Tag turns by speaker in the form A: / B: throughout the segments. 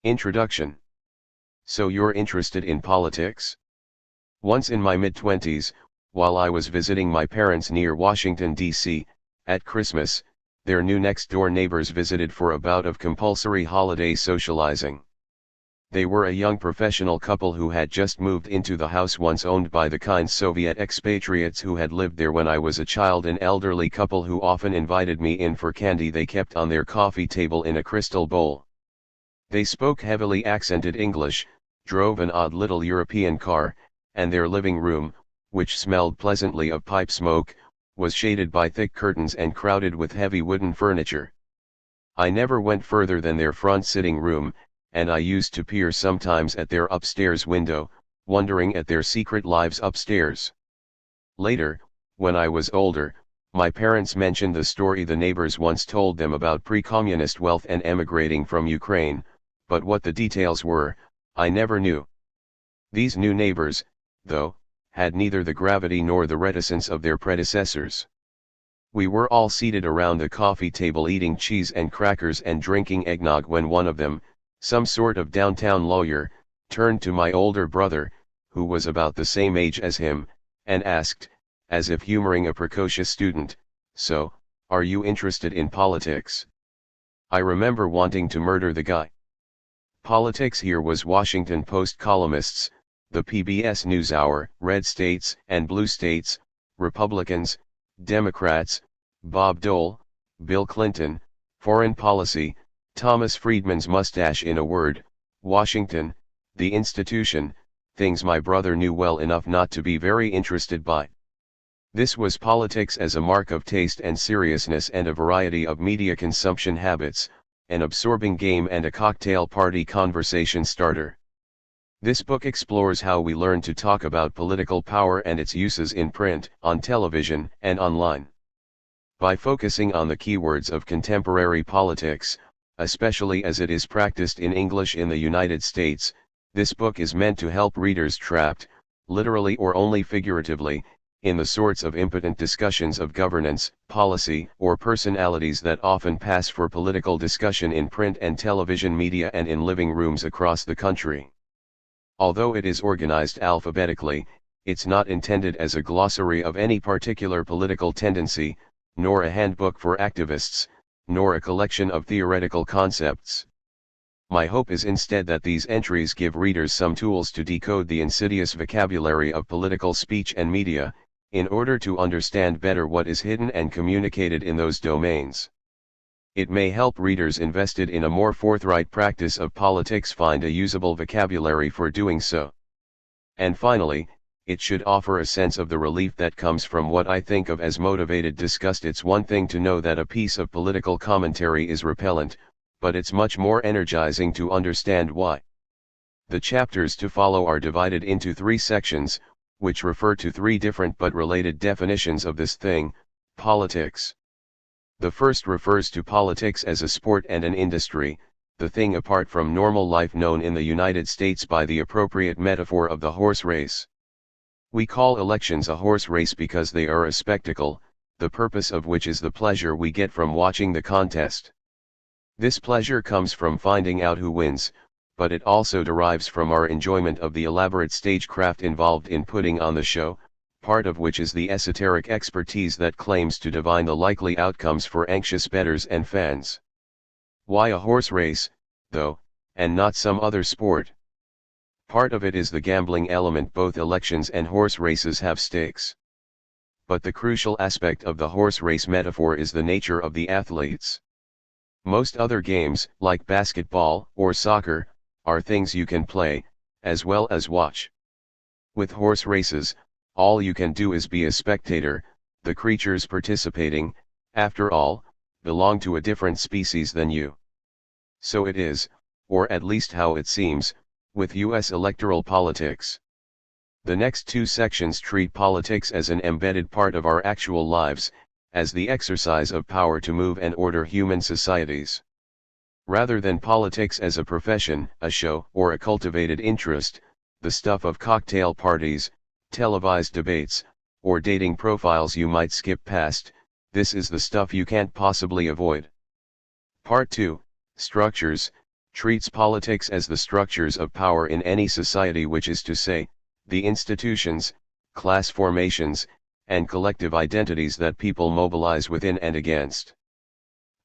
A: Introduction. So you're interested in politics? Once in my mid-20s, while I was visiting my parents near Washington, D.C., at Christmas, their new next-door neighbors visited for a bout of compulsory holiday socializing. They were a young professional couple who had just moved into the house once owned by the kind Soviet expatriates who had lived there when I was a child, an elderly couple who often invited me in for candy they kept on their coffee table in a crystal bowl. They spoke heavily accented English, drove an odd little European car, and their living room, which smelled pleasantly of pipe smoke, was shaded by thick curtains and crowded with heavy wooden furniture. I never went further than their front sitting room, and I used to peer sometimes at their upstairs window, wondering at their secret lives upstairs. Later, when I was older, my parents mentioned the story the neighbors once told them about pre-communist wealth and emigrating from Ukraine, but what the details were, I never knew. These new neighbors, though, had neither the gravity nor the reticence of their predecessors. We were all seated around the coffee table eating cheese and crackers and drinking eggnog when one of them, some sort of downtown lawyer, turned to my older brother, who was about the same age as him, and asked, as if humoring a precocious student, "So, are you interested in politics?" I remember wanting to murder the guy. Politics here was Washington Post columnists, the PBS NewsHour, red states and blue states, Republicans, Democrats, Bob Dole, Bill Clinton, foreign policy, Thomas Friedman's mustache, in a word, Washington, the institution, things my brother knew well enough not to be very interested by. This was politics as a mark of taste and seriousness and a variety of media consumption habits, an absorbing game and a cocktail party conversation starter. This book explores how we learn to talk about political power and its uses in print, on television, and online. By focusing on the keywords of contemporary politics, especially as it is practiced in English in the United States, this book is meant to help readers trapped, literally or only figuratively, in the sorts of impotent discussions of governance, policy, or personalities that often pass for political discussion in print and television media and in living rooms across the country. Although it is organized alphabetically, it's not intended as a glossary of any particular political tendency, nor a handbook for activists, nor a collection of theoretical concepts. My hope is instead that these entries give readers some tools to decode the insidious vocabulary of political speech and media, in order to understand better what is hidden and communicated in those domains. It may help readers invested in a more forthright practice of politics find a usable vocabulary for doing so. And finally, it should offer a sense of the relief that comes from what I think of as motivated disgust. It's one thing to know that a piece of political commentary is repellent, but it's much more energizing to understand why. The chapters to follow are divided into 3 sections, which refer to 3 different but related definitions of this thing, politics. The first refers to politics as a sport and an industry, the thing apart from normal life known in the United States by the appropriate metaphor of the horse race. We call elections a horse race because they are a spectacle, the purpose of which is the pleasure we get from watching the contest. This pleasure comes from finding out who wins, but it also derives from our enjoyment of the elaborate stagecraft involved in putting on the show, part of which is the esoteric expertise that claims to divine the likely outcomes for anxious bettors and fans. Why a horse race, though, and not some other sport? Part of it is the gambling element. Both elections and horse races have stakes. But the crucial aspect of the horse race metaphor is the nature of the athletes. Most other games, like basketball or soccer, are things you can play, as well as watch. With horse races, all you can do is be a spectator. The creatures participating, after all, belong to a different species than you. So it is, or at least how it seems, with U.S. electoral politics. The next 2 sections treat politics as an embedded part of our actual lives, as the exercise of power to move and order human societies. Rather than politics as a profession, a show, or a cultivated interest, the stuff of cocktail parties, televised debates, or dating profiles you might skip past, this is the stuff you can't possibly avoid. Part 2, Structures, treats politics as the structures of power in any society, which is to say, the institutions, class formations, and collective identities that people mobilize within and against.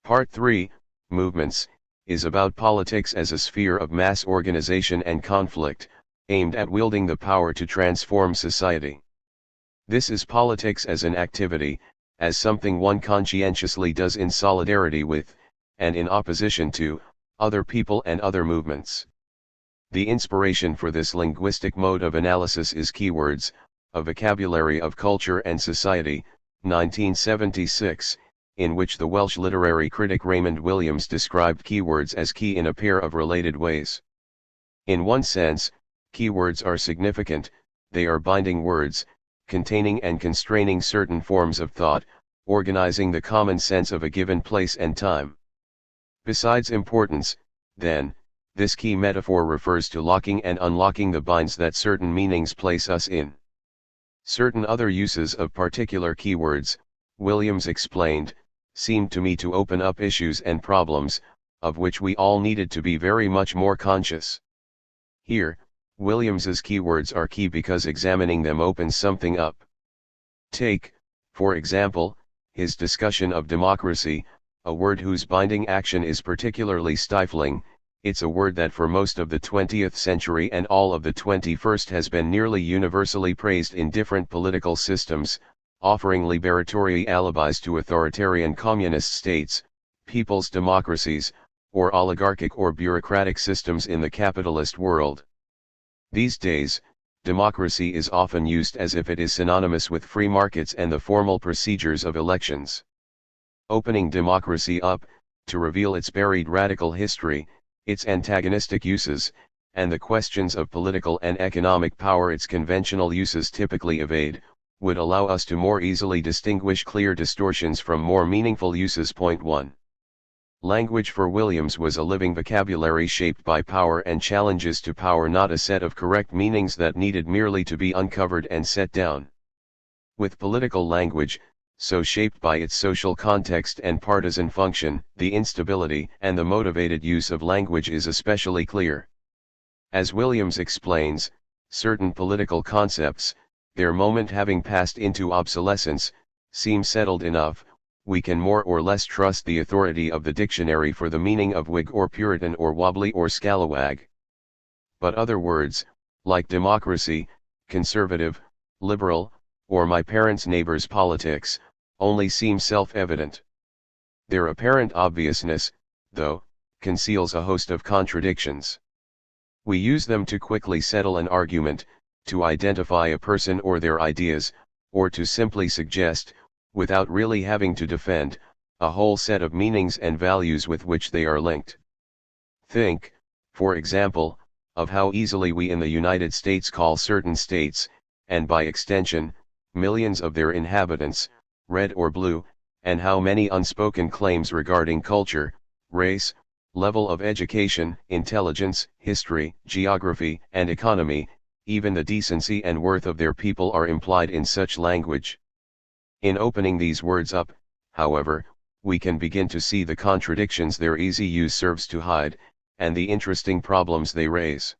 A: Part 3, Movements, is about politics as a sphere of mass organization and conflict, aimed at wielding the power to transform society. This is politics as an activity, as something one conscientiously does in solidarity with, and in opposition to, other people and other movements. The inspiration for this linguistic mode of analysis is Keywords, a Vocabulary of Culture and Society, 1976, in which the Welsh literary critic Raymond Williams described keywords as key in a pair of related ways. In one sense, keywords are significant, they are binding words, containing and constraining certain forms of thought, organizing the common sense of a given place and time. Besides importance, then, this key metaphor refers to locking and unlocking the binds that certain meanings place us in. Certain other uses of particular keywords, Williams explained, seemed to me to open up issues and problems, of which we all needed to be very much more conscious. Here, Williams's keywords are key because examining them opens something up. Take, for example, his discussion of democracy, a word whose binding action is particularly stifling. It's a word that for most of the 20th century and all of the 21st has been nearly universally praised in different political systems, offering liberatory alibis to authoritarian communist states, people's democracies, or oligarchic or bureaucratic systems in the capitalist world. These days, democracy is often used as if it is synonymous with free markets and the formal procedures of elections. Opening democracy up, to reveal its buried radical history, its antagonistic uses, and the questions of political and economic power its conventional uses typically evade, would allow us to more easily distinguish clear distortions from more meaningful uses. Point 1. Language for Williams was a living vocabulary shaped by power and challenges to power, not a set of correct meanings that needed merely to be uncovered and set down. With political language, so shaped by its social context and partisan function, the instability and the motivated use of language is especially clear. As Williams explains, certain political concepts, their moment having passed into obsolescence, seem settled enough, we can more or less trust the authority of the dictionary for the meaning of Whig or Puritan or wobbly or scalawag. But other words, like democracy, conservative, liberal, or my parents' neighbor's politics, only seem self-evident. Their apparent obviousness, though, conceals a host of contradictions. We use them to quickly settle an argument, to identify a person or their ideas, or to simply suggest, without really having to defend, a whole set of meanings and values with which they are linked. Think, for example, of how easily we in the United States call certain states, and by extension, millions of their inhabitants, red or blue, and how many unspoken claims regarding culture, race, level of education, intelligence, history, geography, and economy, even the decency and worth of their people are implied in such language. In opening these words up, however, we can begin to see the contradictions their easy use serves to hide, and the interesting problems they raise.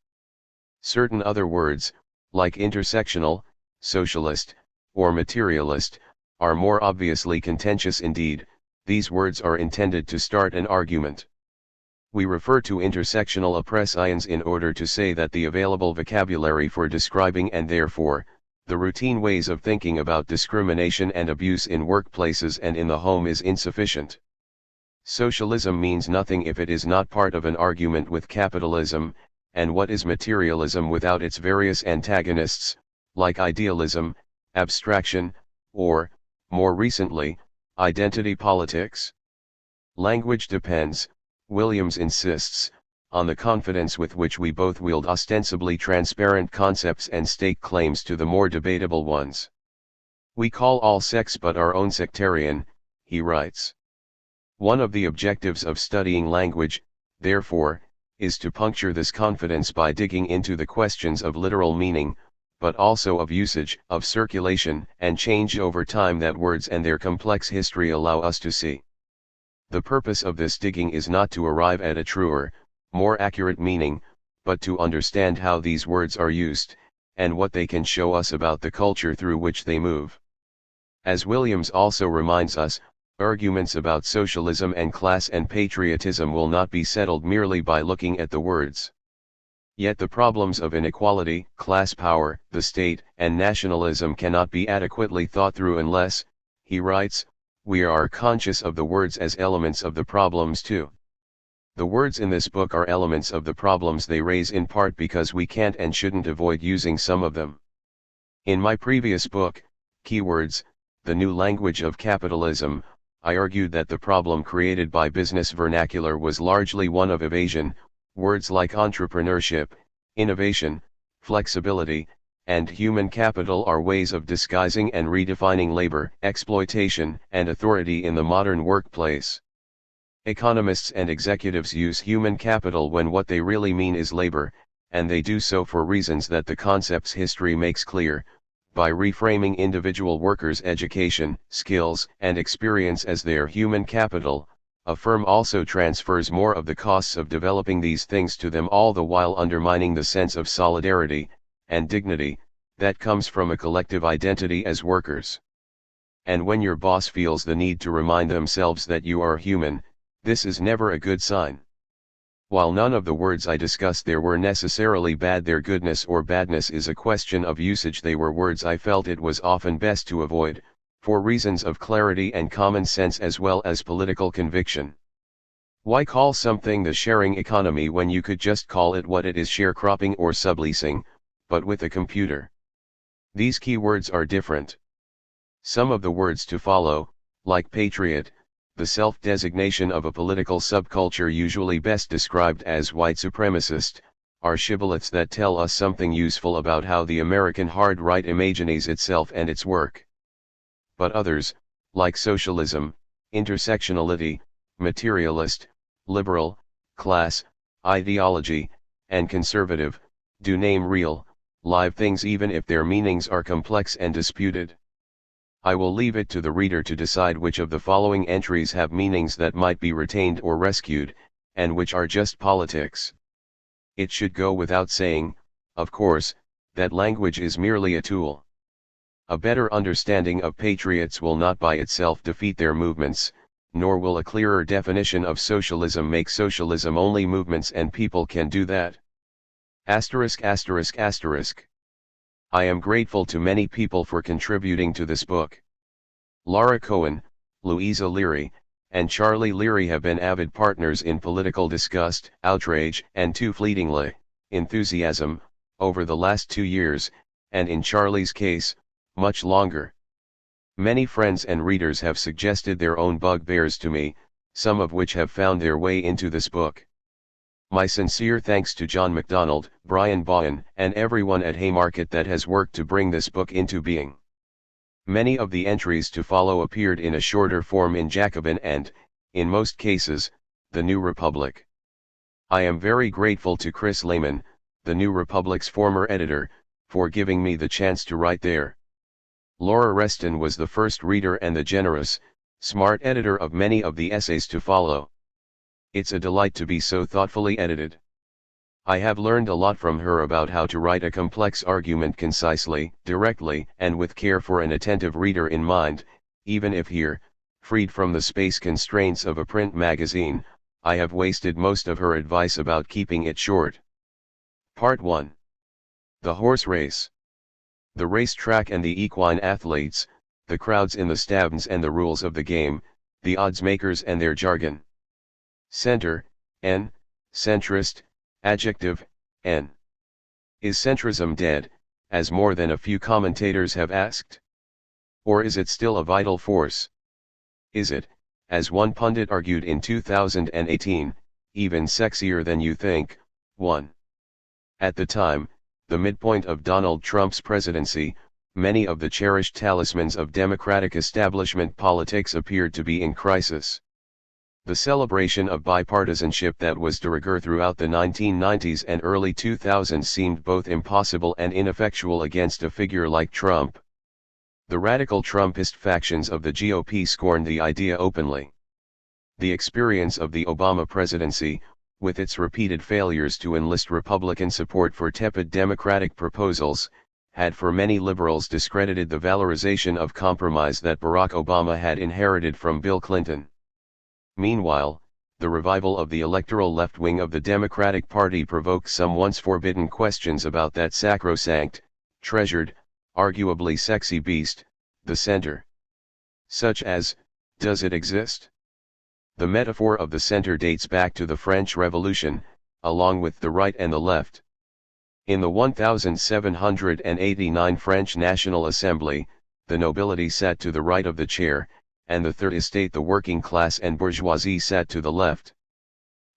A: Certain other words, like intersectional, socialist, or materialist, are more obviously contentious indeed. These words are intended to start an argument. We refer to intersectional oppressians in order to say that the available vocabulary for describing and therefore, the routine ways of thinking about discrimination and abuse in workplaces and in the home is insufficient. Socialism means nothing if it is not part of an argument with capitalism, and what is materialism without its various antagonists, like idealism, abstraction, or, more recently, identity politics? Language depends, Williams insists, on the confidence with which we both wield ostensibly transparent concepts and stake claims to the more debatable ones. We call all sects but our own sectarian, he writes. One of the objectives of studying language, therefore, is to puncture this confidence by digging into the questions of literal meaning, but also of usage, of circulation and change over time that words and their complex history allow us to see. The purpose of this digging is not to arrive at a truer, more accurate meaning, but to understand how these words are used, and what they can show us about the culture through which they move. As Williams also reminds us, arguments about socialism and class and patriotism will not be settled merely by looking at the words. Yet the problems of inequality, class power, the state, and nationalism cannot be adequately thought through unless, he writes, we are conscious of the words as elements of the problems too. The words in this book are elements of the problems they raise in part because we can't and shouldn't avoid using some of them. In my previous book, Keywords, The New Language of Capitalism, I argued that the problem created by business vernacular was largely one of evasion. Words like entrepreneurship, innovation, flexibility, and human capital are ways of disguising and redefining labor, exploitation, and authority in the modern workplace. Economists and executives use human capital when what they really mean is labor, and they do so for reasons that the concept's history makes clear, by reframing individual workers' education, skills, and experience as their human capital. A firm also transfers more of the costs of developing these things to them, all the while undermining the sense of solidarity and dignity that comes from a collective identity as workers. And when your boss feels the need to remind themselves that you are human, this is never a good sign. While none of the words I discussed there were necessarily bad, their goodness or badness is a question of usage. They were words I felt it was often best to avoid, for reasons of clarity and common sense as well as political conviction. Why call something the sharing economy when you could just call it what it is, sharecropping or subleasing, but with a computer? These keywords are different. Some of the words to follow, like patriot, the self-designation of a political subculture usually best described as white supremacist, are shibboleths that tell us something useful about how the American hard right imagines itself and its work. But others, like socialism, intersectionality, materialist, liberal, class, ideology, and conservative, do name real, live things even if their meanings are complex and disputed. I will leave it to the reader to decide which of the following entries have meanings that might be retained or rescued, and which are just politics. It should go without saying, of course, that language is merely a tool. A better understanding of patriots will not by itself defeat their movements, nor will a clearer definition of socialism make socialism only movements, and people can do that. Asterisk asterisk asterisk. I am grateful to many people for contributing to this book. Laura Cohen, Louisa Leary, and Charlie Leary have been avid partners in political disgust, outrage, and too fleetingly, enthusiasm, over the last 2 years, and in Charlie's case, much longer. Many friends and readers have suggested their own bugbears to me, some of which have found their way into this book. My sincere thanks to John MacDonald, Brian Bowen, and everyone at Haymarket that has worked to bring this book into being. Many of the entries to follow appeared in a shorter form in Jacobin and, in most cases, The New Republic. I am very grateful to Chris Lehman, The New Republic's former editor, for giving me the chance to write there. Laura Reston was the first reader and the generous, smart editor of many of the essays to follow. It's a delight to be so thoughtfully edited. I have learned a lot from her about how to write a complex argument concisely, directly, and with care for an attentive reader in mind, even if here, freed from the space constraints of a print magazine, I have wasted most of her advice about keeping it short. Part 1. The Horse Race. The racetrack and the equine athletes, the crowds in the stabs and the rules of the game, the odds makers and their jargon. Center, N, centrist, adjective, N. Is centrism dead, as more than a few commentators have asked? Or is it still a vital force? Is it, as one pundit argued in 2018, even sexier than you think? 1. At the time, the midpoint of Donald Trump's presidency, many of the cherished talismans of Democratic establishment politics appeared to be in crisis. The celebration of bipartisanship that was de rigueur throughout the 1990s and early 2000s seemed both impossible and ineffectual against a figure like Trump. The radical Trumpist factions of the GOP scorned the idea openly. The experience of the Obama presidency, with its repeated failures to enlist Republican support for tepid Democratic proposals, had for many liberals discredited the valorization of compromise that Barack Obama had inherited from Bill Clinton. Meanwhile, the revival of the electoral left wing of the Democratic Party provoked some once forbidden questions about that sacrosanct, treasured, arguably sexy beast, the center. Such as, does it exist? The metaphor of the center dates back to the French Revolution, along with the right and the left. In the 1789 French National Assembly, the nobility sat to the right of the chair, and the Third Estate, the working class and bourgeoisie, sat to the left.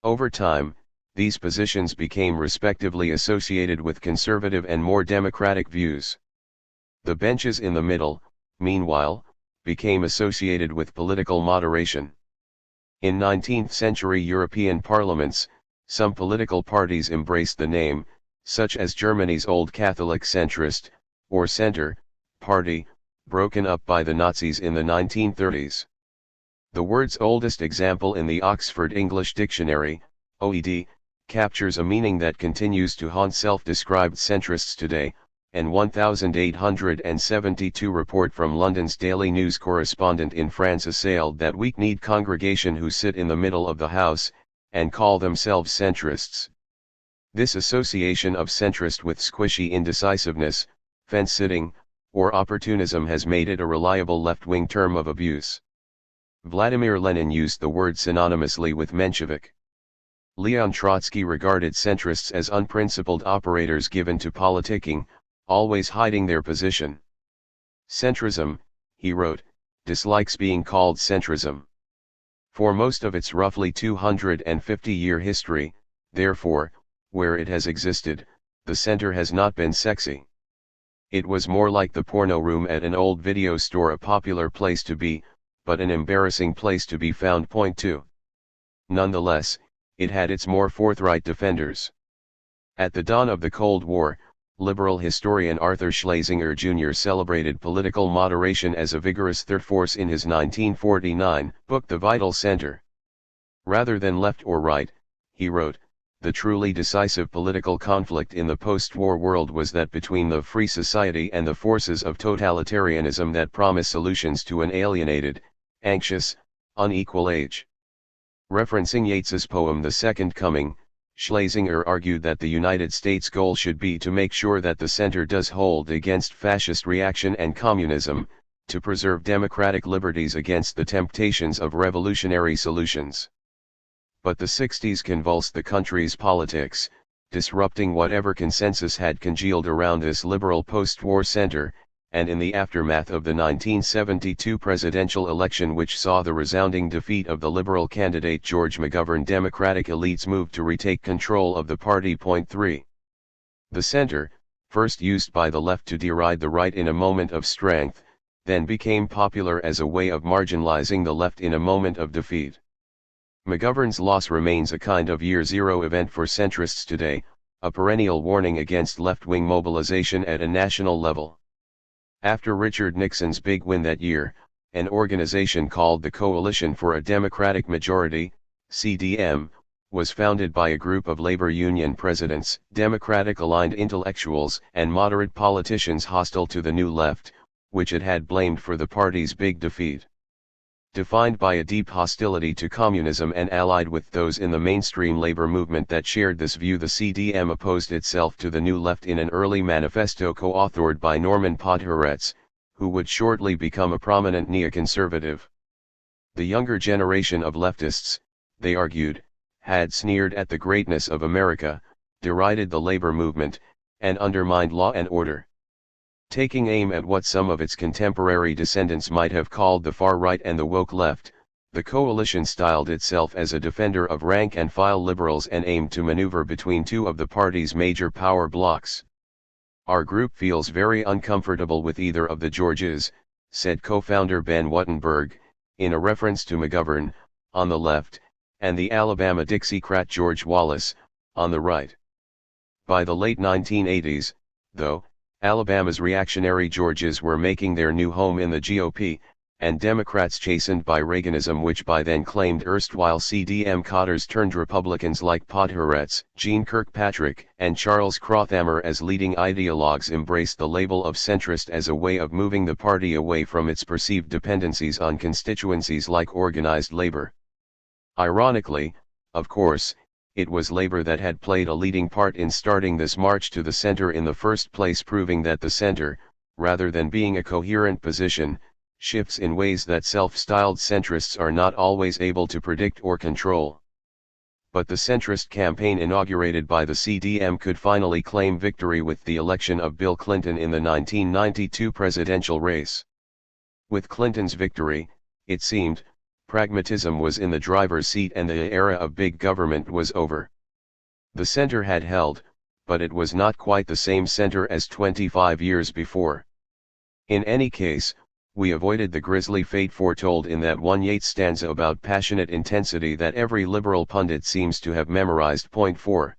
A: Over time, these positions became respectively associated with conservative and more democratic views. The benches in the middle, meanwhile, became associated with political moderation. In 19th-century European parliaments, some political parties embraced the name, such as Germany's Old Catholic Centrist, or Centre, party, broken up by the Nazis in the 1930s. The word's oldest example in the Oxford English Dictionary, OED, captures a meaning that continues to haunt self-described centrists today. An 1872 report from London's Daily News correspondent in France assailed that weak-kneed congregation who sit in the middle of the house, and call themselves centrists. This association of centrist with squishy indecisiveness, fence-sitting, or opportunism has made it a reliable left-wing term of abuse. Vladimir Lenin used the word synonymously with Menshevik. Leon Trotsky regarded centrists as unprincipled operators given to politicking, always hiding their position. Centrism, he wrote, dislikes being called centrism. For most of its roughly 250-year history, therefore, where it has existed, the center has not been sexy. It was more like the porno room at an old video store, a popular place to be, but an embarrassing place to be found. Point 2. Nonetheless, it had its more forthright defenders. At the dawn of the Cold War, liberal historian Arthur Schlesinger Jr. celebrated political moderation as a vigorous third force in his 1949 book The Vital Center. Rather than left or right, he wrote, the truly decisive political conflict in the post-war world was that between the free society and the forces of totalitarianism that promise solutions to an alienated, anxious, unequal age. Referencing Yeats's poem The Second Coming, Schlesinger argued that the United States' goal should be to make sure that the center does hold against fascist reaction and communism, to preserve democratic liberties against the temptations of revolutionary solutions. But the 60s convulsed the country's politics, disrupting whatever consensus had congealed around this liberal post-war center, and in the aftermath of the 1972 presidential election, which saw the resounding defeat of the liberal candidate George McGovern, Democratic elites moved to retake control of the party. Point 3. The center, first used by the left to deride the right in a moment of strength, then became popular as a way of marginalizing the left in a moment of defeat. McGovern's loss remains a kind of year zero event for centrists today, a perennial warning against left-wing mobilization at a national level. After Richard Nixon's big win that year, an organization called the Coalition for a Democratic Majority, CDM, was founded by a group of labor union presidents, Democratic-aligned intellectuals, and moderate politicians hostile to the New Left, which it had blamed for the party's big defeat. Defined by a deep hostility to communism and allied with those in the mainstream labor movement that shared this view, the CDM opposed itself to the New Left in an early manifesto co-authored by Norman Podhoretz, who would shortly become a prominent neoconservative. The younger generation of leftists, they argued, had sneered at the greatness of America, derided the labor movement, and undermined law and order. Taking aim at what some of its contemporary descendants might have called the far right and the woke left, the coalition styled itself as a defender of rank-and-file liberals and aimed to maneuver between two of the party's major power blocs. Our group feels very uncomfortable with either of the Georges, said co-founder Ben Wuttenberg, in a reference to McGovern, on the left, and the Alabama Dixiecrat George Wallace, on the right. By the late 1980s, though, Alabama's reactionary Georges were making their new home in the GOP, and Democrats chastened by Reaganism, which by then claimed erstwhile CDM codders turned Republicans like Podhoretz, Jeane Kirkpatrick, and Charles Krauthammer as leading ideologues embraced the label of centrist as a way of moving the party away from its perceived dependencies on constituencies like organized labor. Ironically, of course, it was labor that had played a leading part in starting this march to the center in the first place, proving that the center, rather than being a coherent position, shifts in ways that self-styled centrists are not always able to predict or control. But the centrist campaign inaugurated by the CDM could finally claim victory with the election of Bill Clinton in the 1992 presidential race. With Clinton's victory, it seemed, pragmatism was in the driver's seat and the era of big government was over. The center had held, but it was not quite the same center as 25 years before. In any case, we avoided the grisly fate foretold in that one Yeats stanza about passionate intensity that every liberal pundit seems to have memorized. Point 4.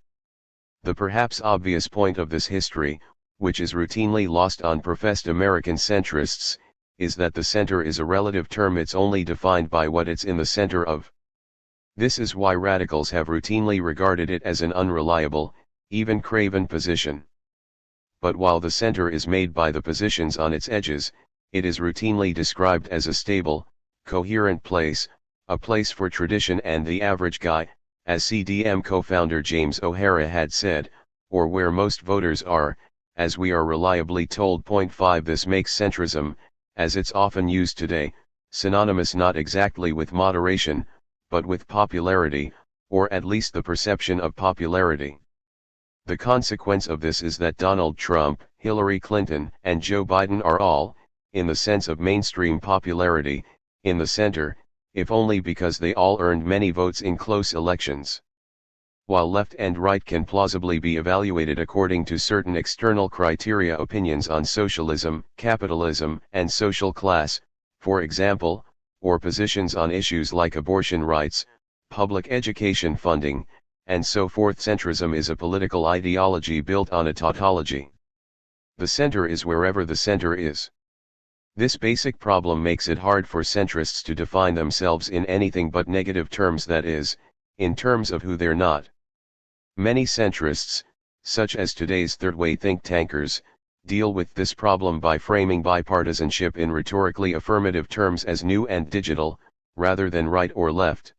A: The perhaps obvious point of this history, which is routinely lost on professed American centrists, is that the center is a relative term. It's only defined by what it's in the center of. This is why radicals have routinely regarded it as an unreliable, even craven position. But while the center is made by the positions on its edges, it is routinely described as a stable, coherent place, a place for tradition and the average guy, as CDM co-founder James O'Hara had said, or where most voters are, as we are reliably told. Point 5. This makes centrism, as it's often used today, synonymous not exactly with moderation, but with popularity, or at least the perception of popularity. The consequence of this is that Donald Trump, Hillary Clinton, and Joe Biden are all, in the sense of mainstream popularity, in the center, if only because they all earned many votes in close elections. While left and right can plausibly be evaluated according to certain external criteria, opinions on socialism, capitalism, and social class, for example, or positions on issues like abortion rights, public education funding, and so forth, centrism is a political ideology built on a tautology. The center is wherever the center is. This basic problem makes it hard for centrists to define themselves in anything but negative terms, that is, in terms of who they're not. Many centrists, such as today's third-way think tankers, deal with this problem by framing bipartisanship in rhetorically affirmative terms as new and digital, rather than right or left.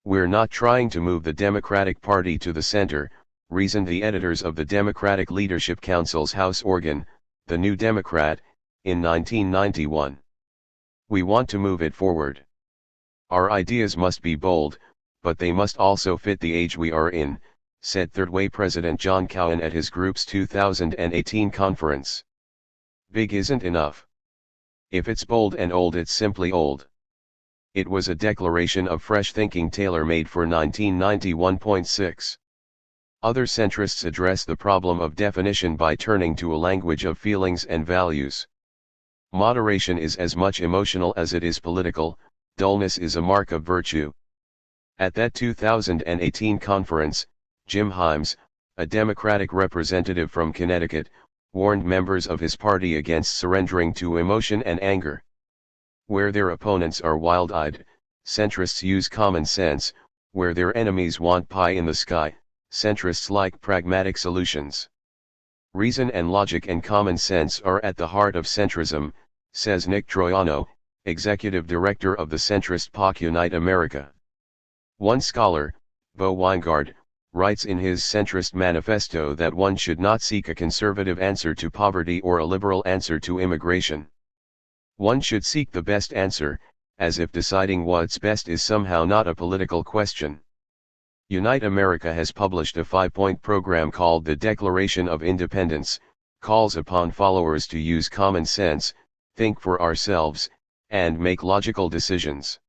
A: We're not trying to move the Democratic Party to the center, reasoned the editors of the Democratic Leadership Council's House organ, The New Democrat, in 1991. We want to move it forward. Our ideas must be bold, but they must also fit the age we are in, said Third Way President John Cowan at his group's 2018 conference. Big isn't enough. If it's bold and old, it's simply old. It was a declaration of fresh thinking tailor-made for 1991.6. Other centrists address the problem of definition by turning to a language of feelings and values. Moderation is as much emotional as it is political, dullness is a mark of virtue. At that 2018 conference, Jim Himes, a Democratic representative from Connecticut, warned members of his party against surrendering to emotion and anger. Where their opponents are wild-eyed, centrists use common sense. Where their enemies want pie in the sky, centrists like pragmatic solutions. Reason and logic and common sense are at the heart of centrism, says Nick Troiano, executive director of the centrist PAC Unite America. One scholar, Bo Weingard, writes in his centrist manifesto that one should not seek a conservative answer to poverty or a liberal answer to immigration. One should seek the best answer, as if deciding what's best is somehow not a political question. Unite America has published a 5-point program called the Declaration of Independence, calls upon followers to use common sense, think for ourselves, and make logical decisions.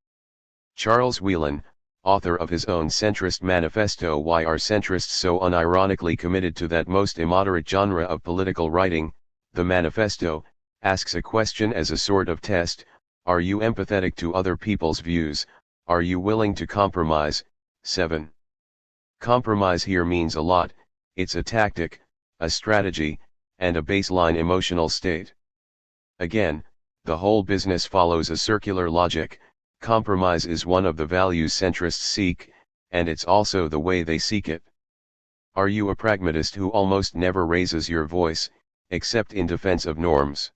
A: Charles Whelan, author of his own centrist manifesto, Why Are Centrists So Unironically Committed to That Most Immoderate Genre of Political Writing, the manifesto, asks a question as a sort of test: are you empathetic to other people's views, are you willing to compromise? 7. Compromise here means a lot, it's a tactic, a strategy, and a baseline emotional state. Again, The whole business follows a circular logic. Compromise is one of the values centrists seek, and it's also the way they seek it. Are you a pragmatist who almost never raises your voice, except in defense of norms?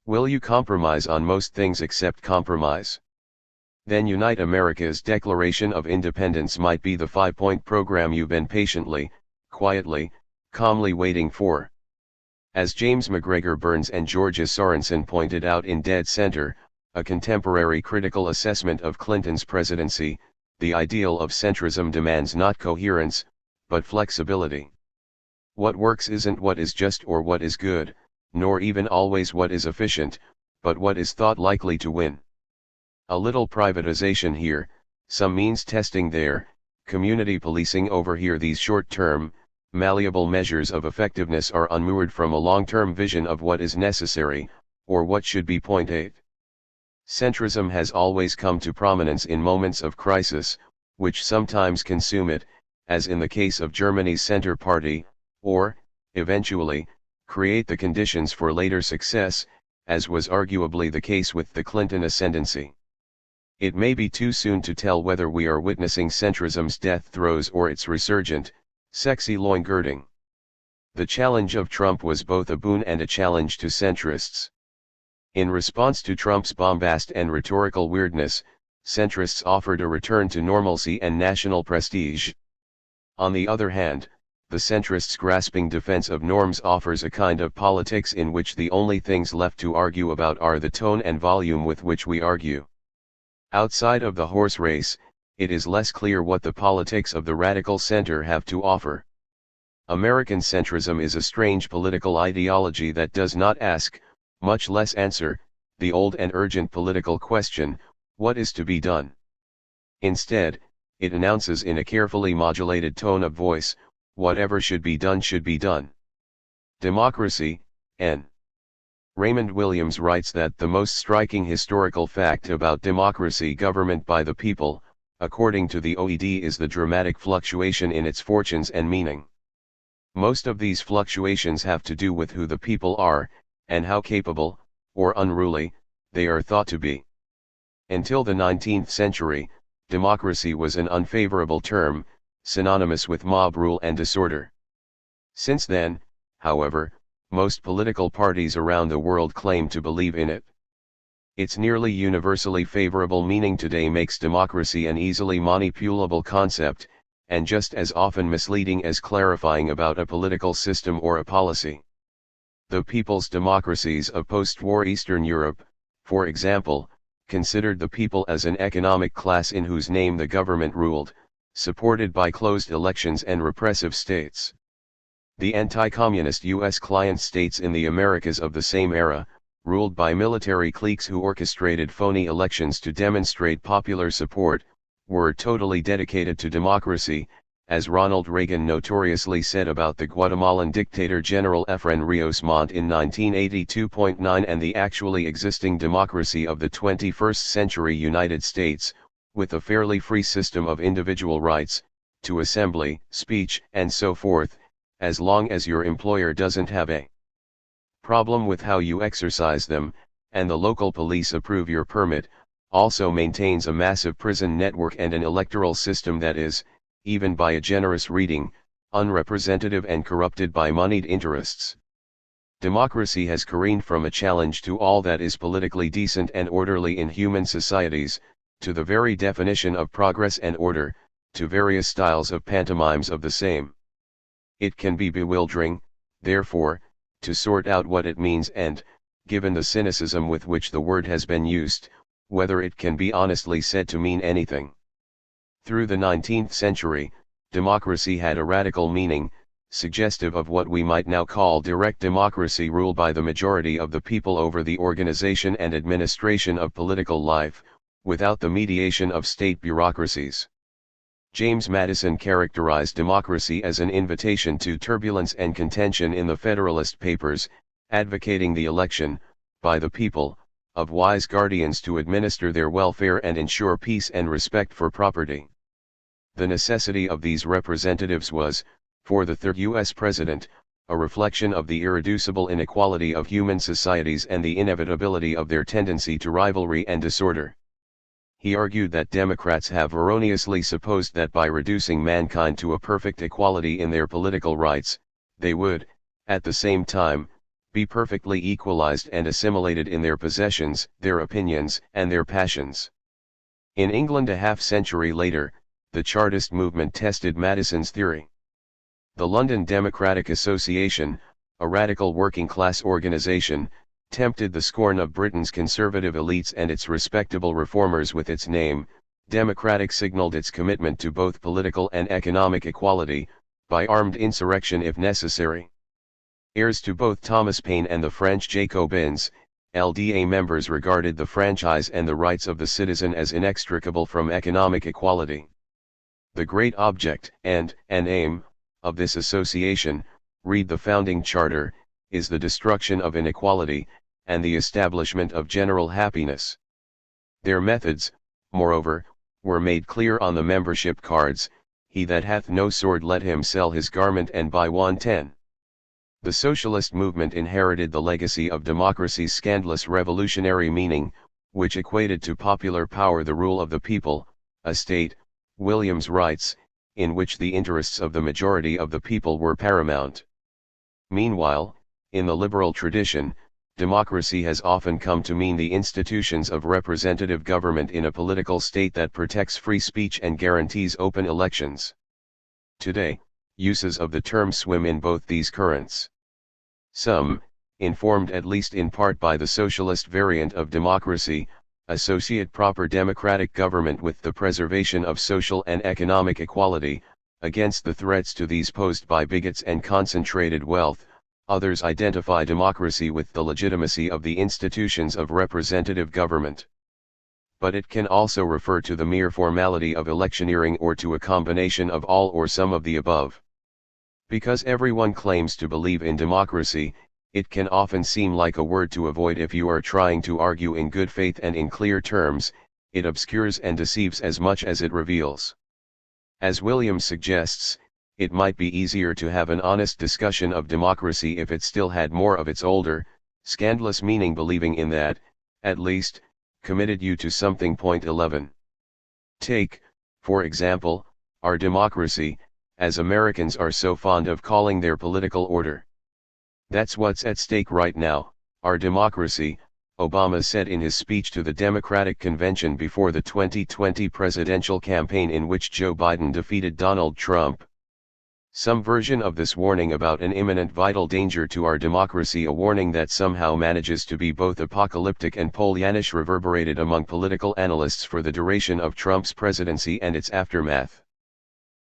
A: Will you compromise on most things except compromise? Then Unite America's Declaration of Independence might be the 5-point program you've been patiently, quietly, calmly waiting for. As James McGregor Burns and Georgia Sorensen pointed out in Dead Center, a contemporary critical assessment of Clinton's presidency, the ideal of centrism demands not coherence, but flexibility. What works isn't what is just or what is good, nor even always what is efficient, but what is thought likely to win. A little privatization here, some means testing there, community policing over here. These short-term, malleable measures of effectiveness are unmoored from a long-term vision of what is necessary, or what should be. Point 8. Centrism has always come to prominence in moments of crisis, which sometimes consume it, as in the case of Germany's Centre Party, or, eventually, create the conditions for later success, as was arguably the case with the Clinton ascendancy. It may be too soon to tell whether we are witnessing centrism's death throes or its resurgent, sexy loin-girding. The challenge of Trump was both a boon and a challenge to centrists. In response to Trump's bombast and rhetorical weirdness, centrists offered a return to normalcy and national prestige. On the other hand, the centrists' grasping defense of norms offers a kind of politics in which the only things left to argue about are the tone and volume with which we argue. Outside of the horse race, it is less clear what the politics of the radical center have to offer. American centrism is a strange political ideology that does not ask, much less answer, the old and urgent political question, what is to be done? Instead, it announces in a carefully modulated tone of voice, whatever should be done should be done. Democracy, N. Raymond Williams writes that the most striking historical fact about democracy, government by the people, according to the OED, is the dramatic fluctuation in its fortunes and meaning. Most of these fluctuations have to do with who the people are, and how capable, or unruly, they are thought to be. Until the 19th century, democracy was an unfavorable term, synonymous with mob rule and disorder. Since then, however, most political parties around the world claim to believe in it. Its nearly universally favorable meaning today makes democracy an easily manipulable concept, and just as often misleading as clarifying about a political system or a policy. The people's democracies of post-war Eastern Europe, for example, considered the people as an economic class in whose name the government ruled, supported by closed elections and repressive states. The anti-communist U.S. client states in the Americas of the same era, ruled by military cliques who orchestrated phony elections to demonstrate popular support, were totally dedicated to democracy, as Ronald Reagan notoriously said about the Guatemalan dictator General Efren Rios Montt in 1982.9, and the actually existing democracy of the 21st century United States, with a fairly free system of individual rights, to assembly, speech, and so forth, as long as your employer doesn't have a problem with how you exercise them, and the local police approve your permit, also maintains a massive prison network and an electoral system that is, even by a generous reading, unrepresentative and corrupted by moneyed interests. Democracy has careened from a challenge to all that is politically decent and orderly in human societies, to the very definition of progress and order, to various styles of pantomimes of the same. It can be bewildering, therefore, to sort out what it means and, given the cynicism with which the word has been used, whether it can be honestly said to mean anything. Through the 19th century, democracy had a radical meaning, suggestive of what we might now call direct democracy, rule by the majority of the people over the organization and administration of political life, without the mediation of state bureaucracies. James Madison characterized democracy as an invitation to turbulence and contention in the Federalist Papers, advocating the election, by the people, of wise guardians to administer their welfare and ensure peace and respect for property. The necessity of these representatives was, for the third U.S. President, a reflection of the irreducible inequality of human societies and the inevitability of their tendency to rivalry and disorder. He argued that Democrats have erroneously supposed that by reducing mankind to a perfect equality in their political rights, they would, at the same time, be perfectly equalized and assimilated in their possessions, their opinions, and their passions. In England a half-century later, the Chartist movement tested Madison's theory. The London Democratic Association, a radical working-class organization, tempted the scorn of Britain's conservative elites and its respectable reformers with its name. Democratic signaled its commitment to both political and economic equality, by armed insurrection if necessary. Heirs to both Thomas Paine and the French Jacobins, LDA members regarded the franchise and the rights of the citizen as inextricable from economic equality. The great object and aim of this association, read the founding charter, is the destruction of inequality, and the establishment of general happiness. Their methods, moreover, were made clear on the membership cards: he that hath no sword let him sell his garment and buy one 10. The socialist movement inherited the legacy of democracy's scandalous revolutionary meaning, which equated to popular power the rule of the people, a state, Williams writes, in which the interests of the majority of the people were paramount. Meanwhile, in the liberal tradition, democracy has often come to mean the institutions of representative government in a political state that protects free speech and guarantees open elections. Today, uses of the term swim in both these currents. Some, informed at least in part by the socialist variant of democracy, associate proper democratic government with the preservation of social and economic equality, against the threats to these posed by bigots and concentrated wealth. Others identify democracy with the legitimacy of the institutions of representative government. But it can also refer to the mere formality of electioneering or to a combination of all or some of the above. Because everyone claims to believe in democracy, it can often seem like a word to avoid if you are trying to argue in good faith and in clear terms. It obscures and deceives as much as it reveals. As Williams suggests, it might be easier to have an honest discussion of democracy if it still had more of its older, scandalous meaning, believing in that, at least, committed you to something. 11. Take, for example, our democracy, as Americans are so fond of calling their political order. That's what's at stake right now, our democracy, Obama said in his speech to the Democratic Convention before the 2020 presidential campaign, in which Joe Biden defeated Donald Trump. Some version of this warning about an imminent vital danger to our democracy, a warning that somehow manages to be both apocalyptic and Pollyannish, reverberated among political analysts for the duration of Trump's presidency and its aftermath.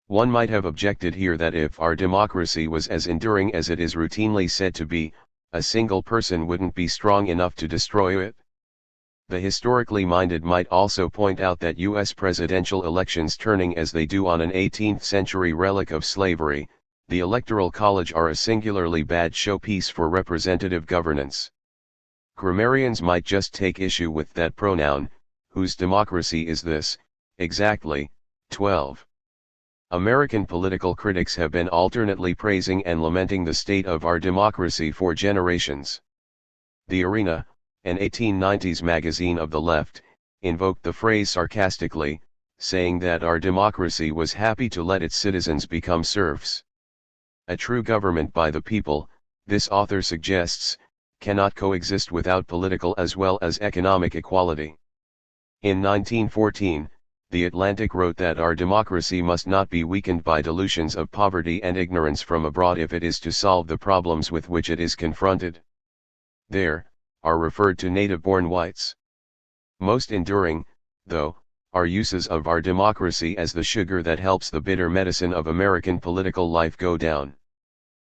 A: One might have objected here that if our democracy was as enduring as it is routinely said to be, a single person wouldn't be strong enough to destroy it. The historically minded might also point out that U.S. presidential elections, turning as they do on an 18th century relic of slavery, the Electoral College, are a singularly bad showpiece for representative governance. Grammarians might just take issue with that pronoun: whose democracy is this, exactly? 12. American political critics have been alternately praising and lamenting the state of our democracy for generations. The Arena, an 1890s magazine of the left, invoked the phrase sarcastically, saying that our democracy was happy to let its citizens become serfs. A true government by the people, this author suggests, cannot coexist without political as well as economic equality. In 1914, The Atlantic wrote that our democracy must not be weakened by delusions of poverty and ignorance from abroad if it is to solve the problems with which it is confronted. There, are referred to native-born whites. Most enduring, though, are uses of our democracy as the sugar that helps the bitter medicine of American political life go down.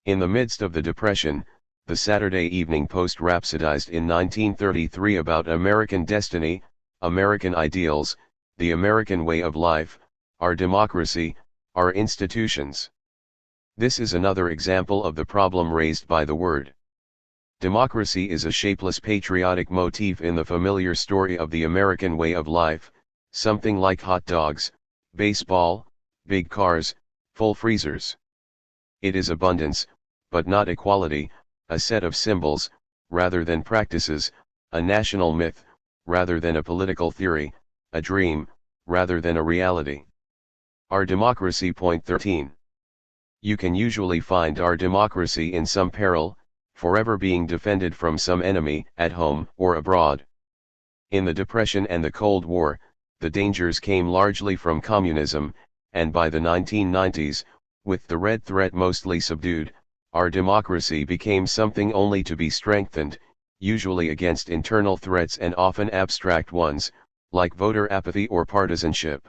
A: In the midst of the Depression, the Saturday Evening Post rhapsodized in 1933 about American destiny, American ideals, the American way of life, our democracy, our institutions. This is another example of the problem raised by the word. Democracy is a shapeless patriotic motif in the familiar story of the American way of life, something like hot dogs, baseball, big cars, full freezers. It is abundance, but not equality, a set of symbols, rather than practices, a national myth, rather than a political theory, a dream, rather than a reality. Our democracy. Point 13. You can usually find our democracy in some peril, forever being defended from some enemy, at home or abroad. In the Depression and the Cold War, the dangers came largely from communism, and by the 1990s, with the red threat mostly subdued, our democracy became something only to be strengthened, usually against internal threats and often abstract ones, like voter apathy or partisanship.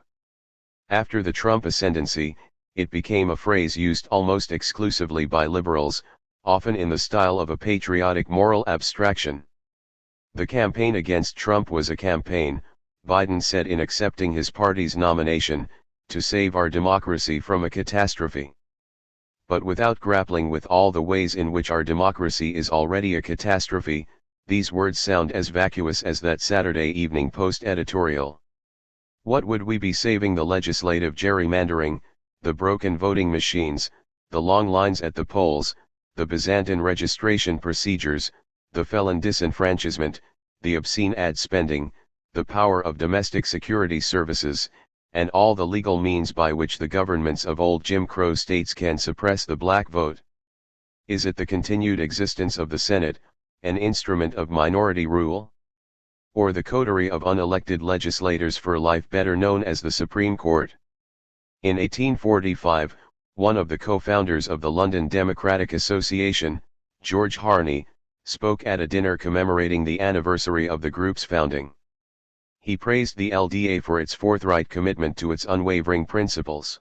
A: After the Trump ascendancy, it became a phrase used almost exclusively by liberals, often in the style of a patriotic moral abstraction. The campaign against Trump was a campaign, Biden said in accepting his party's nomination, to save our democracy from a catastrophe. But without grappling with all the ways in which our democracy is already a catastrophe, these words sound as vacuous as that Saturday Evening Post editorial. What would we be saving? The legislative gerrymandering, the broken voting machines, the long lines at the polls, the Byzantine registration procedures, the felon disenfranchisement, the obscene ad spending, the power of domestic security services, and all the legal means by which the governments of old Jim Crow states can suppress the black vote? Is it the continued existence of the Senate, an instrument of minority rule? Or the coterie of unelected legislators for life, better known as the Supreme Court? In 1845, one of the co-founders of the London Democratic Association, George Harney, spoke at a dinner commemorating the anniversary of the group's founding. He praised the LDA for its forthright commitment to its unwavering principles.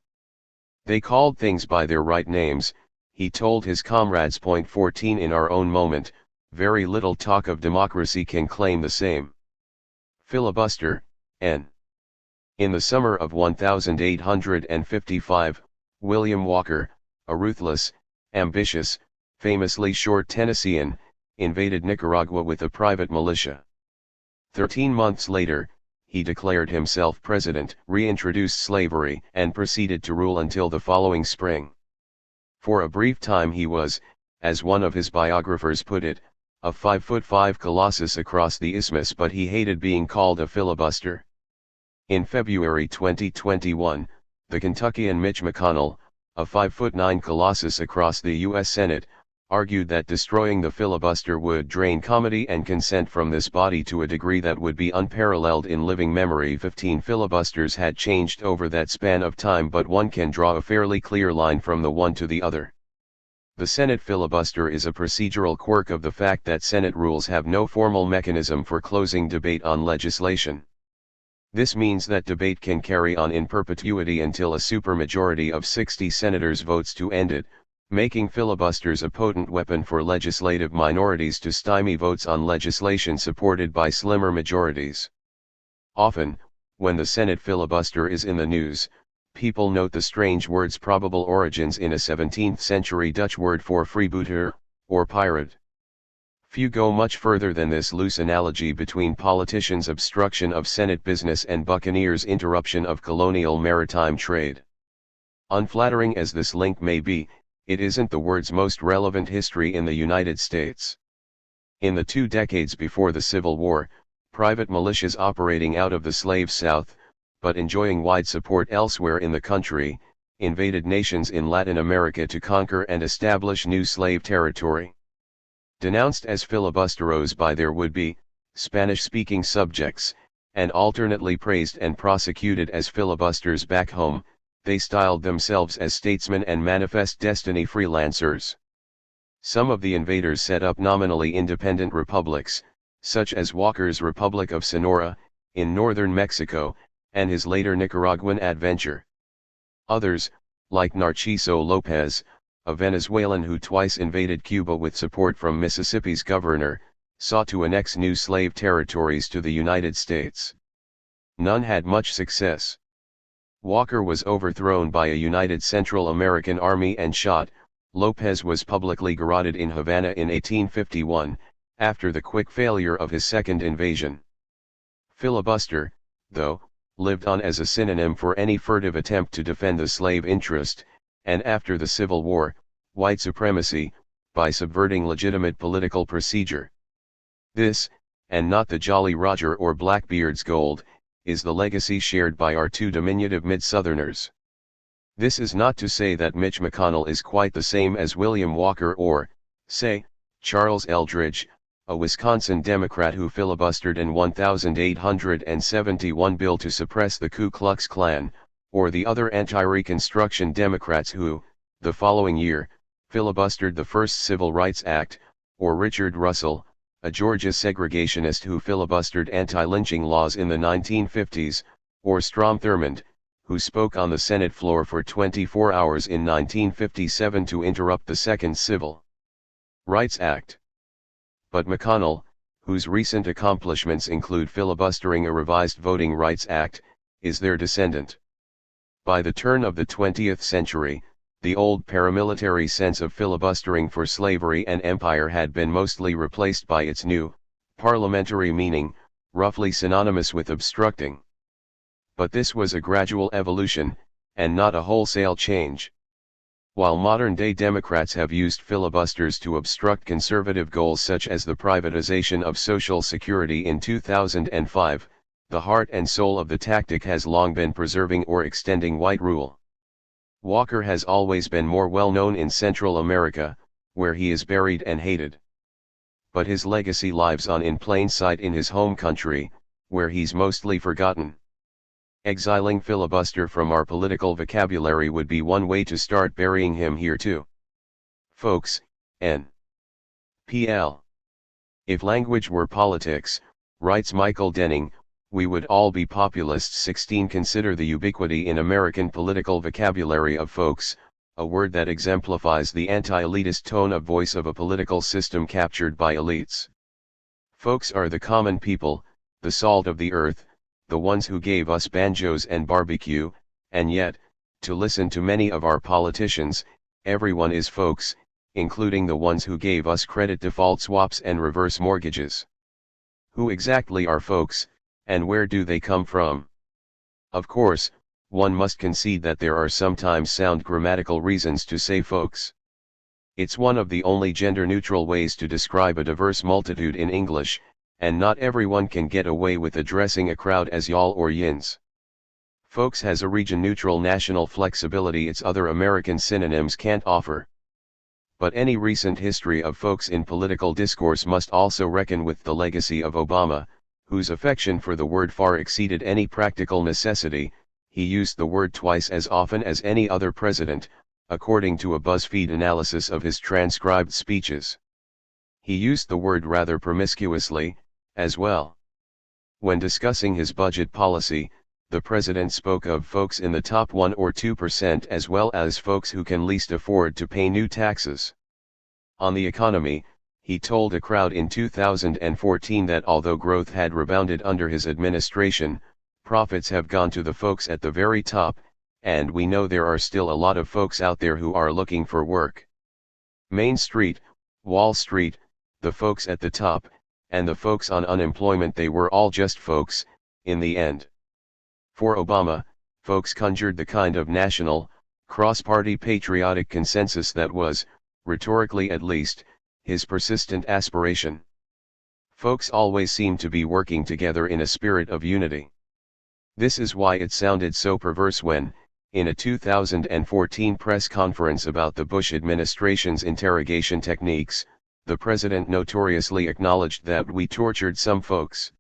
A: They called things by their right names, he told his comrades. Point 14. In our own moment, very little talk of democracy can claim the same. Filibuster, N. In the summer of 1855, William Walker, a ruthless, ambitious, famously short Tennessean, invaded Nicaragua with a private militia. 13 months later, he declared himself president, reintroduced slavery, and proceeded to rule until the following spring. For a brief time he was, as one of his biographers put it, a 5'5" colossus across the isthmus, but he hated being called a filibuster. In February 2021, the Kentuckian Mitch McConnell, a 5'9" colossus across the U.S. Senate, argued that destroying the filibuster would drain comedy and consent from this body to a degree that would be unparalleled in living memory. 15 filibusters had changed over that span of time, but one can draw a fairly clear line from the one to the other. The Senate filibuster is a procedural quirk of the fact that Senate rules have no formal mechanism for closing debate on legislation. This means that debate can carry on in perpetuity until a supermajority of 60 senators votes to end it, making filibusters a potent weapon for legislative minorities to stymie votes on legislation supported by slimmer majorities. Often, when the Senate filibuster is in the news, people note the strange word's probable origins in a 17th-century Dutch word for freebooter, or pirate. Few go much further than this loose analogy between politicians' obstruction of Senate business and buccaneers' interruption of colonial maritime trade. Unflattering as this link may be, it isn't the word's most relevant history in the United States. In the 2 decades before the Civil War, private militias operating out of the slave South, but enjoying wide support elsewhere in the country, invaded nations in Latin America to conquer and establish new slave territory. Denounced as filibusteros by their would-be, Spanish-speaking subjects, and alternately praised and prosecuted as filibusters back home, they styled themselves as statesmen and manifest destiny freelancers. Some of the invaders set up nominally independent republics, such as Walker's Republic of Sonora, in northern Mexico, and his later Nicaraguan adventure. Others, like Narciso Lopez, a Venezuelan who twice invaded Cuba with support from Mississippi's governor, sought to annex new slave territories to the United States. None had much success. Walker was overthrown by a united Central American army and shot. Lopez was publicly garroted in Havana in 1851, after the quick failure of his second invasion. Filibuster, though, lived on as a synonym for any furtive attempt to defend the slave interest, and after the Civil War, white supremacy, by subverting legitimate political procedure. This, and not the Jolly Roger or Blackbeard's gold, is the legacy shared by our two diminutive mid-Southerners. This is not to say that Mitch McConnell is quite the same as William Walker or, say, Charles Eldridge, a Wisconsin Democrat who filibustered an 1871 bill to suppress the Ku Klux Klan, or the other anti-Reconstruction Democrats who, the following year, filibustered the first Civil Rights Act, or Richard Russell, a Georgia segregationist who filibustered anti-lynching laws in the 1950s, or Strom Thurmond, who spoke on the Senate floor for 24 hours in 1957 to interrupt the Second Civil Rights Act. But McConnell, whose recent accomplishments include filibustering a revised Voting Rights Act, is their descendant. By the turn of the 20th century, the old paramilitary sense of filibustering for slavery and empire had been mostly replaced by its new, parliamentary meaning, roughly synonymous with obstructing. But this was a gradual evolution, and not a wholesale change. While modern-day Democrats have used filibusters to obstruct conservative goals such as the privatization of Social Security in 2005, the heart and soul of the tactic has long been preserving or extending white rule. Walker has always been more well known in Central America, where he is buried and hated. But his legacy lives on in plain sight in his home country, where he's mostly forgotten. Exiling filibuster from our political vocabulary would be one way to start burying him here too. Folks, N.P.L. If language were politics, writes Michael Denning, we would all be populists. 16. Consider the ubiquity in American political vocabulary of folks, a word that exemplifies the anti-elitist tone of voice of a political system captured by elites. Folks are the common people, the salt of the earth, the ones who gave us banjos and barbecue, and yet, to listen to many of our politicians, everyone is folks, including the ones who gave us credit default swaps and reverse mortgages. Who exactly are folks, and where do they come from? Of course, one must concede that there are sometimes sound grammatical reasons to say folks. It's one of the only gender-neutral ways to describe a diverse multitude in English, and not everyone can get away with addressing a crowd as y'all or yins. Folks has a region-neutral national flexibility its other American synonyms can't offer. But any recent history of folks in political discourse must also reckon with the legacy of Obama, whose affection for the word far exceeded any practical necessity. He used the word twice as often as any other president, according to a BuzzFeed analysis of his transcribed speeches. He used the word rather promiscuously, as well. When discussing his budget policy, the president spoke of folks in the top 1 or 2% as well as folks who can least afford to pay new taxes. On the economy, he told a crowd in 2014 that although growth had rebounded under his administration, profits have gone to the folks at the very top, and we know there are still a lot of folks out there who are looking for work. Main Street, Wall Street, the folks at the top, and the folks on unemployment, they were all just folks, in the end. For Obama, folks conjured the kind of national, cross-party patriotic consensus that was, rhetorically at least, his persistent aspiration. Folks always seemed to be working together in a spirit of unity. This is why it sounded so perverse when, in a 2014 press conference about the Bush administration's interrogation techniques, the president notoriously acknowledged that we tortured some folks.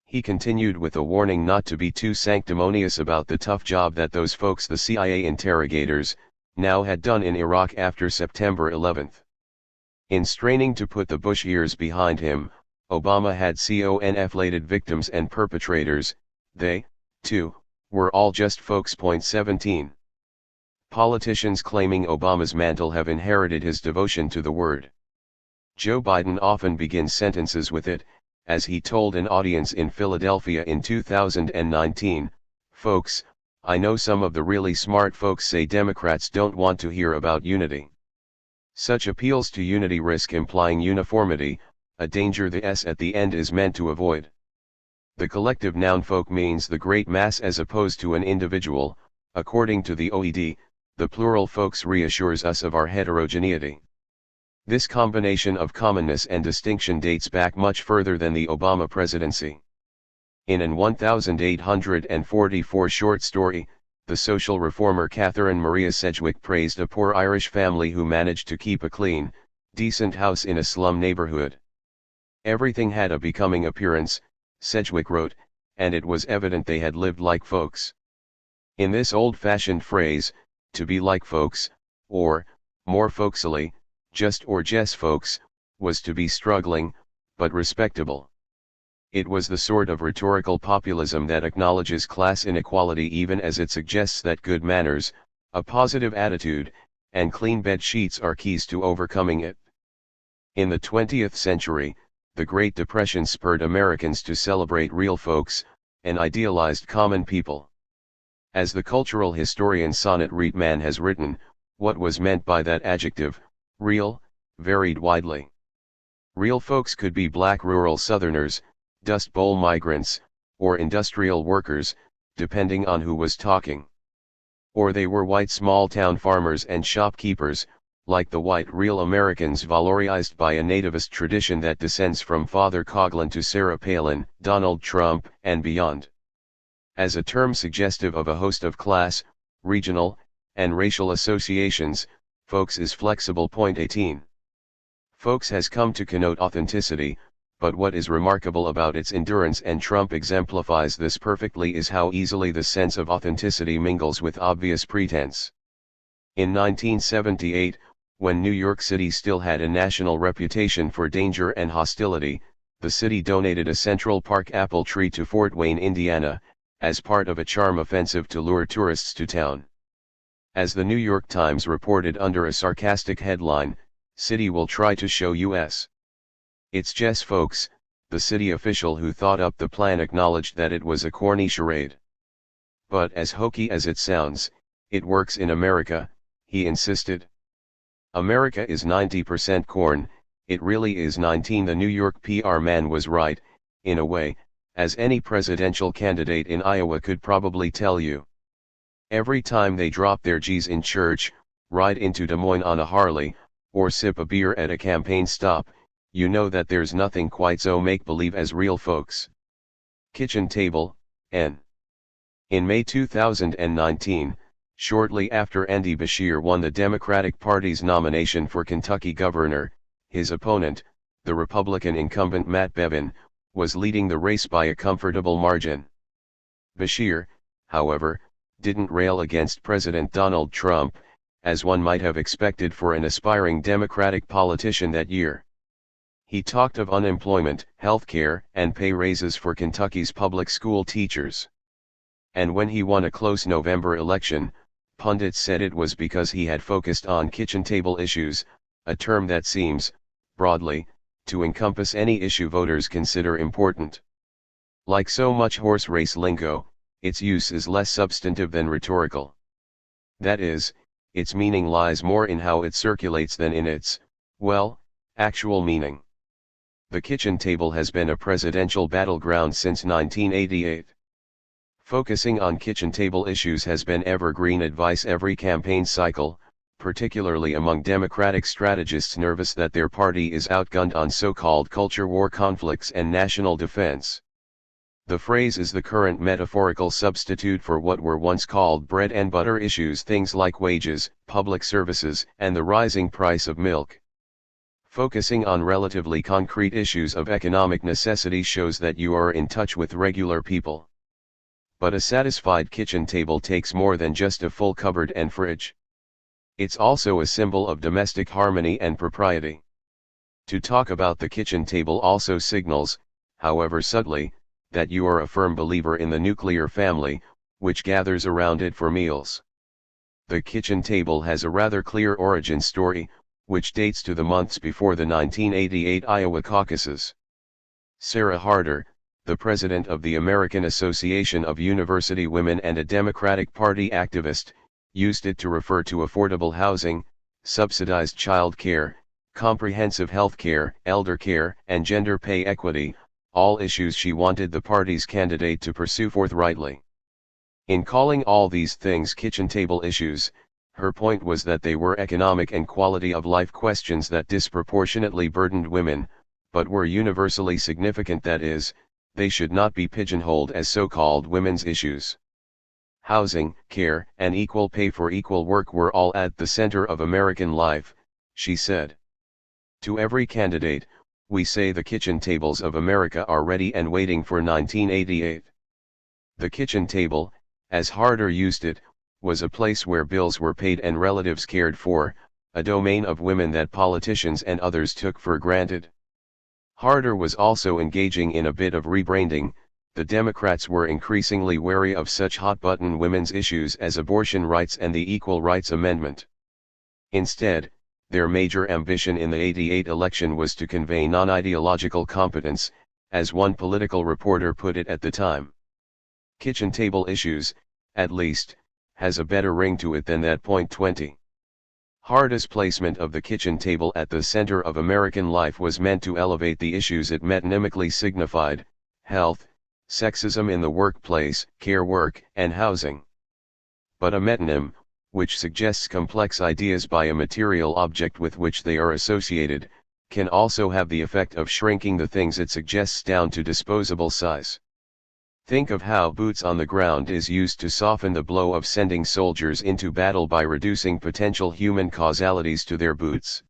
A: He continued with a warning not to be too sanctimonious about the tough job that those folks, the CIA interrogators, now had done in Iraq after September 11. In straining to put the Bush years behind him, Obama had conflated victims and perpetrators. They, too, were all just folks. 17. Politicians claiming Obama's mantle have inherited his devotion to the word. Joe Biden often begins sentences with it, as he told an audience in Philadelphia in 2019, "Folks, I know some of the really smart folks say Democrats don't want to hear about unity. Such appeals to unity risk implying uniformity, a danger the S at the end is meant to avoid. The collective noun folk means the great mass as opposed to an individual. According to the OED, the plural folks reassures us of our heterogeneity. This combination of commonness and distinction dates back much further than the Obama presidency. In an 1844 short story, the social reformer Catherine Maria Sedgwick praised a poor Irish family who managed to keep a clean, decent house in a slum neighborhood. Everything had a becoming appearance, Sedgwick wrote, and it was evident they had lived like folks. In this old-fashioned phrase, to be like folks, or, more folksily, just or jess folks, was to be struggling, but respectable. It was the sort of rhetorical populism that acknowledges class inequality even as it suggests that good manners, a positive attitude, and clean bed sheets are keys to overcoming it. In the 20th century, the Great Depression spurred Americans to celebrate real folks, an idealized common people. As the cultural historian Sonnet Reitman has written, what was meant by that adjective, real, varied widely. Real folks could be black rural Southerners, Dust Bowl migrants, or industrial workers, depending on who was talking. Or they were white small-town farmers and shopkeepers, like the white real Americans valorized by a nativist tradition that descends from Father Coughlin to Sarah Palin, Donald Trump, and beyond. As a term suggestive of a host of class, regional, and racial associations, folks is flexible. 18. Folks has come to connote authenticity, but what is remarkable about its endurance, and Trump exemplifies this perfectly, is how easily the sense of authenticity mingles with obvious pretense. In 1978, when New York City still had a national reputation for danger and hostility, the city donated a Central Park apple tree to Fort Wayne, Indiana, as part of a charm offensive to lure tourists to town. As the New York Times reported under a sarcastic headline, "City will try to show US. It's just folks," the city official who thought up the plan acknowledged that it was a corny charade. But as hokey as it sounds, it works in America, he insisted. America is 90% corn, it really is 19. The New York PR man was right, in a way, as any presidential candidate in Iowa could probably tell you. Every time they drop their G's in church, ride into Des Moines on a Harley, or sip a beer at a campaign stop, you know that there's nothing quite so make-believe as real folks. Kitchen Table, N. In May 2019, shortly after Andy Beshear won the Democratic Party's nomination for Kentucky governor, his opponent, the Republican incumbent Matt Bevin, was leading the race by a comfortable margin. Beshear, however, didn't rail against President Donald Trump, as one might have expected for an aspiring Democratic politician that year. He talked of unemployment, health care, and pay raises for Kentucky's public school teachers. And when he won a close November election, pundits said it was because he had focused on kitchen table issues, a term that seems, broadly, to encompass any issue voters consider important. Like so much horse race lingo, its use is less substantive than rhetorical. That is, its meaning lies more in how it circulates than in its, well, actual meaning. The kitchen table has been a presidential battleground since 1988. Focusing on kitchen table issues has been evergreen advice every campaign cycle, particularly among Democratic strategists nervous that their party is outgunned on so-called culture war conflicts and national defense. The phrase is the current metaphorical substitute for what were once called bread and butter issues, things like wages, public services, and the rising price of milk. Focusing on relatively concrete issues of economic necessity shows that you are in touch with regular people. But a satisfied kitchen table takes more than just a full cupboard and fridge. It's also a symbol of domestic harmony and propriety. To talk about the kitchen table also signals, however subtly, that you are a firm believer in the nuclear family, which gathers around it for meals. The kitchen table has a rather clear origin story, which dates to the months before the 1988 Iowa caucuses. Sarah Harder, the president of the American Association of University Women and a Democratic Party activist, used it to refer to affordable housing, subsidized child care, comprehensive health care, elder care, and gender pay equity, all issues she wanted the party's candidate to pursue forthrightly. In calling all these things kitchen table issues, Her point was that they were economic and quality of life questions that disproportionately burdened women, but were universally significant, that is, they should not be pigeonholed as so-called women's issues. Housing, care, and equal pay for equal work were all at the center of American life, she said. To every candidate, we say the kitchen tables of America are ready and waiting for 1988. The kitchen table, as Harder used it, was a place where bills were paid and relatives cared for, a domain of women that politicians and others took for granted. Harder was also engaging in a bit of rebranding. The Democrats were increasingly wary of such hot-button women's issues as abortion rights and the Equal Rights Amendment. Instead, their major ambition in the '88 election was to convey non-ideological competence, as one political reporter put it at the time. Kitchen table issues, at least, has a better ring to it than that. Point 20. Harder's placement of the kitchen table at the center of American life was meant to elevate the issues it metonymically signified: health, sexism in the workplace, care work, and housing. But a metonym, which suggests complex ideas by a material object with which they are associated, can also have the effect of shrinking the things it suggests down to disposable size. Think of how boots on the ground is used to soften the blow of sending soldiers into battle by reducing potential human causalities to their boots.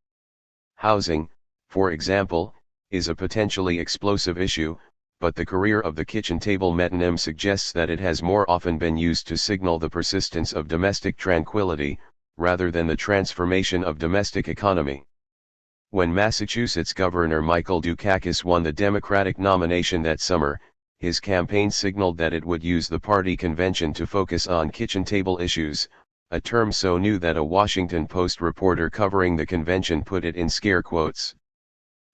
A: Housing, for example, is a potentially explosive issue, but the career of the kitchen table metonym suggests that it has more often been used to signal the persistence of domestic tranquility, rather than the transformation of domestic economy. When Massachusetts Governor Michael Dukakis won the Democratic nomination that summer, his campaign signaled that it would use the party convention to focus on kitchen table issues, a term so new that a Washington Post reporter covering the convention put it in scare quotes.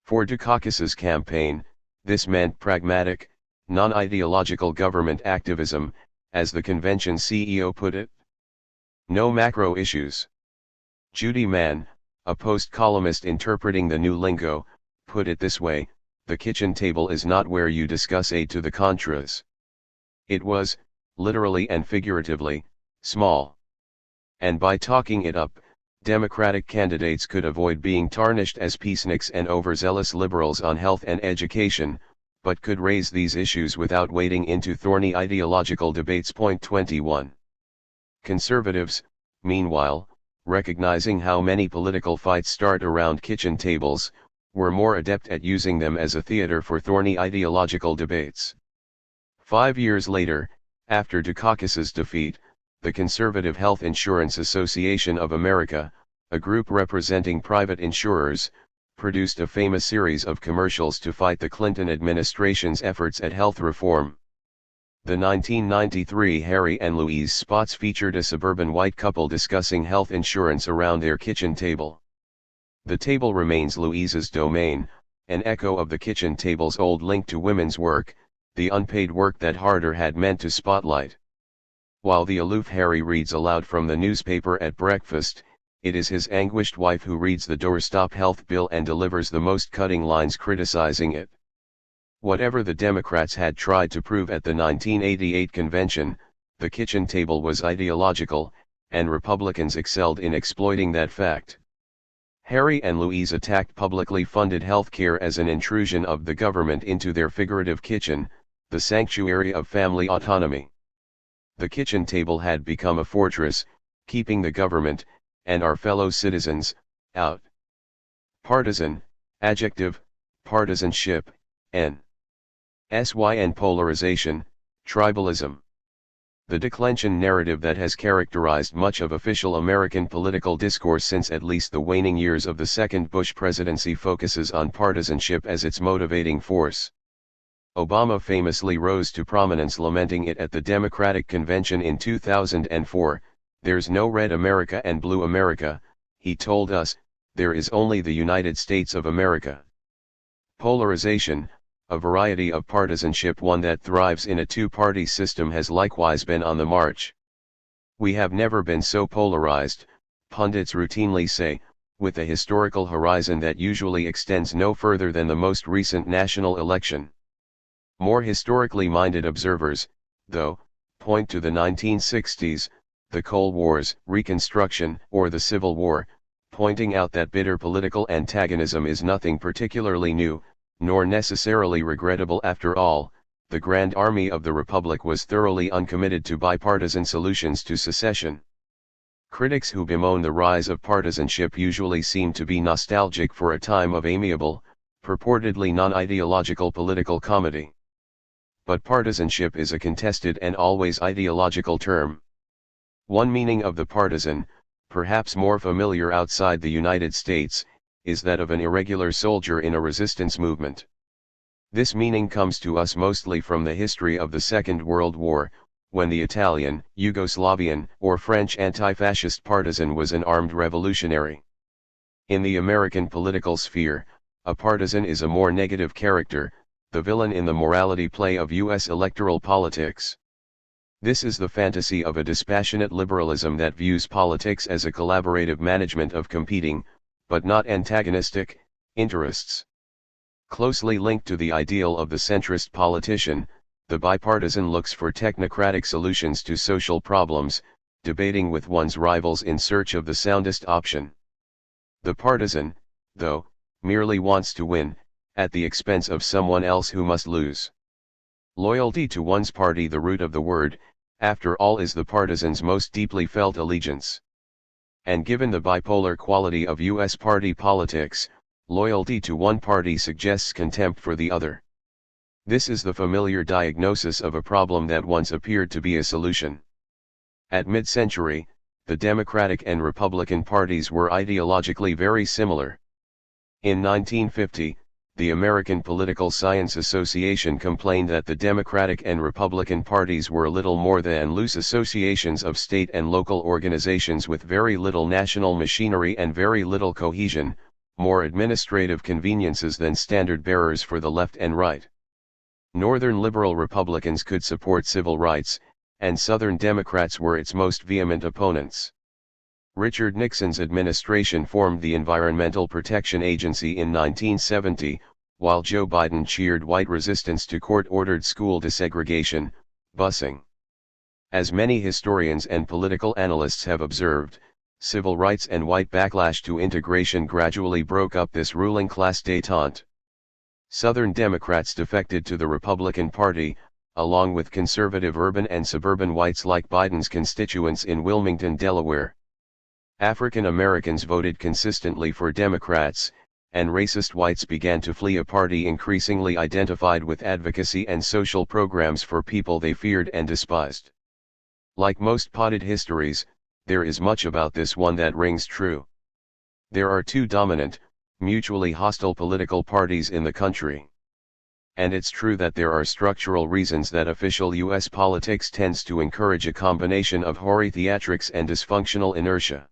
A: For Dukakis's campaign, this meant pragmatic, non-ideological government activism, as the convention CEO put it. No macro issues. Judy Mann, a Post columnist interpreting the new lingo, put it this way: the kitchen table is not where you discuss aid to the Contras. It was, literally and figuratively, small. And by talking it up, Democratic candidates could avoid being tarnished as peaceniks and overzealous liberals on health and education, but could raise these issues without wading into thorny ideological debates. Point 21. Conservatives, meanwhile, recognizing how many political fights start around kitchen tables, were more adept at using them as a theater for thorny ideological debates. 5 years later, after Dukakis's defeat, the Conservative Health Insurance Association of America, a group representing private insurers, produced a famous series of commercials to fight the Clinton administration's efforts at health reform. The 1993 Harry and Louise spots featured a suburban white couple discussing health insurance around their kitchen table. The table remains Louise's domain, an echo of the kitchen table's old link to women's work, the unpaid work that Harder had meant to spotlight. While the aloof Harry reads aloud from the newspaper at breakfast, it is his anguished wife who reads the doorstop health bill and delivers the most cutting lines criticizing it. Whatever the Democrats had tried to prove at the 1988 convention, the kitchen table was ideological, and Republicans excelled in exploiting that fact. Harry and Louise attacked publicly funded health care as an intrusion of the government into their figurative kitchen, the sanctuary of family autonomy. The kitchen table had become a fortress, keeping the government, and our fellow citizens, out. Partisan, adjective, partisanship, and polarization, tribalism. The declension narrative that has characterized much of official American political discourse since at least the waning years of the second Bush presidency focuses on partisanship as its motivating force. Obama famously rose to prominence lamenting it at the Democratic convention in 2004, "There's no red America and blue America," he told us, "there is only the United States of America." Polarization, a variety of partisanship, one that thrives in a two-party system, has likewise been on the march. "We have never been so polarized," pundits routinely say, with a historical horizon that usually extends no further than the most recent national election. More historically minded observers, though, point to the 1960s, the Cold Wars, Reconstruction, or the Civil War, pointing out that bitter political antagonism is nothing particularly new, nor necessarily regrettable after all. The Grand Army of the Republic was thoroughly uncommitted to bipartisan solutions to secession. Critics who bemoan the rise of partisanship usually seem to be nostalgic for a time of amiable, purportedly non-ideological political comedy. But partisanship is a contested and always ideological term. One meaning of the partisan, perhaps more familiar outside the United States, is that of an irregular soldier in a resistance movement. This meaning comes to us mostly from the history of the Second World War, when the Italian, Yugoslavian, or French anti-fascist partisan was an armed revolutionary. In the American political sphere, a partisan is a more negative character, the villain in the morality play of U.S. electoral politics. This is the fantasy of a dispassionate liberalism that views politics as a collaborative management of competing, but not antagonistic, interests. Closely linked to the ideal of the centrist politician, the bipartisan looks for technocratic solutions to social problems, debating with one's rivals in search of the soundest option. The partisan, though, merely wants to win, at the expense of someone else who must lose. Loyalty to one's party, the root of the word, after all, is the partisan's most deeply felt allegiance. And given the bipolar quality of U.S. party politics, loyalty to one party suggests contempt for the other. This is the familiar diagnosis of a problem that once appeared to be a solution. At mid-century, the Democratic and Republican parties were ideologically very similar. In 1950, the American Political Science Association complained that the Democratic and Republican parties were little more than loose associations of state and local organizations with very little national machinery and very little cohesion, more administrative conveniences than standard bearers for the left and right. Northern liberal Republicans could support civil rights, and Southern Democrats were its most vehement opponents. Richard Nixon's administration formed the Environmental Protection Agency in 1970, while Joe Biden cheered white resistance to court-ordered school desegregation, busing. As many historians and political analysts have observed, civil rights and white backlash to integration gradually broke up this ruling class détente. Southern Democrats defected to the Republican Party, along with conservative urban and suburban whites like Biden's constituents in Wilmington, Delaware. African Americans voted consistently for Democrats, and racist whites began to flee a party increasingly identified with advocacy and social programs for people they feared and despised. Like most potted histories, there is much about this one that rings true. There are two dominant, mutually hostile political parties in the country. And it's true that there are structural reasons that official U.S. politics tends to encourage a combination of hoary theatrics and dysfunctional inertia.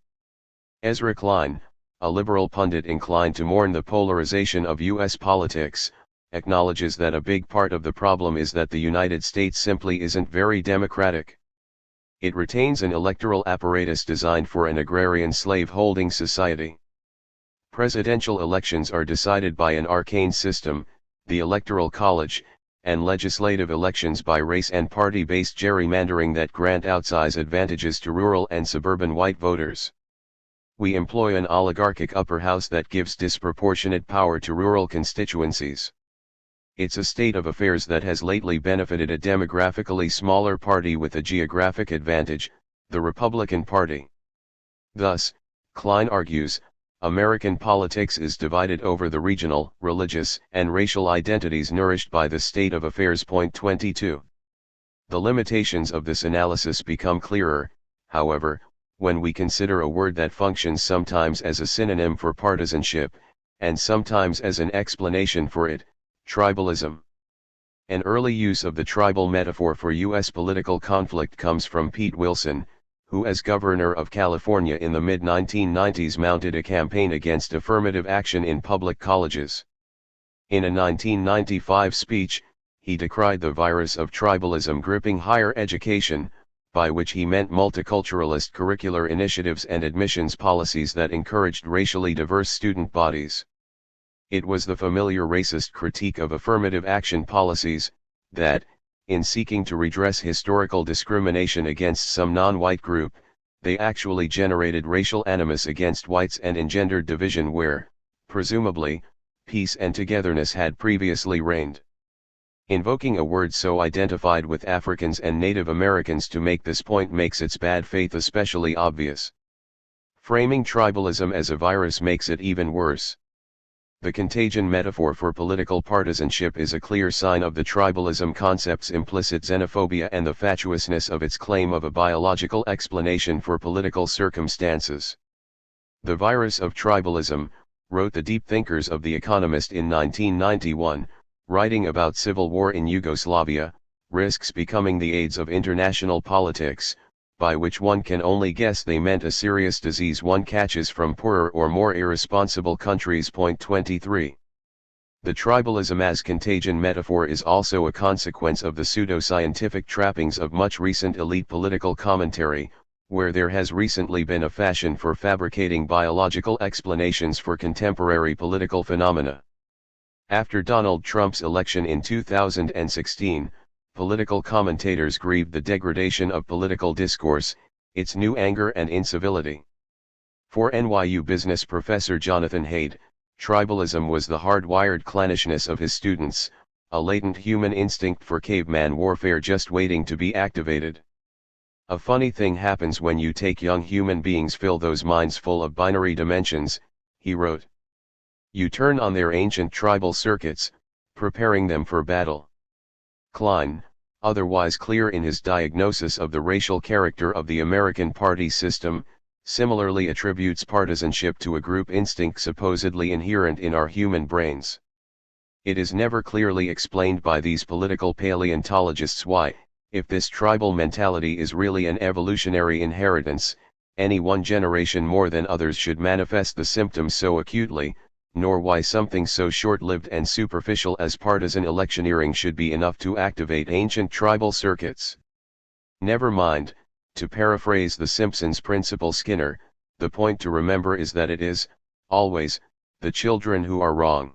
A: Ezra Klein, a liberal pundit inclined to mourn the polarization of U.S. politics, acknowledges that a big part of the problem is that the United States simply isn't very democratic. It retains an electoral apparatus designed for an agrarian slave-holding society. Presidential elections are decided by an arcane system, the Electoral College, and legislative elections by race and party-based gerrymandering that grant outsize advantages to rural and suburban white voters. We employ an oligarchic upper house that gives disproportionate power to rural constituencies. It's a state of affairs that has lately benefited a demographically smaller party with a geographic advantage, the Republican Party. Thus, Klein argues, American politics is divided over the regional, religious, and racial identities nourished by the state of affairs. Point 22. The limitations of this analysis become clearer, however, when we consider a word that functions sometimes as a synonym for partisanship, and sometimes as an explanation for it, tribalism. An early use of the tribal metaphor for U.S. political conflict comes from Pete Wilson, who as governor of California in the mid-1990s mounted a campaign against affirmative action in public colleges. In a 1995 speech, he decried the virus of tribalism gripping higher education, by which he meant multiculturalist curricular initiatives and admissions policies that encouraged racially diverse student bodies. It was the familiar racist critique of affirmative action policies, that, in seeking to redress historical discrimination against some non-white group, they actually generated racial animus against whites and engendered division where, presumably, peace and togetherness had previously reigned. Invoking a word so identified with Africans and Native Americans to make this point makes its bad faith especially obvious. Framing tribalism as a virus makes it even worse. The contagion metaphor for political partisanship is a clear sign of the tribalism concept's implicit xenophobia and the fatuousness of its claim of a biological explanation for political circumstances. The virus of tribalism, wrote the deep thinkers of The Economist in 1991, writing about civil war in Yugoslavia, risks becoming the AIDS of international politics, by which one can only guess they meant a serious disease one catches from poorer or more irresponsible countries. 23. The tribalism as contagion metaphor is also a consequence of the pseudoscientific trappings of much recent elite political commentary, where there has recently been a fashion for fabricating biological explanations for contemporary political phenomena. After Donald Trump's election in 2016, political commentators grieved the degradation of political discourse, its new anger and incivility. For NYU business professor Jonathan Haidt, tribalism was the hardwired clannishness of his students, a latent human instinct for caveman warfare just waiting to be activated. A funny thing happens when you take young human beings, fill those minds full of binary dimensions, he wrote. You turn on their ancient tribal circuits, preparing them for battle. Klein, otherwise clear in his diagnosis of the racial character of the American party system, similarly attributes partisanship to a group instinct supposedly inherent in our human brains. It is never clearly explained by these political paleontologists why, if this tribal mentality is really an evolutionary inheritance, any one generation more than others should manifest the symptoms so acutely, nor why something so short-lived and superficial as partisan electioneering should be enough to activate ancient tribal circuits. Never mind, to paraphrase the Simpsons' Principal Skinner, the point to remember is that it is, always, the children who are wrong.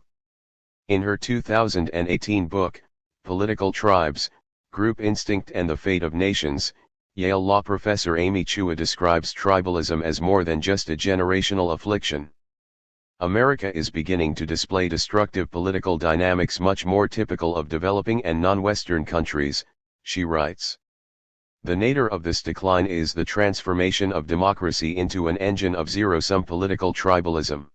A: In her 2018 book, Political Tribes, Group Instinct and the Fate of Nations, Yale law professor Amy Chua describes tribalism as more than just a generational affliction. America is beginning to display destructive political dynamics much more typical of developing and non-Western countries, she writes. The nadir of this decline is the transformation of democracy into an engine of zero-sum political tribalism.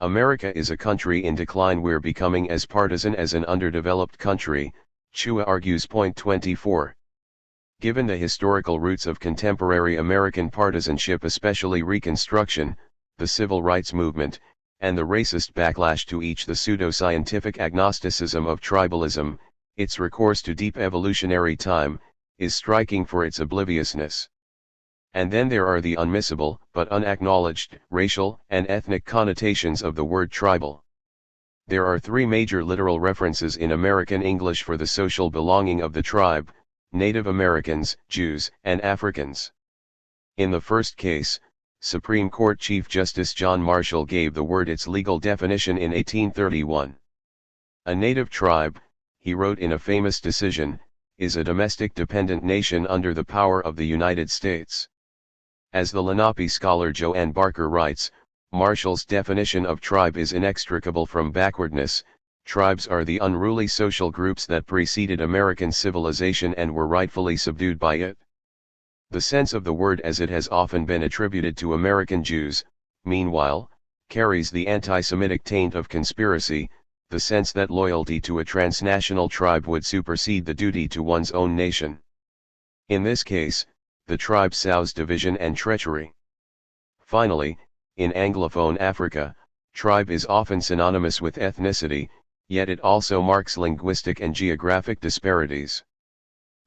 A: America is a country in decline. We're becoming as partisan as an underdeveloped country, Chua argues. 24. Given the historical roots of contemporary American partisanship, especially Reconstruction, the Civil Rights Movement, and the racist backlash to each, the pseudoscientific agnosticism of tribalism, its recourse to deep evolutionary time, is striking for its obliviousness. And then there are the unmissable, but unacknowledged, racial and ethnic connotations of the word tribal. There are three major literal references in American English for the social belonging of the tribe: Native Americans, Jews, and Africans. In the first case, Supreme Court Chief Justice John Marshall gave the word its legal definition in 1831. A native tribe, he wrote in a famous decision, is a domestic dependent nation under the power of the United States. As the Lenape scholar Joanne Barker writes, Marshall's definition of tribe is inextricable from backwardness. Tribes are the unruly social groups that preceded American civilization and were rightfully subdued by it. The sense of the word as it has often been attributed to American Jews, meanwhile, carries the anti-Semitic taint of conspiracy, the sense that loyalty to a transnational tribe would supersede the duty to one's own nation. In this case, the tribe sows division and treachery. Finally, in Anglophone Africa, tribe is often synonymous with ethnicity, yet it also marks linguistic and geographic disparities.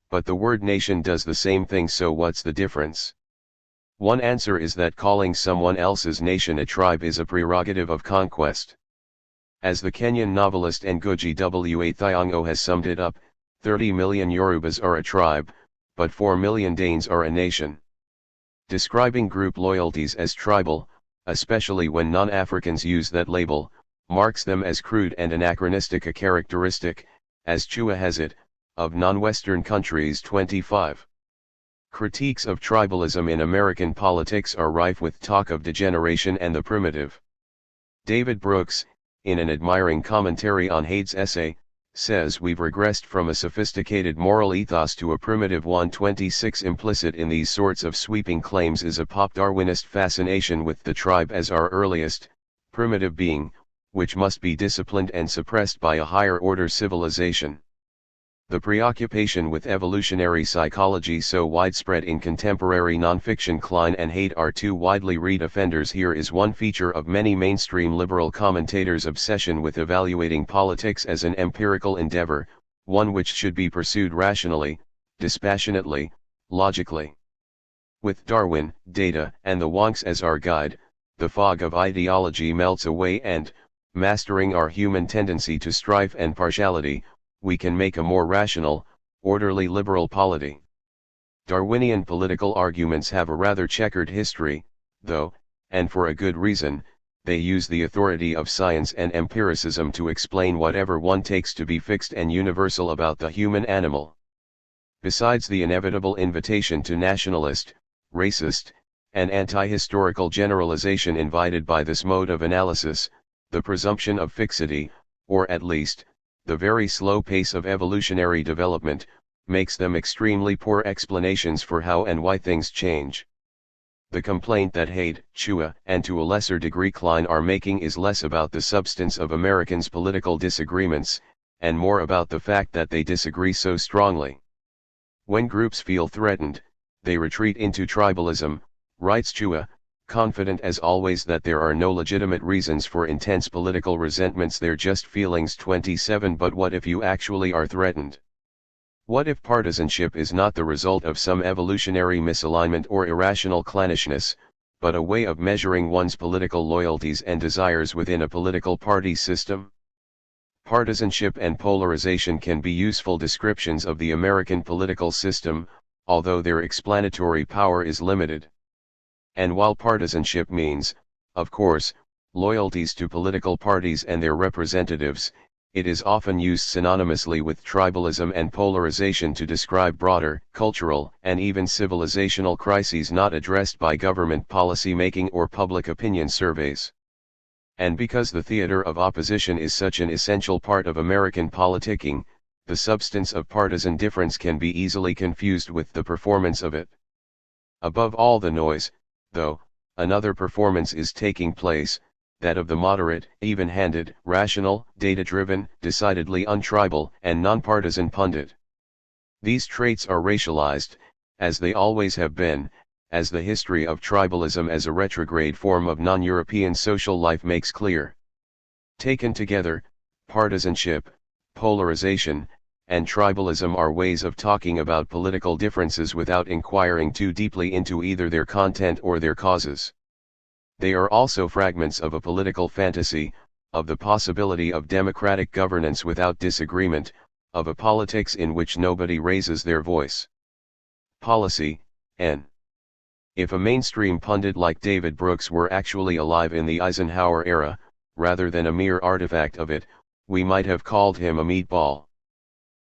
A: But the word nation does the same thing, so what's the difference? One answer is that calling someone else's nation a tribe is a prerogative of conquest. As the Kenyan novelist Ngugi wa Thiong'o has summed it up, 30 million Yorubas are a tribe, but 4 million Danes are a nation. Describing group loyalties as tribal, especially when non-Africans use that label, marks them as crude and anachronistic, a characteristic, as Chua has it, of non-Western countries. 25. Critiques of tribalism in American politics are rife with talk of degeneration and the primitive. David Brooks, in an admiring commentary on Haid's essay, says we've regressed from a sophisticated moral ethos to a primitive one. 26 Implicit in these sorts of sweeping claims is a pop-Darwinist fascination with the tribe as our earliest, primitive being, which must be disciplined and suppressed by a higher-order civilization. The preoccupation with evolutionary psychology so widespread in contemporary nonfiction. Klein and Haid are two widely read offenders. Here is one feature of many mainstream liberal commentators' obsession with evaluating politics as an empirical endeavor, one which should be pursued rationally, dispassionately, logically. With Darwin, data, and the wonks as our guide, the fog of ideology melts away and, mastering our human tendency to strife and partiality, we can make a more rational, orderly liberal polity. Darwinian political arguments have a rather checkered history, though, and for a good reason, they use the authority of science and empiricism to explain whatever one takes to be fixed and universal about the human animal. Besides the inevitable invitation to nationalist, racist, and anti-historical generalization invited by this mode of analysis, the presumption of fixity, or at least, the very slow pace of evolutionary development, makes them extremely poor explanations for how and why things change. The complaint that Haid, Chua, and to a lesser degree Klein are making is less about the substance of Americans' political disagreements, and more about the fact that they disagree so strongly. When groups feel threatened, they retreat into tribalism, writes Chua, confident as always that there are no legitimate reasons for intense political resentments, they're just feelings. 27 But what if you actually are threatened? What if partisanship is not the result of some evolutionary misalignment or irrational clannishness, but a way of measuring one's political loyalties and desires within a political party system? Partisanship and polarization can be useful descriptions of the American political system, although their explanatory power is limited. And while partisanship means, of course, loyalties to political parties and their representatives, it is often used synonymously with tribalism and polarization to describe broader, cultural, and even civilizational crises not addressed by government policy making or public opinion surveys. And because the theater of opposition is such an essential part of American politicking, the substance of partisan difference can be easily confused with the performance of it. Above all the noise, though, another performance is taking place, that of the moderate, even-handed, rational, data-driven, decidedly untribal, and nonpartisan pundit. These traits are racialized, as they always have been, as the history of tribalism as a retrograde form of non-European social life makes clear. Taken together, partisanship, polarization, and tribalism are ways of talking about political differences without inquiring too deeply into either their content or their causes. They are also fragments of a political fantasy, of the possibility of democratic governance without disagreement, of a politics in which nobody raises their voice. Policy, N. If a mainstream pundit like David Brooks were actually alive in the Eisenhower era, rather than a mere artifact of it, we might have called him a meatball.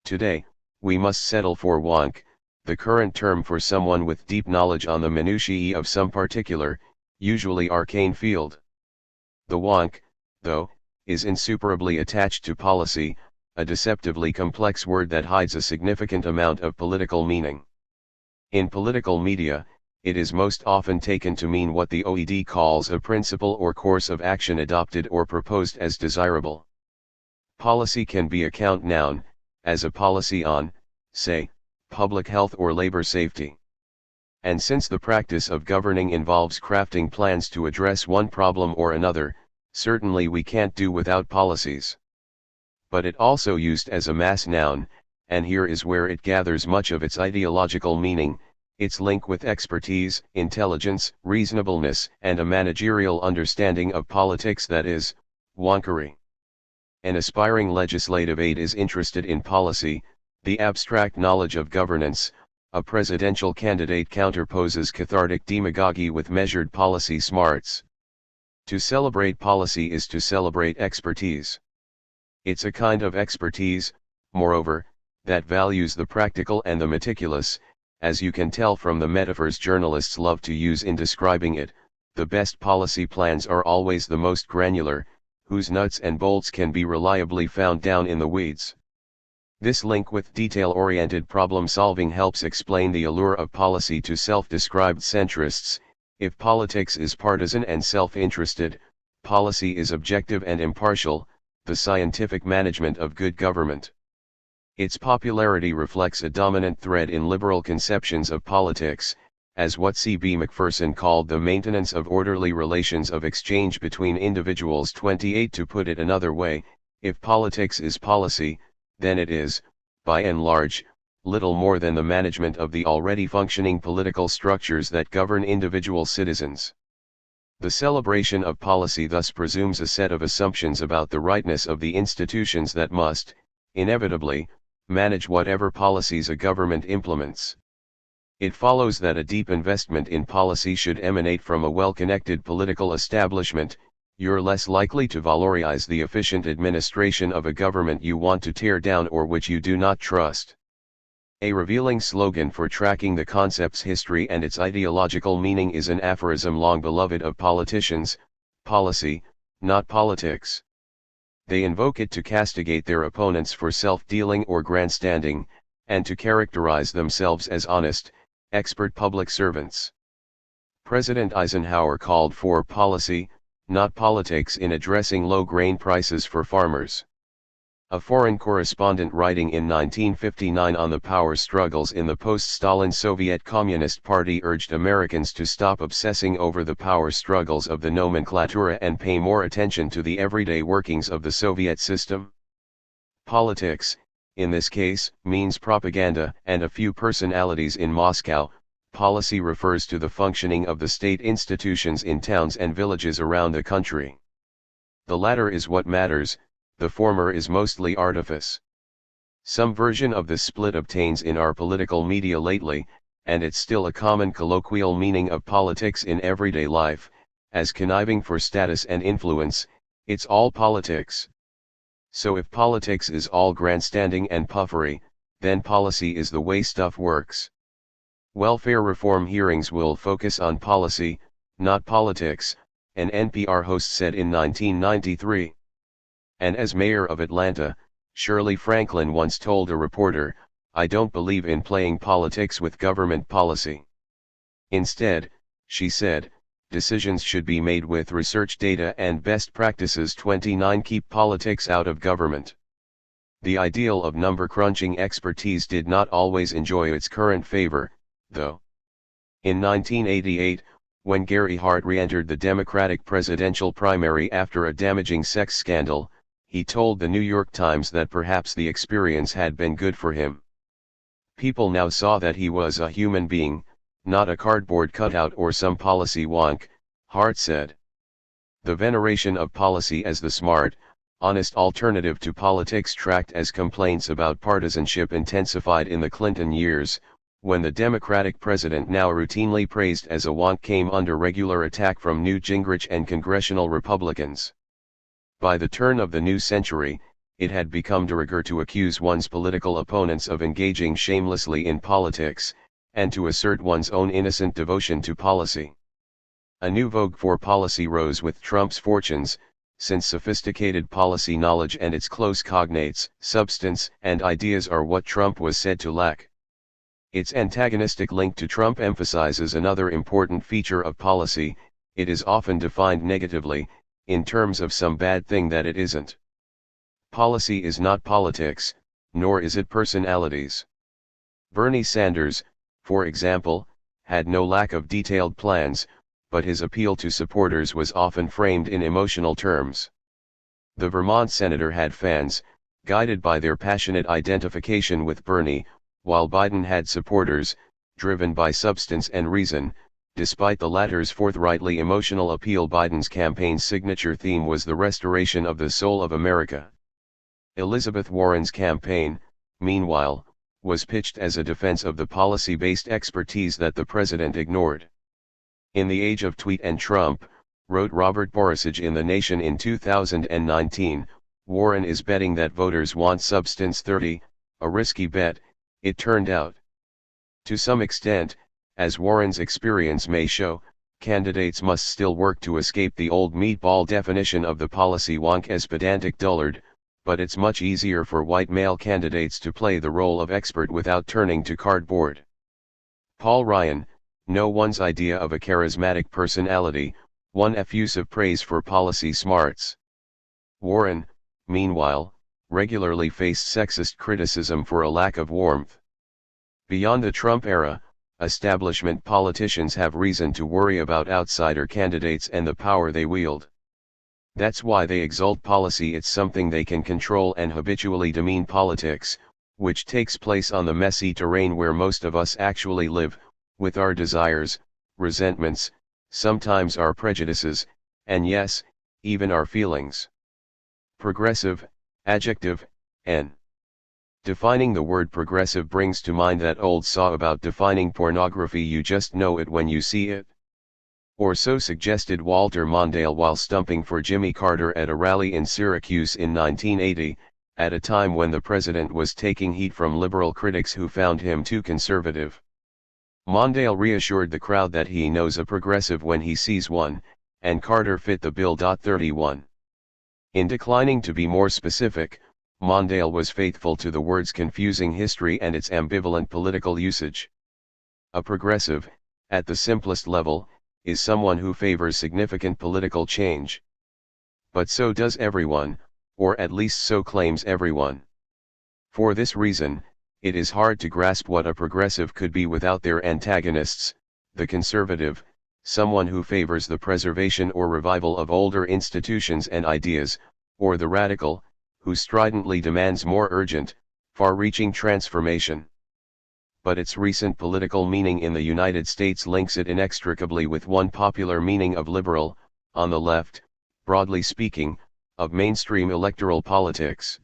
A: Today, we must settle for wonk, the current term for someone with deep knowledge on the minutiae of some particular, usually arcane field. The wonk, though, is insuperably attached to policy, a deceptively complex word that hides a significant amount of political meaning. In political media, it is most often taken to mean what the OED calls a principle or course of action adopted or proposed as desirable. Policy can be a count noun, as a policy on, say, public health or labor safety. And since the practice of governing involves crafting plans to address one problem or another, certainly we can't do without policies. But it also used as a mass noun, and here is where it gathers much of its ideological meaning, its link with expertise, intelligence, reasonableness, and a managerial understanding of politics, that is, wonkery. An aspiring legislative aide is interested in policy, the abstract knowledge of governance. A presidential candidate counterposes cathartic demagogy with measured policy smarts. To celebrate policy is to celebrate expertise. It's a kind of expertise, moreover, that values the practical and the meticulous, as you can tell from the metaphors journalists love to use in describing it, the best policy plans are always the most granular, whose nuts and bolts can be reliably found down in the weeds. This link with detail-oriented problem-solving helps explain the allure of policy to self-described centrists. If politics is partisan and self-interested, policy is objective and impartial, the scientific management of good government. Its popularity reflects a dominant thread in liberal conceptions of politics, as what C.B. Macpherson called the maintenance of orderly relations of exchange between individuals. 28. To put it another way, if politics is policy, then it is, by and large, little more than the management of the already functioning political structures that govern individual citizens. The celebration of policy thus presumes a set of assumptions about the rightness of the institutions that must, inevitably, manage whatever policies a government implements. It follows that a deep investment in policy should emanate from a well-connected political establishment. You're less likely to valorize the efficient administration of a government you want to tear down or which you do not trust. A revealing slogan for tracking the concept's history and its ideological meaning is an aphorism long beloved of politicians: policy, not politics. They invoke it to castigate their opponents for self-dealing or grandstanding, and to characterize themselves as honest, expert public servants. President Eisenhower called for policy, not politics, in addressing low grain prices for farmers. A foreign correspondent writing in 1959 on the power struggles in the post-Stalin Soviet Communist Party urged Americans to stop obsessing over the power struggles of the nomenklatura and pay more attention to the everyday workings of the Soviet system. Politics, in this case, means propaganda and a few personalities in Moscow. Policy refers to the functioning of the state institutions in towns and villages around the country. The latter is what matters, the former is mostly artifice. Some version of this split obtains in our political media lately, and it's still a common colloquial meaning of politics in everyday life, as conniving for status and influence. It's all politics. So if politics is all grandstanding and puffery, then policy is the way stuff works. Welfare reform hearings will focus on policy, not politics, an NPR host said in 1993. And as mayor of Atlanta, Shirley Franklin once told a reporter, "I don't believe in playing politics with government policy. Instead," she said, "decisions should be made with research data and best practices." 29. Keep politics out of government. The ideal of number-crunching expertise did not always enjoy its current favor, though. In 1988, when Gary Hart re-entered the Democratic presidential primary after a damaging sex scandal, he told the New York Times that perhaps the experience had been good for him. People now saw that he was a human being, not a cardboard cutout or some policy wonk, Hart said. The veneration of policy as the smart, honest alternative to politics tracked as complaints about partisanship intensified in the Clinton years, when the Democratic president now routinely praised as a wonk came under regular attack from Newt Gingrich and congressional Republicans. By the turn of the new century, it had become de rigueur to accuse one's political opponents of engaging shamelessly in politics, and to assert one's own innocent devotion to policy. A new vogue for policy rose with Trump's fortunes, since sophisticated policy knowledge and its close cognates, substance and ideas are what Trump was said to lack. Its antagonistic link to Trump emphasizes another important feature of policy: it is often defined negatively, in terms of some bad thing that it isn't. Policy is not politics, nor is it personalities. Bernie Sanders, for example, had no lack of detailed plans, but his appeal to supporters was often framed in emotional terms. The Vermont senator had fans, guided by their passionate identification with Bernie, while Biden had supporters, driven by substance and reason. Despite the latter's forthrightly emotional appeal, Biden's campaign's signature theme was the restoration of the soul of America. Elizabeth Warren's campaign, meanwhile, was pitched as a defense of the policy-based expertise that the president ignored. "In the age of tweet and Trump," wrote Robert Borisage in The Nation in 2019, "Warren is betting that voters want substance." 30, a risky bet, it turned out. To some extent, as Warren's experience may show, candidates must still work to escape the old meatball definition of the policy wonk as pedantic dullard, but it's much easier for white male candidates to play the role of expert without turning to cardboard. Paul Ryan, no one's idea of a charismatic personality, one effusive praise for policy smarts. Warren, meanwhile, regularly faced sexist criticism for a lack of warmth. Beyond the Trump era, establishment politicians have reason to worry about outsider candidates and the power they wield. That's why they exalt policy. It's something they can control, and habitually demean politics, which takes place on the messy terrain where most of us actually live, with our desires, resentments, sometimes our prejudices, and yes, even our feelings. Progressive, adjective, N. Defining the word progressive brings to mind that old saw about defining pornography: you just know it when you see it. Or so suggested Walter Mondale while stumping for Jimmy Carter at a rally in Syracuse in 1980, at a time when the president was taking heat from liberal critics who found him too conservative. Mondale reassured the crowd that he knows a progressive when he sees one, and Carter fit the bill. 31. In declining to be more specific, Mondale was faithful to the word's confusing history and its ambivalent political usage. A progressive, at the simplest level, is someone who favors significant political change. But so does everyone, or at least so claims everyone. For this reason, it is hard to grasp what a progressive could be without their antagonists, the conservative, someone who favors the preservation or revival of older institutions and ideas, or the radical, who stridently demands more urgent, far-reaching transformation. But its recent political meaning in the United States links it inextricably with one popular meaning of liberal, on the left, broadly speaking, of mainstream electoral politics.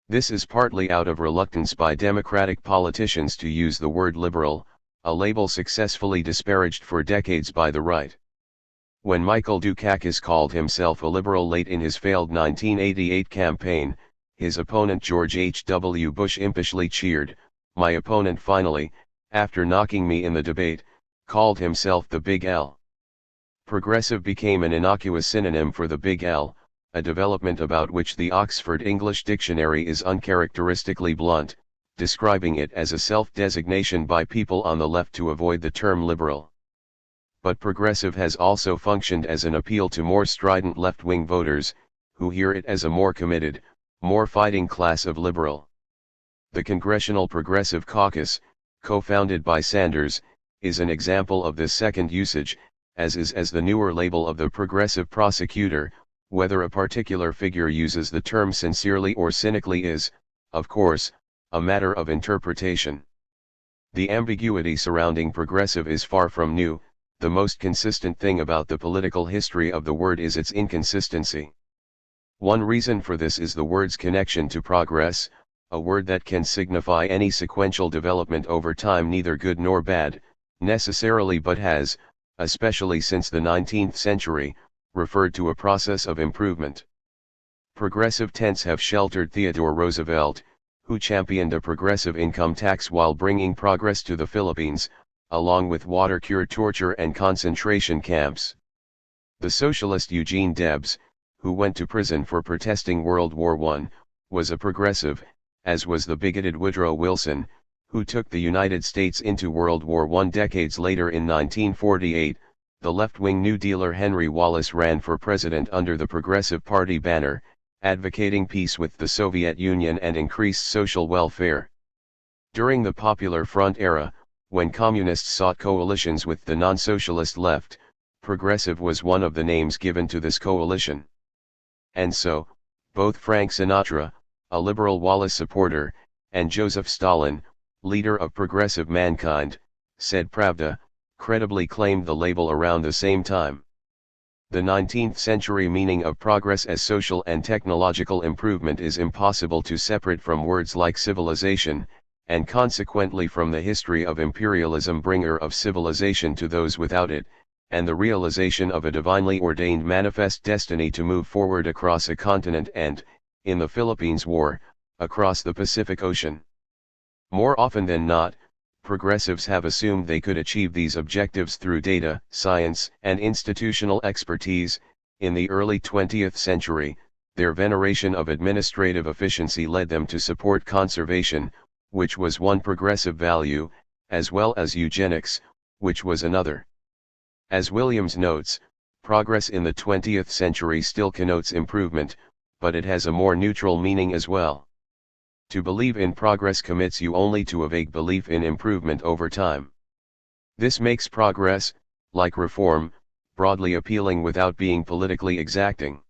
A: This is partly out of reluctance by Democratic politicians to use the word liberal, a label successfully disparaged for decades by the right. When Michael Dukakis called himself a liberal late in his failed 1988 campaign, his opponent George H.W. Bush impishly cheered. My opponent finally, after knocking me in the debate, called himself the Big L. Progressive became an innocuous synonym for the Big L, a development about which the Oxford English Dictionary is uncharacteristically blunt, describing it as a self-designation by people on the left to avoid the term liberal. But progressive has also functioned as an appeal to more strident left-wing voters, who hear it as a more committed, more fighting class of liberal. The Congressional Progressive Caucus, co-founded by Sanders, is an example of this second usage, as the newer label of the progressive prosecutor. Whether a particular figure uses the term sincerely or cynically is, of course, a matter of interpretation. The ambiguity surrounding progressive is far from new. The most consistent thing about the political history of the word is its inconsistency. One reason for this is the word's connection to progress, a word that can signify any sequential development over time, neither good nor bad, necessarily, but has, especially since the 19th century, referred to a process of improvement. Progressive tenets have sheltered Theodore Roosevelt, who championed a progressive income tax while bringing progress to the Philippines, along with water-cured torture and concentration camps. The socialist Eugene Debs, who went to prison for protesting World War I, was a progressive, as was the bigoted Woodrow Wilson, who took the United States into World War I. Decades later, in 1948, the left-wing New Dealer Henry Wallace ran for president under the Progressive Party banner, advocating peace with the Soviet Union and increased social welfare. During the Popular Front era, when communists sought coalitions with the non-socialist left, progressive was one of the names given to this coalition. And so, both Frank Sinatra, a liberal Wallace supporter, and Joseph Stalin, leader of progressive mankind, said Pravda, credibly claimed the label around the same time. The 19th century meaning of progress as social and technological improvement is impossible to separate from words like civilization, and consequently from the history of imperialism, bringer of civilization to those without it, and the realization of a divinely ordained manifest destiny to move forward across a continent and, in the Philippines War, across the Pacific Ocean. More often than not, Progressives have assumed they could achieve these objectives through data, science, and institutional expertise. In the early 20th century, their veneration of administrative efficiency led them to support conservation, which was one progressive value, as well as eugenics, which was another. As Williams notes, progress in the 20th century still connotes improvement, but it has a more neutral meaning as well. To believe in progress commits you only to a vague belief in improvement over time. This makes progress, like reform, broadly appealing without being politically exacting.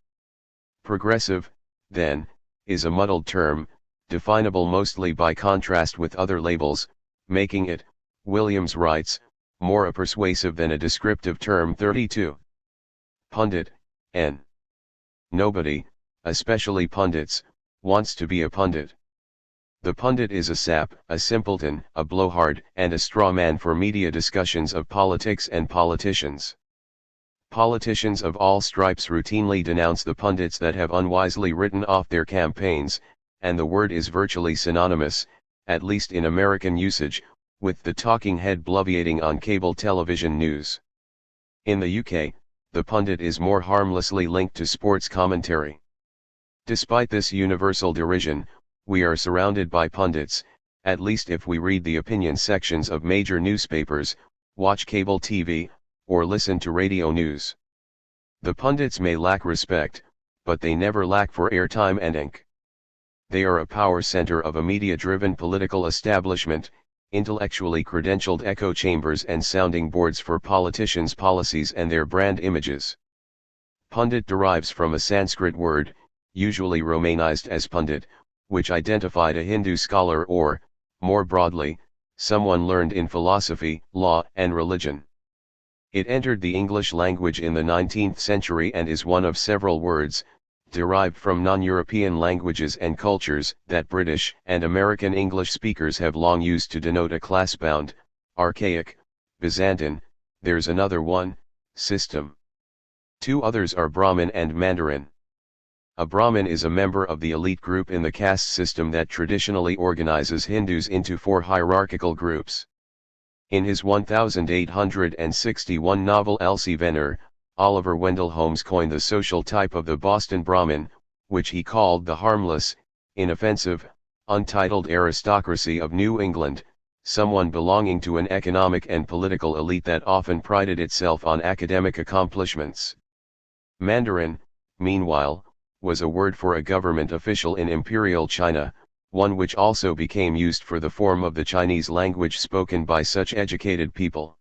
A: Progressive, then, is a muddled term, definable mostly by contrast with other labels, making it, Williams writes, more persuasive than a descriptive term. 32. Pundit, n. Nobody, especially pundits, wants to be a pundit. The pundit is a sap, a simpleton, a blowhard, and a straw man for media discussions of politics and politicians. Politicians of all stripes routinely denounce the pundits that have unwisely written off their campaigns, and the word is virtually synonymous, at least in American usage, with the talking head bloviating on cable television news. In the UK, the pundit is more harmlessly linked to sports commentary. Despite this universal derision, we are surrounded by pundits, at least if we read the opinion sections of major newspapers, watch cable TV, or listen to radio news. The pundits may lack respect, but they never lack for airtime and ink. They are a power center of a media-driven political establishment, intellectually credentialed echo chambers and sounding boards for politicians' policies and their brand images. Pundit derives from a Sanskrit word, usually romanized as Pandit, which identified a Hindu scholar or, more broadly, someone learned in philosophy, law, and religion. It entered the English language in the 19th century and is one of several words, derived from non-European languages and cultures, that British and American English speakers have long used to denote a class-bound, archaic, Byzantine, there's another one, system. Two others are Brahmin and Mandarin. A Brahmin is a member of the elite group in the caste system that traditionally organizes Hindus into four hierarchical groups. In his 1861 novel Elsie Venner, Oliver Wendell Holmes coined the social type of the Boston Brahmin, which he called the harmless, inoffensive, untitled aristocracy of New England, someone belonging to an economic and political elite that often prided itself on academic accomplishments. Mandarin, meanwhile, was a word for a government official in imperial China, one which also became used for the form of the Chinese language spoken by such educated people.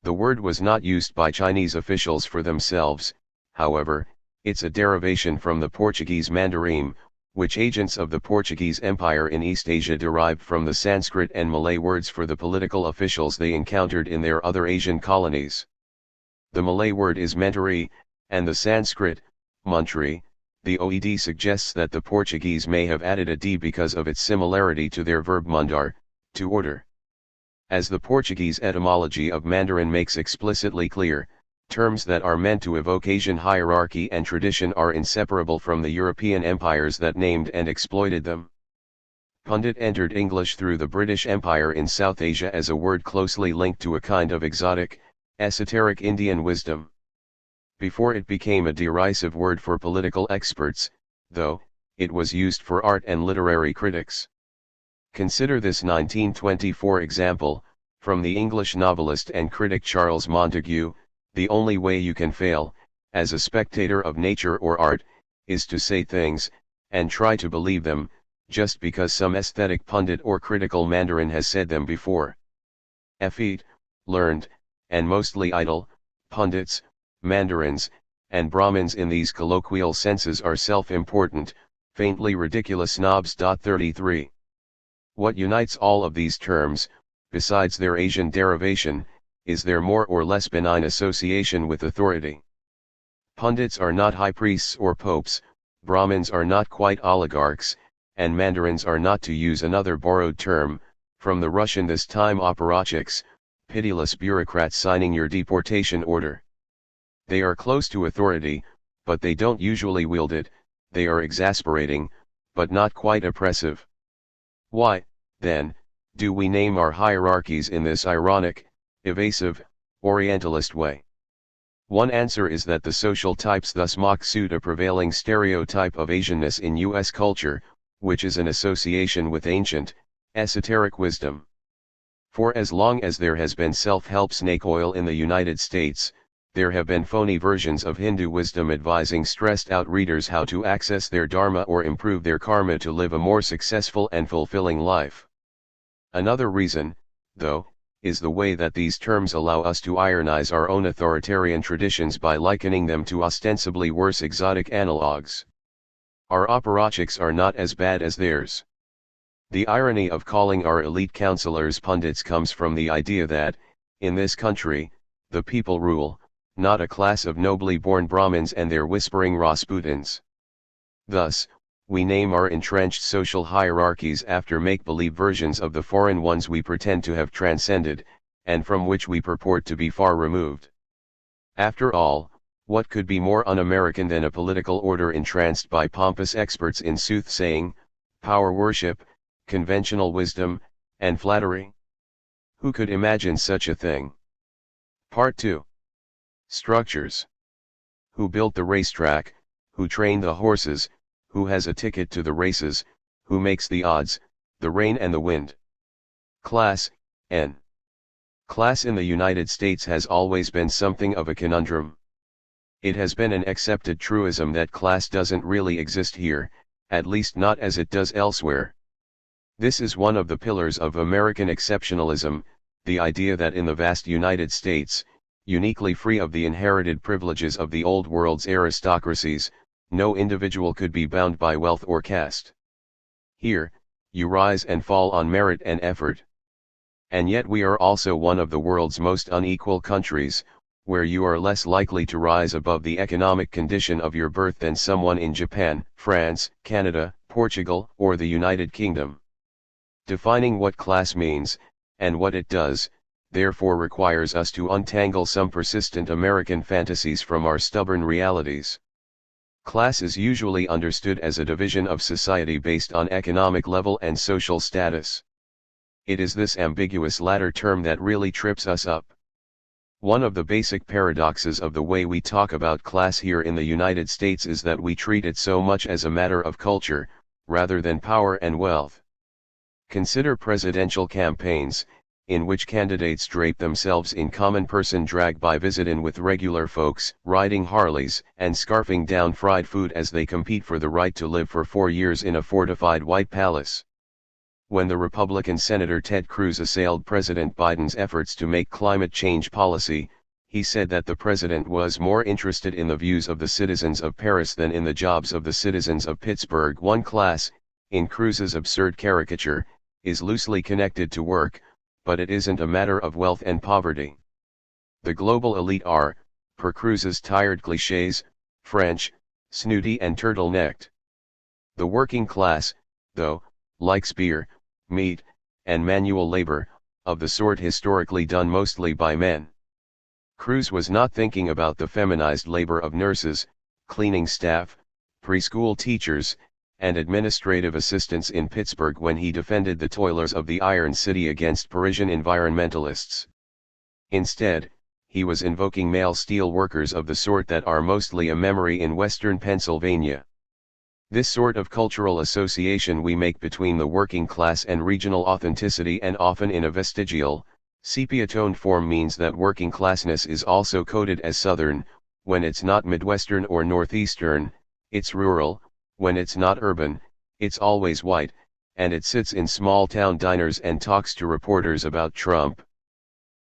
A: The word was not used by Chinese officials for themselves, however, it's a derivation from the Portuguese Mandarim, which agents of the Portuguese Empire in East Asia derived from the Sanskrit and Malay words for the political officials they encountered in their other Asian colonies. The Malay word is menteri, and the Sanskrit, mantri. The OED suggests that the Portuguese may have added a D because of its similarity to their verb mandar, to order. As the Portuguese etymology of Mandarin makes explicitly clear, terms that are meant to evoke Asian hierarchy and tradition are inseparable from the European empires that named and exploited them. Pundit entered English through the British Empire in South Asia as a word closely linked to a kind of exotic, esoteric Indian wisdom. Before it became a derisive word for political experts, though, it was used for art and literary critics. Consider this 1924 example, from the English novelist and critic Charles Montague: "The only way you can fail, as a spectator of nature or art, is to say things, and try to believe them, just because some aesthetic pundit or critical Mandarin has said them before." Effete, learned, and mostly idle, pundits, Mandarins, and Brahmins in these colloquial senses are self-important, faintly ridiculous snobs. 33. What unites all of these terms, besides their Asian derivation, is their more or less benign association with authority. Pundits are not high priests or popes, Brahmins are not quite oligarchs, and Mandarins are not, to use another borrowed term, from the Russian this time apparatchiks, pitiless bureaucrats signing your deportation order. They are close to authority, but they don't usually wield it. They are exasperating, but not quite oppressive. Why, then, do we name our hierarchies in this ironic, evasive, Orientalist way? One answer is that the social types thus mock suit a prevailing stereotype of Asianness in U.S. culture, which is an association with ancient, esoteric wisdom. For as long as there has been self-help snake oil in the United States, there have been phony versions of Hindu wisdom advising stressed-out readers how to access their dharma or improve their karma to live a more successful and fulfilling life. Another reason, though, is the way that these terms allow us to ironize our own authoritarian traditions by likening them to ostensibly worse exotic analogues. Our apparatchiks are not as bad as theirs. The irony of calling our elite counselors pundits comes from the idea that, in this country, the people rule, not a class of nobly born Brahmins and their whispering Rasputins. Thus, we name our entrenched social hierarchies after make-believe versions of the foreign ones we pretend to have transcended, and from which we purport to be far removed. After all, what could be more un-American than a political order entranced by pompous experts in soothsaying, power worship, conventional wisdom, and flattery? Who could imagine such a thing? Part 2. Structures. Who built the racetrack, who trained the horses, who has a ticket to the races, who makes the odds, the rain and the wind? Class, N. Class in the United States has always been something of a conundrum. It has been an accepted truism that class doesn't really exist here, at least not as it does elsewhere. This is one of the pillars of American exceptionalism, the idea that in the vast United States, uniquely free of the inherited privileges of the old world's aristocracies, no individual could be bound by wealth or caste. Here, you rise and fall on merit and effort. And yet we are also one of the world's most unequal countries, where you are less likely to rise above the economic condition of your birth than someone in Japan, France, Canada, Portugal, or the United Kingdom. Defining what class means, and what it does, therefore requires us to untangle some persistent American fantasies from our stubborn realities. Class is usually understood as a division of society based on economic level and social status. It is this ambiguous latter term that really trips us up. One of the basic paradoxes of the way we talk about class here in the United States is that we treat it so much as a matter of culture, rather than power and wealth. Consider presidential campaigns, in which candidates drape themselves in common person drag by visiting with regular folks, riding Harleys, and scarfing down fried food as they compete for the right to live for 4 years in a fortified White Palace. When the Republican Senator Ted Cruz assailed President Biden's efforts to make climate change policy, he said that the president was more interested in the views of the citizens of Paris than in the jobs of the citizens of Pittsburgh. One class, in Cruz's absurd caricature, is loosely connected to work, but it isn't a matter of wealth and poverty. The global elite are, per Cruz's tired clichés, French, snooty and turtle-necked. The working class, though, likes beer, meat, and manual labor, of the sort historically done mostly by men. Cruz was not thinking about the feminized labor of nurses, cleaning staff, preschool teachers, and administrative assistants in Pittsburgh when he defended the toilers of the Iron City against Parisian environmentalists. Instead, he was invoking male steel workers of the sort that are mostly a memory in western Pennsylvania. This sort of cultural association we make between the working class and regional authenticity, and often in a vestigial, sepia-toned form, means that working classness is also coded as Southern. When it's not Midwestern or Northeastern, it's rural. When it's not urban, it's always white, and it sits in small-town diners and talks to reporters about Trump.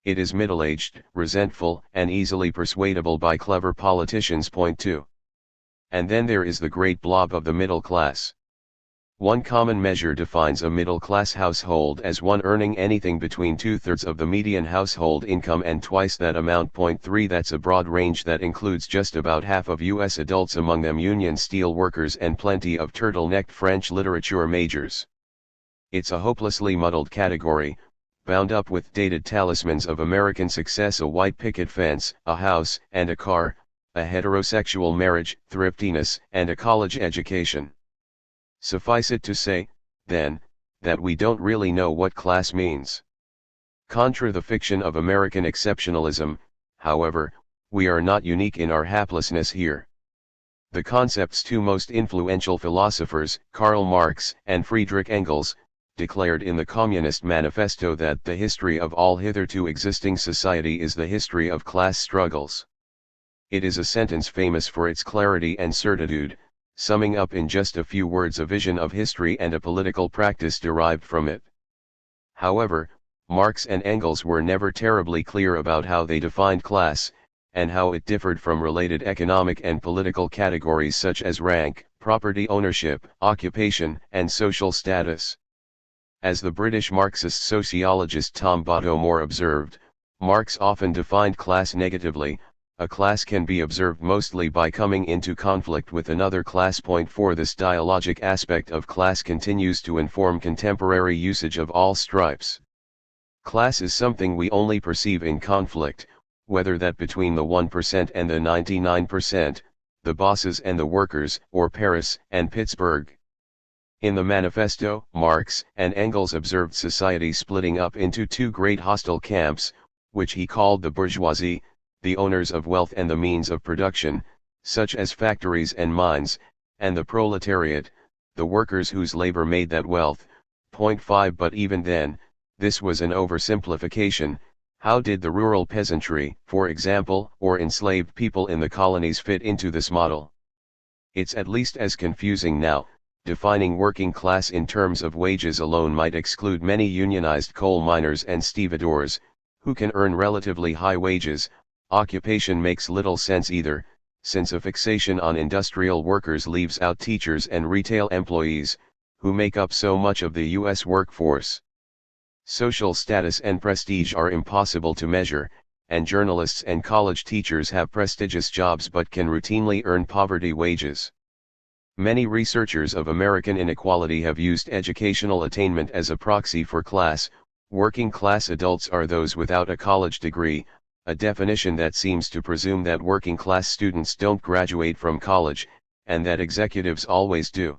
A: It is middle-aged, resentful, and easily persuadable by clever politicians. Point 2. And then there is the great blob of the middle class. One common measure defines a middle-class household as one earning anything between 2/3 of the median household income and twice that amount. Point 3. That's a broad range that includes just about half of U.S. adults, among them union steel workers and plenty of turtle-necked French literature majors. It's a hopelessly muddled category, bound up with dated talismans of American success: a white picket fence, a house and a car, a heterosexual marriage, thriftiness, and a college education. Suffice it to say, then, that we don't really know what class means. Contra the fiction of American exceptionalism, however, we are not unique in our haplessness here. The concept's two most influential philosophers, Karl Marx and Friedrich Engels, declared in the Communist Manifesto that the history of all hitherto existing society is the history of class struggles. It is a sentence famous for its clarity and certitude, summing up in just a few words a vision of history and a political practice derived from it. However, Marx and Engels were never terribly clear about how they defined class, and how it differed from related economic and political categories such as rank, property ownership, occupation, and social status. As the British Marxist sociologist Tom Bottomore observed, Marx often defined class negatively. A class can be observed mostly by coming into conflict with another class. For this dialogic aspect of class continues to inform contemporary usage of all stripes. Class is something we only perceive in conflict, whether that between the 1% and the 99%, the bosses and the workers, or Paris and Pittsburgh. In the manifesto, Marx and Engels observed society splitting up into two great hostile camps, which he called the bourgeoisie, the owners of wealth and the means of production, such as factories and mines, and the proletariat, the workers whose labor made that wealth. 5 But even then, this was an oversimplification. How did the rural peasantry, for example, or enslaved people in the colonies fit into this model? It's at least as confusing now. Defining working class in terms of wages alone might exclude many unionized coal miners and stevedores, who can earn relatively high wages. Occupation makes little sense either, since a fixation on industrial workers leaves out teachers and retail employees, who make up so much of the U.S. workforce. Social status and prestige are impossible to measure, and journalists and college teachers have prestigious jobs but can routinely earn poverty wages. Many researchers of American inequality have used educational attainment as a proxy for class. Working class adults are those without a college degree, a definition that seems to presume that working class students don't graduate from college, and that executives always do.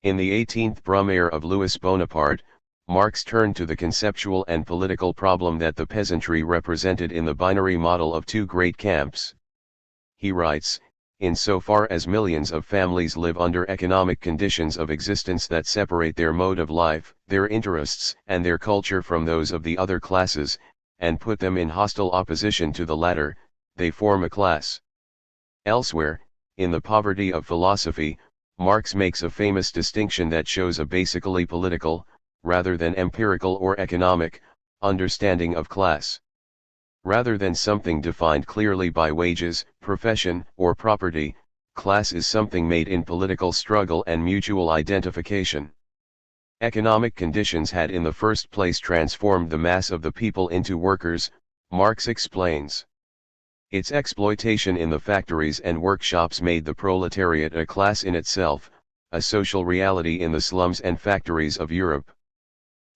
A: In the 18th Brumaire of Louis Bonaparte, Marx turned to the conceptual and political problem that the peasantry represented in the binary model of two great camps. He writes, "Insofar as millions of families live under economic conditions of existence that separate their mode of life, their interests, and their culture from those of the other classes, and put them in hostile opposition to the latter, they form a class." Elsewhere, in The Poverty of Philosophy, Marx makes a famous distinction that shows a basically political, rather than empirical or economic, understanding of class. Rather than something defined clearly by wages, profession, or property, class is something made in political struggle and mutual identification. Economic conditions had in the first place transformed the mass of the people into workers, Marx explains. Its exploitation in the factories and workshops made the proletariat a class in itself, a social reality in the slums and factories of Europe.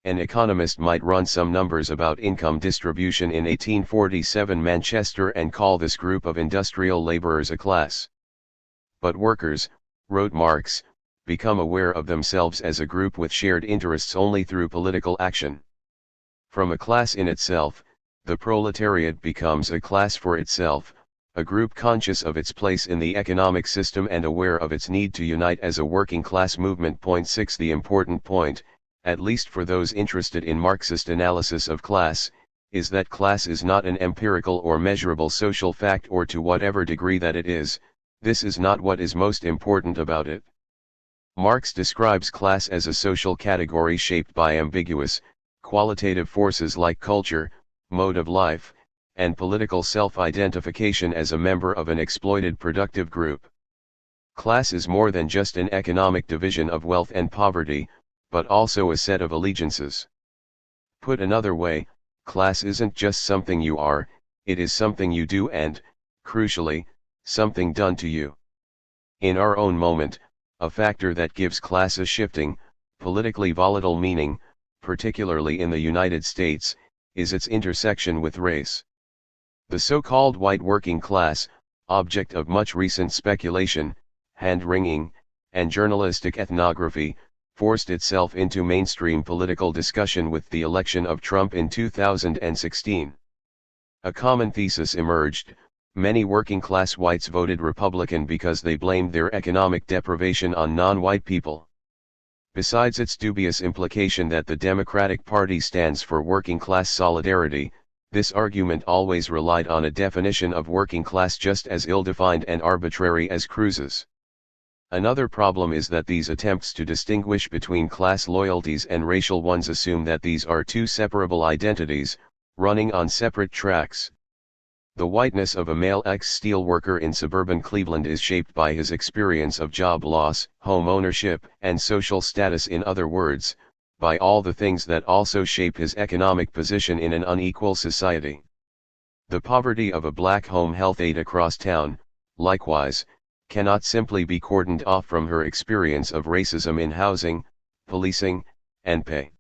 A: An economist might run some numbers about income distribution in 1847 Manchester and call this group of industrial laborers a class. But workers, wrote Marx, become aware of themselves as a group with shared interests only through political action. From a class in itself, the proletariat becomes a class for itself, a group conscious of its place in the economic system and aware of its need to unite as a working class movement. 6 The important point, at least for those interested in Marxist analysis of class, is that class is not an empirical or measurable social fact, or to whatever degree that it is, this is not what is most important about it. Marx describes class as a social category shaped by ambiguous, qualitative forces like culture, mode of life, and political self-identification as a member of an exploited productive group. Class is more than just an economic division of wealth and poverty, but also a set of allegiances. Put another way, class isn't just something you are, it is something you do and, crucially, something done to you. In our own moment, a factor that gives class a shifting, politically volatile meaning, particularly in the United States, is its intersection with race. The so-called white working class, object of much recent speculation, hand-wringing, and journalistic ethnography, forced itself into mainstream political discussion with the election of Trump in 2016. A common thesis emerged: many working-class whites voted Republican because they blamed their economic deprivation on non-white people. Besides its dubious implication that the Democratic Party stands for working-class solidarity, this argument always relied on a definition of working class just as ill-defined and arbitrary as Cruz's. Another problem is that these attempts to distinguish between class loyalties and racial ones assume that these are two separable identities, running on separate tracks. The whiteness of a male ex-steel worker in suburban Cleveland is shaped by his experience of job loss, home ownership, and social status. In other words, by all the things that also shape his economic position in an unequal society. The poverty of a black home health aide across town, likewise, cannot simply be cordoned off from her experience of racism in housing, policing, and pay.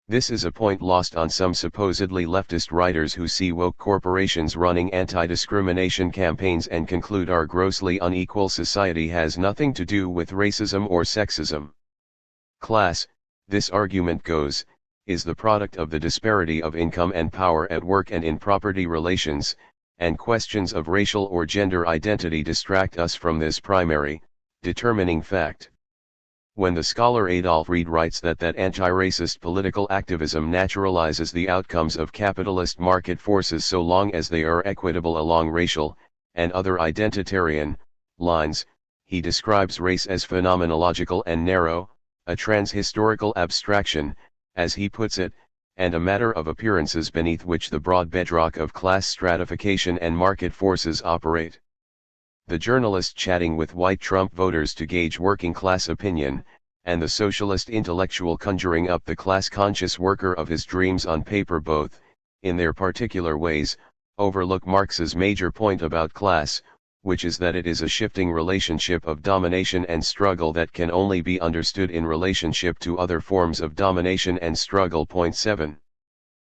A: This is a point lost on some supposedly leftist writers who see woke corporations running anti-discrimination campaigns and conclude our grossly unequal society has nothing to do with racism or sexism. Class, this argument goes, is the product of the disparity of income and power at work and in property relations, and questions of racial or gender identity distract us from this primary, determining fact. When the scholar Adolph Reed writes that anti-racist political activism naturalizes the outcomes of capitalist market forces so long as they are equitable along racial, and other identitarian, lines, he describes race as phenomenological and narrow, a trans-historical abstraction, as he puts it, and a matter of appearances beneath which the broad bedrock of class stratification and market forces operate. The journalist chatting with white Trump voters to gauge working class opinion, and the socialist intellectual conjuring up the class-conscious worker of his dreams on paper both, in their particular ways, overlook Marx's major point about class, which is that it is a shifting relationship of domination and struggle that can only be understood in relationship to other forms of domination and struggle. Point 7.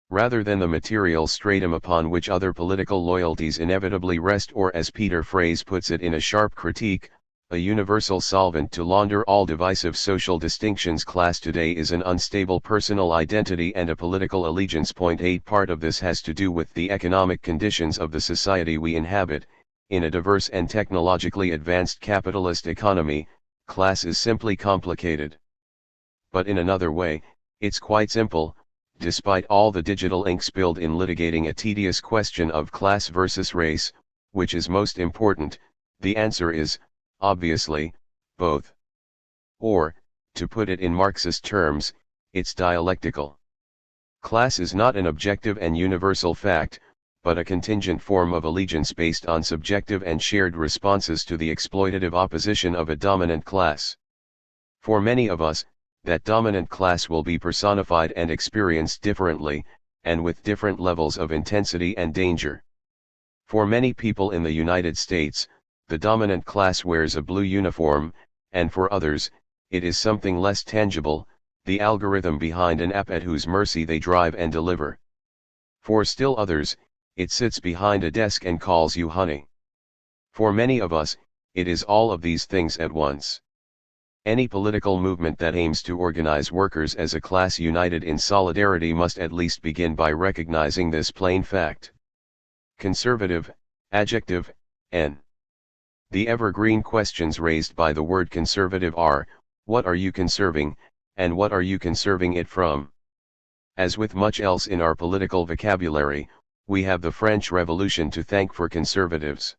A: Rather than the material stratum upon which other political loyalties inevitably rest, or as Peter Fraze puts it in a sharp critique, a universal solvent to launder all divisive social distinctions. Class today is an unstable personal identity and a political allegiance. Point 8. Part of this has to do with the economic conditions of the society we inhabit. In a diverse and technologically advanced capitalist economy, class is simply complicated. But in another way, it's quite simple. Despite all the digital ink spilled in litigating a tedious question of class versus race, which is most important, the answer is, obviously, both. Or, to put it in Marxist terms, it's dialectical. Class is not an objective and universal fact, but a contingent form of allegiance based on subjective and shared responses to the exploitative opposition of a dominant class. For many of us, that dominant class will be personified and experienced differently, and with different levels of intensity and danger. For many people in the United States, the dominant class wears a blue uniform, and for others, it is something less tangible, the algorithm behind an app at whose mercy they drive and deliver. For still others, it sits behind a desk and calls you honey. For many of us, it is all of these things at once. Any political movement that aims to organize workers as a class united in solidarity must at least begin by recognizing this plain fact. Conservative, adjective, N. The evergreen questions raised by the word conservative are, what are you conserving, and what are you conserving it from? As with much else in our political vocabulary, we have the French Revolution to thank for conservatives.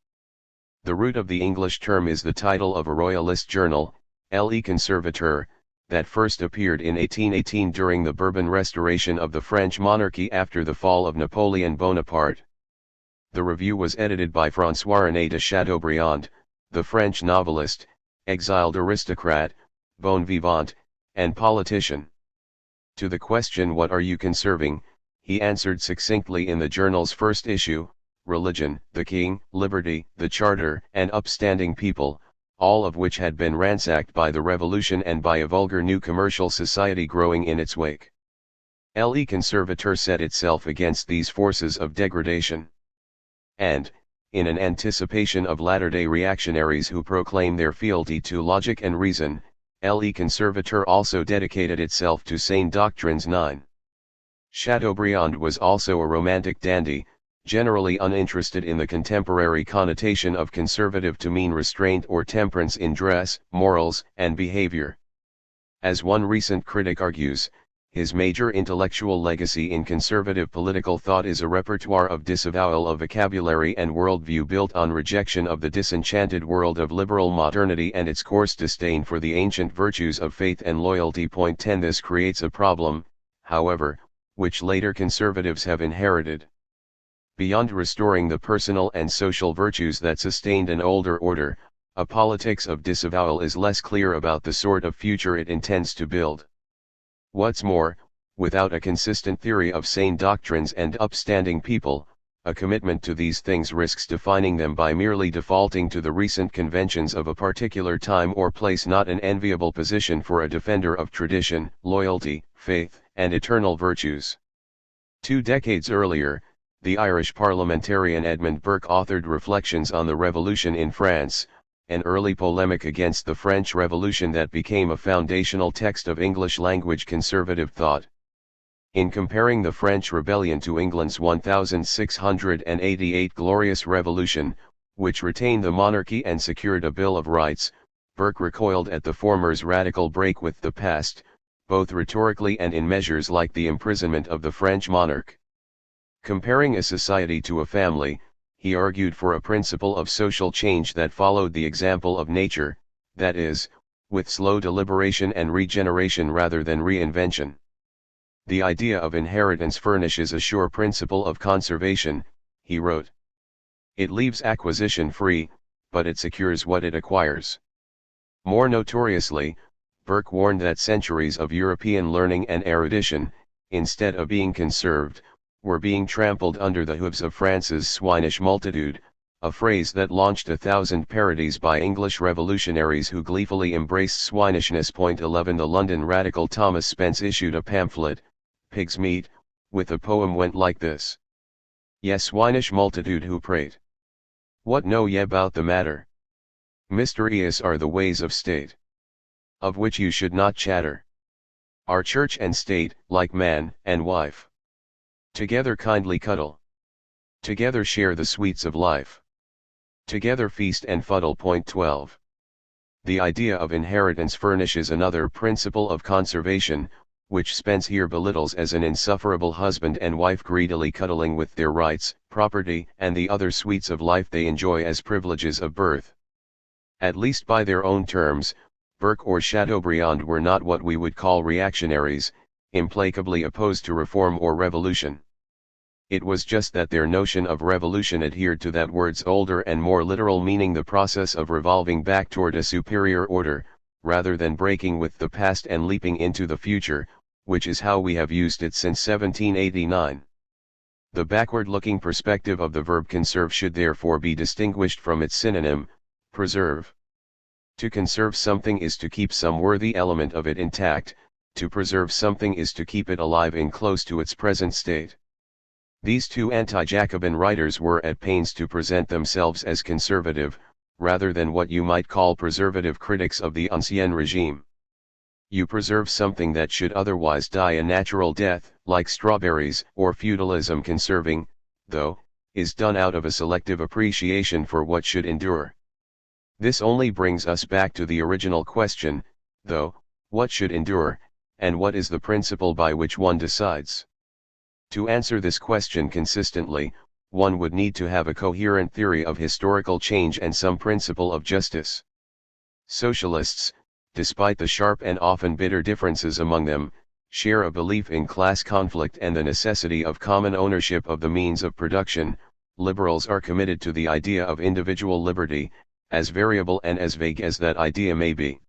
A: The root of the English term is the title of a royalist journal, Le Conservateur, that first appeared in 1818 during the Bourbon restoration of the French monarchy after the fall of Napoleon Bonaparte. The review was edited by François-René de Chateaubriand, the French novelist, exiled aristocrat, bon vivant, and politician. To the question "What are you conserving?" he answered succinctly in the journal's first issue: religion, the king, liberty, the charter, and upstanding people, all of which had been ransacked by the revolution and by a vulgar new commercial society growing in its wake. Le Conservateur set itself against these forces of degradation. And, in an anticipation of latter-day reactionaries who proclaim their fealty to logic and reason, Le Conservateur also dedicated itself to sane doctrines. 9. Chateaubriand was also a romantic dandy, generally uninterested in the contemporary connotation of conservative to mean restraint or temperance in dress, morals, and behavior. As one recent critic argues, his major intellectual legacy in conservative political thought is a repertoire of disavowal of vocabulary and worldview built on rejection of the disenchanted world of liberal modernity and its coarse disdain for the ancient virtues of faith and loyalty. 10. This creates a problem, however, which later conservatives have inherited. Beyond restoring the personal and social virtues that sustained an older order, a politics of disavowal is less clear about the sort of future it intends to build. What's more, without a consistent theory of sane doctrines and upstanding people, a commitment to these things risks defining them by merely defaulting to the recent conventions of a particular time or place, not an enviable position for a defender of tradition, loyalty, faith, and eternal virtues. 2 decades earlier, the Irish parliamentarian Edmund Burke authored Reflections on the Revolution in France, an early polemic against the French Revolution that became a foundational text of English-language conservative thought. In comparing the French Rebellion to England's 1688 Glorious Revolution, which retained the monarchy and secured a Bill of Rights, Burke recoiled at the former's radical break with the past, both rhetorically and in measures like the imprisonment of the French monarch. Comparing a society to a family, he argued for a principle of social change that followed the example of nature, that is, with slow deliberation and regeneration rather than reinvention. The idea of inheritance furnishes a sure principle of conservation, he wrote. It leaves acquisition free, but it secures what it acquires. More notoriously, Burke warned that centuries of European learning and erudition, instead of being conserved, were being trampled under the hooves of France's swinish multitude, a phrase that launched 1,000 parodies by English revolutionaries who gleefully embraced swinishness. 11. The London radical Thomas Spence issued a pamphlet, Pig's Meat, with a poem went like this. Ye swinish multitude who prate. What know ye about the matter? Mysterious are the ways of state, of which you should not chatter. Our church and state, like man and wife, together kindly cuddle. Together share the sweets of life. Together feast and fuddle. 12. The idea of inheritance furnishes another principle of conservation, which Spence here belittles as an insufferable husband and wife greedily cuddling with their rights, property, and the other sweets of life they enjoy as privileges of birth. At least by their own terms, Burke or Chateaubriand were not what we would call reactionaries, implacably opposed to reform or revolution. It was just that their notion of revolution adhered to that word's older and more literal meaning, the process of revolving back toward a superior order, rather than breaking with the past and leaping into the future, which is how we have used it since 1789. The backward-looking perspective of the verb conserve should therefore be distinguished from its synonym, preserve. To conserve something is to keep some worthy element of it intact, to preserve something is to keep it alive in close to its present state. These two anti-Jacobin writers were at pains to present themselves as conservative, rather than what you might call preservative critics of the Ancien regime. You preserve something that should otherwise die a natural death, like strawberries, or feudalism conserving, though, is done out of a selective appreciation for what should endure. This only brings us back to the original question, though, what should endure, and what is the principle by which one decides? To answer this question consistently, one would need to have a coherent theory of historical change and some principle of justice. Socialists, despite the sharp and often bitter differences among them, share a belief in class conflict and the necessity of common ownership of the means of production. Liberals are committed to the idea of individual liberty, as variable and as vague as that idea may be.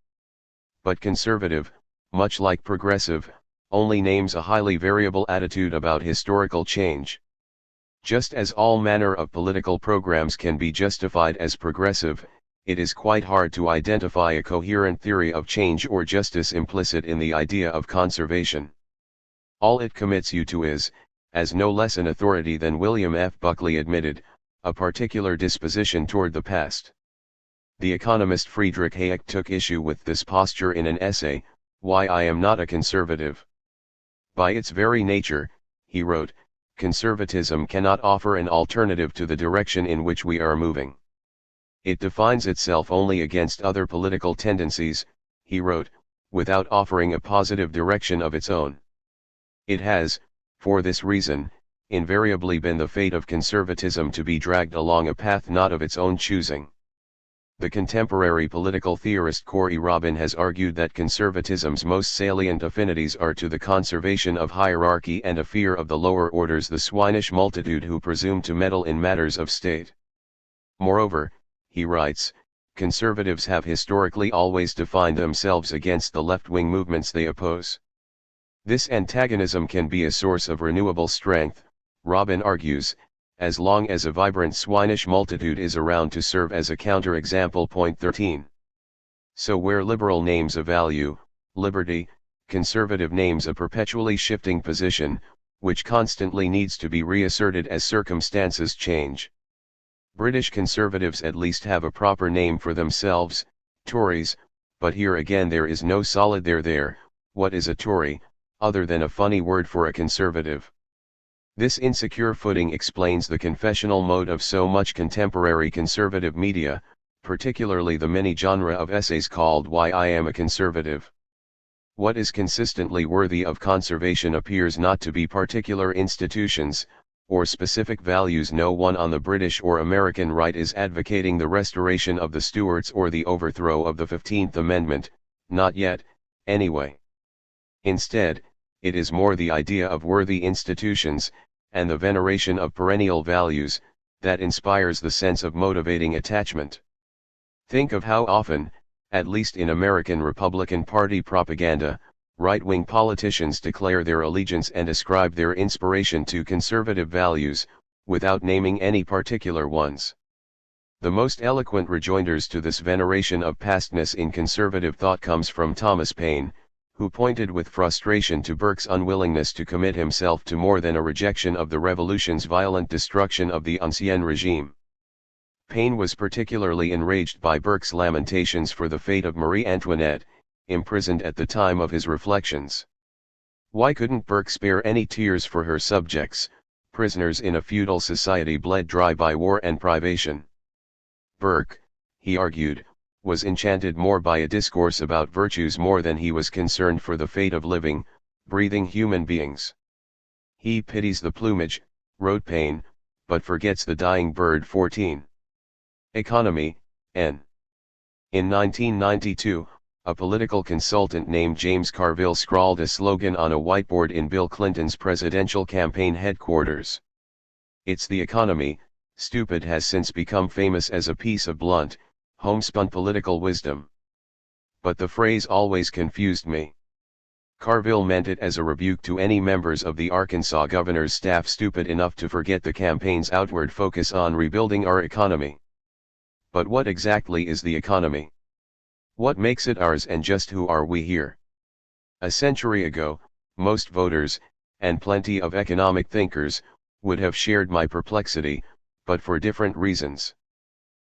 A: But conservative, much like progressive, only names a highly variable attitude about historical change. Just as all manner of political programs can be justified as progressive, it is quite hard to identify a coherent theory of change or justice implicit in the idea of conservation. All it commits you to is, as no less an authority than William F. Buckley admitted, a particular disposition toward the past. The economist Friedrich Hayek took issue with this posture in an essay, Why I Am Not a Conservative. By its very nature, he wrote, conservatism cannot offer an alternative to the direction in which we are moving. It defines itself only against other political tendencies, he wrote, without offering a positive direction of its own. It has, for this reason, invariably been the fate of conservatism to be dragged along a path not of its own choosing. The contemporary political theorist Corey Robin has argued that conservatism's most salient affinities are to the conservation of hierarchy and a fear of the lower orders, the swinish multitude who presume to meddle in matters of state. Moreover, he writes, conservatives have historically always defined themselves against the left-wing movements they oppose. This antagonism can be a source of renewable strength, Robin argues, as long as a vibrant swinish multitude is around to serve as a counter-example. Point 13. So where liberal names a value, liberty, conservative names a perpetually shifting position, which constantly needs to be reasserted as circumstances change. British conservatives at least have a proper name for themselves, Tories, but here again there is no solid there. What is a Tory, other than a funny word for a conservative? This insecure footing explains the confessional mode of so much contemporary conservative media, particularly the mini-genre of essays called Why I Am a Conservative. What is consistently worthy of conservation appears not to be particular institutions, or specific values. No one on the British or American right is advocating the restoration of the Stuarts or the overthrow of the 15th Amendment, not yet, anyway. Instead, it is more the idea of worthy institutions, and the veneration of perennial values, that inspires the sense of motivating attachment. Think of how often, at least in American Republican Party propaganda, right-wing politicians declare their allegiance and ascribe their inspiration to conservative values, without naming any particular ones. The most eloquent rejoinders to this veneration of pastness in conservative thought comes from Thomas Paine, who pointed with frustration to Burke's unwillingness to commit himself to more than a rejection of the revolution's violent destruction of the Ancien regime. Paine was particularly enraged by Burke's lamentations for the fate of Marie Antoinette, imprisoned at the time of his reflections. Why couldn't Burke spare any tears for her subjects, prisoners in a feudal society bled dry by war and privation? Burke, he argued, was enchanted more by a discourse about virtues more than he was concerned for the fate of living, breathing human beings. He pities the plumage, wrote Paine, but forgets the dying bird. 14. Economy, N. In 1992, a political consultant named James Carville scrawled a slogan on a whiteboard in Bill Clinton's presidential campaign headquarters. "It's the economy," stupid has since become famous as a piece of blunt, homespun political wisdom. But the phrase always confused me. Carville meant it as a rebuke to any members of the Arkansas governor's staff stupid enough to forget the campaign's outward focus on rebuilding our economy. But what exactly is the economy? What makes it ours, and just who are we here? A century ago, most voters, and plenty of economic thinkers, would have shared my perplexity, but for different reasons.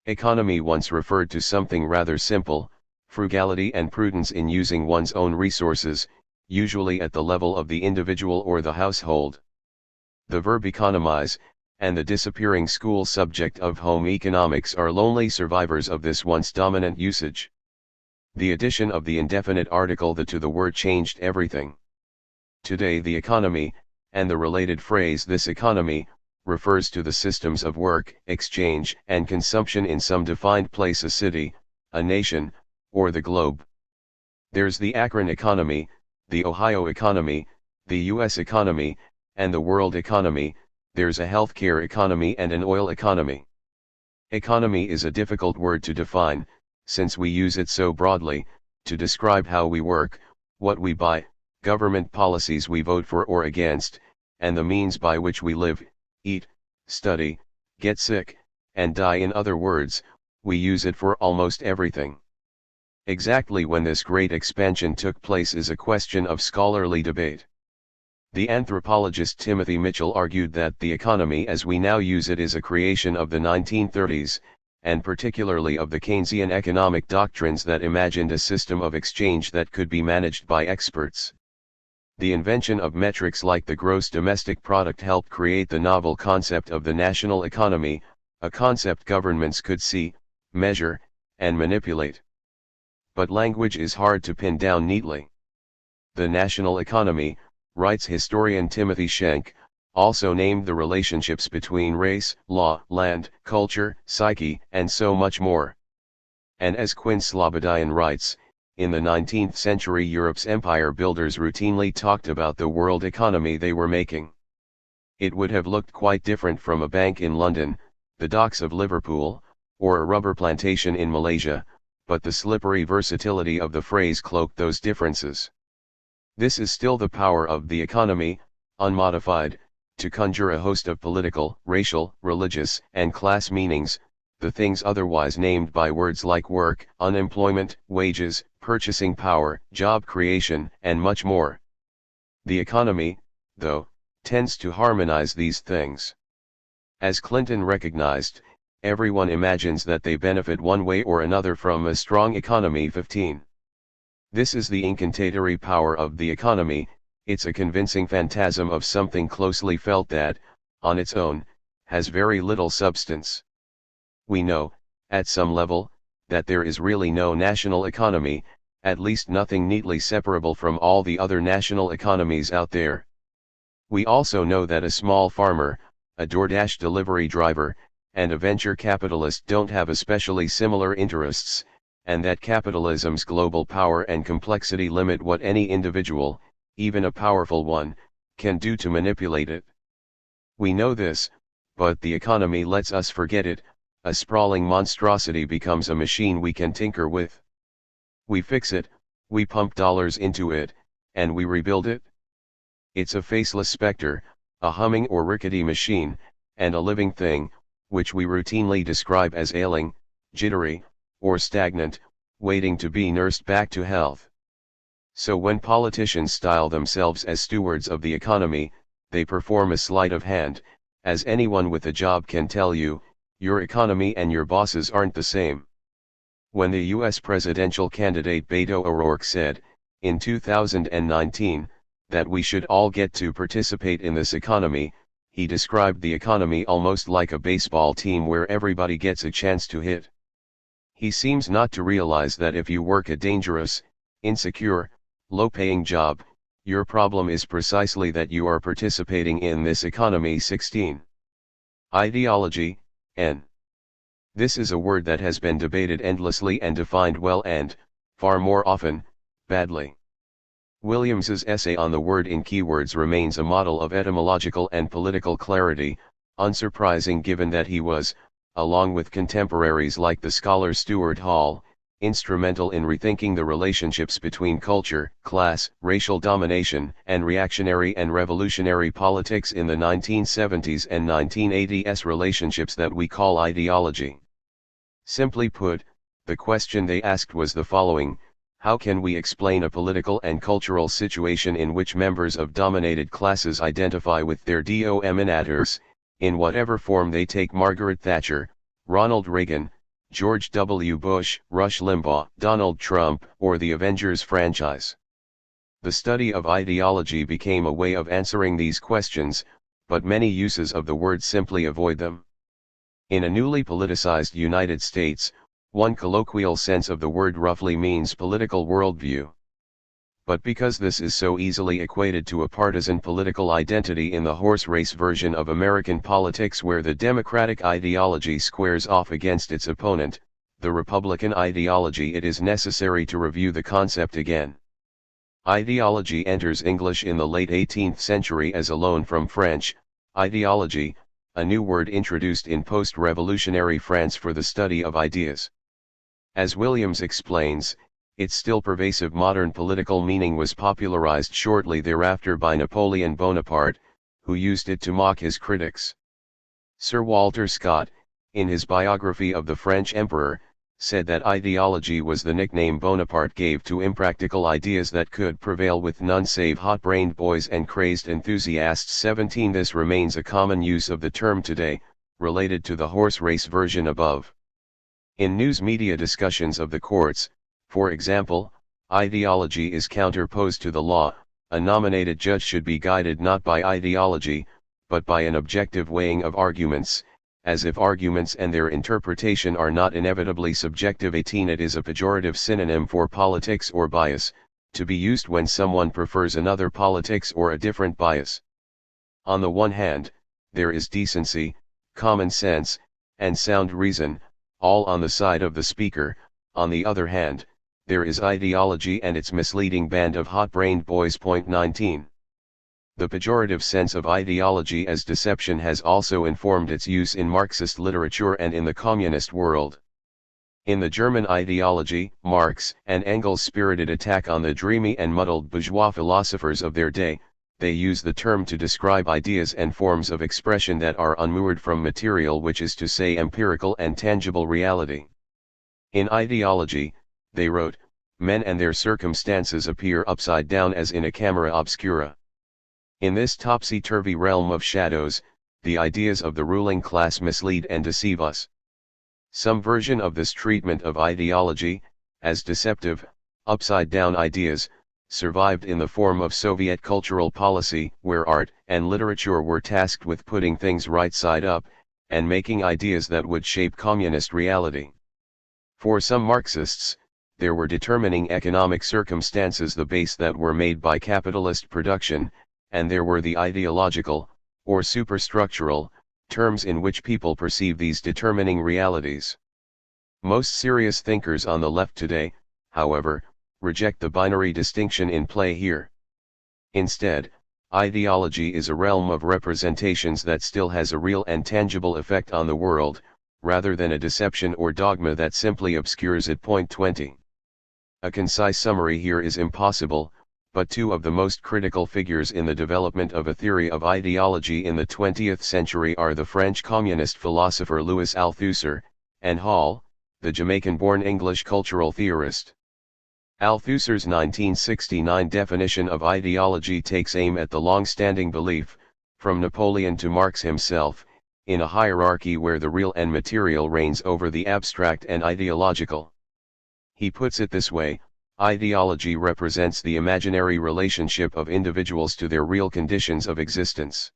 A: Economy once referred to something rather simple, frugality and prudence in using one's own resources, usually at the level of the individual or the household. The verb economize, and the disappearing school subject of home economics are lonely survivors of this once dominant usage. The addition of the indefinite article "the" to the word changed everything. Today the economy, and the related phrase "this economy," refers to the systems of work, exchange, and consumption in some defined place, a city, a nation, or the globe. There's the Akron economy, the Ohio economy, the US economy, and the world economy. There's a healthcare economy and an oil economy. Economy is a difficult word to define, since we use it so broadly, to describe how we work, what we buy, government policies we vote for or against, and the means by which we live, eat, study, get sick, and die. In other words, we use it for almost everything. Exactly when this great expansion took place is a question of scholarly debate. The anthropologist Timothy Mitchell argued that the economy as we now use it is a creation of the 1930s, and particularly of the Keynesian economic doctrines that imagined a system of exchange that could be managed by experts. The invention of metrics like the gross domestic product helped create the novel concept of the national economy, a concept governments could see, measure, and manipulate. But language is hard to pin down neatly. The national economy, writes historian Timothy Schenck, also named the relationships between race, law, land, culture, psyche, and so much more. And as Quinn Slobodian writes, in the 19th century Europe's empire builders routinely talked about the world economy they were making. It would have looked quite different from a bank in London, the docks of Liverpool, or a rubber plantation in Malaysia, but the slippery versatility of the phrase cloaked those differences. This is still the power of the economy, unmodified, to conjure a host of political, racial, religious, and class meanings, the things otherwise named by words like work, unemployment, wages, purchasing power, job creation, and much more. The economy, though, tends to harmonize these things. As Clinton recognized, everyone imagines that they benefit one way or another from a strong economy. 15. This is the incantatory power of the economy. It's a convincing phantasm of something closely felt that, on its own, has very little substance. We know, at some level, that there is really no national economy, at least nothing neatly separable from all the other national economies out there. We also know that a small farmer, a DoorDash delivery driver, and a venture capitalist don't have especially similar interests, and that capitalism's global power and complexity limit what any individual, even a powerful one, can do to manipulate it. We know this, but the economy lets us forget it. A sprawling monstrosity becomes a machine we can tinker with. We fix it, we pump dollars into it, and we rebuild it. It's a faceless specter, a humming or rickety machine, and a living thing, which we routinely describe as ailing, jittery, or stagnant, waiting to be nursed back to health. So when politicians style themselves as stewards of the economy, they perform a sleight of hand. As anyone with a job can tell you, your economy and your bosses aren't the same. When the U.S. presidential candidate Beto O'Rourke said, in 2019, that we should all get to participate in this economy, he described the economy almost like a baseball team where everybody gets a chance to hit. He seems not to realize that if you work a dangerous, insecure, low-paying job, your problem is precisely that you are participating in this economy. 16. Ideology, N. This is a word that has been debated endlessly and defined well and, far more often, badly. Williams's essay on the word in keywords remains a model of etymological and political clarity, unsurprising given that he was, along with contemporaries like the scholar Stuart Hall, instrumental in rethinking the relationships between culture, class, racial domination, and reactionary and revolutionary politics in the 1970s and 1980s, relationships that we call ideology. Simply put, the question they asked was the following: how can we explain a political and cultural situation in which members of dominated classes identify with their dominators, in whatever form they take? Margaret Thatcher, Ronald Reagan, George W. Bush, Rush Limbaugh, Donald Trump, or the Avengers franchise. The study of ideology became a way of answering these questions, but many uses of the word simply avoid them. In a newly politicized United States, one colloquial sense of the word roughly means political worldview. But because this is so easily equated to a partisan political identity in the horse race version of American politics where the Democratic ideology squares off against its opponent, the Republican ideology, it is necessary to review the concept again. Ideology enters English in the late 18th century as a loan from French, idéologie, a new word introduced in post-revolutionary France for the study of ideas. As Williams explains, its still pervasive modern political meaning was popularized shortly thereafter by Napoleon Bonaparte, who used it to mock his critics. Sir Walter Scott, in his biography of the French Emperor, said that ideology was the nickname Bonaparte gave to impractical ideas that could prevail with none save hot-brained boys and crazed enthusiasts. 17. This remains a common use of the term today, related to the horse race version above. In news media discussions of the courts, for example, ideology is counterposed to the law. A nominated judge should be guided not by ideology, but by an objective weighing of arguments, as if arguments and their interpretation are not inevitably subjective. 18. It is a pejorative synonym for politics or bias, to be used when someone prefers another politics or a different bias. On the one hand, there is decency, common sense, and sound reason, all on the side of the speaker. On the other hand, there is ideology and its misleading band of hot-brained boys. 19. The pejorative sense of ideology as deception has also informed its use in Marxist literature and in the communist world. In the German ideology, Marx and Engels' spirited attack on the dreamy and muddled bourgeois philosophers of their day, they use the term to describe ideas and forms of expression that are unmoored from material, which is to say empirical and tangible reality. In ideology, they wrote, men and their circumstances appear upside down as in a camera obscura. In this topsy-turvy realm of shadows, the ideas of the ruling class mislead and deceive us. Some version of this treatment of ideology, as deceptive, upside-down ideas, survived in the form of Soviet cultural policy, where art and literature were tasked with putting things right side up, and making ideas that would shape communist reality. For some Marxists, there were determining economic circumstances, the base that were made by capitalist production, and there were the ideological, or superstructural, terms in which people perceive these determining realities. Most serious thinkers on the left today, however, reject the binary distinction in play here. Instead, ideology is a realm of representations that still has a real and tangible effect on the world, rather than a deception or dogma that simply obscures it. 20. A concise summary here is impossible, but two of the most critical figures in the development of a theory of ideology in the 20th century are the French communist philosopher Louis Althusser, and Hall, the Jamaican-born English cultural theorist. Althusser's 1969 definition of ideology takes aim at the long-standing belief, from Napoleon to Marx himself, in a hierarchy where the real and material reigns over the abstract and ideological. He puts it this way: ideology represents the imaginary relationship of individuals to their real conditions of existence.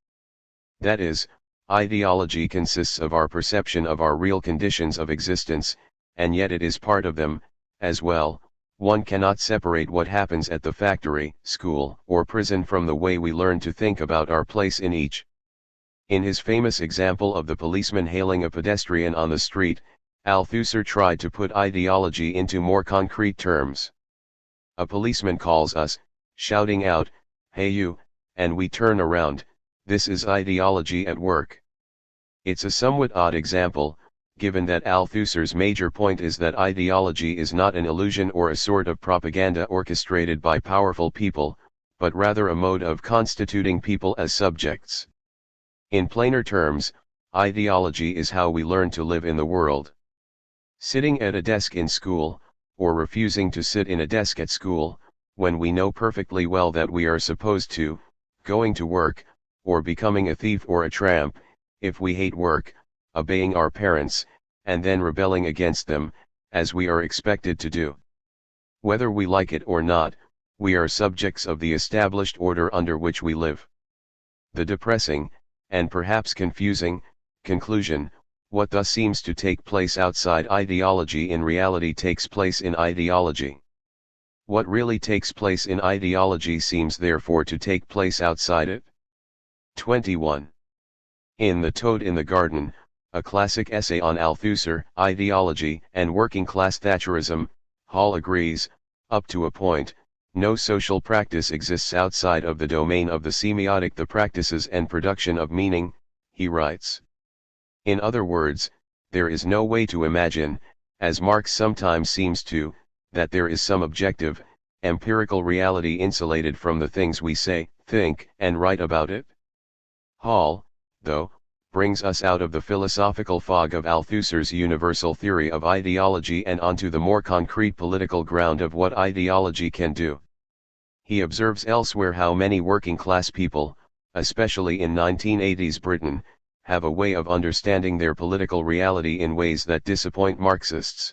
A: That is, ideology consists of our perception of our real conditions of existence, and yet it is part of them, as well. One cannot separate what happens at the factory, school, or prison from the way we learn to think about our place in each. In his famous example of the policeman hailing a pedestrian on the street, Althusser tried to put ideology into more concrete terms. A policeman calls us, shouting out, "Hey you," and we turn around. This is ideology at work. It's a somewhat odd example, given that Althusser's major point is that ideology is not an illusion or a sort of propaganda orchestrated by powerful people, but rather a mode of constituting people as subjects. In plainer terms, ideology is how we learn to live in the world. Sitting at a desk in school, or refusing to sit in a desk at school, when we know perfectly well that we are supposed to, going to work, or becoming a thief or a tramp, if we hate work, obeying our parents, and then rebelling against them, as we are expected to do. Whether we like it or not, we are subjects of the established order under which we live. The depressing, and perhaps confusing, conclusion: what thus seems to take place outside ideology in reality takes place in ideology. What really takes place in ideology seems therefore to take place outside it. 21. In The Toad in the Garden, a classic essay on Althusser, ideology, and working-class Thatcherism, Hall agrees, up to a point, no social practice exists outside of the domain of the semiotic, the practices and production of meaning, he writes. In other words, there is no way to imagine, as Marx sometimes seems to, that there is some objective, empirical reality insulated from the things we say, think, and write about it. Hall, though, brings us out of the philosophical fog of Althusser's universal theory of ideology and onto the more concrete political ground of what ideology can do. He observes elsewhere how many working-class people, especially in 1980s Britain, have a way of understanding their political reality in ways that disappoint Marxists.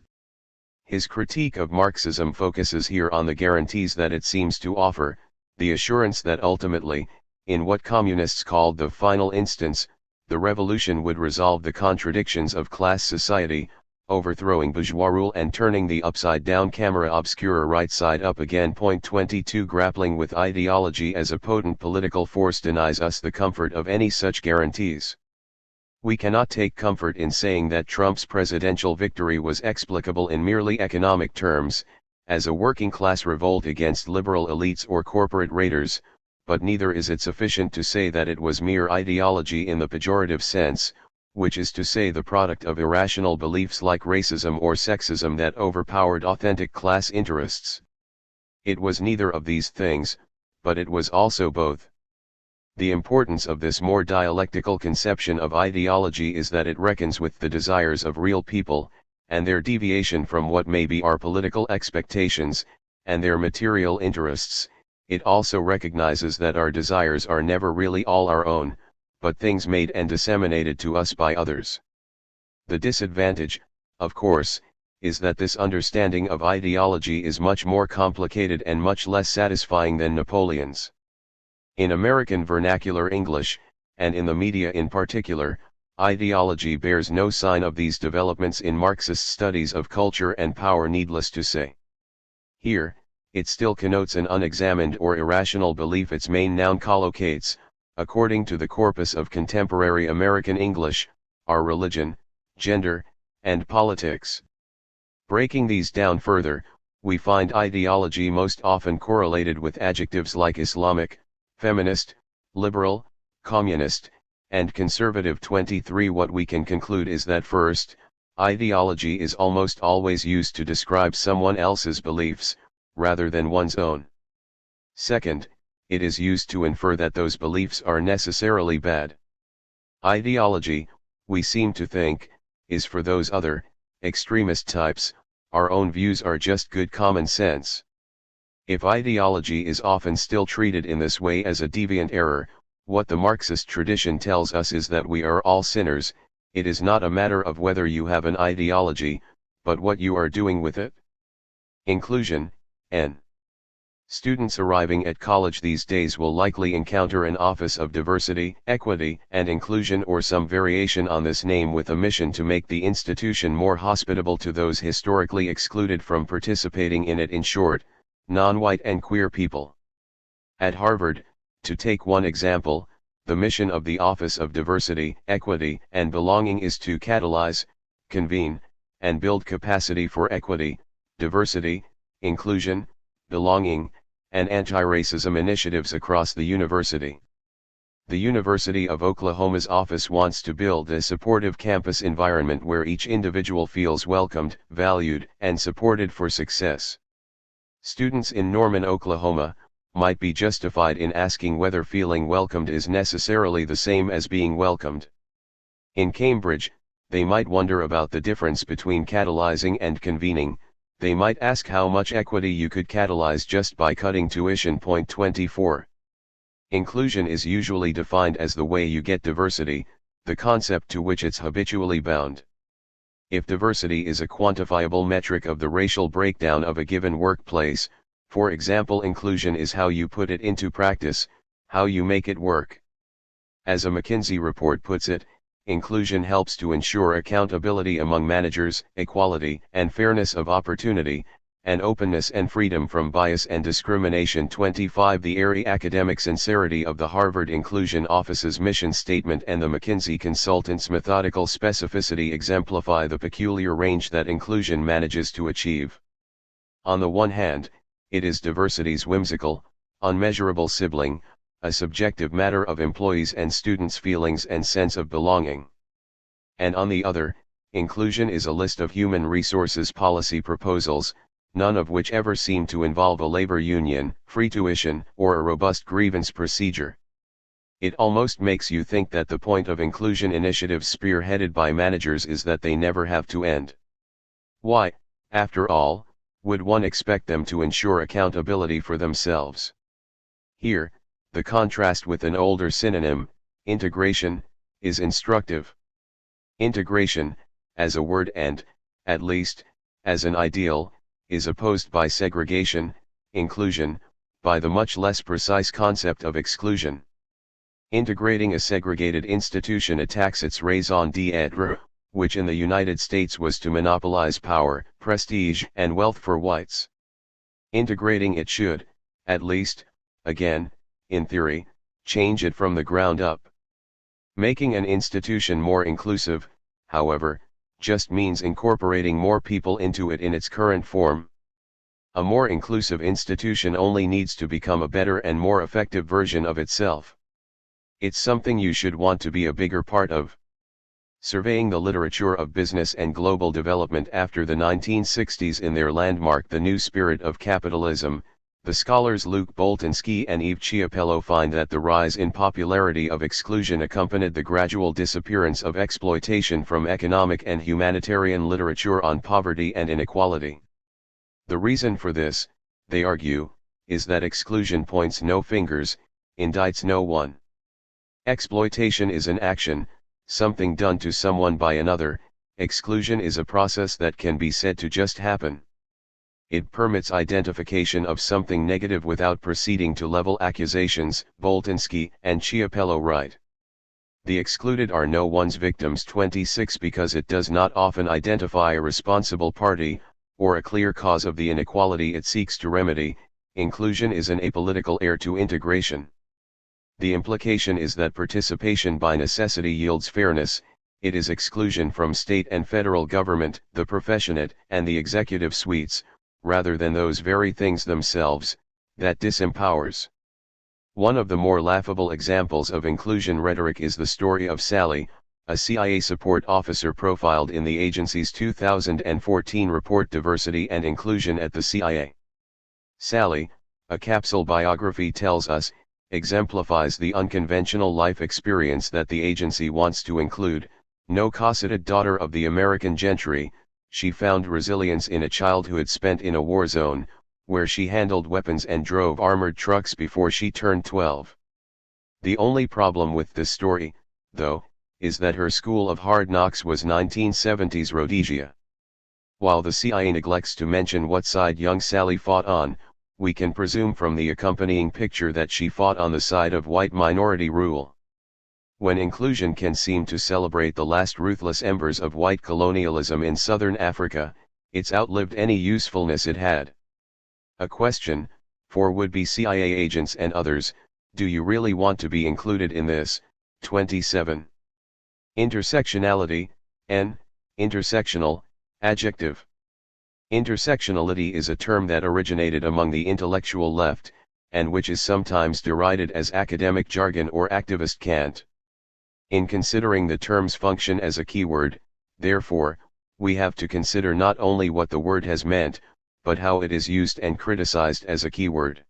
A: His critique of Marxism focuses here on the guarantees that it seems to offer, the assurance that ultimately, in what communists called the final instance, the revolution would resolve the contradictions of class society, overthrowing bourgeois rule and turning the upside-down camera obscura right side up again. Point 22 Grappling with ideology as a potent political force denies us the comfort of any such guarantees. We cannot take comfort in saying that Trump's presidential victory was explicable in merely economic terms, as a working-class revolt against liberal elites or corporate raiders, but neither is it sufficient to say that it was mere ideology in the pejorative sense, which is to say the product of irrational beliefs like racism or sexism that overpowered authentic class interests. It was neither of these things, but it was also both. The importance of this more dialectical conception of ideology is that it reckons with the desires of real people, and their deviation from what may be our political expectations, and their material interests. It also recognizes that our desires are never really all our own, but things made and disseminated to us by others. The disadvantage, of course, is that this understanding of ideology is much more complicated and much less satisfying than Napoleon's. In American vernacular English, and in the media in particular, ideology bears no sign of these developments in Marxist studies of culture and power. Needless to say, here, it still connotes an unexamined or irrational belief. Its main noun collocates, according to the corpus of contemporary American English, are religion, gender, and politics. Breaking these down further, we find ideology most often correlated with adjectives like Islamic, feminist, liberal, communist, and conservative. 23 What we can conclude is that first, ideology is almost always used to describe someone else's beliefs, rather than one's own. Second, it is used to infer that those beliefs are necessarily bad. Ideology, we seem to think, is for those other, extremist types. Our own views are just good common sense. If ideology is often still treated in this way as a deviant error, what the Marxist tradition tells us is that we are all sinners. It is not a matter of whether you have an ideology, but what you are doing with it. Inclusion, N. Students arriving at college these days will likely encounter an Office of Diversity, Equity, and Inclusion or some variation on this name with a mission to make the institution more hospitable to those historically excluded from participating in it. In short, non-white and queer people. At Harvard, to take one example, the mission of the Office of Diversity, Equity, and Belonging is to catalyze, convene, and build capacity for equity, diversity, inclusion, belonging, and anti-racism initiatives across the university. The University of Oklahoma's office wants to build a supportive campus environment where each individual feels welcomed, valued, and supported for success. Students in Norman, Oklahoma, might be justified in asking whether feeling welcomed is necessarily the same as being welcomed. In Cambridge, they might wonder about the difference between catalyzing and convening. They might ask how much equity you could catalyze just by cutting tuition. 24. Inclusion is usually defined as the way you get diversity, the concept to which it's habitually bound. If diversity is a quantifiable metric of the racial breakdown of a given workplace, for example, inclusion is how you put it into practice, how you make it work. As a McKinsey report puts it, inclusion helps to ensure accountability among managers, equality and fairness of opportunity, and openness and freedom from bias and discrimination. 25 The airy academic sincerity of the Harvard Inclusion Office's mission statement and the McKinsey consultant's methodical specificity exemplify the peculiar range that inclusion manages to achieve. On the one hand, it is diversity's whimsical, unmeasurable sibling, a subjective matter of employees' and students' feelings and sense of belonging. And on the other, inclusion is a list of human resources policy proposals, none of which ever seem to involve a labor union, free tuition, or a robust grievance procedure. It almost makes you think that the point of inclusion initiatives spearheaded by managers is that they never have to end. Why, after all, would one expect them to ensure accountability for themselves? Here, the contrast with an older synonym, integration, is instructive. Integration, as a word and, at least, as an ideal, is opposed by segregation, inclusion, by the much less precise concept of exclusion. Integrating a segregated institution attacks its raison d'être, which in the United States was to monopolize power, prestige, and wealth for whites. Integrating it should, at least, again, in theory, change it from the ground up. Making an institution more inclusive, however, just means incorporating more people into it in its current form. A more inclusive institution only needs to become a better and more effective version of itself. It's something you should want to be a bigger part of. Surveying the literature of business and global development after the 1960s in their landmark The New Spirit of Capitalism, the scholars Luke Boltanski and Eve Chiapello find that the rise in popularity of exclusion accompanied the gradual disappearance of exploitation from economic and humanitarian literature on poverty and inequality. The reason for this, they argue, is that exclusion points no fingers, indicts no one. Exploitation is an action, something done to someone by another. Exclusion is a process that can be said to just happen. It permits identification of something negative without proceeding to level accusations, Boltanski and Chiapello write. The excluded are no one's victims 26 because it does not often identify a responsible party, or a clear cause of the inequality it seeks to remedy. Inclusion is an apolitical heir to integration. The implication is that participation by necessity yields fairness. It is exclusion from state and federal government, the professionate, and the executive suites, rather than those very things themselves, that disempowers. One of the more laughable examples of inclusion rhetoric is the story of Sally, a CIA support officer profiled in the agency's 2014 report Diversity and Inclusion at the CIA. Sally, a capsule biography tells us, exemplifies the unconventional life experience that the agency wants to include. No cosseted daughter of the American gentry, she found resilience in a childhood spent in a war zone, where she handled weapons and drove armored trucks before she turned 12. The only problem with this story, though, is that her school of hard knocks was 1970s Rhodesia. While the CIA neglects to mention what side young Sally fought on, we can presume from the accompanying picture that she fought on the side of white minority rule. When inclusion can seem to celebrate the last ruthless embers of white colonialism in southern Africa, it's outlived any usefulness it had. A question, for would-be CIA agents and others: do you really want to be included in this? 27. Intersectionality, N, intersectional, adjective. Intersectionality is a term that originated among the intellectual left, and which is sometimes derided as academic jargon or activist cant. In considering the term's function as a keyword, therefore, we have to consider not only what the word has meant, but how it is used and criticized as a keyword.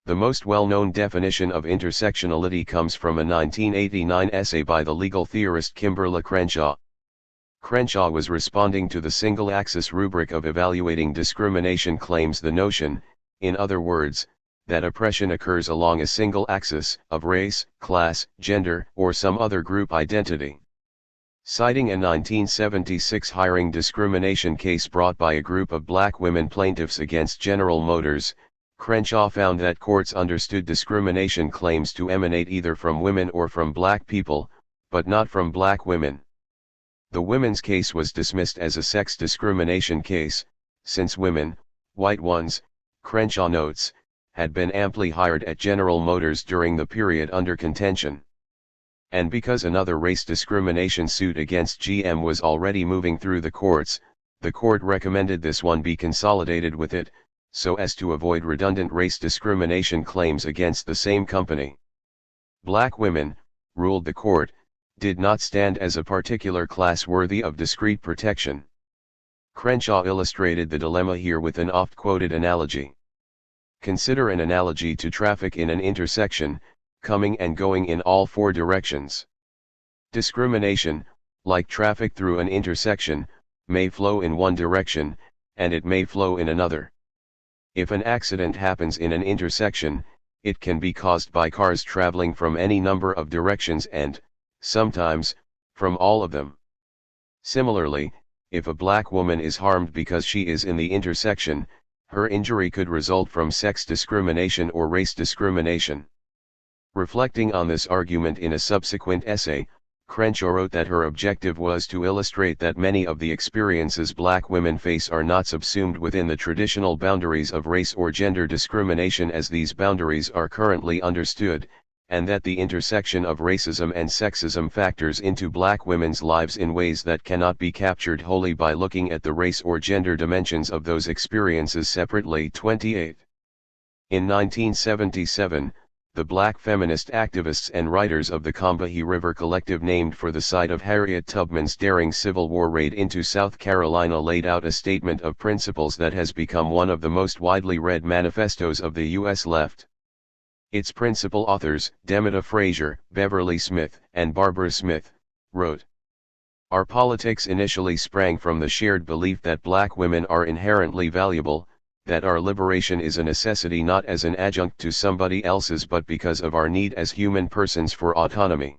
A: The most well-known definition of intersectionality comes from a 1989 essay by the legal theorist Kimberly Crenshaw. Crenshaw was responding to the single-axis rubric of evaluating discrimination claims, the notion, in other words, that oppression occurs along a single axis of race, class, gender, or some other group identity. Citing a 1976 hiring discrimination case brought by a group of black women plaintiffs against General Motors, Crenshaw found that courts understood discrimination claims to emanate either from women or from black people, but not from black women. The women's case was dismissed as a sex discrimination case, since women, white ones, Crenshaw notes, had been amply hired at General Motors during the period under contention. And because another race discrimination suit against GM was already moving through the courts, the court recommended this one be consolidated with it, so as to avoid redundant race discrimination claims against the same company. Black women, ruled the court, did not stand as a particular class worthy of discrete protection. Crenshaw illustrated the dilemma here with an oft-quoted analogy. Consider an analogy to traffic in an intersection, coming and going in all four directions. Discrimination, like traffic through an intersection, may flow in one direction, and it may flow in another. If an accident happens in an intersection, it can be caused by cars traveling from any number of directions and, sometimes, from all of them. Similarly, if a black woman is harmed because she is in the intersection, her injury could result from sex discrimination or race discrimination. Reflecting on this argument in a subsequent essay, Crenshaw wrote that her objective was to illustrate that many of the experiences black women face are not subsumed within the traditional boundaries of race or gender discrimination as these boundaries are currently understood, and that the intersection of racism and sexism factors into black women's lives in ways that cannot be captured wholly by looking at the race or gender dimensions of those experiences separately. 28. In 1977, the black feminist activists and writers of the Combahee River Collective, named for the site of Harriet Tubman's daring Civil War raid into South Carolina, laid out a statement of principles that has become one of the most widely read manifestos of the U.S. left. Its principal authors, Demita Frazier, Beverly Smith, and Barbara Smith, wrote, "Our politics initially sprang from the shared belief that black women are inherently valuable, that our liberation is a necessity not as an adjunct to somebody else's but because of our need as human persons for autonomy.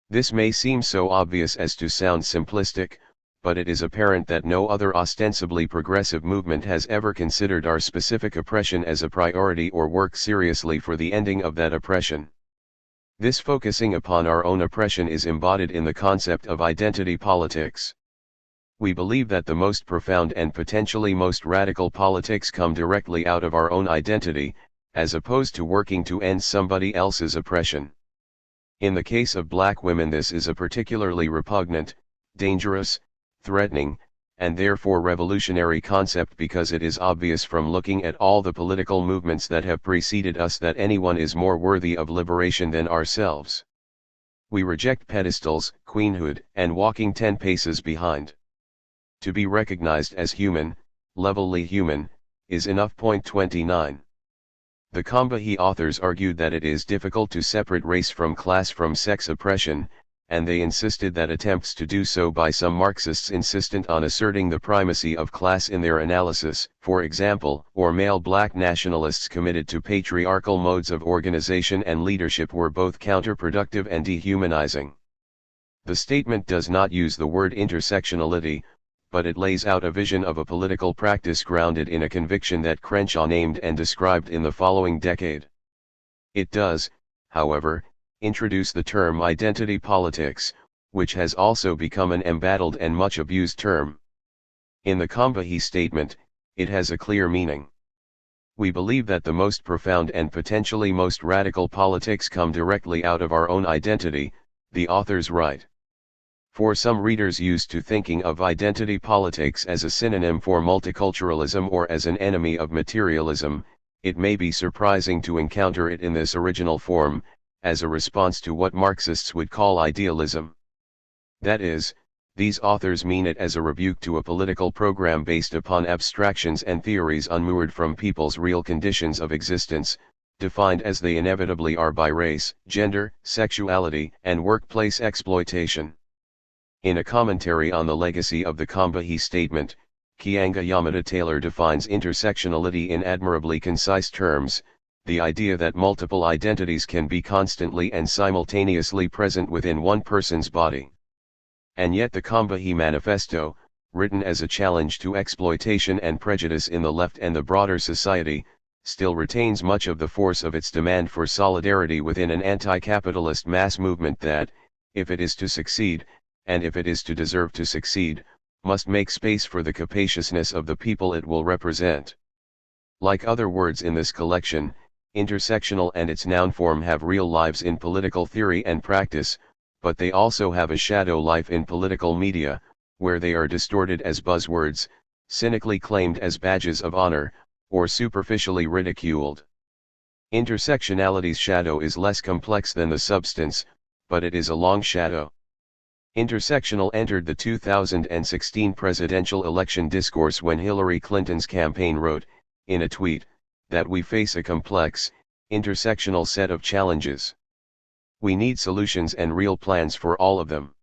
A: This may seem so obvious as to sound simplistic, but it is apparent that no other ostensibly progressive movement has ever considered our specific oppression as a priority or worked seriously for the ending of that oppression. This focusing upon our own oppression is embodied in the concept of identity politics. We believe that the most profound and potentially most radical politics come directly out of our own identity, as opposed to working to end somebody else's oppression. In the case of black women, this is a particularly repugnant, dangerous, threatening, and therefore revolutionary concept because it is obvious from looking at all the political movements that have preceded us that anyone is more worthy of liberation than ourselves. We reject pedestals, queenhood, and walking 10 paces behind. To be recognized as human, levelly human, is enough. 29. The Combahee authors argued that it is difficult to separate race from class from sex oppression, and they insisted that attempts to do so by some Marxists insistent on asserting the primacy of class in their analysis, for example, or male black nationalists committed to patriarchal modes of organization and leadership, were both counterproductive and dehumanizing. The statement does not use the word intersectionality, but it lays out a vision of a political practice grounded in a conviction that Crenshaw named and described in the following decade. It does, however, introduce the term identity politics, which has also become an embattled and much abused term. In the Combahee statement, it has a clear meaning. We believe that the most profound and potentially most radical politics come directly out of our own identity, the authors write. For some readers used to thinking of identity politics as a synonym for multiculturalism or as an enemy of materialism, it may be surprising to encounter it in this original form, as a response to what Marxists would call idealism. That is, these authors mean it as a rebuke to a political program based upon abstractions and theories unmoored from people's real conditions of existence, defined as they inevitably are by race, gender, sexuality, and workplace exploitation. In a commentary on the legacy of the Combahee statement, Kianga Yamada Taylor defines intersectionality in admirably concise terms: the idea that multiple identities can be constantly and simultaneously present within one person's body. And yet the Combahee Manifesto, written as a challenge to exploitation and prejudice in the left and the broader society, still retains much of the force of its demand for solidarity within an anti-capitalist mass movement that, if it is to succeed, and if it is to deserve to succeed, must make space for the capaciousness of the people it will represent. Like other words in this collection, intersectional and its noun form have real lives in political theory and practice, but they also have a shadow life in political media, where they are distorted as buzzwords, cynically claimed as badges of honor, or superficially ridiculed. Intersectionality's shadow is less complex than the substance, but it is a long shadow. Intersectional entered the 2016 presidential election discourse when Hillary Clinton's campaign wrote, in a tweet, that we face a complex, intersectional set of challenges. We need solutions and real plans for all of them.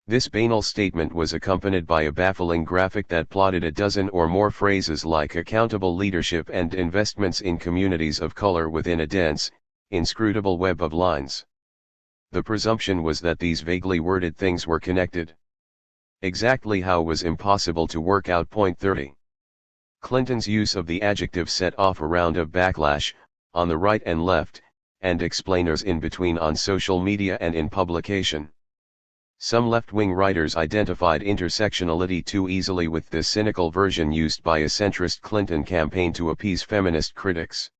A: This banal statement was accompanied by a baffling graphic that plotted a dozen or more phrases like accountable leadership and investments in communities of color within a dense, inscrutable web of lines. The presumption was that these vaguely worded things were connected. Exactly how was impossible to work out. Point 30. Clinton's use of the adjective set off a round of backlash, on the right and left, and explainers in between on social media and in publication. Some left-wing writers identified intersectionality too easily with the cynical version used by a centrist Clinton campaign to appease feminist critics.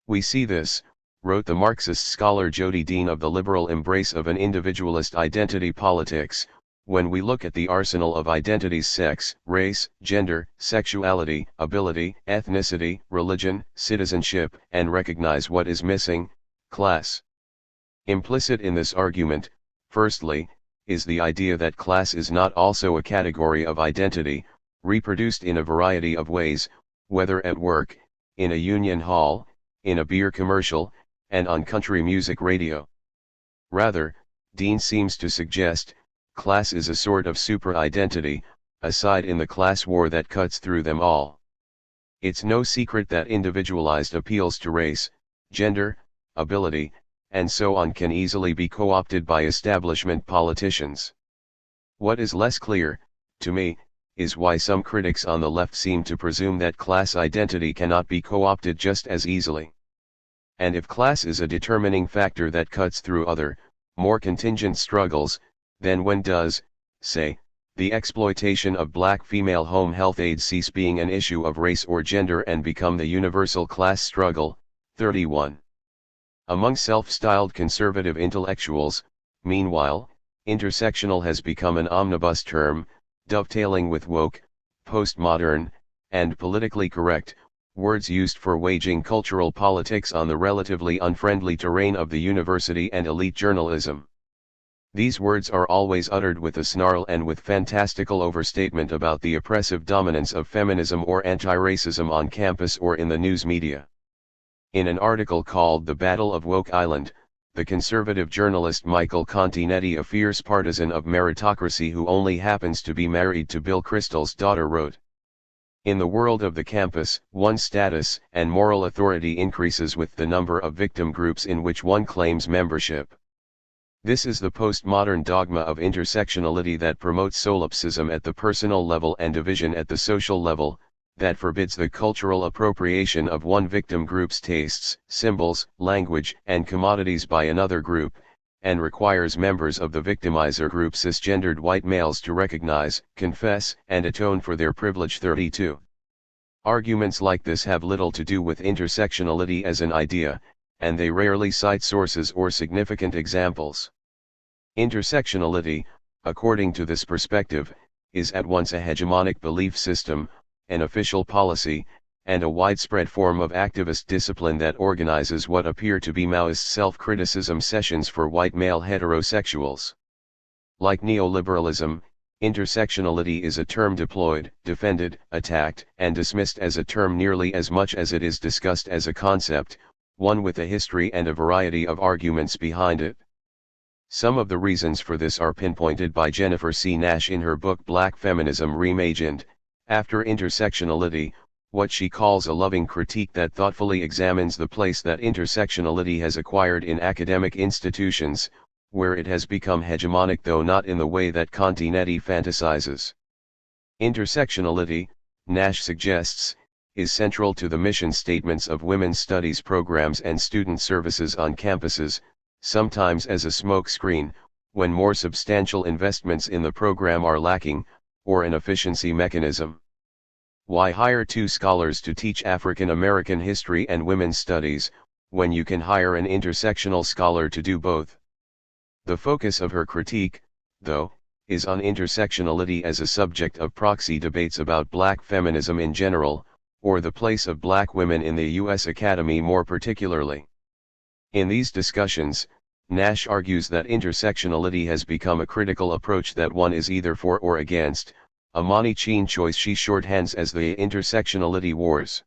A: "We see this," wrote the Marxist scholar Jody Dean of the liberal embrace of an individualist identity politics, "when we look at the arsenal of identities: sex, race, gender, sexuality, ability, ethnicity, religion, citizenship, and recognize what is missing: class." Implicit in this argument, firstly, is the idea that class is not also a category of identity, reproduced in a variety of ways, whether at work, in a union hall, in a beer commercial, and on country music radio. Rather, Dean seems to suggest, class is a sort of super-identity, a side in the class war that cuts through them all. It's no secret that individualized appeals to race, gender, ability, and so on can easily be co-opted by establishment politicians. What is less clear, to me, is why some critics on the left seem to presume that class identity cannot be co-opted just as easily. And if class is a determining factor that cuts through other, more contingent struggles, then when does, say, the exploitation of black female home health aides cease being an issue of race or gender and become the universal class struggle? 31. Among self-styled conservative intellectuals, meanwhile, intersectional has become an omnibus term, dovetailing with woke, postmodern, and politically correct, words used for waging cultural politics on the relatively unfriendly terrain of the university and elite journalism. These words are always uttered with a snarl and with fantastical overstatement about the oppressive dominance of feminism or anti-racism on campus or in the news media. In an article called The Battle of Woke Island, the conservative journalist Michael Continetti, a fierce partisan of meritocracy who only happens to be married to Bill Kristol's daughter, wrote, "In the world of the campus, one's status and moral authority increases with the number of victim groups in which one claims membership. This is the postmodern dogma of intersectionality that promotes solipsism at the personal level and division at the social level, that forbids the cultural appropriation of one victim group's tastes, symbols, language, and commodities by another group, and requires members of the victimizer group cisgendered white males to recognize, confess, and atone for their privilege." 32. Arguments like this have little to do with intersectionality as an idea, and they rarely cite sources or significant examples. Intersectionality, according to this perspective, is at once a hegemonic belief system, an official policy, and a widespread form of activist discipline that organizes what appear to be Maoist self-criticism sessions for white male heterosexuals. Like neoliberalism, intersectionality is a term deployed, defended, attacked, and dismissed as a term nearly as much as it is discussed as a concept, one with a history and a variety of arguments behind it. Some of the reasons for this are pinpointed by Jennifer C. Nash in her book Black Feminism Reimagined, After Intersectionality, what she calls a loving critique that thoughtfully examines the place that intersectionality has acquired in academic institutions, where it has become hegemonic though not in the way that Continetti fantasizes. Intersectionality, Nash suggests, is central to the mission statements of women's studies programs and student services on campuses, sometimes as a smokescreen, when more substantial investments in the program are lacking, or an efficiency mechanism. Why hire two scholars to teach African American history and women's studies, when you can hire an intersectional scholar to do both? The focus of her critique, though, is on intersectionality as a subject of proxy debates about black feminism in general, or the place of black women in the U.S. Academy more particularly. In these discussions, Nash argues that intersectionality has become a critical approach that one is either for or against, a Manichean choice she shorthands as the intersectionality wars.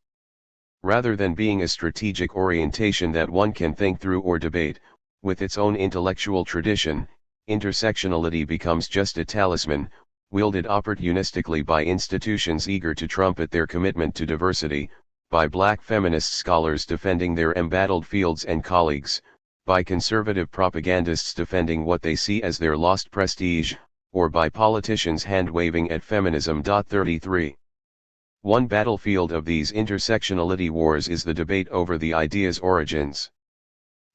A: Rather than being a strategic orientation that one can think through or debate, with its own intellectual tradition, intersectionality becomes just a talisman, wielded opportunistically by institutions eager to trumpet their commitment to diversity, by black feminist scholars defending their embattled fields and colleagues, by conservative propagandists defending what they see as their lost prestige, or by politicians hand-waving at feminism. 33. One battlefield of these intersectionality wars is the debate over the idea's origins.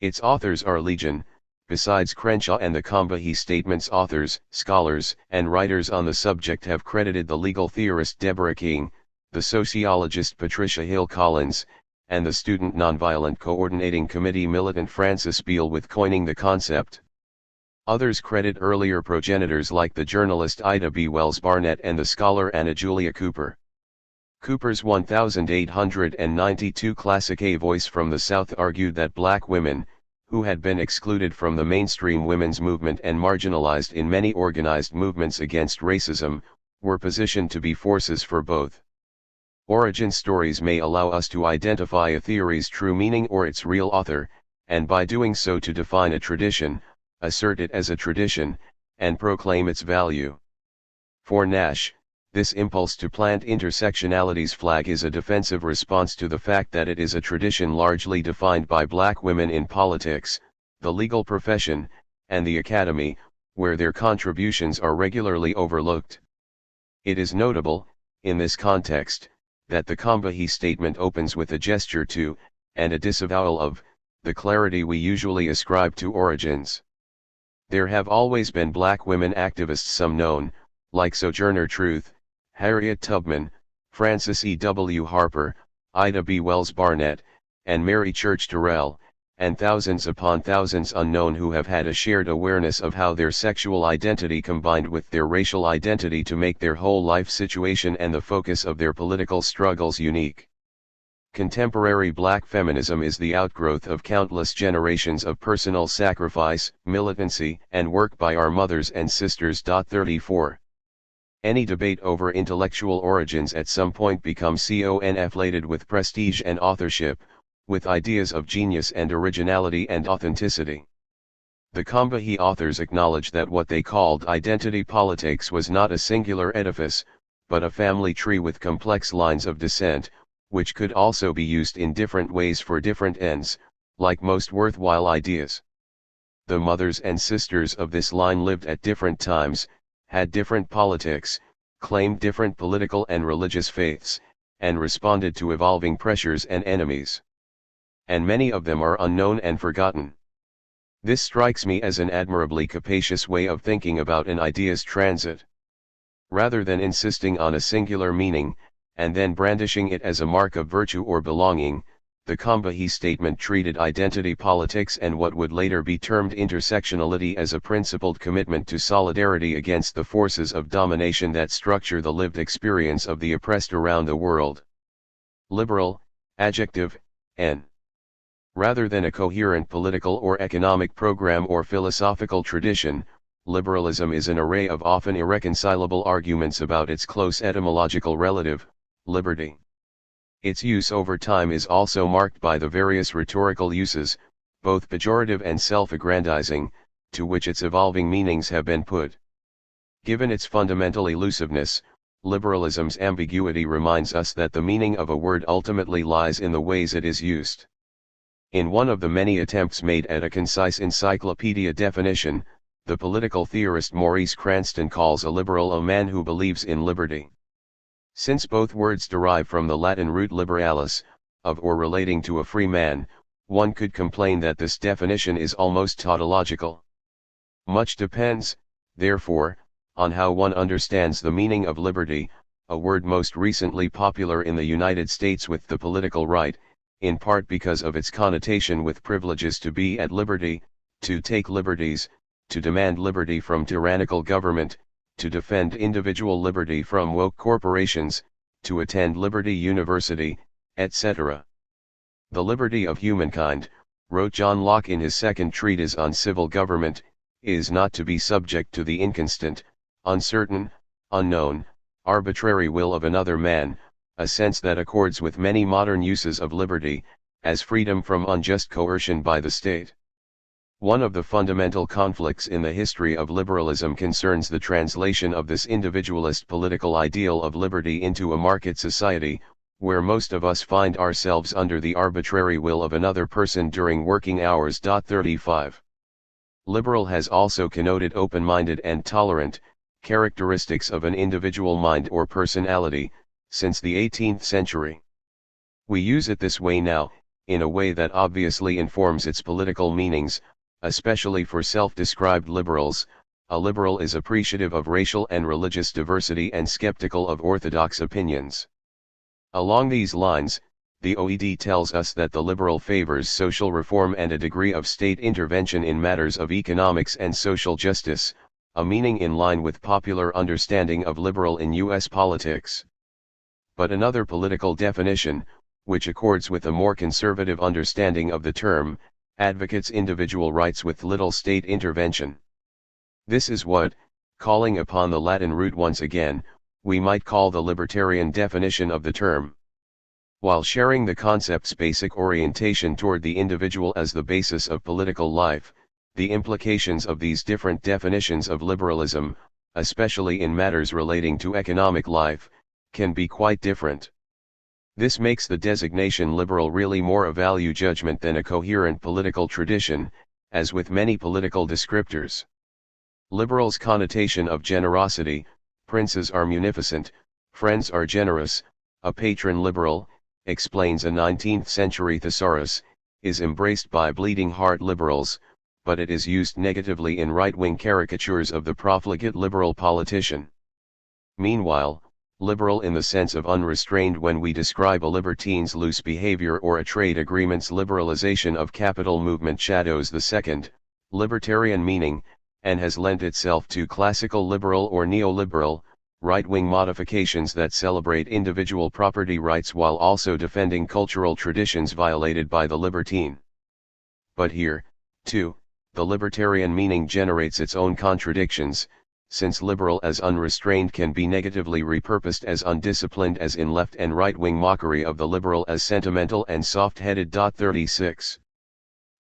A: Its authors are legion. Besides Crenshaw and the Combahee Statement's authors, scholars, and writers on the subject have credited the legal theorist Deborah King, the sociologist Patricia Hill Collins, and the Student Nonviolent Coordinating Committee militant Francis Beale with coining the concept. Others credit earlier progenitors like the journalist Ida B. Wells Barnett and the scholar Anna Julia Cooper. Cooper's 1892 classic A Voice from the South argued that black women, who had been excluded from the mainstream women's movement and marginalized in many organized movements against racism, were positioned to be forces for both. Origin stories may allow us to identify a theory's true meaning or its real author, and by doing so to define a tradition, assert it as a tradition, and proclaim its value. For Nash, this impulse to plant intersectionality's flag is a defensive response to the fact that it is a tradition largely defined by black women in politics, the legal profession, and the academy, where their contributions are regularly overlooked. It is notable, in this context, that the Combahee Statement opens with a gesture to, and a disavowal of, the clarity we usually ascribe to origins. There have always been black women activists, some known, like Sojourner Truth, Harriet Tubman, Frances E. W. Harper, Ida B. Wells Barnett, and Mary Church Terrell, and thousands upon thousands unknown who have had a shared awareness of how their sexual identity combined with their racial identity to make their whole life situation and the focus of their political struggles unique. Contemporary black feminism is the outgrowth of countless generations of personal sacrifice, militancy, and work by our mothers and sisters. 34. Any debate over intellectual origins at some point becomes conflated with prestige and authorship, with ideas of genius and originality and authenticity. The Combahee authors acknowledge that what they called identity politics was not a singular edifice, but a family tree with complex lines of descent, which could also be used in different ways for different ends, like most worthwhile ideas. The mothers and sisters of this line lived at different times, had different politics, claimed different political and religious faiths, and responded to evolving pressures and enemies. And many of them are unknown and forgotten. This strikes me as an admirably capacious way of thinking about an idea's transit. Rather than insisting on a singular meaning, and then brandishing it as a mark of virtue or belonging, the Combahee Statement treated identity politics and what would later be termed intersectionality as a principled commitment to solidarity against the forces of domination that structure the lived experience of the oppressed around the world. Liberal, adjective, N. Rather than a coherent political or economic program or philosophical tradition, liberalism is an array of often irreconcilable arguments about its close etymological relative, liberty. Its use over time is also marked by the various rhetorical uses, both pejorative and self-aggrandizing, to which its evolving meanings have been put. Given its fundamental elusiveness, liberalism's ambiguity reminds us that the meaning of a word ultimately lies in the ways it is used. In one of the many attempts made at a concise encyclopedia definition, the political theorist Maurice Cranston calls a liberal a man who believes in liberty. Since both words derive from the Latin root liberalis, of or relating to a free man, one could complain that this definition is almost tautological. Much depends, therefore, on how one understands the meaning of liberty, a word most recently popular in the United States with the political right, in part because of its connotation with privileges to be at liberty, to take liberties, to demand liberty from tyrannical government, to defend individual liberty from woke corporations, to attend Liberty University, etc. The liberty of humankind, wrote John Locke in his second treatise on civil government, is not to be subject to the inconstant, uncertain, unknown, arbitrary will of another man, a sense that accords with many modern uses of liberty, as freedom from unjust coercion by the state. One of the fundamental conflicts in the history of liberalism concerns the translation of this individualist political ideal of liberty into a market society, where most of us find ourselves under the arbitrary will of another person during working hours. 35. Liberal has also connoted open-minded and tolerant, characteristics of an individual mind or personality, since the 18th century. We use it this way now, in a way that obviously informs its political meanings, especially for self-described liberals. A liberal is appreciative of racial and religious diversity and skeptical of orthodox opinions. Along these lines, the OED tells us that the liberal favors social reform and a degree of state intervention in matters of economics and social justice, a meaning in line with popular understanding of liberal in U.S. politics. But another political definition, which accords with a more conservative understanding of the term, advocates individual rights with little state intervention. This is what, calling upon the Latin root once again, we might call the libertarian definition of the term. While sharing the concept's basic orientation toward the individual as the basis of political life, the implications of these different definitions of liberalism, especially in matters relating to economic life, can be quite different. This makes the designation liberal really more a value judgment than a coherent political tradition, as with many political descriptors. Liberals' connotation of generosity, princes are munificent, friends are generous, a patron liberal, explains a 19th-century thesaurus, is embraced by bleeding heart liberals, but it is used negatively in right-wing caricatures of the profligate liberal politician. Meanwhile, liberal in the sense of unrestrained when we describe a libertine's loose behavior or a trade agreement's liberalization of capital movement shadows the second, libertarian meaning, and has lent itself to classical liberal or neoliberal, right-wing modifications that celebrate individual property rights while also defending cultural traditions violated by the libertine. But here, too, the libertarian meaning generates its own contradictions, since liberal as unrestrained can be negatively repurposed as undisciplined as in left and right-wing mockery of the liberal as sentimental and soft-headed. 36.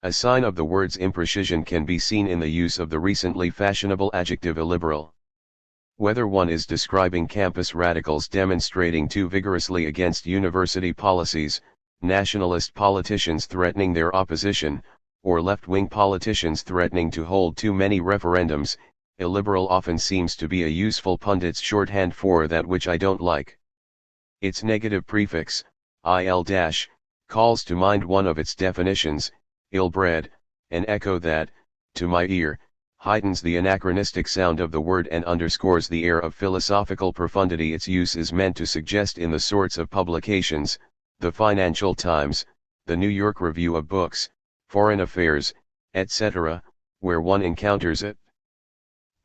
A: A sign of the word's imprecision can be seen in the use of the recently fashionable adjective illiberal. Whether one is describing campus radicals demonstrating too vigorously against university policies, nationalist politicians threatening their opposition, or left-wing politicians threatening to hold too many referendums, illiberal often seems to be a useful pundit's shorthand for that which I don't like. Its negative prefix, il-, calls to mind one of its definitions, ill-bred, an echo that, to my ear, heightens the anachronistic sound of the word and underscores the air of philosophical profundity its use is meant to suggest in the sorts of publications, the Financial Times, the New York Review of Books, Foreign Affairs, etc., where one encounters it.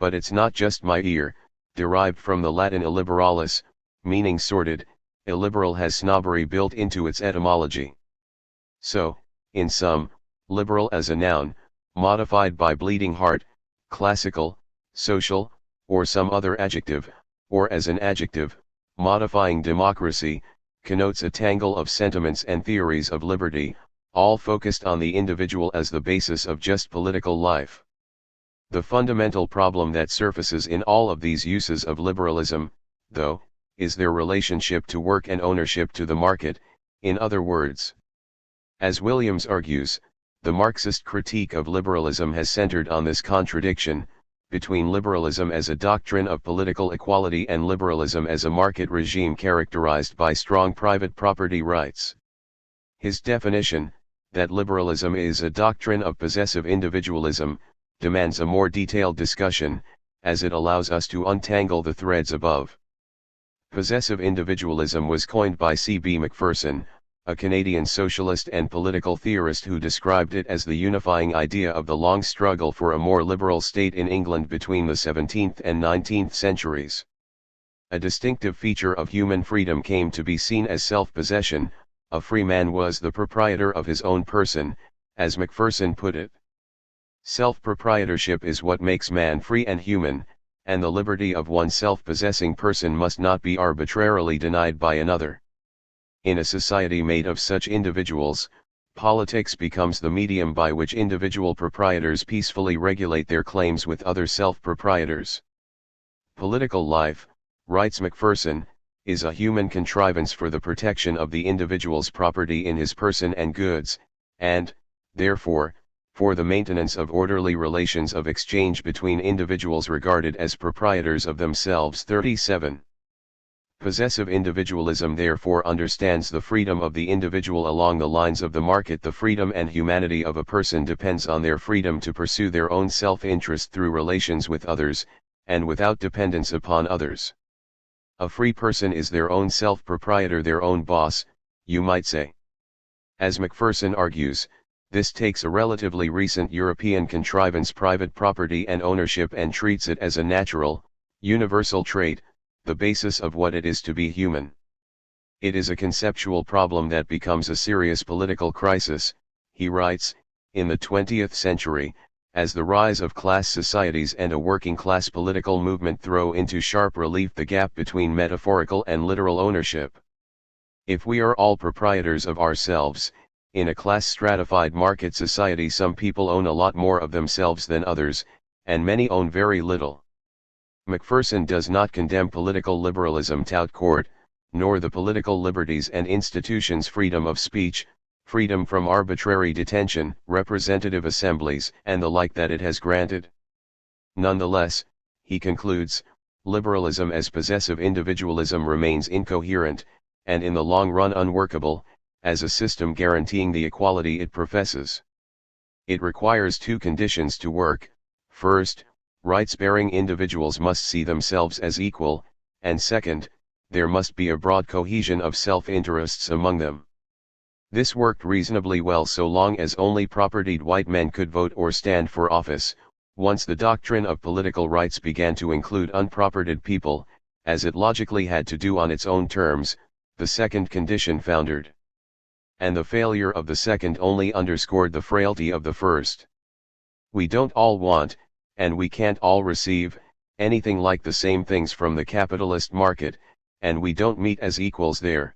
A: But it's not just my ear, derived from the Latin illiberalis, meaning sordid, illiberal has snobbery built into its etymology. So, in sum, liberal as a noun, modified by bleeding heart, classical, social, or some other adjective, or as an adjective, modifying democracy, connotes a tangle of sentiments and theories of liberty, all focused on the individual as the basis of just political life. The fundamental problem that surfaces in all of these uses of liberalism, though, is their relationship to work and ownership to the market, in other words. As Williams argues, the Marxist critique of liberalism has centered on this contradiction, between liberalism as a doctrine of political equality and liberalism as a market regime characterized by strong private property rights. His definition, that liberalism is a doctrine of possessive individualism, demands a more detailed discussion, as it allows us to untangle the threads above. Possessive individualism was coined by C.B. Macpherson, a Canadian socialist and political theorist who described it as the unifying idea of the long struggle for a more liberal state in England between the 17th and 19th centuries. A distinctive feature of human freedom came to be seen as self-possession. A free man was the proprietor of his own person, as Macpherson put it. Self-proprietorship is what makes man free and human, and the liberty of one self-possessing person must not be arbitrarily denied by another. In a society made of such individuals, politics becomes the medium by which individual proprietors peacefully regulate their claims with other self-proprietors. Political life, writes Macpherson, is a human contrivance for the protection of the individual's property in his person and goods, and, therefore, for the maintenance of orderly relations of exchange between individuals regarded as proprietors of themselves. 37. Possessive individualism therefore understands the freedom of the individual along the lines of the market. The freedom and humanity of a person depends on their freedom to pursue their own self-interest through relations with others, and without dependence upon others. A free person is their own self-proprietor, their own boss, you might say. As Macpherson argues, this takes a relatively recent European contrivance, private property and ownership, and treats it as a natural, universal trait, the basis of what it is to be human. It is a conceptual problem that becomes a serious political crisis, he writes, in the 20th century, as the rise of class societies and a working-class political movement throw into sharp relief the gap between metaphorical and literal ownership. If we are all proprietors of ourselves, in a class-stratified market society some people own a lot more of themselves than others, and many own very little. Macpherson does not condemn political liberalism tout court, nor the political liberties and institutions, freedom of speech, freedom from arbitrary detention, representative assemblies, and the like that it has granted. Nonetheless, he concludes, liberalism as possessive individualism remains incoherent, and in the long run unworkable, as a system guaranteeing the equality it professes. It requires two conditions to work: first, rights-bearing individuals must see themselves as equal, and second, there must be a broad cohesion of self-interests among them. This worked reasonably well so long as only propertied white men could vote or stand for office. Once the doctrine of political rights began to include unpropertied people, as it logically had to do on its own terms, the second condition foundered. And the failure of the second only underscored the frailty of the first. We don't all want, and we can't all receive, anything like the same things from the capitalist market, and we don't meet as equals there.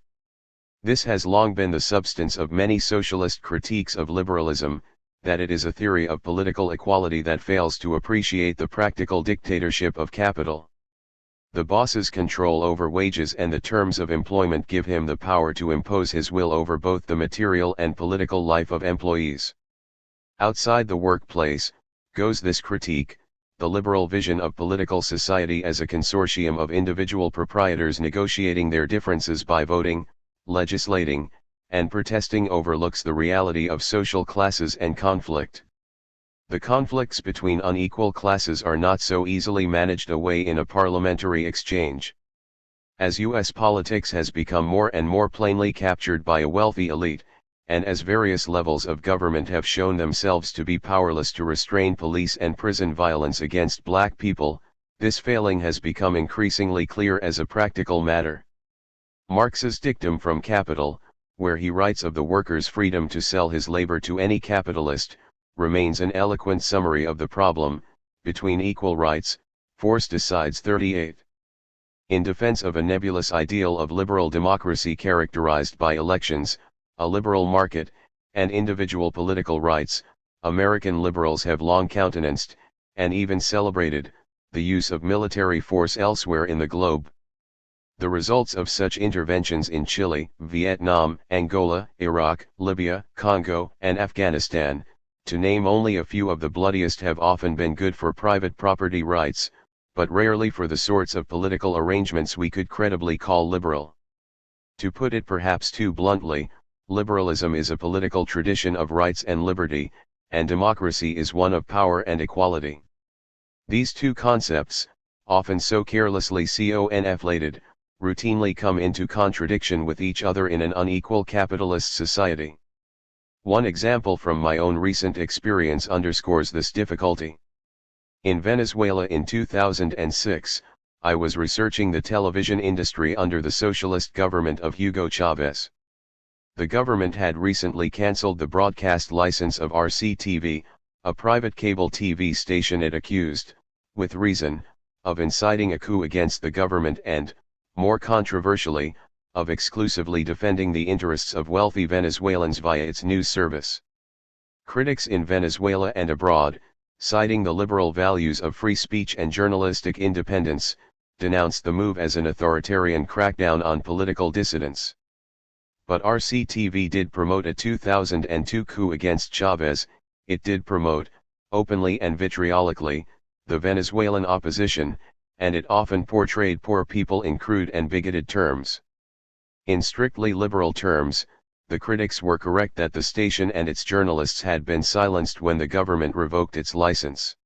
A: This has long been the substance of many socialist critiques of liberalism, that it is a theory of political equality that fails to appreciate the practical dictatorship of capital. The boss's control over wages and the terms of employment give him the power to impose his will over both the material and political life of employees. Outside the workplace, goes this critique, the liberal vision of political society as a consortium of individual proprietors negotiating their differences by voting, legislating, and protesting overlooks the reality of social classes and conflict. The conflicts between unequal classes are not so easily managed away in a parliamentary exchange. As U.S. politics has become more and more plainly captured by a wealthy elite, and as various levels of government have shown themselves to be powerless to restrain police and prison violence against black people, this failing has become increasingly clear as a practical matter. Marx's dictum from Capital, where he writes of the worker's freedom to sell his labor to any capitalist, remains an eloquent summary of the problem, between equal rights, Force decides 38. In defense of a nebulous ideal of liberal democracy characterized by elections, a liberal market, and individual political rights, American liberals have long countenanced, and even celebrated, the use of military force elsewhere in the globe. The results of such interventions in Chile, Vietnam, Angola, Iraq, Libya, Congo, and Afghanistan, to name only a few of the bloodiest, have often been good for private property rights, but rarely for the sorts of political arrangements we could credibly call liberal. To put it perhaps too bluntly, liberalism is a political tradition of rights and liberty, and democracy is one of power and equality. These two concepts, often so carelessly conflated, routinely come into contradiction with each other in an unequal capitalist society. One example from my own recent experience underscores this difficulty. In Venezuela in 2006, I was researching the television industry under the socialist government of Hugo Chavez. The government had recently cancelled the broadcast license of RCTV, a private cable TV station it accused, with reason, of inciting a coup against the government and, more controversially, of exclusively defending the interests of wealthy Venezuelans via its news service. Critics in Venezuela and abroad, citing the liberal values of free speech and journalistic independence, denounced the move as an authoritarian crackdown on political dissidents. But RCTV did promote a 2002 coup against Chavez. It did promote, openly and vitriolically, the Venezuelan opposition, and it often portrayed poor people in crude and bigoted terms. In strictly liberal terms, the critics were correct that the station and its journalists had been silenced when the government revoked its license.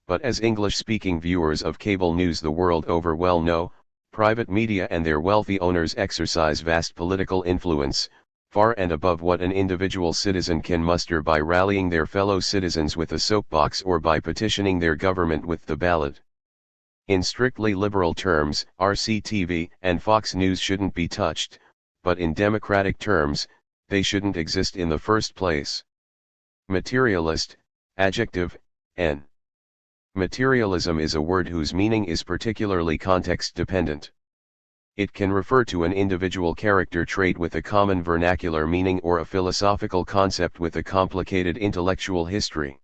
A: But as English-speaking viewers of cable news the world over well know, private media and their wealthy owners exercise vast political influence, far and above what an individual citizen can muster by rallying their fellow citizens with a soapbox or by petitioning their government with the ballot. In strictly liberal terms, RCTV and Fox News shouldn't be touched, but in democratic terms, they shouldn't exist in the first place. Materialist, adjective, N. Materialism is a word whose meaning is particularly context-dependent. It can refer to an individual character trait with a common vernacular meaning or a philosophical concept with a complicated intellectual history.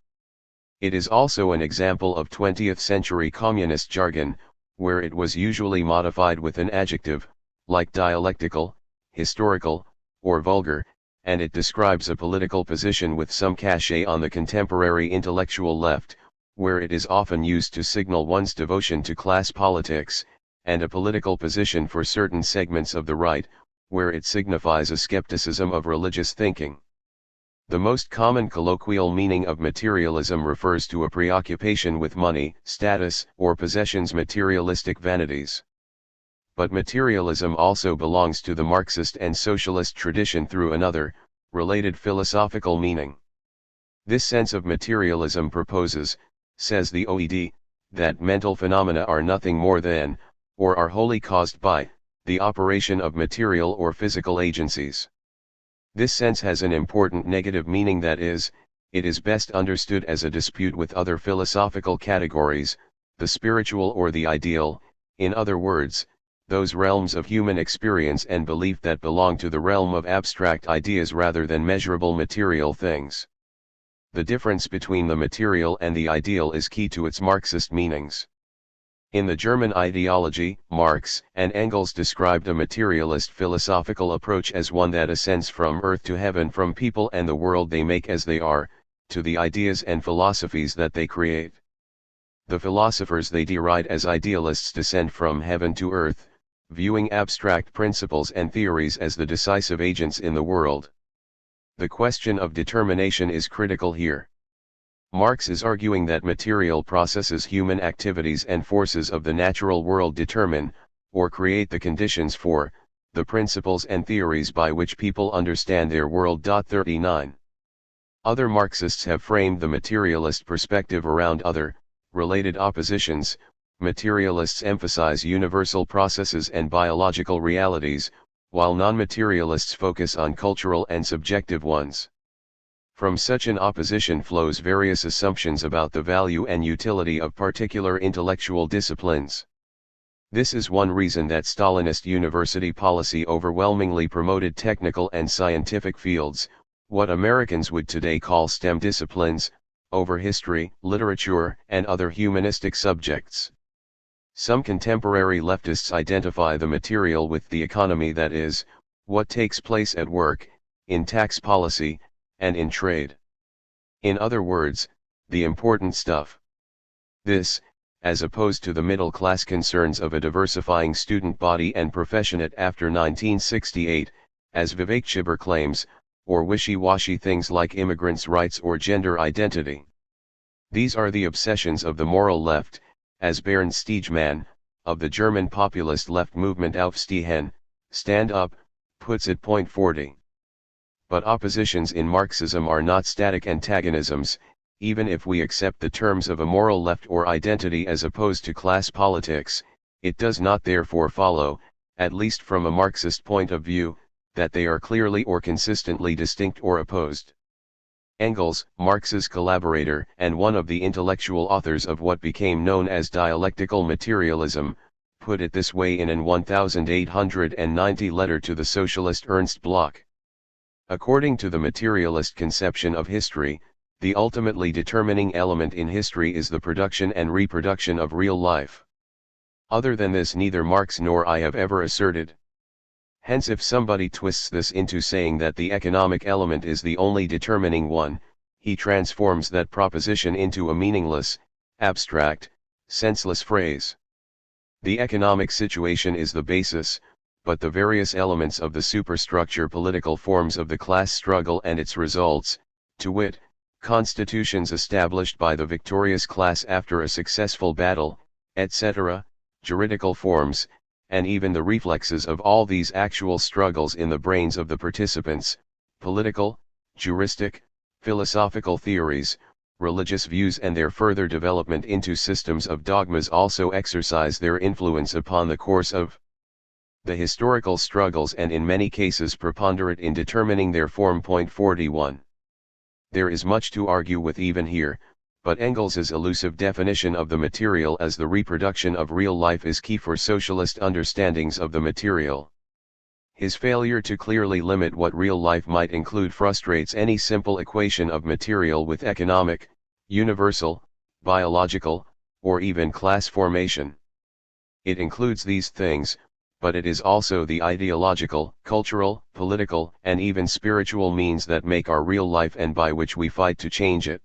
A: It is also an example of 20th-century communist jargon, where it was usually modified with an adjective, like dialectical, historical, or vulgar, and it describes a political position with some cachet on the contemporary intellectual left, where it is often used to signal one's devotion to class politics, and a political position for certain segments of the right, where it signifies a skepticism of religious thinking. The most common colloquial meaning of materialism refers to a preoccupation with money, status, or possessions, materialistic vanities. But materialism also belongs to the Marxist and socialist tradition through another, related philosophical meaning. This sense of materialism proposes, says the OED, that mental phenomena are nothing more than, or are wholly caused by, the operation of material or physical agencies. This sense has an important negative meaning, that is, it is best understood as a dispute with other philosophical categories, the spiritual or the ideal, in other words, those realms of human experience and belief that belong to the realm of abstract ideas rather than measurable material things. The difference between the material and the ideal is key to its Marxist meanings. In the German ideology, Marx and Engels described a materialist philosophical approach as one that ascends from earth to heaven, from people and the world they make as they are, to the ideas and philosophies that they create. The philosophers they deride as idealists descend from heaven to earth, viewing abstract principles and theories as the decisive agents in the world. The question of determination is critical here. Marx is arguing that material processes, human activities and forces of the natural world determine, or create the conditions for, the principles and theories by which people understand their world. 39. Other Marxists have framed the materialist perspective around other, related oppositions. Materialists emphasize universal processes and biological realities, while non-materialists focus on cultural and subjective ones. From such an opposition flows various assumptions about the value and utility of particular intellectual disciplines. This is one reason that Stalinist university policy overwhelmingly promoted technical and scientific fields, what Americans would today call STEM disciplines, over history, literature, and other humanistic subjects. Some contemporary leftists identify the material with the economy, that is, what takes place at work, in tax policy, and in trade. In other words, the important stuff. This, as opposed to the middle-class concerns of a diversifying student body and professionate after 1968, as Vivek Chibber claims, or wishy-washy things like immigrants' rights or gender identity. These are the obsessions of the moral left, as Bernd Stegemann, of the German populist left movement Aufstehen, Stand Up, puts it. 40. But oppositions in Marxism are not static antagonisms, even if we accept the terms of a moral left or identity as opposed to class politics. It does not therefore follow, at least from a Marxist point of view, that they are clearly or consistently distinct or opposed. Engels, Marx's collaborator and one of the intellectual authors of what became known as dialectical materialism, put it this way in an 1890 letter to the socialist Ernst Bloch. According to the materialist conception of history, the ultimately determining element in history is the production and reproduction of real life. Other than this neither Marx nor I have ever asserted. Hence if somebody twists this into saying that the economic element is the only determining one, he transforms that proposition into a meaningless, abstract, senseless phrase. The economic situation is the basis, but the various elements of the superstructure political forms of the class struggle and its results, to wit, constitutions established by the victorious class after a successful battle, etc., juridical forms, and even the reflexes of all these actual struggles in the brains of the participants, political, juristic, philosophical theories, religious views and their further development into systems of dogmas also exercise their influence upon the course of the historical struggles and in many cases preponderate in determining their form. 41. There is much to argue with even here, but Engels's elusive definition of the material as the reproduction of real life is key for socialist understandings of the material. His failure to clearly limit what real life might include frustrates any simple equation of material with economic, universal, biological, or even class formation. It includes these things, but it is also the ideological, cultural, political, and even spiritual means that make our real life and by which we fight to change it.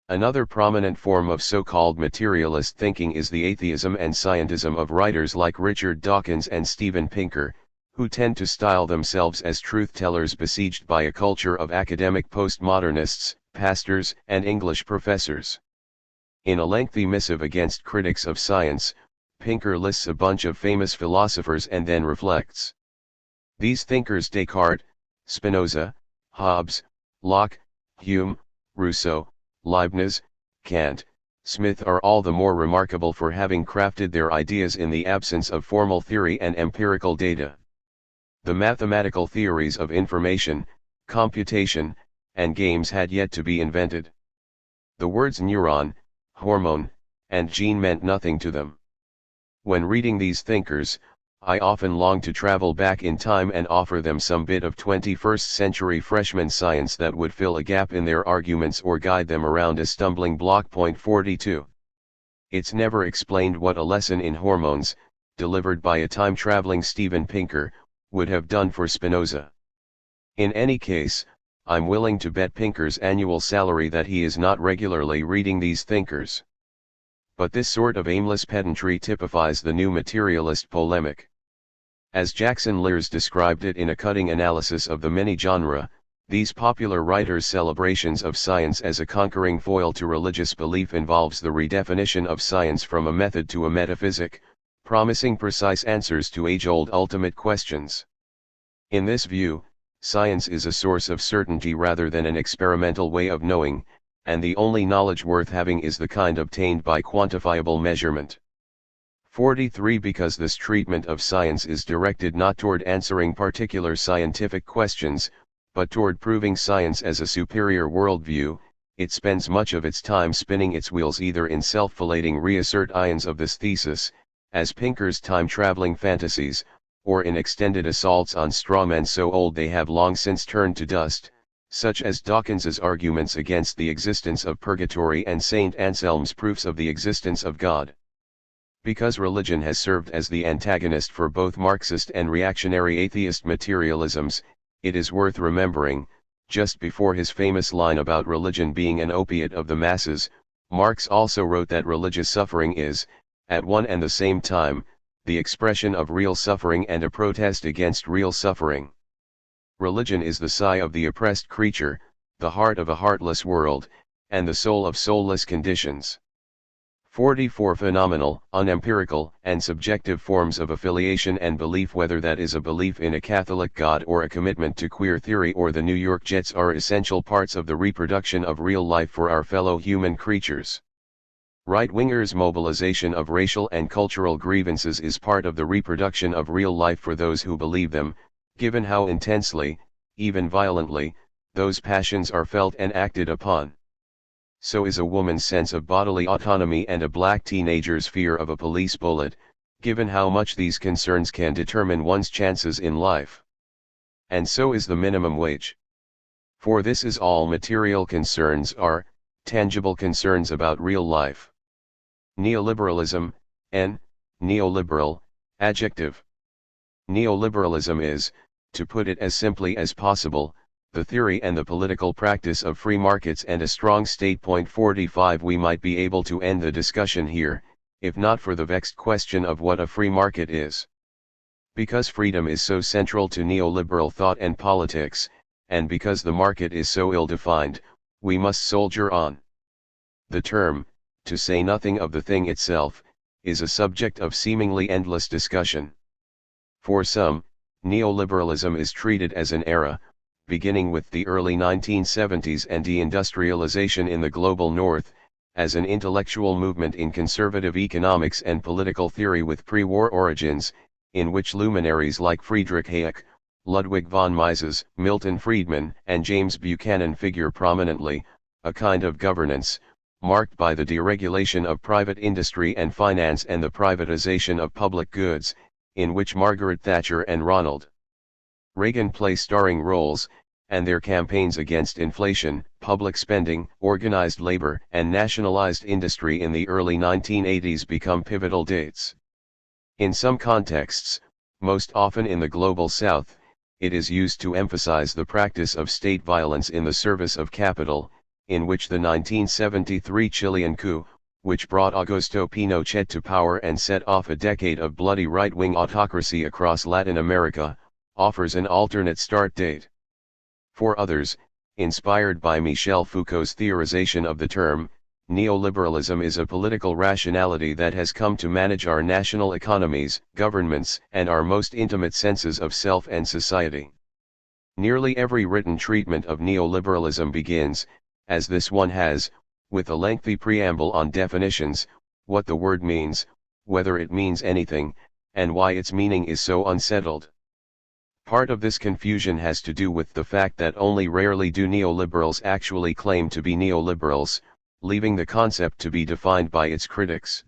A: Another prominent form of so-called materialist thinking is the atheism and scientism of writers like Richard Dawkins and Steven Pinker, who tend to style themselves as truth-tellers besieged by a culture of academic postmodernists, pastors, and English professors. In a lengthy missive against critics of science, Pinker lists a bunch of famous philosophers and then reflects. These thinkers Descartes, Spinoza, Hobbes, Locke, Hume, Rousseau, Leibniz, Kant, Smith are all the more remarkable for having crafted their ideas in the absence of formal theory and empirical data. The mathematical theories of information, computation, and games had yet to be invented. The words neuron, hormone, and gene meant nothing to them. When reading these thinkers, I often long to travel back in time and offer them some bit of 21st century freshman science that would fill a gap in their arguments or guide them around a stumbling block. 42. It's never explained what a lesson in hormones, delivered by a time-traveling Steven Pinker, would have done for Spinoza. In any case, I'm willing to bet Pinker's annual salary that he is not regularly reading these thinkers. But this sort of aimless pedantry typifies the new materialist polemic. As Jackson Lears described it in a cutting analysis of the many-genre, these popular writers' celebrations of science as a conquering foil to religious belief involves the redefinition of science from a method to a metaphysic, promising precise answers to age-old ultimate questions. In this view, science is a source of certainty rather than an experimental way of knowing, and the only knowledge worth having is the kind obtained by quantifiable measurement. 43. Because this treatment of science is directed not toward answering particular scientific questions, but toward proving science as a superior worldview, it spends much of its time spinning its wheels either in self-flating reassert ions of this thesis, as Pinker's time-traveling fantasies, or in extended assaults on strawmen so old they have long since turned to dust, such as Dawkins's arguments against the existence of purgatory and St. Anselm's proofs of the existence of God. Because religion has served as the antagonist for both Marxist and reactionary atheist materialisms, it is worth remembering, just before his famous line about religion being an opiate of the masses, Marx also wrote that religious suffering is, at one and the same time, the expression of real suffering and a protest against real suffering. Religion is the sigh of the oppressed creature, the heart of a heartless world, and the soul of soulless conditions. 44. Phenomenal, unempirical, and subjective forms of affiliation and belief, whether that is a belief in a Catholic God or a commitment to queer theory or the New York Jets, are essential parts of the reproduction of real life for our fellow human creatures. Right-wingers' mobilization of racial and cultural grievances is part of the reproduction of real life for those who believe them, given how intensely, even violently, those passions are felt and acted upon. So is a woman's sense of bodily autonomy and a black teenager's fear of a police bullet, given how much these concerns can determine one's chances in life. And so is the minimum wage. For this is all material concerns are, tangible concerns about real life. Neoliberalism, N, Neoliberal, adjective. Neoliberalism is, to put it as simply as possible, the theory and the political practice of free markets and a strong state. 45 We might be able to end the discussion here, if not for the vexed question of what a free market is. Because freedom is so central to neoliberal thought and politics, and because the market is so ill-defined, we must soldier on. The term, to say nothing of the thing itself, is a subject of seemingly endless discussion. For some, neoliberalism is treated as an era, beginning with the early 1970s and deindustrialization in the global north, as an intellectual movement in conservative economics and political theory with pre-war origins, in which luminaries like Friedrich Hayek, Ludwig von Mises, Milton Friedman, and James Buchanan figure prominently, a kind of governance, marked by the deregulation of private industry and finance and the privatization of public goods, in which Margaret Thatcher and Ronald Reagan play starring roles, and their campaigns against inflation, public spending, organized labor, and nationalized industry in the early 1980s become pivotal dates. In some contexts, most often in the global south, it is used to emphasize the practice of state violence in the service of capital, in which the 1973 Chilean coup, which brought Augusto Pinochet to power and set off a decade of bloody right-wing autocracy across Latin America, offers an alternate start date. For others, inspired by Michel Foucault's theorization of the term, neoliberalism is a political rationality that has come to manage our national economies, governments, and our most intimate senses of self and society. Nearly every written treatment of neoliberalism begins, as this one has, with a lengthy preamble on definitions, what the word means, whether it means anything, and why its meaning is so unsettled. Part of this confusion has to do with the fact that only rarely do neoliberals actually claim to be neoliberals, leaving the concept to be defined by its critics.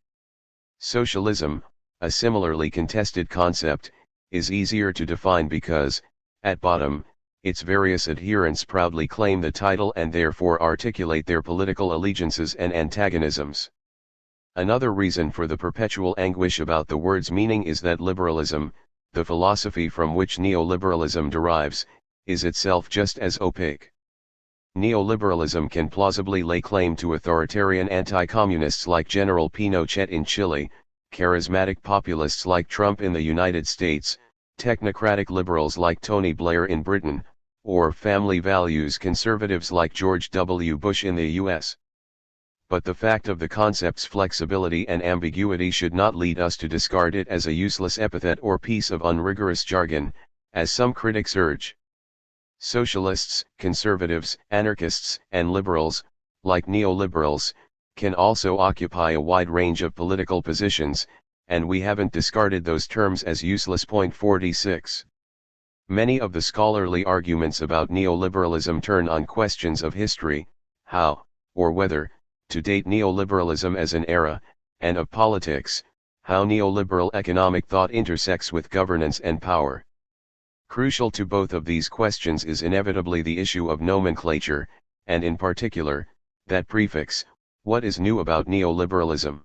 A: Socialism, a similarly contested concept, is easier to define because, at bottom, its various adherents proudly claim the title and therefore articulate their political allegiances and antagonisms. Another reason for the perpetual anguish about the word's meaning is that liberalism, the philosophy from which neoliberalism derives, is itself just as opaque. Neoliberalism can plausibly lay claim to authoritarian anti-communists like General Pinochet in Chile, charismatic populists like Trump in the United States, technocratic liberals like Tony Blair in Britain, or family values conservatives like George W. Bush in the US. But the fact of the concept's flexibility and ambiguity should not lead us to discard it as a useless epithet or piece of unrigorous jargon, as some critics urge. Socialists, conservatives, anarchists, and liberals, like neoliberals, can also occupy a wide range of political positions, and we haven't discarded those terms as useless. 46. Many of the scholarly arguments about neoliberalism turn on questions of history, how, or whether, to date neoliberalism as an era, and of politics, how neoliberal economic thought intersects with governance and power. Crucial to both of these questions is inevitably the issue of nomenclature, and in particular, that prefix, what is new about neoliberalism?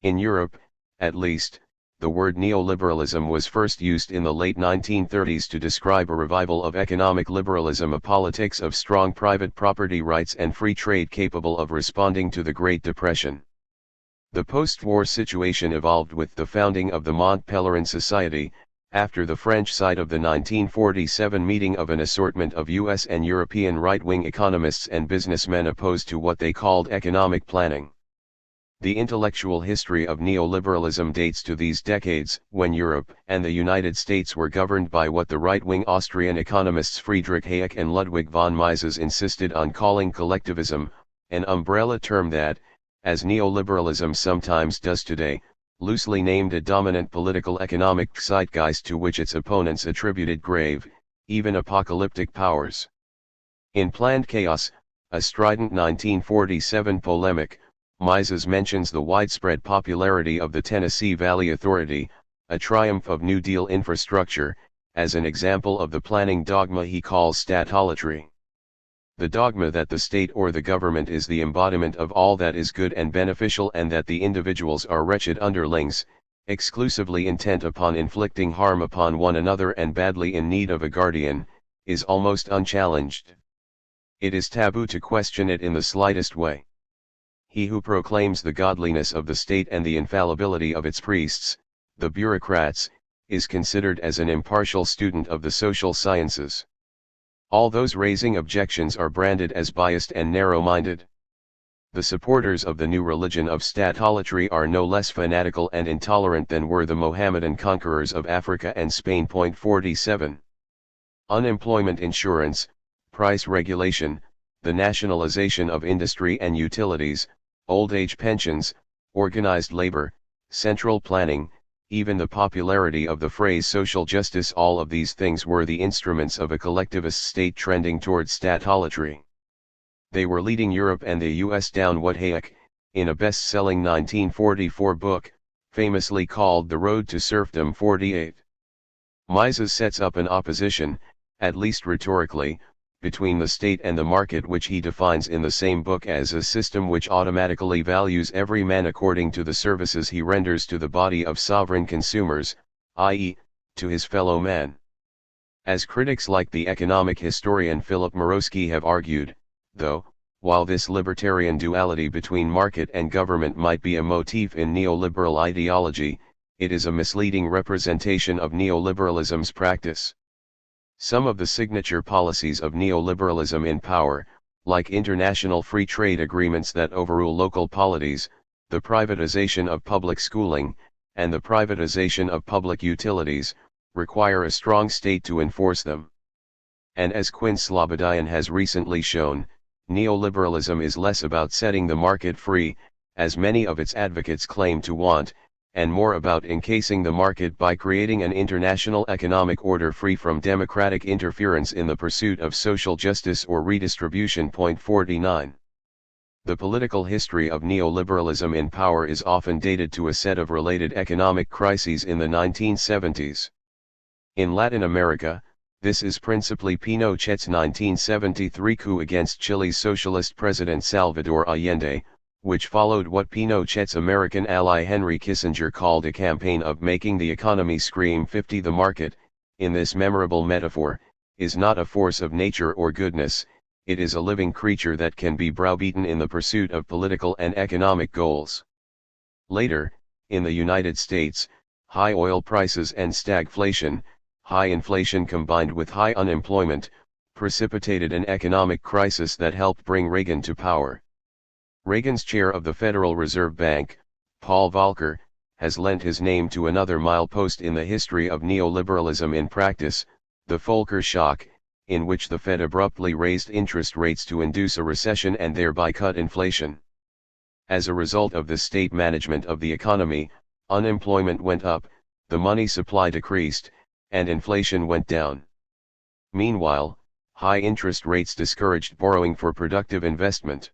A: In Europe, at least, the word neoliberalism was first used in the late 1930s to describe a revival of economic liberalism, a politics of strong private property rights and free trade capable of responding to the Great Depression. The post-war situation evolved with the founding of the Mont Pelerin Society, after the French side of the 1947 meeting of an assortment of US and European right-wing economists and businessmen opposed to what they called economic planning. The intellectual history of neoliberalism dates to these decades, when Europe and the United States were governed by what the right-wing Austrian economists Friedrich Hayek and Ludwig von Mises insisted on calling collectivism, an umbrella term that, as neoliberalism sometimes does today, loosely named a dominant political economic zeitgeist to which its opponents attributed grave, even apocalyptic powers. In Planned Chaos, a strident 1947 polemic, Mises mentions the widespread popularity of the Tennessee Valley Authority, a triumph of New Deal infrastructure, as an example of the planning dogma he calls statolatry. The dogma that the state or the government is the embodiment of all that is good and beneficial and that the individuals are wretched underlings, exclusively intent upon inflicting harm upon one another and badly in need of a guardian, is almost unchallenged. It is taboo to question it in the slightest way. He who proclaims the godliness of the state and the infallibility of its priests, the bureaucrats, is considered as an impartial student of the social sciences. All those raising objections are branded as biased and narrow-minded. The supporters of the new religion of statolatry are no less fanatical and intolerant than were the Mohammedan conquerors of Africa and Spain. 47. Unemployment insurance, price regulation, the nationalization of industry and utilities, old age pensions, organized labor, central planning, even the popularity of the phrase social justice, all of these things were the instruments of a collectivist state trending towards statolatry. They were leading Europe and the US down what Hayek, in a best-selling 1944 book, famously called The Road to Serfdom 48. Mises sets up an opposition, at least rhetorically, between the state and the market, which he defines in the same book as a system which automatically values every man according to the services he renders to the body of sovereign consumers, i.e., to his fellow man. As critics like the economic historian Philip Morosky have argued, though, while this libertarian duality between market and government might be a motif in neoliberal ideology, it is a misleading representation of neoliberalism's practice. Some of the signature policies of neoliberalism in power, like international free trade agreements that overrule local polities, the privatization of public schooling, and the privatization of public utilities, require a strong state to enforce them. And as Quinn Slobodian has recently shown, neoliberalism is less about setting the market free, as many of its advocates claim to want, and more about encasing the market by creating an international economic order free from democratic interference in the pursuit of social justice or redistribution. 49. The political history of neoliberalism in power is often dated to a set of related economic crises in the 1970s. In Latin America, this is principally Pinochet's 1973 coup against Chile's socialist president Salvador Allende, which followed what Pinochet's American ally Henry Kissinger called a campaign of making the economy scream 50. The market, in this memorable metaphor, is not a force of nature or goodness, it is a living creature that can be browbeaten in the pursuit of political and economic goals. Later, in the United States, high oil prices and stagflation, high inflation combined with high unemployment, precipitated an economic crisis that helped bring Reagan to power. Reagan's chair of the Federal Reserve Bank, Paul Volcker, has lent his name to another milepost in the history of neoliberalism in practice, the Volcker shock, in which the Fed abruptly raised interest rates to induce a recession and thereby cut inflation. As a result of the state management of the economy, unemployment went up, the money supply decreased, and inflation went down. Meanwhile, high interest rates discouraged borrowing for productive investment.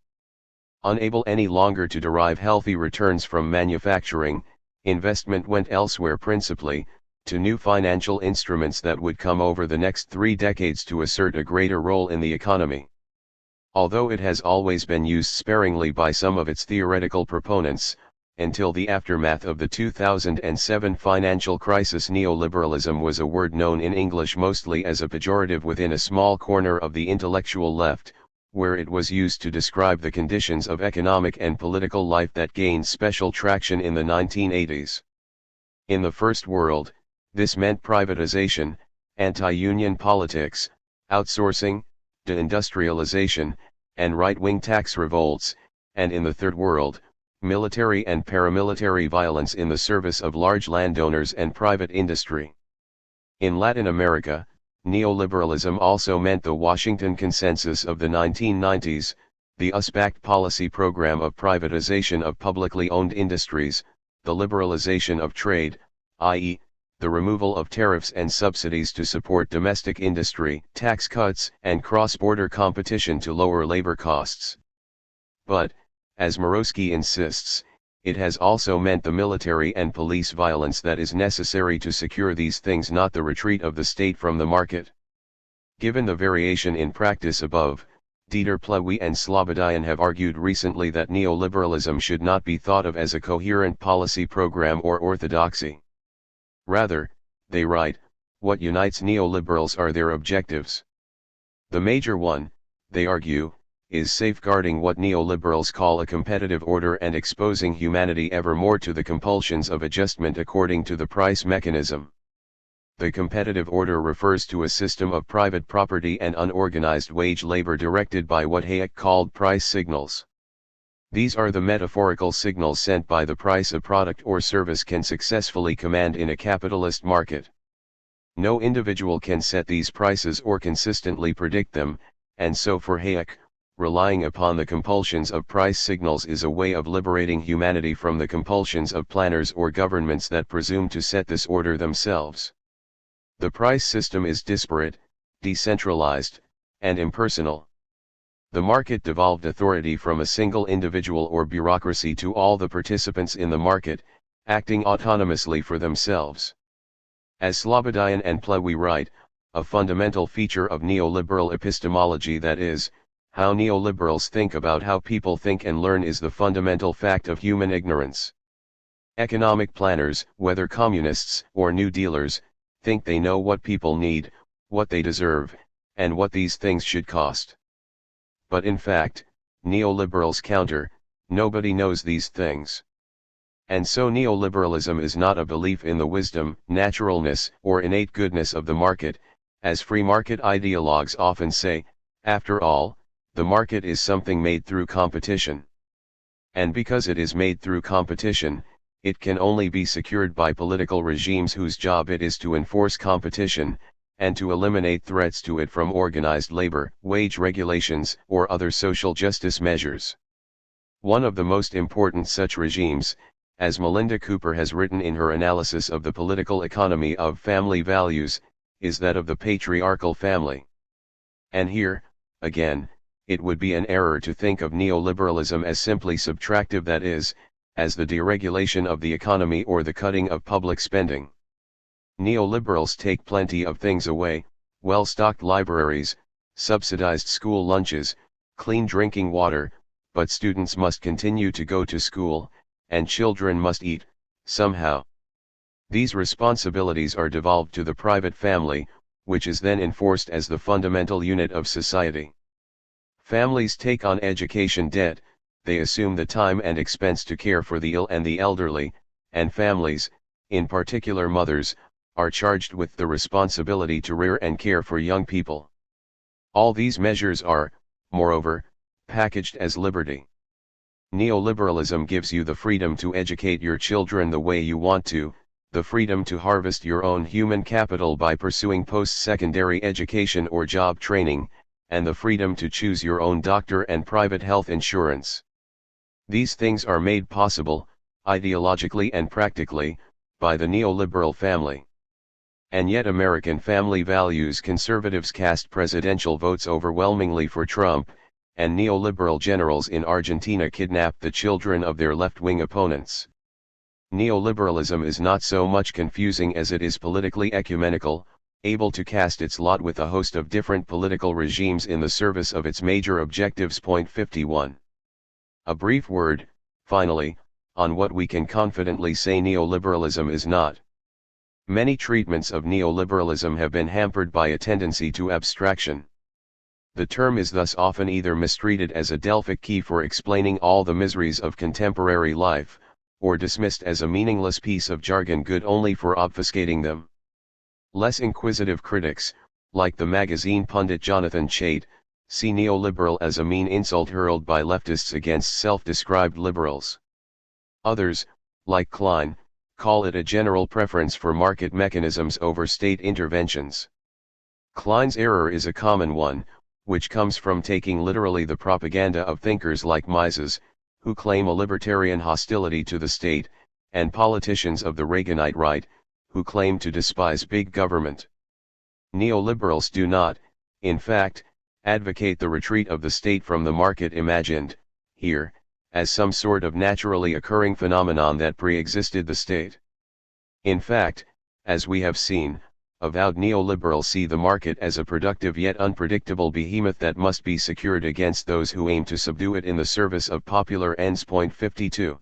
A: Unable any longer to derive healthy returns from manufacturing, investment went elsewhere, principally to new financial instruments that would come over the next 3 decades to assert a greater role in the economy. Although it has always been used sparingly by some of its theoretical proponents, until the aftermath of the 2007 financial crisis, neoliberalism was a word known in English mostly as a pejorative within a small corner of the intellectual left, where it was used to describe the conditions of economic and political life that gained special traction in the 1980s. In the First World, this meant privatization, anti-union politics, outsourcing, deindustrialization, and right-wing tax revolts, and in the Third World, military and paramilitary violence in the service of large landowners and private industry. In Latin America, neoliberalism also meant the Washington Consensus of the 1990s, the US-backed policy program of privatization of publicly owned industries, the liberalization of trade, i.e., the removal of tariffs and subsidies to support domestic industry, tax cuts, and cross-border competition to lower labor costs. But, as Morosky insists, it has also meant the military and police violence that is necessary to secure these things, not the retreat of the state from the market. Given the variation in practice above, Dieter Plehwe and Slobodian have argued recently that neoliberalism should not be thought of as a coherent policy program or orthodoxy. Rather, they write, what unites neoliberals are their objectives. The major one, they argue, is safeguarding what neoliberals call a competitive order and exposing humanity ever more to the compulsions of adjustment according to the price mechanism. The competitive order refers to a system of private property and unorganized wage labor directed by what Hayek called price signals. These are the metaphorical signals sent by the price a product or service can successfully command in a capitalist market. No individual can set these prices or consistently predict them, and so for Hayek, relying upon the compulsions of price signals is a way of liberating humanity from the compulsions of planners or governments that presume to set this order themselves. The price system is disparate, decentralized, and impersonal. The market devolved authority from a single individual or bureaucracy to all the participants in the market, acting autonomously for themselves. As Slobodian and Plehwe write, a fundamental feature of neoliberal epistemology, that is, how neoliberals think about how people think and learn, is the fundamental fact of human ignorance. Economic planners, whether communists or New Dealers, think they know what people need, what they deserve, and what these things should cost. But in fact, neoliberals counter, nobody knows these things. And so neoliberalism is not a belief in the wisdom, naturalness, or innate goodness of the market, as free market ideologues often say. After all, the market is something made through competition. And because it is made through competition, it can only be secured by political regimes whose job it is to enforce competition, and to eliminate threats to it from organized labor, wage regulations, or other social justice measures. One of the most important such regimes, as Melinda Cooper has written in her analysis of the political economy of family values, is that of the patriarchal family. And here, again, it would be an error to think of neoliberalism as simply subtractive, that is, as the deregulation of the economy or the cutting of public spending. Neoliberals take plenty of things away: well-stocked libraries, subsidized school lunches, clean drinking water, but students must continue to go to school, and children must eat, somehow. These responsibilities are devolved to the private family, which is then enforced as the fundamental unit of society. Families take on education debt, they assume the time and expense to care for the ill and the elderly, and families, in particular mothers, are charged with the responsibility to rear and care for young people. All these measures are, moreover, packaged as liberty. Neoliberalism gives you the freedom to educate your children the way you want to, the freedom to harvest your own human capital by pursuing post-secondary education or job training, and the freedom to choose your own doctor and private health insurance. These things are made possible, ideologically and practically, by the neoliberal family. And yet American family values conservatives cast presidential votes overwhelmingly for Trump, and neoliberal generals in Argentina kidnap the children of their left-wing opponents. Neoliberalism is not so much confusing as it is politically ecumenical, able to cast its lot with a host of different political regimes in the service of its major objectives. Point 51. A brief word, finally, on what we can confidently say neoliberalism is not. Many treatments of neoliberalism have been hampered by a tendency to abstraction. The term is thus often either mistreated as a Delphic key for explaining all the miseries of contemporary life, or dismissed as a meaningless piece of jargon good only for obfuscating them. Less inquisitive critics, like the magazine pundit Jonathan Chait, see neoliberal as a mean insult hurled by leftists against self-described liberals. Others, like Klein, call it a general preference for market mechanisms over state interventions. Klein's error is a common one, which comes from taking literally the propaganda of thinkers like Mises, who claim a libertarian hostility to the state, and politicians of the Reaganite right, who claim to despise big government. Neoliberals do not, in fact, advocate the retreat of the state from the market imagined, here, as some sort of naturally occurring phenomenon that pre-existed the state. In fact, as we have seen, avowed neoliberals see the market as a productive yet unpredictable behemoth that must be secured against those who aim to subdue it in the service of popular ends. 52.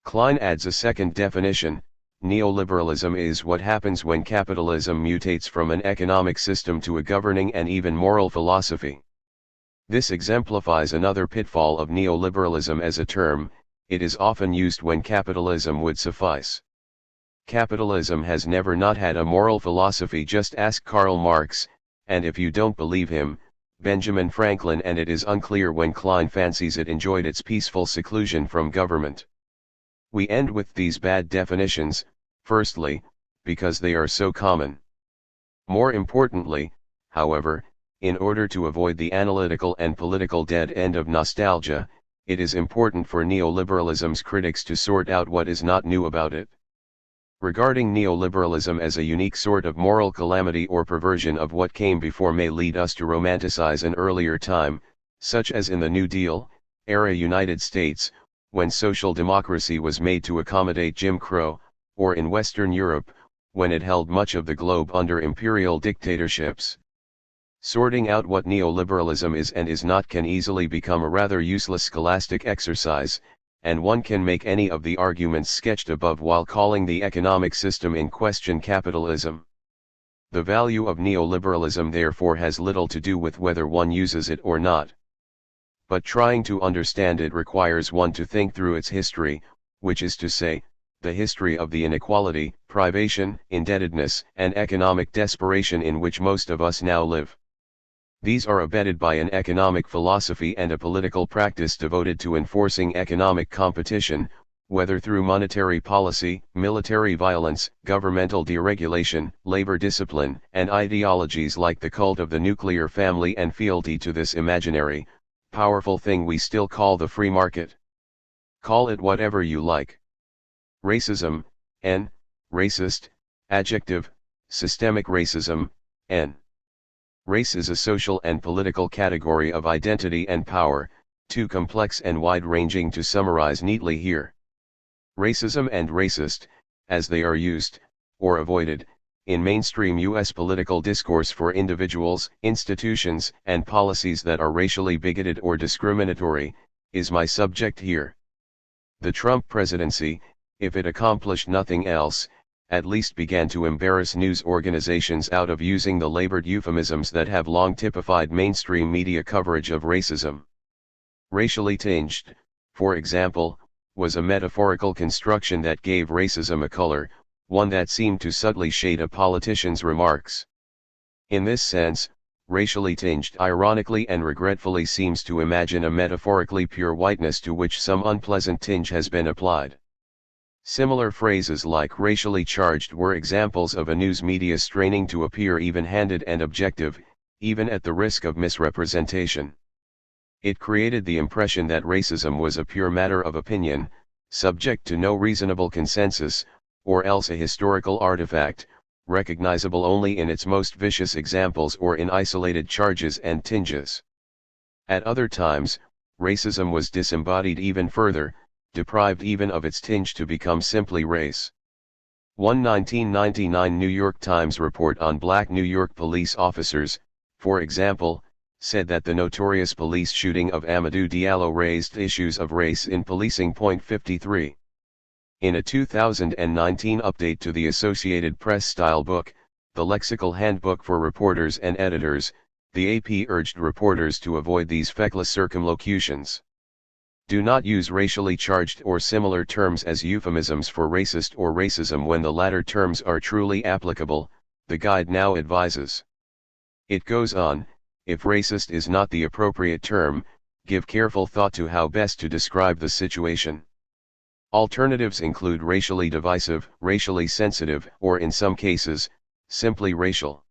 A: Klein adds a second definition: neoliberalism is what happens when capitalism mutates from an economic system to a governing and even moral philosophy. This exemplifies another pitfall of neoliberalism as a term. It is often used when capitalism would suffice. Capitalism has never not had a moral philosophy, just ask Karl Marx, and if you don't believe him, Benjamin Franklin, and it is unclear when Klein fancies it enjoyed its peaceful seclusion from government. We end with these bad definitions, firstly, because they are so common. More importantly, however, in order to avoid the analytical and political dead end of nostalgia, it is important for neoliberalism's critics to sort out what is not new about it. Regarding neoliberalism as a unique sort of moral calamity or perversion of what came before may lead us to romanticize an earlier time, such as in the New Deal-era United States, when social democracy was made to accommodate Jim Crow, or in Western Europe, when it held much of the globe under imperial dictatorships. Sorting out what neoliberalism is and is not can easily become a rather useless scholastic exercise, and one can make any of the arguments sketched above while calling the economic system in question capitalism. The value of neoliberalism therefore has little to do with whether one uses it or not. But trying to understand it requires one to think through its history, which is to say, the history of the inequality, privation, indebtedness, and economic desperation in which most of us now live. These are abetted by an economic philosophy and a political practice devoted to enforcing economic competition, whether through monetary policy, military violence, governmental deregulation, labor discipline, and ideologies like the cult of the nuclear family and fealty to this imaginary, powerful thing we still call the free market. Call it whatever you like. Racism, N. Racist, adjective, systemic racism, N. Race is a social and political category of identity and power, too complex and wide-ranging to summarize neatly here. Racism and racist, as they are used, or avoided, in mainstream U.S. political discourse for individuals, institutions, and policies that are racially bigoted or discriminatory, is my subject here. The Trump presidency, if it accomplished nothing else, at least began to embarrass news organizations out of using the labored euphemisms that have long typified mainstream media coverage of racism. Racially tinged, for example, was a metaphorical construction that gave racism a color, one that seemed to subtly shade a politician's remarks. In this sense, racially tinged ironically and regretfully seems to imagine a metaphorically pure whiteness to which some unpleasant tinge has been applied. Similar phrases like racially charged were examples of a news media straining to appear even-handed and objective, even at the risk of misrepresentation. It created the impression that racism was a pure matter of opinion, subject to no reasonable consensus, or else a historical artifact, recognizable only in its most vicious examples or in isolated charges and tinges. At other times, racism was disembodied even further, deprived even of its tinge to become simply race. One 1999 New York Times report on black New York police officers, for example, said that the notorious police shooting of Amadou Diallo raised issues of race in policing. 53. In a 2019 update to the Associated Press style book, The Lexical Handbook for Reporters and Editors, the AP urged reporters to avoid these feckless circumlocutions. Do not use racially charged or similar terms as euphemisms for racist or racism when the latter terms are truly applicable, the guide now advises. It goes on, if racist is not the appropriate term, give careful thought to how best to describe the situation. Alternatives include racially divisive, racially sensitive, or in some cases, simply racial.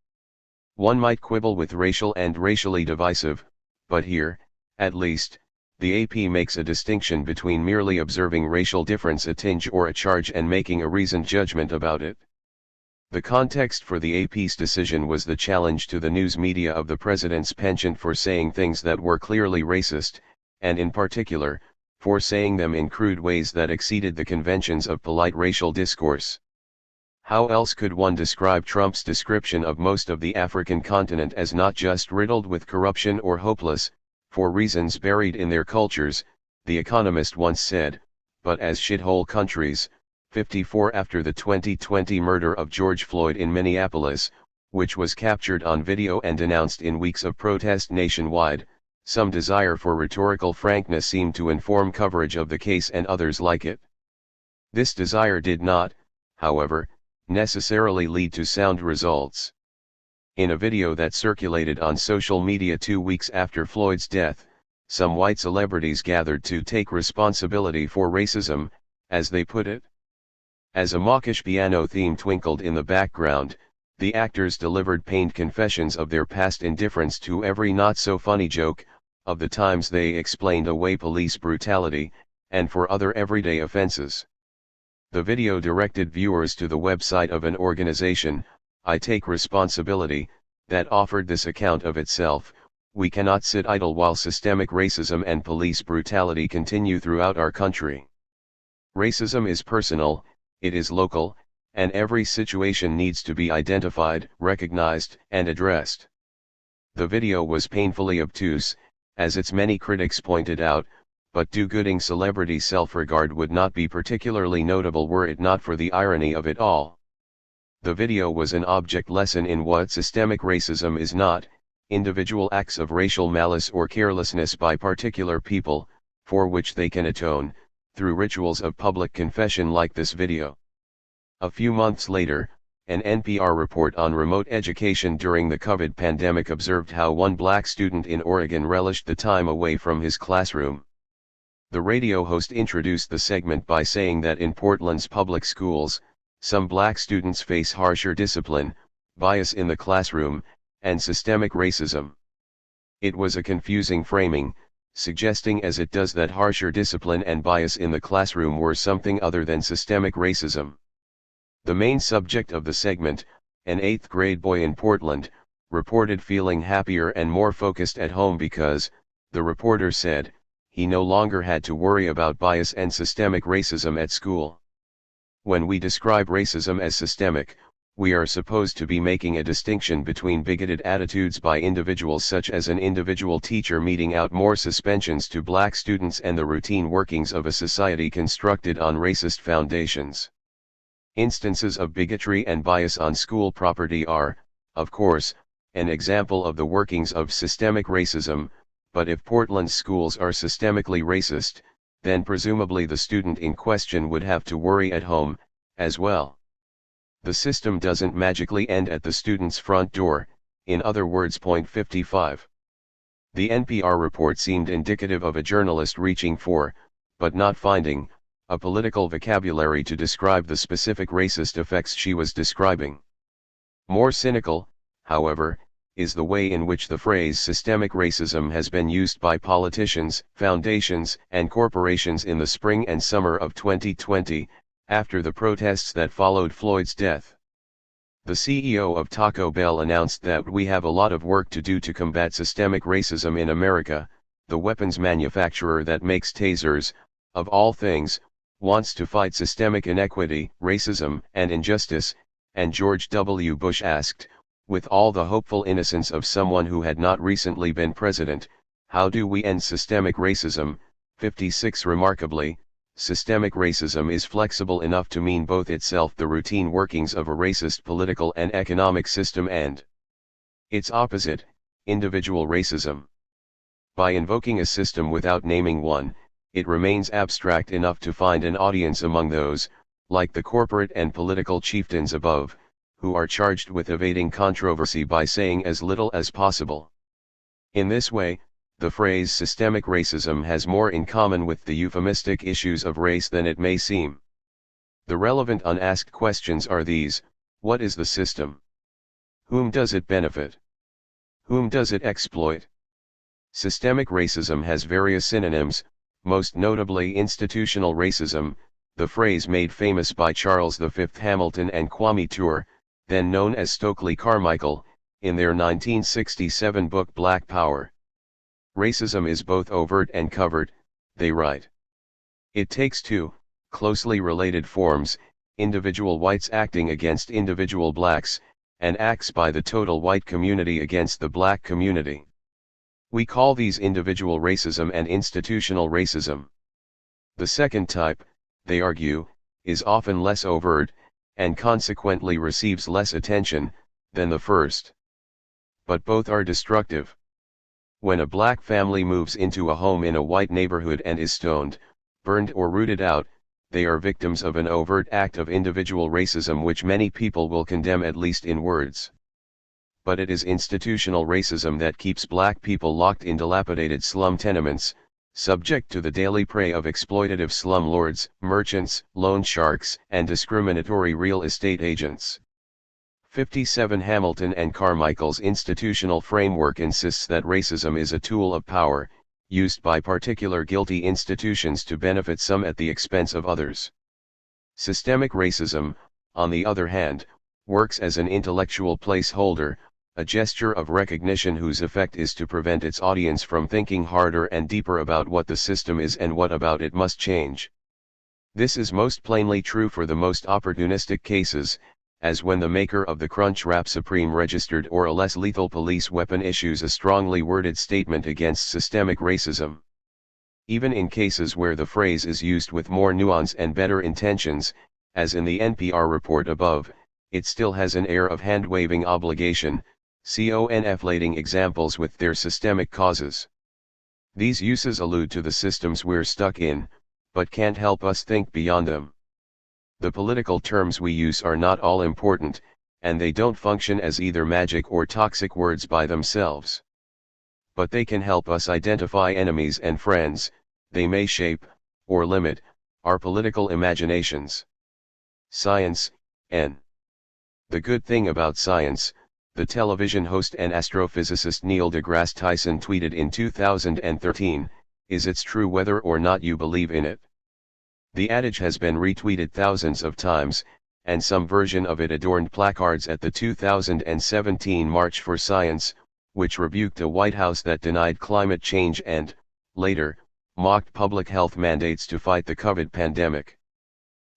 A: One might quibble with racial and racially divisive, but here, at least, the AP makes a distinction between merely observing racial difference, a tinge or a charge, and making a reasoned judgment about it. The context for the AP's decision was the challenge to the news media of the president's penchant for saying things that were clearly racist, and in particular, for saying them in crude ways that exceeded the conventions of polite racial discourse. How else could one describe Trump's description of most of the African continent as not just riddled with corruption or hopeless, for reasons buried in their cultures, The Economist once said, but as shithole countries. 54 After the 2020 murder of George Floyd in Minneapolis, which was captured on video and denounced in weeks of protest nationwide, some desire for rhetorical frankness seemed to inform coverage of the case and others like it. This desire did not, however, necessarily lead to sound results. In a video that circulated on social media 2 weeks after Floyd's death, some white celebrities gathered to take responsibility for racism, as they put it. As a mawkish piano theme twinkled in the background, the actors delivered pained confessions of their past indifference to every not-so-funny joke, of the times they explained away police brutality, and for other everyday offenses. The video directed viewers to the website of an organization, I Take Responsibility, that offered this account of itself: we cannot sit idle while systemic racism and police brutality continue throughout our country. Racism is personal, it is local, and every situation needs to be identified, recognized, and addressed. The video was painfully obtuse, as its many critics pointed out, but do-gooding celebrity self-regard would not be particularly notable were it not for the irony of it all. The video was an object lesson in what systemic racism is not: individual acts of racial malice or carelessness by particular people, for which they can atone, through rituals of public confession like this video. A few months later, an NPR report on remote education during the COVID pandemic observed how one black student in Oregon relished the time away from his classroom. The radio host introduced the segment by saying that in Portland's public schools, some black students face harsher discipline, bias in the classroom, and systemic racism. It was a confusing framing, suggesting as it does that harsher discipline and bias in the classroom were something other than systemic racism. The main subject of the segment, an 8th grade boy in Portland, reported feeling happier and more focused at home because, the reporter said, he no longer had to worry about bias and systemic racism at school. When we describe racism as systemic, we are supposed to be making a distinction between bigoted attitudes by individuals such as an individual teacher meting out more suspensions to black students and the routine workings of a society constructed on racist foundations. Instances of bigotry and bias on school property are, of course, an example of the workings of systemic racism, but if Portland's schools are systemically racist, then presumably the student in question would have to worry at home, as well. The system doesn't magically end at the student's front door, in other words. Point 55. The NPR report seemed indicative of a journalist reaching for, but not finding, a political vocabulary to describe the specific racist effects she was describing. More cynical, however, is the way in which the phrase systemic racism has been used by politicians, foundations, and corporations in the spring and summer of 2020, after the protests that followed Floyd's death. The CEO of Taco Bell announced that we have a lot of work to do to combat systemic racism in America. The weapons manufacturer that makes tasers, of all things, wants to fight systemic inequity, racism, and injustice, and George W. Bush asked, with all the hopeful innocence of someone who had not recently been president, how do we end systemic racism? 56 Remarkably, systemic racism is flexible enough to mean both itself the routine workings of a racist political and economic system and its opposite, individual racism. By invoking a system without naming one, it remains abstract enough to find an audience among those, like the corporate and political chieftains above, who are charged with evading controversy by saying as little as possible. In this way, the phrase systemic racism has more in common with the euphemistic issues of race than it may seem. The relevant unasked questions are these: what is the system? Whom does it benefit? Whom does it exploit? Systemic racism has various synonyms, most notably institutional racism, the phrase made famous by Charles V. Hamilton and Kwame Ture, then known as Stokely Carmichael, in their 1967 book Black Power. Racism is both overt and covert, they write. It takes two closely related forms: individual whites acting against individual blacks, and acts by the total white community against the black community. We call these individual racism and institutional racism. The second type, they argue, is often less overt, and consequently receives less attention, than the first. But both are destructive. When a black family moves into a home in a white neighborhood and is stoned, burned or rooted out, they are victims of an overt act of individual racism which many people will condemn at least in words. But it is institutional racism that keeps black people locked in dilapidated slum tenements, subject to the daily prey of exploitative slumlords, merchants, loan sharks, and discriminatory real estate agents. 57 Hamilton and Carmichael's institutional framework insists that racism is a tool of power, used by particular guilty institutions to benefit some at the expense of others. Systemic racism, on the other hand, works as an intellectual placeholder, a gesture of recognition whose effect is to prevent its audience from thinking harder and deeper about what the system is and what about it must change. This is most plainly true for the most opportunistic cases, as when the maker of the Crunchwrap Supreme registered or a less lethal police weapon issues a strongly worded statement against systemic racism. Even in cases where the phrase is used with more nuance and better intentions, as in the NPR report above, it still has an air of hand-waving obligation, conflating examples with their systemic causes. These uses allude to the systems we're stuck in, but can't help us think beyond them. The political terms we use are not all important, and they don't function as either magic or toxic words by themselves. But they can help us identify enemies and friends, they may shape, or limit, our political imaginations. Science, N. The good thing about science, the television host and astrophysicist Neil deGrasse Tyson tweeted in 2013, is it's true whether or not you believe in it. The adage has been retweeted thousands of times, and some version of it adorned placards at the 2017 March for Science, which rebuked a White House that denied climate change and, later, mocked public health mandates to fight the COVID pandemic.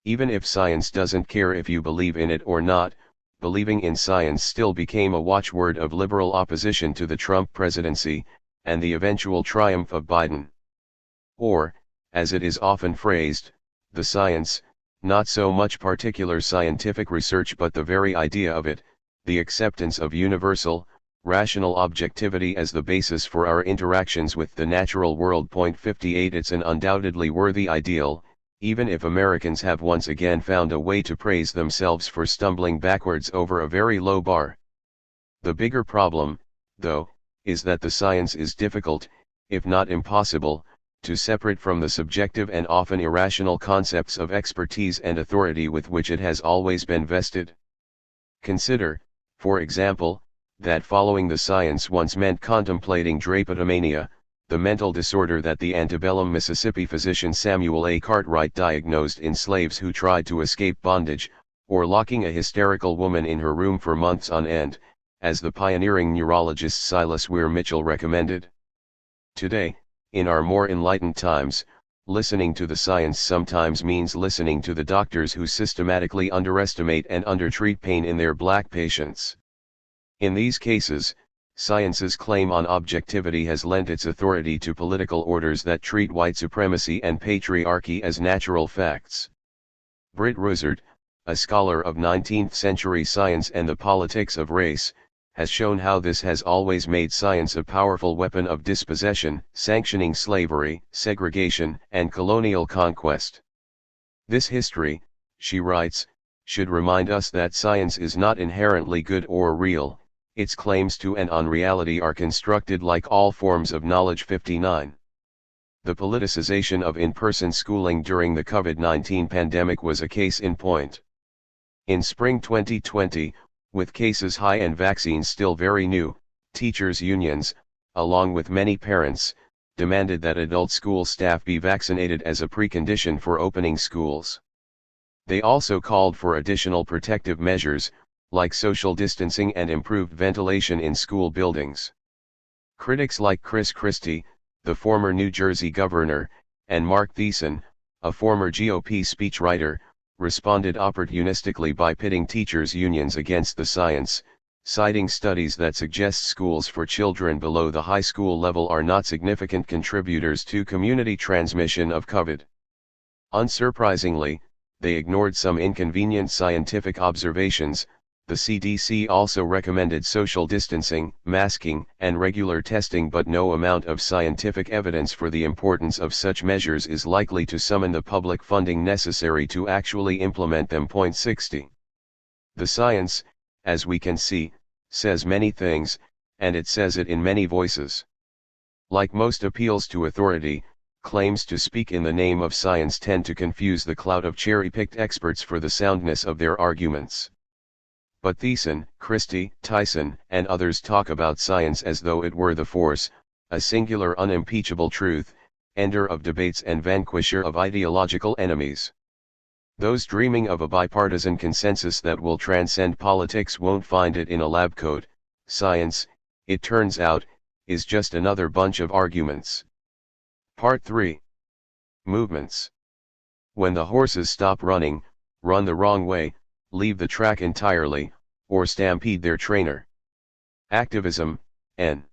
A: Even if science doesn't care if you believe in it or not, believing in science still became a watchword of liberal opposition to the Trump presidency, and the eventual triumph of Biden. Or, as it is often phrased, the science, not so much particular scientific research but the very idea of it, the acceptance of universal, rational objectivity as the basis for our interactions with the natural world. 58 It's an undoubtedly worthy ideal, even if Americans have once again found a way to praise themselves for stumbling backwards over a very low bar. The bigger problem, though, is that the science is difficult, if not impossible, to separate from the subjective and often irrational concepts of expertise and authority with which it has always been vested. Consider, for example, that following the science once meant contemplating drapetomania, the mental disorder that the antebellum Mississippi physician Samuel A. Cartwright diagnosed in slaves who tried to escape bondage, or locking a hysterical woman in her room for months on end, as the pioneering neurologist Silas Weir Mitchell recommended. Today, in our more enlightened times, listening to the science sometimes means listening to the doctors who systematically underestimate and undertreat pain in their black patients. In these cases, science's claim on objectivity has lent its authority to political orders that treat white supremacy and patriarchy as natural facts. Britt Russert, a scholar of 19th-century science and the politics of race, has shown how this has always made science a powerful weapon of dispossession, sanctioning slavery, segregation, and colonial conquest. This history, she writes, should remind us that science is not inherently good or real. Its claims to and on reality are constructed like all forms of knowledge. 59. The politicization of in-person schooling during the COVID-19 pandemic was a case in point. In spring 2020, with cases high and vaccines still very new, teachers' unions, along with many parents, demanded that adult school staff be vaccinated as a precondition for opening schools. They also called for additional protective measures, like social distancing and improved ventilation in school buildings. Critics like Chris Christie, the former New Jersey governor, and Mark Thiessen, a former GOP speechwriter, responded opportunistically by pitting teachers' unions against the science, citing studies that suggest schools for children below the high school level are not significant contributors to community transmission of COVID. Unsurprisingly, they ignored some inconvenient scientific observations. The CDC also recommended social distancing, masking, and regular testing, but no amount of scientific evidence for the importance of such measures is likely to summon the public funding necessary to actually implement them. 60. The science, as we can see, says many things, and it says it in many voices. Like most appeals to authority, claims to speak in the name of science tend to confuse the cloud of cherry-picked experts for the soundness of their arguments. But Thiessen, Christie, Tyson, and others talk about science as though it were the force, a singular unimpeachable truth, ender of debates and vanquisher of ideological enemies. Those dreaming of a bipartisan consensus that will transcend politics won't find it in a lab coat. Science, it turns out, is just another bunch of arguments. Part 3. Movements. When the horses stop running, run the wrong way, leave the track entirely, or stampede their trainer. Activism, N.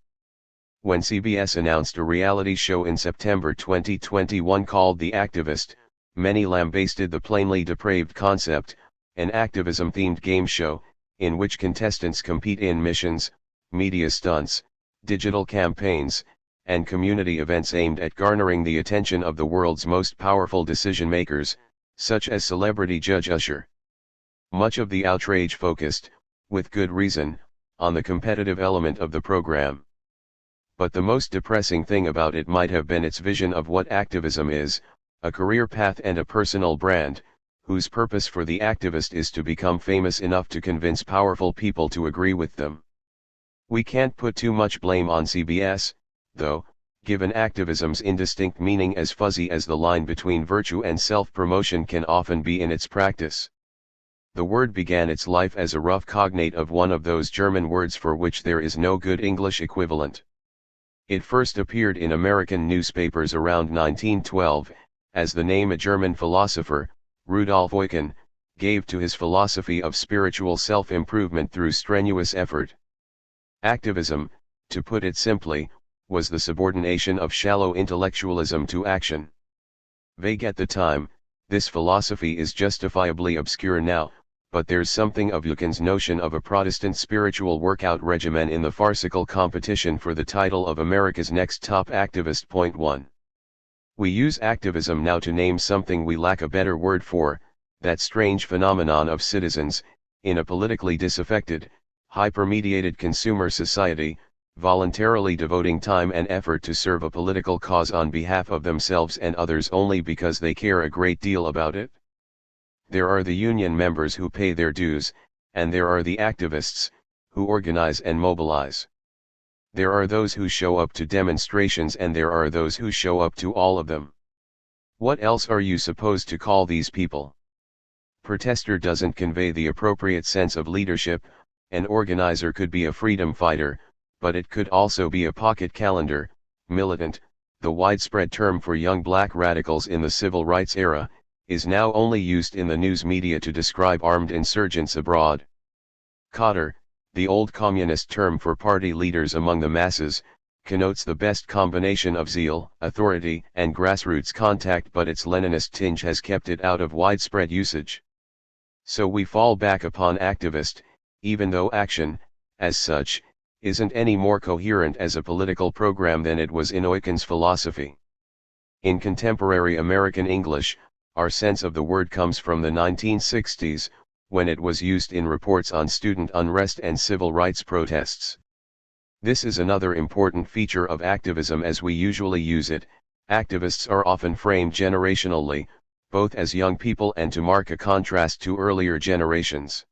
A: When CBS announced a reality show in September 2021 called The Activist, many lambasted the plainly depraved concept, an activism-themed game show, in which contestants compete in missions, media stunts, digital campaigns, and community events aimed at garnering the attention of the world's most powerful decision-makers, such as celebrity Judge Usher. Much of the outrage focused, with good reason, on the competitive element of the program. But the most depressing thing about it might have been its vision of what activism is, a career path and a personal brand, whose purpose for the activist is to become famous enough to convince powerful people to agree with them. We can't put too much blame on CBS, though, given activism's indistinct meaning as fuzzy as the line between virtue and self-promotion can often be in its practice. The word began its life as a rough cognate of one of those German words for which there is no good English equivalent. It first appeared in American newspapers around 1912, as the name a German philosopher, Rudolf Eucken, gave to his philosophy of spiritual self-improvement through strenuous effort. Activism, to put it simply, was the subordination of shallow intellectualism to action. Vague at the time, this philosophy is justifiably obscure now, but there's something of Eucken's notion of a Protestant spiritual workout regimen in the farcical competition for the title of America's Next Top Activist. 1. We use activism now to name something we lack a better word for, that strange phenomenon of citizens, in a politically disaffected, hyper-mediated consumer society, voluntarily devoting time and effort to serve a political cause on behalf of themselves and others only because they care a great deal about it. There are the union members who pay their dues, and there are the activists, who organize and mobilize. There are those who show up to demonstrations and there are those who show up to all of them. What else are you supposed to call these people? Protester doesn't convey the appropriate sense of leadership. An organizer could be a freedom fighter, but it could also be a pocket calendar, militant. The widespread term for young black radicals in the civil rights era, is now only used in the news media to describe armed insurgents abroad. Cotter, the old communist term for party leaders among the masses, connotes the best combination of zeal, authority, and grassroots contact, but its Leninist tinge has kept it out of widespread usage. So we fall back upon activist, even though action, as such, isn't any more coherent as a political program than it was in Eucken's philosophy. In contemporary American English, our sense of the word comes from the 1960s, when it was used in reports on student unrest and civil rights protests. This is another important feature of activism as we usually use it. Activists are often framed generationally, both as young people and to mark a contrast to earlier generations.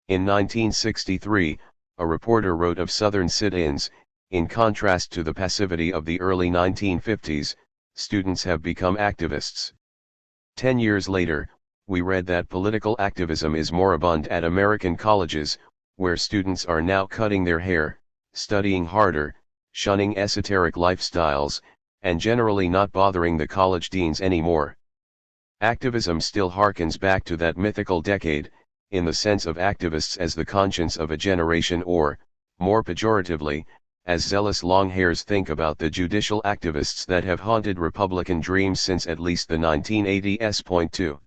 A: In 1963, a reporter wrote of Southern sit-ins, in contrast to the passivity of the early 1950s, students have become activists. 10 years later, we read that political activism is moribund at American colleges, where students are now cutting their hair, studying harder, shunning esoteric lifestyles, and generally not bothering the college deans anymore. Activism still harkens back to that mythical decade, in the sense of activists as the conscience of a generation or, more pejoratively, as zealous longhairs think about the judicial activists that have haunted Republican dreams since at least the 1980s.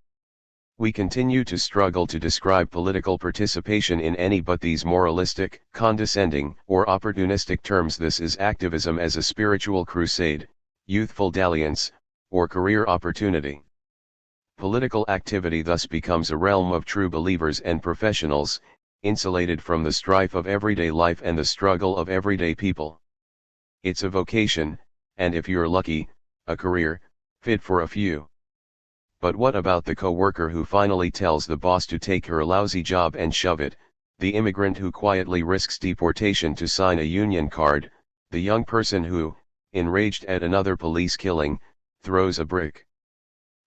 A: We continue to struggle to describe political participation in any but these moralistic, condescending, or opportunistic terms. This is activism as a spiritual crusade, youthful dalliance, or career opportunity. Political activity thus becomes a realm of true believers and professionals, insulated from the strife of everyday life and the struggle of everyday people. It's a vocation, and if you're lucky, a career, fit for a few. But what about the co-worker who finally tells the boss to take her lousy job and shove it, the immigrant who quietly risks deportation to sign a union card, the young person who, enraged at another police killing, throws a brick?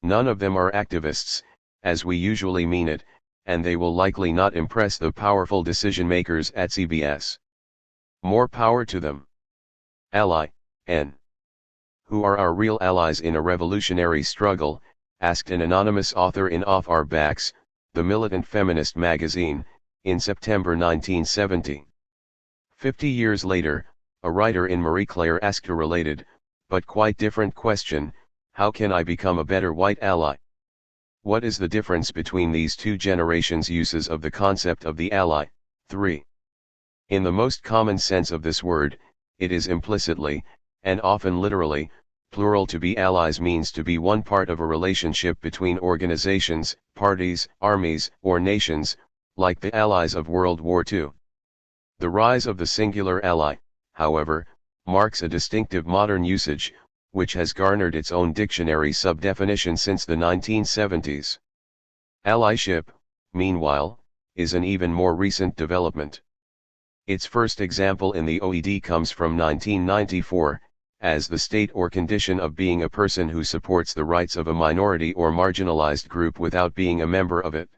A: None of them are activists, as we usually mean it, and they will likely not impress the powerful decision-makers at CBS. More power to them. Ally, N. Who are our real allies in a revolutionary struggle? Asked an anonymous author in Off Our Backs, the militant feminist magazine, in September 1970. 50 years later, a writer in Marie Claire asked a related, but quite different question: how can I become a better white ally? What is the difference between these two generations' uses of the concept of the ally? 3. In the most common sense of this word, it is implicitly, and often literally, plural. To be allies means to be one part of a relationship between organizations, parties, armies, or nations, like the Allies of World War II. The rise of the singular ally, however, marks a distinctive modern usage, which has garnered its own dictionary sub-definition since the 1970s. Allyship, meanwhile, is an even more recent development. Its first example in the OED comes from 1994, as the state or condition of being a person who supports the rights of a minority or marginalized group without being a member of it.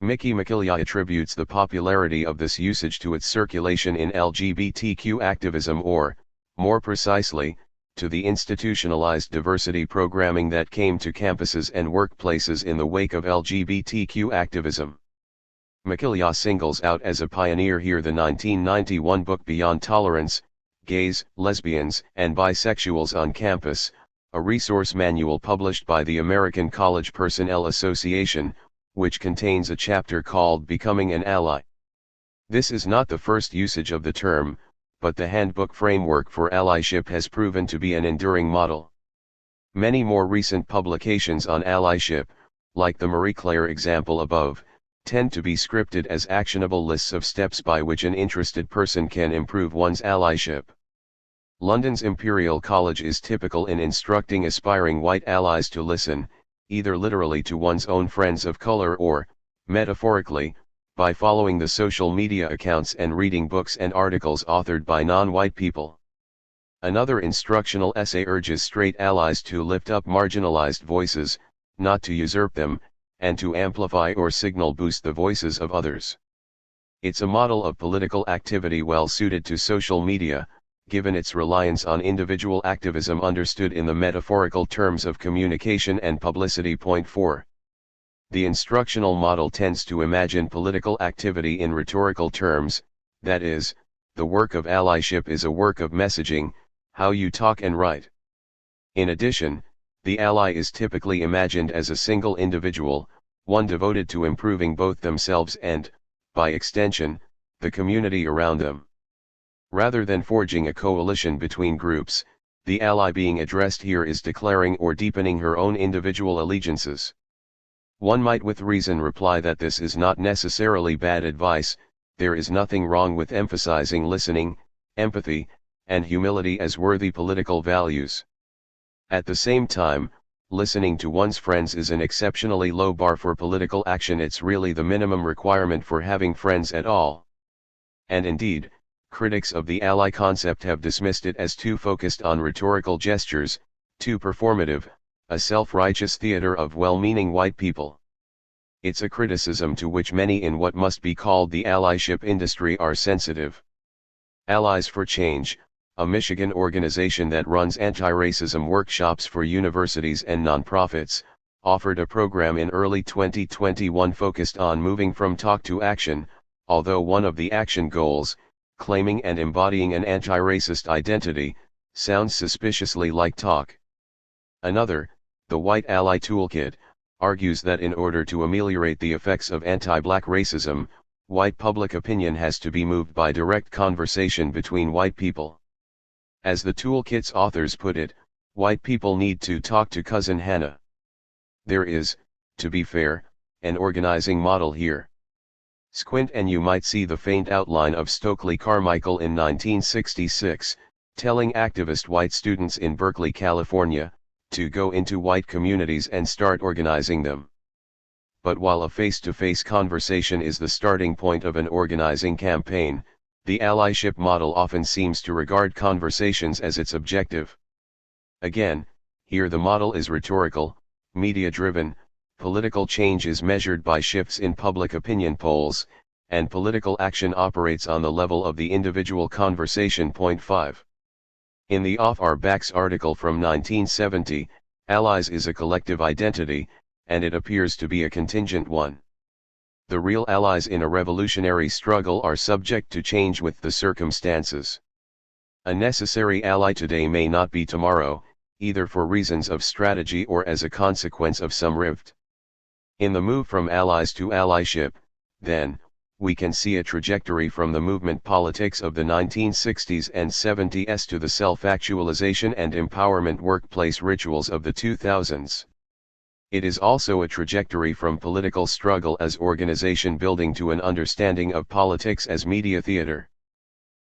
A: Mickey McKillia attributes the popularity of this usage to its circulation in LGBTQ activism, or, more precisely, to the institutionalized diversity programming that came to campuses and workplaces in the wake of LGBTQ activism. McKillia singles out as a pioneer here the 1991 book Beyond Tolerance: Gays, Lesbians, and Bisexuals on Campus, a resource manual published by the American College Personnel Association, which contains a chapter called Becoming an Ally. This is not the first usage of the term, but the handbook framework for allyship has proven to be an enduring model. Many more recent publications on allyship, like the Marie Claire example above, tend to be scripted as actionable lists of steps by which an interested person can improve one's allyship. London's Imperial College is typical in instructing aspiring white allies to listen, either literally to one's own friends of color or, metaphorically, by following the social media accounts and reading books and articles authored by non-white people. Another instructional essay urges straight allies to lift up marginalized voices, not to usurp them, and to amplify or signal boost the voices of others. It's a model of political activity well suited to social media, given its reliance on individual activism understood in the metaphorical terms of communication and publicity. Point 4. The instructional model tends to imagine political activity in rhetorical terms, that is, the work of allyship is a work of messaging, how you talk and write. In addition, the ally is typically imagined as a single individual, one devoted to improving both themselves and, by extension, the community around them. Rather than forging a coalition between groups, the ally being addressed here is declaring or deepening her own individual allegiances. One might with reason reply that this is not necessarily bad advice. There is nothing wrong with emphasizing listening, empathy, and humility as worthy political values. At the same time, listening to one's friends is an exceptionally low bar for political action. It's really the minimum requirement for having friends at all. And indeed, critics of the ally concept have dismissed it as too focused on rhetorical gestures, too performative, a self-righteous theater of well-meaning white people. It's a criticism to which many in what must be called the allyship industry are sensitive. Allies for Change, a Michigan organization that runs anti-racism workshops for universities and nonprofits, offered a program in early 2021 focused on moving from talk to action, although one of the action goals, claiming and embodying an anti-racist identity, sounds suspiciously like talk. Another, the White Ally Toolkit, argues that in order to ameliorate the effects of anti-black racism, white public opinion has to be moved by direct conversation between white people. As the toolkit's authors put it, white people need to talk to Cousin Hannah. There is, to be fair, an organizing model here. Squint and you might see the faint outline of Stokely Carmichael in 1966, telling activist white students in Berkeley, California, to go into white communities and start organizing them. But while a face-to-face conversation is the starting point of an organizing campaign, the allyship model often seems to regard conversations as its objective. Again, here the model is rhetorical, media-driven, political change is measured by shifts in public opinion polls, and political action operates on the level of the individual conversation. Point 5. In the Off Our Backs article from 1970, allies is a collective identity, and it appears to be a contingent one. The real allies in a revolutionary struggle are subject to change with the circumstances. A necessary ally today may not be tomorrow, either for reasons of strategy or as a consequence of some rift. In the move from allies to allyship, then, we can see a trajectory from the movement politics of the 1960s and 70s to the self-actualization and empowerment workplace rituals of the 2000s. It is also a trajectory from political struggle as organization building to an understanding of politics as media theater.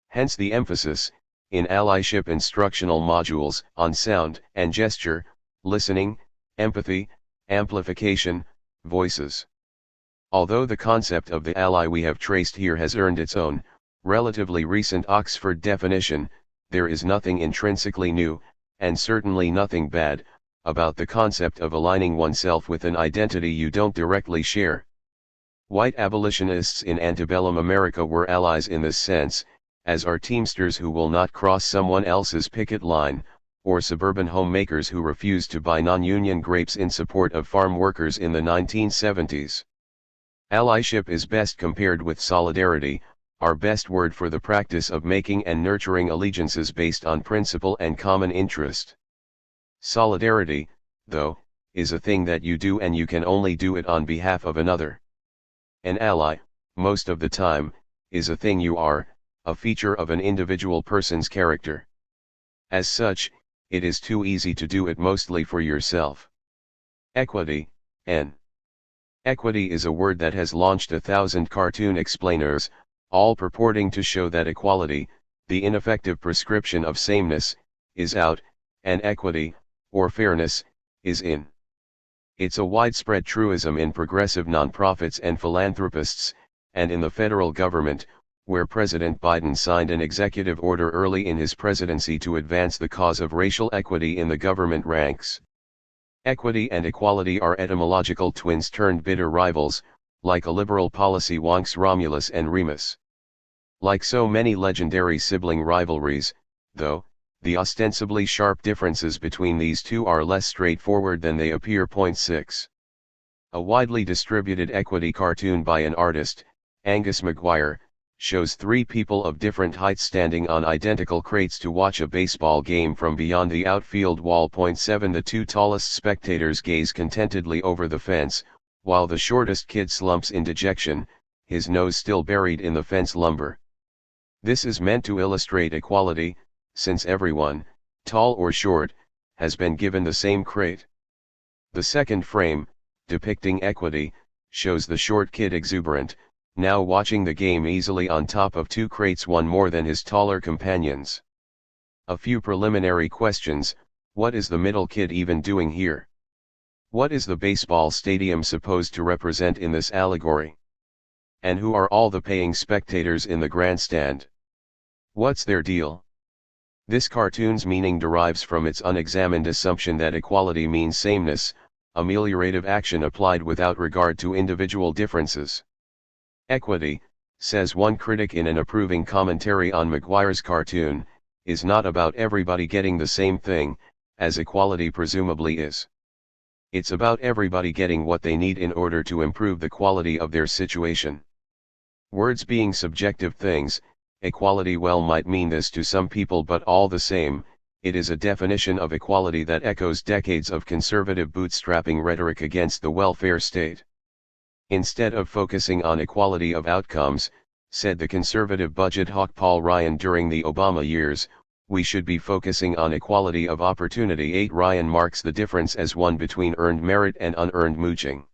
A: Hence the emphasis, in allyship instructional modules, on sound and gesture, listening, empathy, amplification, voices. Although the concept of the ally we have traced here has earned its own, relatively recent Oxford definition, there is nothing intrinsically new, and certainly nothing bad, about the concept of aligning oneself with an identity you don't directly share. White abolitionists in antebellum America were allies in this sense, as are Teamsters who will not cross someone else's picket line, or suburban homemakers who refuse to buy non-union grapes in support of farm workers in the 1970s. Allyship is best compared with solidarity, our best word for the practice of making and nurturing allegiances based on principle and common interest. Solidarity, though, is a thing that you do and you can only do it on behalf of another. An ally, most of the time, is a thing you are, a feature of an individual person's character. As such, it is too easy to do it mostly for yourself. Equity, N. Equity is a word that has launched 1,000 cartoon explainers, all purporting to show that equality, the ineffective prescription of sameness, is out, and equity, or fairness, is in. It's a widespread truism in progressive nonprofits and philanthropists, and in the federal government, where President Biden signed an executive order early in his presidency to advance the cause of racial equity in the government ranks. Equity and equality are etymological twins turned bitter rivals, like a liberal policy wonks Romulus and Remus. Like so many legendary sibling rivalries, though, the ostensibly sharp differences between these two are less straightforward than they appear. Point 6. A widely distributed equity cartoon by an artist, Angus Maguire, shows three people of different heights standing on identical crates to watch a baseball game from beyond the outfield wall. Point 7. The two tallest spectators gaze contentedly over the fence, while the shortest kid slumps in dejection, his nose still buried in the fence lumber. This is meant to illustrate equality, since everyone, tall or short, has been given the same crate. The second frame, depicting equity, shows the short kid exuberant, now watching the game easily on top of two crates, one more than his taller companions. A few preliminary questions: what is the middle kid even doing here? What is the baseball stadium supposed to represent in this allegory? And who are all the paying spectators in the grandstand? What's their deal? This cartoon's meaning derives from its unexamined assumption that equality means sameness, ameliorative action applied without regard to individual differences. Equity, says one critic in an approving commentary on Maguire's cartoon, is not about everybody getting the same thing, as equality presumably is. It's about everybody getting what they need in order to improve the quality of their situation. Words being subjective things, equality well might mean this to some people, but all the same, it is a definition of equality that echoes decades of conservative bootstrapping rhetoric against the welfare state. Instead of focusing on equality of outcomes, said the conservative budget hawk Paul Ryan during the Obama years, we should be focusing on equality of opportunity. 8 Ryan marks the difference as one between earned merit and unearned mooching.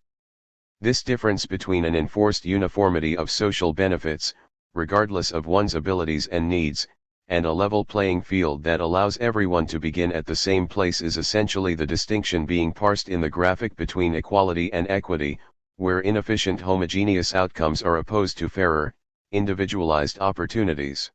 A: This difference between an enforced uniformity of social benefits, regardless of one's abilities and needs, and a level playing field that allows everyone to begin at the same place is essentially the distinction being parsed in the graphic between equality and equity, where inefficient homogeneous outcomes are opposed to fairer, individualized opportunities.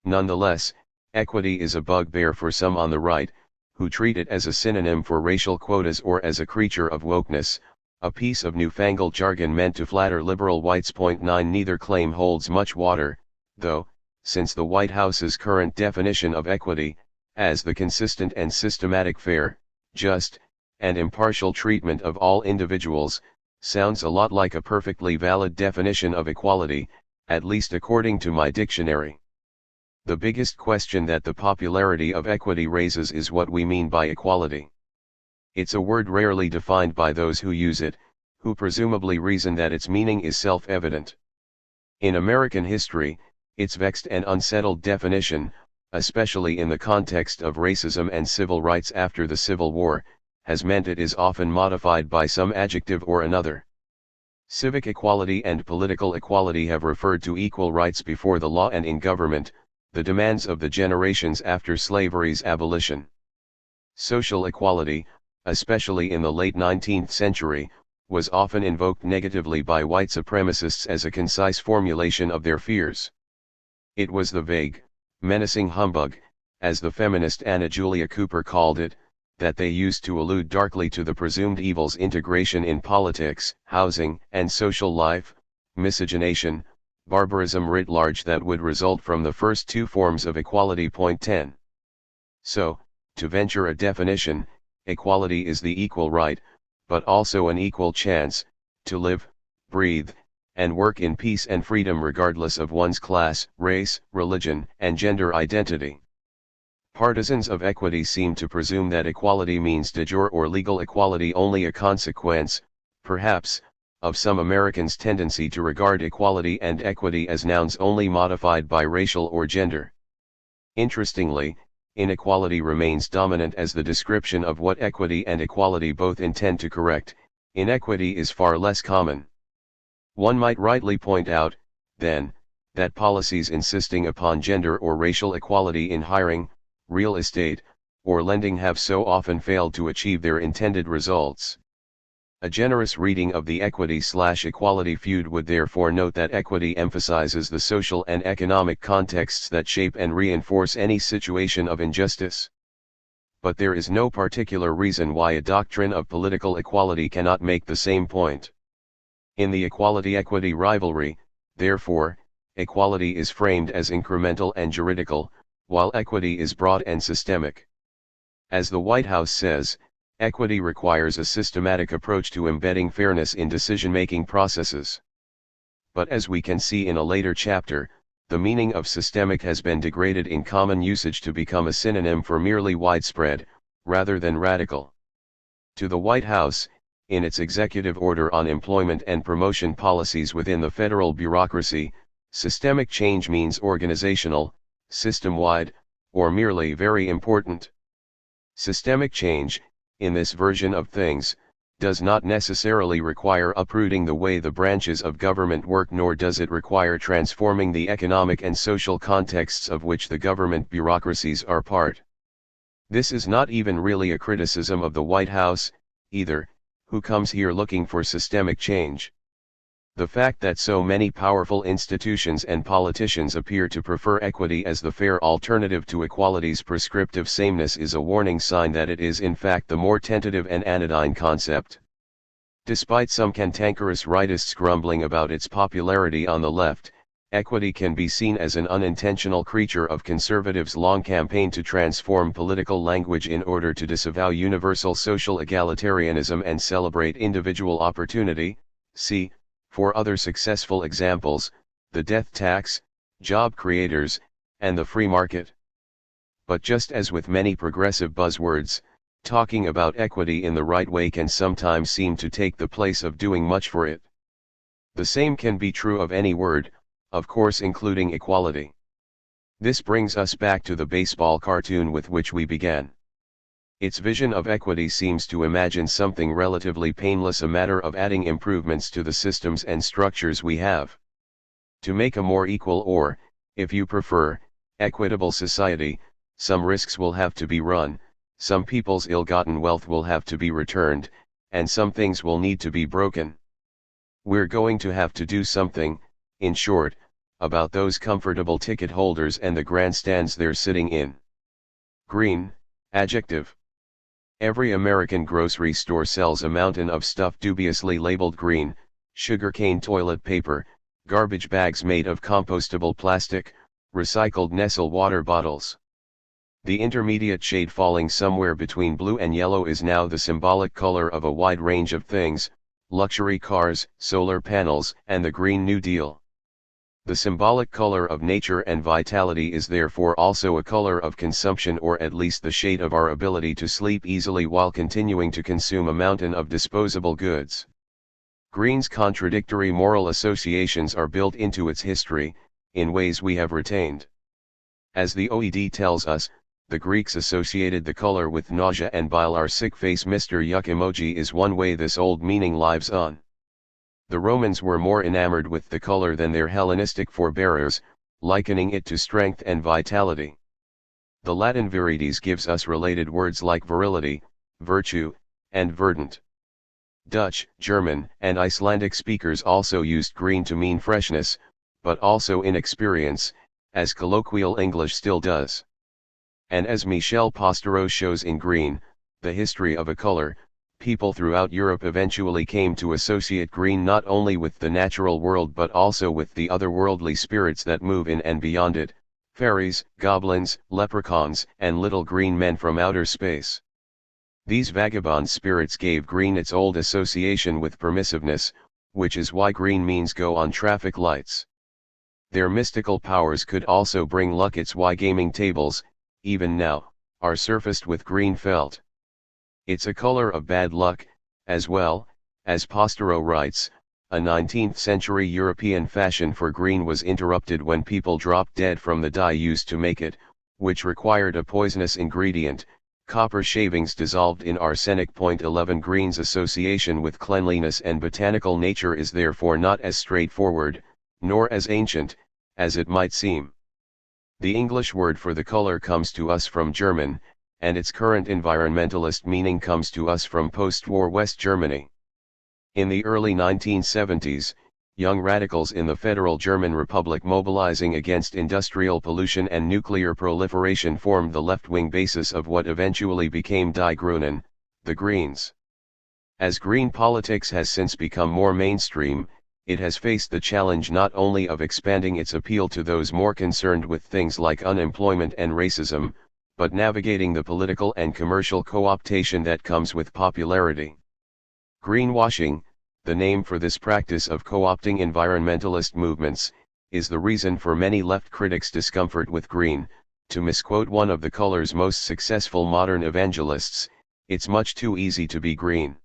A: Nonetheless, equity is a bugbear for some on the right, who treat it as a synonym for racial quotas or as a creature of wokeness, a piece of newfangled jargon meant to flatter liberal whites. 9 Neither claim holds much water, though, since the White House's current definition of equity, as the consistent and systematic fair, just, and impartial treatment of all individuals, sounds a lot like a perfectly valid definition of equality, at least according to my dictionary. The biggest question that the popularity of equity raises is what we mean by equality. It's a word rarely defined by those who use it, who presumably reason that its meaning is self-evident. In American history, its vexed and unsettled definition, especially in the context of racism and civil rights after the Civil War, has meant it is often modified by some adjective or another. Civic equality and political equality have referred to equal rights before the law and in government, the demands of the generations after slavery's abolition. Social equality, especially in the late 19th century, was often invoked negatively by white supremacists as a concise formulation of their fears. It was the vague, menacing humbug, as the feminist Anna Julia Cooper called it, that they used to allude darkly to the presumed evils integration in politics, housing, and social life, miscegenation, barbarism writ large that would result from the first two forms of equality. 10. So, to venture a definition, equality is the equal right, but also an equal chance, to live, breathe, and work in peace and freedom regardless of one's class, race, religion, and gender identity. Partisans of equity seem to presume that equality means de jure or legal equality, only a consequence, perhaps, of some Americans' tendency to regard equality and equity as nouns only modified by racial or gender. Interestingly, inequality remains dominant as the description of what equity and equality both intend to correct. Inequity is far less common. One might rightly point out, then, that policies insisting upon gender or racial equality in hiring, real estate, or lending have so often failed to achieve their intended results. A generous reading of the equity/equality feud would therefore note that equity emphasizes the social and economic contexts that shape and reinforce any situation of injustice. But there is no particular reason why a doctrine of political equality cannot make the same point. In the equality-equity rivalry, therefore, equality is framed as incremental and juridical, while equity is broad and systemic. As the White House says, equity requires a systematic approach to embedding fairness in decision-making processes. But as we can see in a later chapter, the meaning of systemic has been degraded in common usage to become a synonym for merely widespread, rather than radical. To the White House, in its executive order on employment and promotion policies within the federal bureaucracy, systemic change means organizational, system-wide, or merely very important. Systemic change, in this version of things, does not necessarily require uprooting the way the branches of government work, nor does it require transforming the economic and social contexts of which the government bureaucracies are part. This is not even really a criticism of the White House, either, who comes here looking for systemic change. The fact that so many powerful institutions and politicians appear to prefer equity as the fair alternative to equality's prescriptive sameness is a warning sign that it is in fact the more tentative and anodyne concept. Despite some cantankerous rightists grumbling about its popularity on the left, equity can be seen as an unintentional creature of conservatives' long campaign to transform political language in order to disavow universal social egalitarianism and celebrate individual opportunity. See, for other successful examples, the death tax, job creators, and the free market. But just as with many progressive buzzwords, talking about equity in the right way can sometimes seem to take the place of doing much for it. The same can be true of any word, of course including equality. This brings us back to the baseball cartoon with which we began. Its vision of equity seems to imagine something relatively painless, a matter of adding improvements to the systems and structures we have. To make a more equal or, if you prefer, equitable society, some risks will have to be run, some people's ill-gotten wealth will have to be returned, and some things will need to be broken. We're going to have to do something, in short, about those comfortable ticket holders and the grandstands they're sitting in. Green, adjective. Every American grocery store sells a mountain of stuff dubiously labeled green: sugarcane toilet paper, garbage bags made of compostable plastic, recycled Nestle water bottles. The intermediate shade falling somewhere between blue and yellow is now the symbolic color of a wide range of things: luxury cars, solar panels, and the Green New Deal. The symbolic color of nature and vitality is therefore also a color of consumption, or at least the shade of our ability to sleep easily while continuing to consume a mountain of disposable goods. Green's contradictory moral associations are built into its history, in ways we have retained. As the OED tells us, the Greeks associated the color with nausea and bile. Our sick face Mr. Yuck emoji is one way this old meaning lives on. The Romans were more enamored with the color than their Hellenistic forebears, likening it to strength and vitality. The Latin virides gives us related words like virility, virtue, and verdant. Dutch, German, and Icelandic speakers also used green to mean freshness, but also inexperience, as colloquial English still does. And as Michel Postereau shows in Green, the history of a color, people throughout Europe eventually came to associate green not only with the natural world but also with the otherworldly spirits that move in and beyond it: fairies, goblins, leprechauns, and little green men from outer space. These vagabond spirits gave green its old association with permissiveness, which is why green means go on traffic lights. Their mystical powers could also bring luck. It's why gaming tables, even now, are surfaced with green felt. It's a color of bad luck, as well. As Postereau writes, a 19th century European fashion for green was interrupted when people dropped dead from the dye used to make it, which required a poisonous ingredient, copper shavings dissolved in arsenic. 11 Green's association with cleanliness and botanical nature is therefore not as straightforward, nor as ancient, as it might seem. The English word for the color comes to us from German, and its current environmentalist meaning comes to us from post-war West Germany. In the early 1970s, young radicals in the Federal German Republic mobilizing against industrial pollution and nuclear proliferation formed the left-wing basis of what eventually became Die Grünen, the Greens. As green politics has since become more mainstream, it has faced the challenge not only of expanding its appeal to those more concerned with things like unemployment and racism, but navigating the political and commercial co-optation that comes with popularity. Greenwashing, the name for this practice of co-opting environmentalist movements, is the reason for many left critics' discomfort with green. To misquote one of the color's most successful modern evangelists, it's much too easy to be green.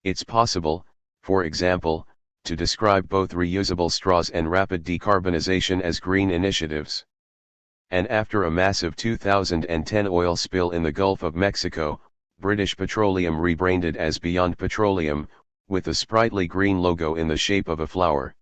A: It's possible, for example, to describe both reusable straws and rapid decarbonization as green initiatives. And after a massive 2010 oil spill in the Gulf of Mexico, British Petroleum rebranded as Beyond Petroleum, with a sprightly green logo in the shape of a flower.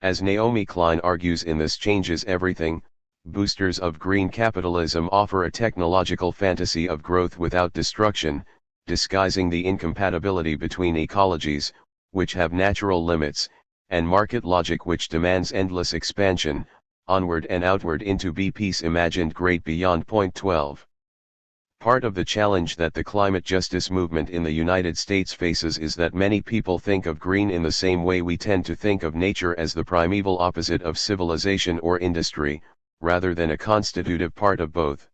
A: As Naomi Klein argues in This Changes Everything, boosters of green capitalism offer a technological fantasy of growth without destruction, disguising the incompatibility between ecologies, which have natural limits, and market logic which demands endless expansion, onward and outward into BP's imagined great beyond. 12. Part of the challenge that the climate justice movement in the United States faces is that many people think of green in the same way we tend to think of nature as the primeval opposite of civilization or industry, rather than a constitutive part of both.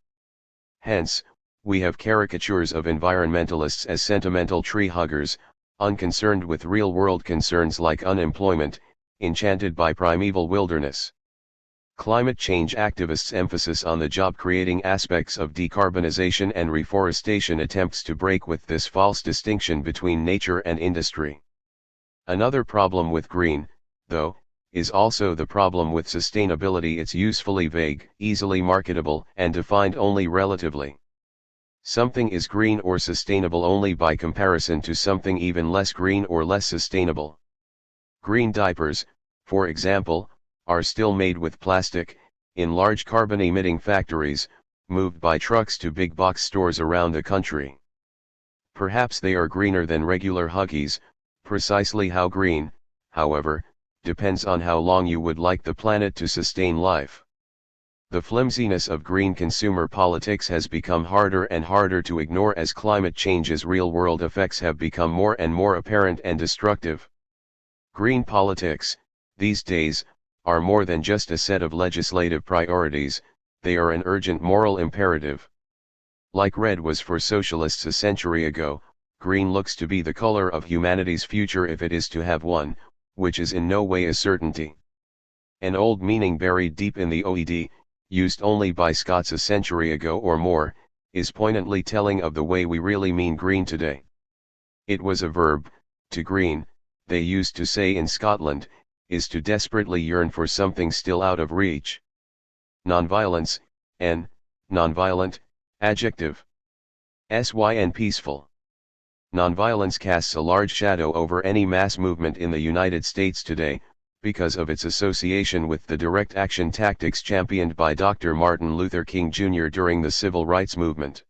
A: Hence, we have caricatures of environmentalists as sentimental tree huggers, unconcerned with real-world concerns like unemployment, enchanted by primeval wilderness. Climate change activists' emphasis on the job-creating aspects of decarbonization and reforestation attempts to break with this false distinction between nature and industry. Another problem with green, though, is also the problem with sustainability. It's usefully vague, easily marketable, and defined only relatively. Something is green or sustainable only by comparison to something even less green or less sustainable. Green diapers, for example, are still made with plastic, in large carbon-emitting factories, moved by trucks to big box stores around the country. Perhaps they are greener than regular Huggies. Precisely how green, however, depends on how long you would like the planet to sustain life. The flimsiness of green consumer politics has become harder and harder to ignore as climate change's real-world effects have become more and more apparent and destructive. Green politics, these days, are more than just a set of legislative priorities, they are an urgent moral imperative. Like red was for socialists a century ago, green looks to be the color of humanity's future if it is to have one, which is in no way a certainty. An old meaning buried deep in the OED, used only by Scots a century ago or more, is poignantly telling of the way we really mean green today. It was a verb, to green, they used to say in Scotland, is to desperately yearn for something still out of reach. Nonviolence, nonviolent, adjective. Syn peaceful. Nonviolence casts a large shadow over any mass movement in the United States today, because of its association with the direct action tactics championed by Dr. Martin Luther King Jr. during the Civil Rights Movement.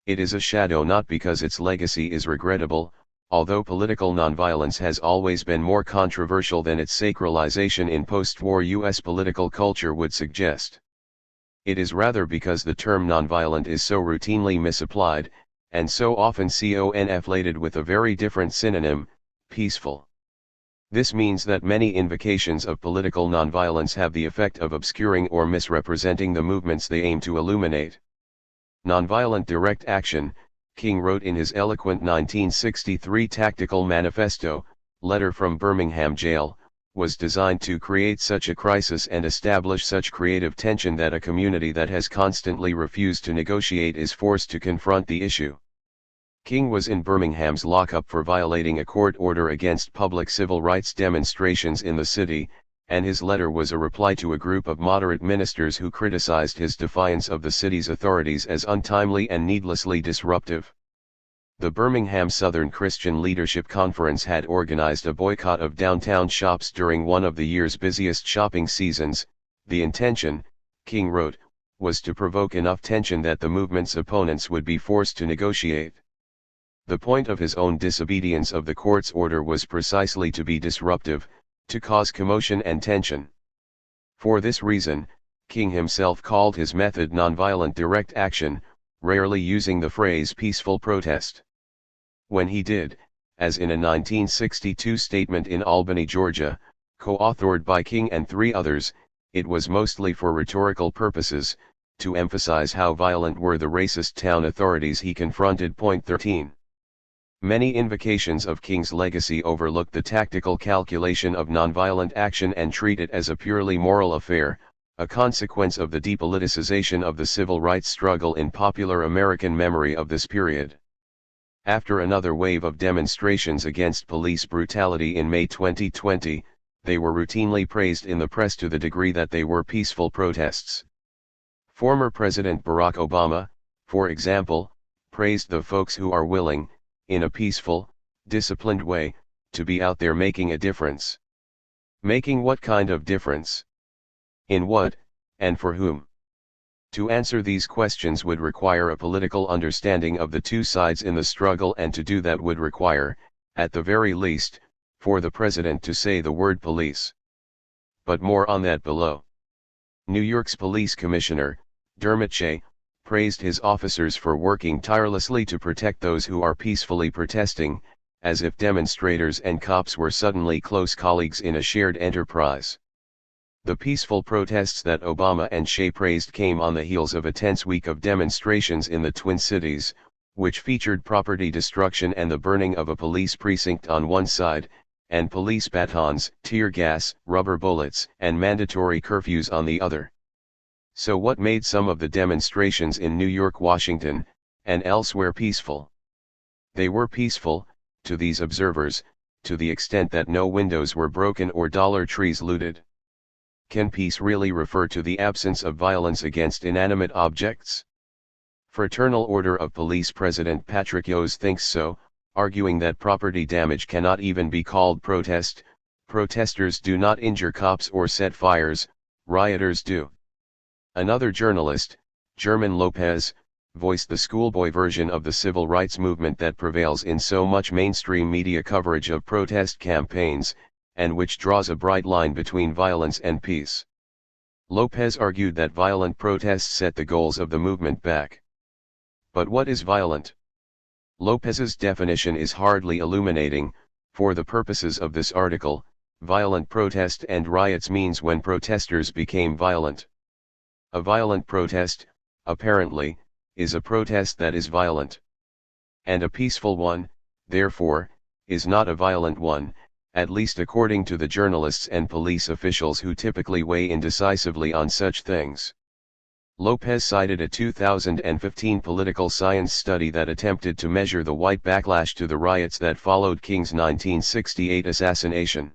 A: It is a shadow not because its legacy is regrettable, although political nonviolence has always been more controversial than its sacralization in post-war U.S. political culture would suggest. It is rather because the term nonviolent is so routinely misapplied, and so often conflated with a very different synonym, peaceful. This means that many invocations of political nonviolence have the effect of obscuring or misrepresenting the movements they aim to illuminate. Nonviolent direct action, King wrote in his eloquent 1963 Tactical Manifesto, Letter from Birmingham Jail, was designed to create such a crisis and establish such creative tension that a community that has constantly refused to negotiate is forced to confront the issue. King was in Birmingham's lockup for violating a court order against public civil rights demonstrations in the city, and his letter was a reply to a group of moderate ministers who criticized his defiance of the city's authorities as untimely and needlessly disruptive. The Birmingham Southern Christian Leadership Conference had organized a boycott of downtown shops during one of the year's busiest shopping seasons. The intention, King wrote, was to provoke enough tension that the movement's opponents would be forced to negotiate. The point of his own disobedience of the court's order was precisely to be disruptive, to cause commotion and tension. For this reason, King himself called his method nonviolent direct action, rarely using the phrase peaceful protest. When he did, as in a 1962 statement in Albany, Georgia, co-authored by King and 3 others, it was mostly for rhetorical purposes, to emphasize how violent were the racist town authorities he confronted. Point 13. Many invocations of King's legacy overlook the tactical calculation of nonviolent action and treat it as a purely moral affair, a consequence of the depoliticization of the civil rights struggle in popular American memory of this period. After another wave of demonstrations against police brutality in May 2020, they were routinely praised in the press to the degree that they were peaceful protests. Former President Barack Obama, for example, praised the folks who are willing, in a peaceful, disciplined way, to be out there making a difference. Making what kind of difference? In what, and for whom? To answer these questions would require a political understanding of the two sides in the struggle, and to do that would require, at the very least, for the president to say the word police. But more on that below. New York's police commissioner, Dermot Shea, praised his officers for working tirelessly to protect those who are peacefully protesting, as if demonstrators and cops were suddenly close colleagues in a shared enterprise. The peaceful protests that Obama and Shea praised came on the heels of a tense week of demonstrations in the Twin Cities, which featured property destruction and the burning of a police precinct on one side, and police batons, tear gas, rubber bullets, and mandatory curfews on the other. So what made some of the demonstrations in New York, Washington, and elsewhere peaceful? They were peaceful, to these observers, to the extent that no windows were broken or Dollar Trees looted. Can peace really refer to the absence of violence against inanimate objects? Fraternal Order of Police President Patrick Yose thinks so, arguing that property damage cannot even be called protest. Protesters do not injure cops or set fires, rioters do. Another journalist, German Lopez, voiced the schoolboy version of the civil rights movement that prevails in so much mainstream media coverage of protest campaigns, and which draws a bright line between violence and peace. Lopez argued that violent protests set the goals of the movement back. But what is violent? Lopez's definition is hardly illuminating. For the purposes of this article, violent protest and riots means when protesters became violent. A violent protest, apparently, is a protest that is violent. And a peaceful one, therefore, is not a violent one, at least according to the journalists and police officials who typically weigh in decisively on such things. Lopez cited a 2015 political science study that attempted to measure the white backlash to the riots that followed King's 1968 assassination.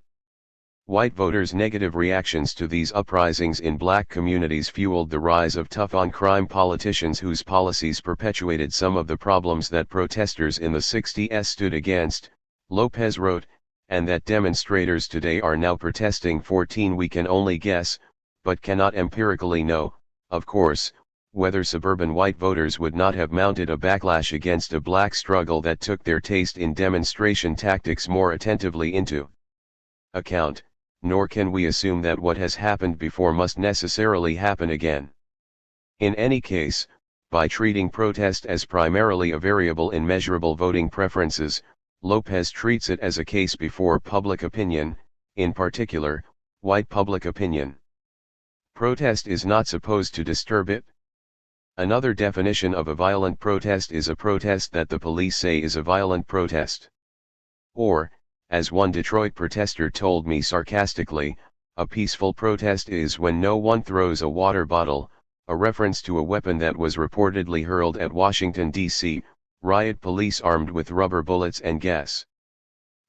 A: White voters' negative reactions to these uprisings in black communities fueled the rise of tough-on-crime politicians whose policies perpetuated some of the problems that protesters in the 60s stood against, Lopez wrote, and that demonstrators today are now protesting 14. We can only guess, but cannot empirically know, of course, whether suburban white voters would not have mounted a backlash against a black struggle that took their taste in demonstration tactics more attentively into account, nor can we assume that what has happened before must necessarily happen again. In any case, by treating protest as primarily a variable in measurable voting preferences, Lopez treats it as a case before public opinion, in particular, white public opinion. Protest is not supposed to disturb it. Another definition of a violent protest is a protest that the police say is a violent protest. Or, as one Detroit protester told me sarcastically, a peaceful protest is when no one throws a water bottle, a reference to a weapon that was reportedly hurled at Washington, D.C., riot police armed with rubber bullets and gas.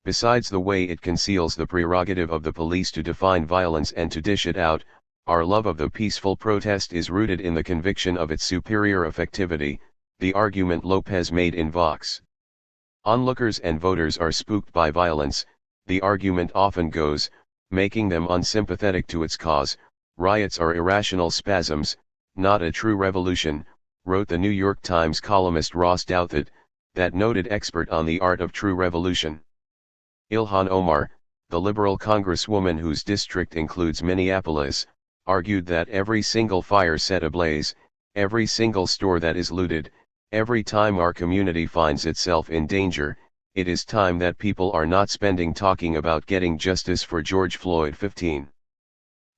A: Besides the way it conceals the prerogative of the police to define violence and to dish it out, our love of the peaceful protest is rooted in the conviction of its superior effectivity, the argument Lopez made in Vox. Onlookers and voters are spooked by violence, the argument often goes, making them unsympathetic to its cause. Riots are irrational spasms, not a true revolution, wrote the New York Times columnist Ross Douthat, that noted expert on the art of true revolution. Ilhan Omar, the liberal congresswoman whose district includes Minneapolis, argued that every single fire set ablaze, every single store that is looted, every time our community finds itself in danger, it is time that people are not spending talking about getting justice for George Floyd. 15.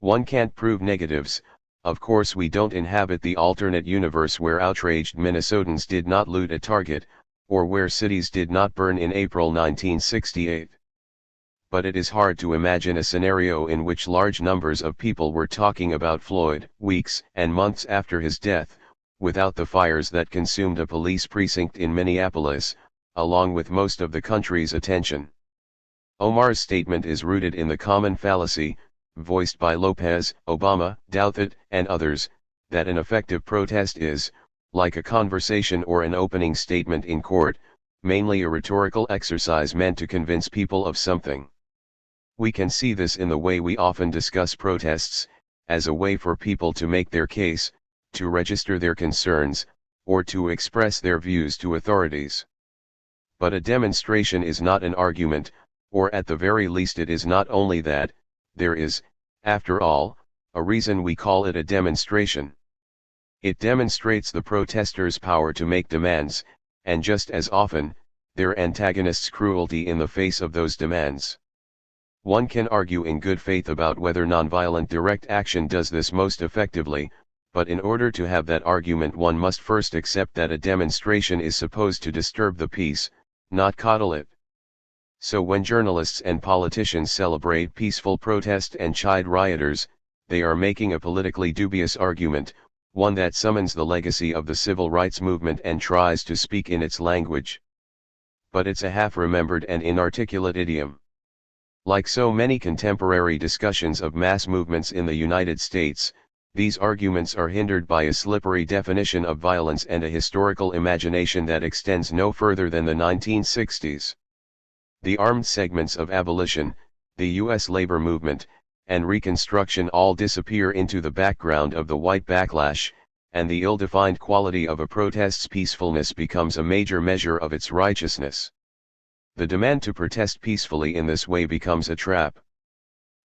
A: One can't prove negatives. Of course we don't inhabit the alternate universe where outraged Minnesotans did not loot a Target, or where cities did not burn in April 1968. But it is hard to imagine a scenario in which large numbers of people were talking about Floyd, weeks and months after his death, without the fires that consumed a police precinct in Minneapolis, along with most of the country's attention. Omar's statement is rooted in the common fallacy, voiced by Lopez, Obama, Douthat, and others, that an effective protest is, like a conversation or an opening statement in court, mainly a rhetorical exercise meant to convince people of something. We can see this in the way we often discuss protests, as a way for people to make their case, to register their concerns, or to express their views to authorities. But a demonstration is not an argument, or at the very least it is not only that. There is, after all, a reason we call it a demonstration. It demonstrates the protesters' power to make demands, and just as often, their antagonists' cruelty in the face of those demands. One can argue in good faith about whether nonviolent direct action does this most effectively, but in order to have that argument one must first accept that a demonstration is supposed to disturb the peace, not coddle it. So when journalists and politicians celebrate peaceful protest and chide rioters, they are making a politically dubious argument, one that summons the legacy of the civil rights movement and tries to speak in its language. But it's a half-remembered and inarticulate idiom. Like so many contemporary discussions of mass movements in the United States, these arguments are hindered by a slippery definition of violence and a historical imagination that extends no further than the 1960s. The armed segments of abolition, the U.S. labor movement, and Reconstruction all disappear into the background of the white backlash, and the ill-defined quality of a protest's peacefulness becomes a major measure of its righteousness. The demand to protest peacefully in this way becomes a trap.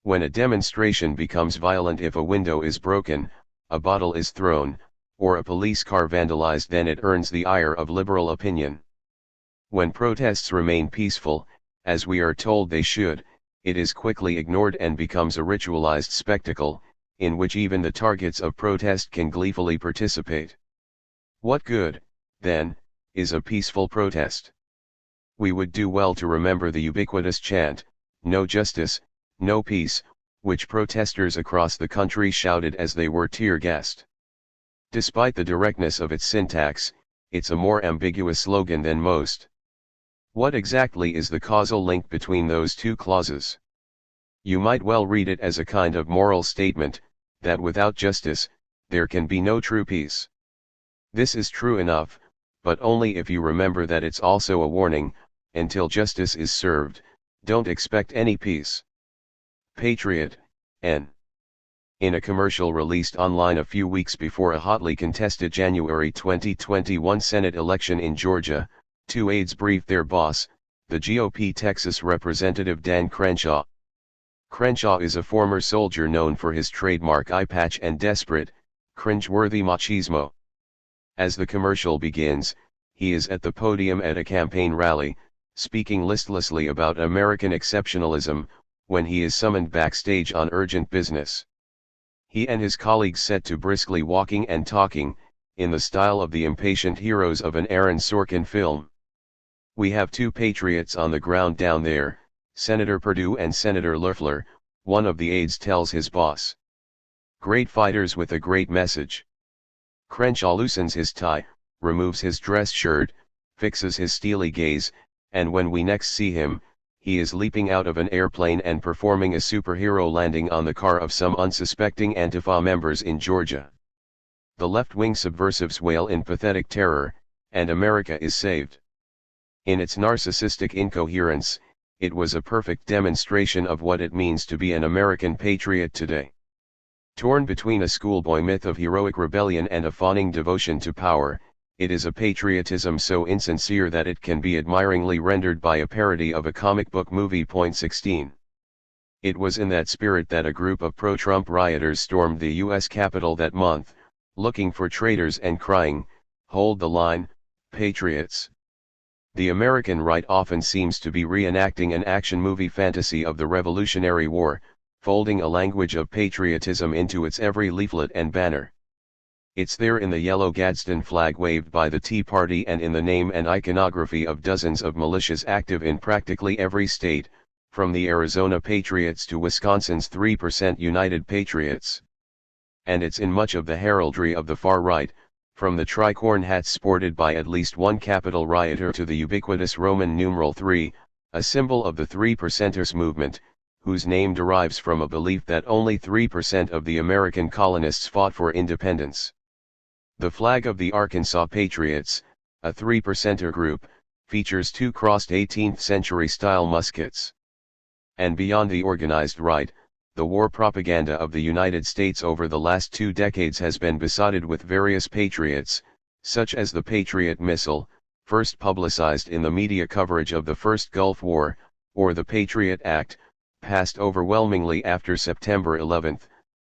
A: When a demonstration becomes violent if a window is broken, a bottle is thrown, or a police car vandalized, then it earns the ire of liberal opinion. When protests remain peaceful, as we are told they should, it is quickly ignored and becomes a ritualized spectacle, in which even the targets of protest can gleefully participate. What good, then, is a peaceful protest? We would do well to remember the ubiquitous chant, "No justice, no peace," which protesters across the country shouted as they were tear-gassed. Despite the directness of its syntax, it's a more ambiguous slogan than most. What exactly is the causal link between those two clauses? You might well read it as a kind of moral statement, that without justice, there can be no true peace. This is true enough, but only if you remember that it's also a warning: until justice is served, don't expect any peace. Patriot, N. In a commercial released online a few weeks before a hotly contested January 2021 Senate election in Georgia, two aides briefed their boss, the GOP Texas Representative Dan Crenshaw. Crenshaw is a former soldier known for his trademark eye patch and desperate, cringe-worthy machismo. As the commercial begins, he is at the podium at a campaign rally, speaking listlessly about American exceptionalism, when he is summoned backstage on urgent business. He and his colleagues set to briskly walking and talking, in the style of the impatient heroes of an Aaron Sorkin film. "We have two patriots on the ground down there, Senator Perdue and Senator Loeffler," one of the aides tells his boss. "Great fighters with a great message." Crenshaw loosens his tie, removes his dress shirt, fixes his steely gaze, and when we next see him, he is leaping out of an airplane and performing a superhero landing on the car of some unsuspecting Antifa members in Georgia. The left-wing subversives wail in pathetic terror, and America is saved. In its narcissistic incoherence, it was a perfect demonstration of what it means to be an American patriot today. Torn between a schoolboy myth of heroic rebellion and a fawning devotion to power, it is a patriotism so insincere that it can be admiringly rendered by a parody of a comic book movie. 16. It was in that spirit that a group of pro-Trump rioters stormed the U.S. Capitol that month, looking for traitors and crying, "Hold the line, patriots." The American right often seems to be reenacting an action movie fantasy of the Revolutionary War, folding a language of patriotism into its every leaflet and banner. It's there in the yellow Gadsden flag waved by the Tea Party and in the name and iconography of dozens of militias active in practically every state, from the Arizona Patriots to Wisconsin's 3% United Patriots. And it's in much of the heraldry of the far right, from the tricorn hats sported by at least one Capitol rioter to the ubiquitous Roman numeral 3, a symbol of the 3%ers movement, whose name derives from a belief that only 3% of the American colonists fought for independence. The flag of the Arkansas Patriots, a 3%er group, features two crossed 18th-century-style muskets. And beyond the organized right, the war propaganda of the United States over the last 2 decades has been besotted with various patriots, such as the Patriot missile, first publicized in the media coverage of the First Gulf War, or the Patriot Act, passed overwhelmingly after September 11,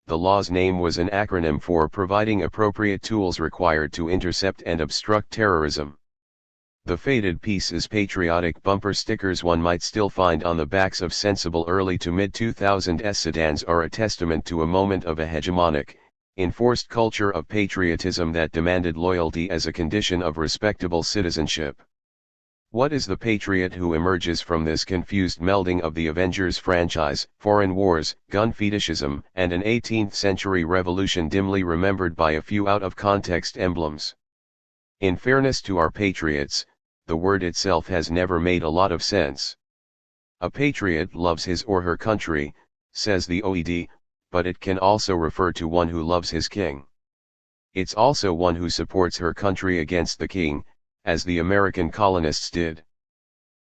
A: the law's name was an acronym for providing appropriate tools required to intercept and obstruct terrorism. The faded pieces patriotic bumper stickers one might still find on the backs of sensible early to mid-2000s sedans are a testament to a moment of a hegemonic, enforced culture of patriotism that demanded loyalty as a condition of respectable citizenship. What is the patriot who emerges from this confused melding of the Avengers franchise, foreign wars, gun fetishism, and an 18th-century revolution dimly remembered by a few out-of-context emblems? In fairness to our patriots, the word itself has never made a lot of sense. A patriot loves his or her country, says the OED, but it can also refer to one who loves his king. It's also one who supports her country against the king, as the American colonists did.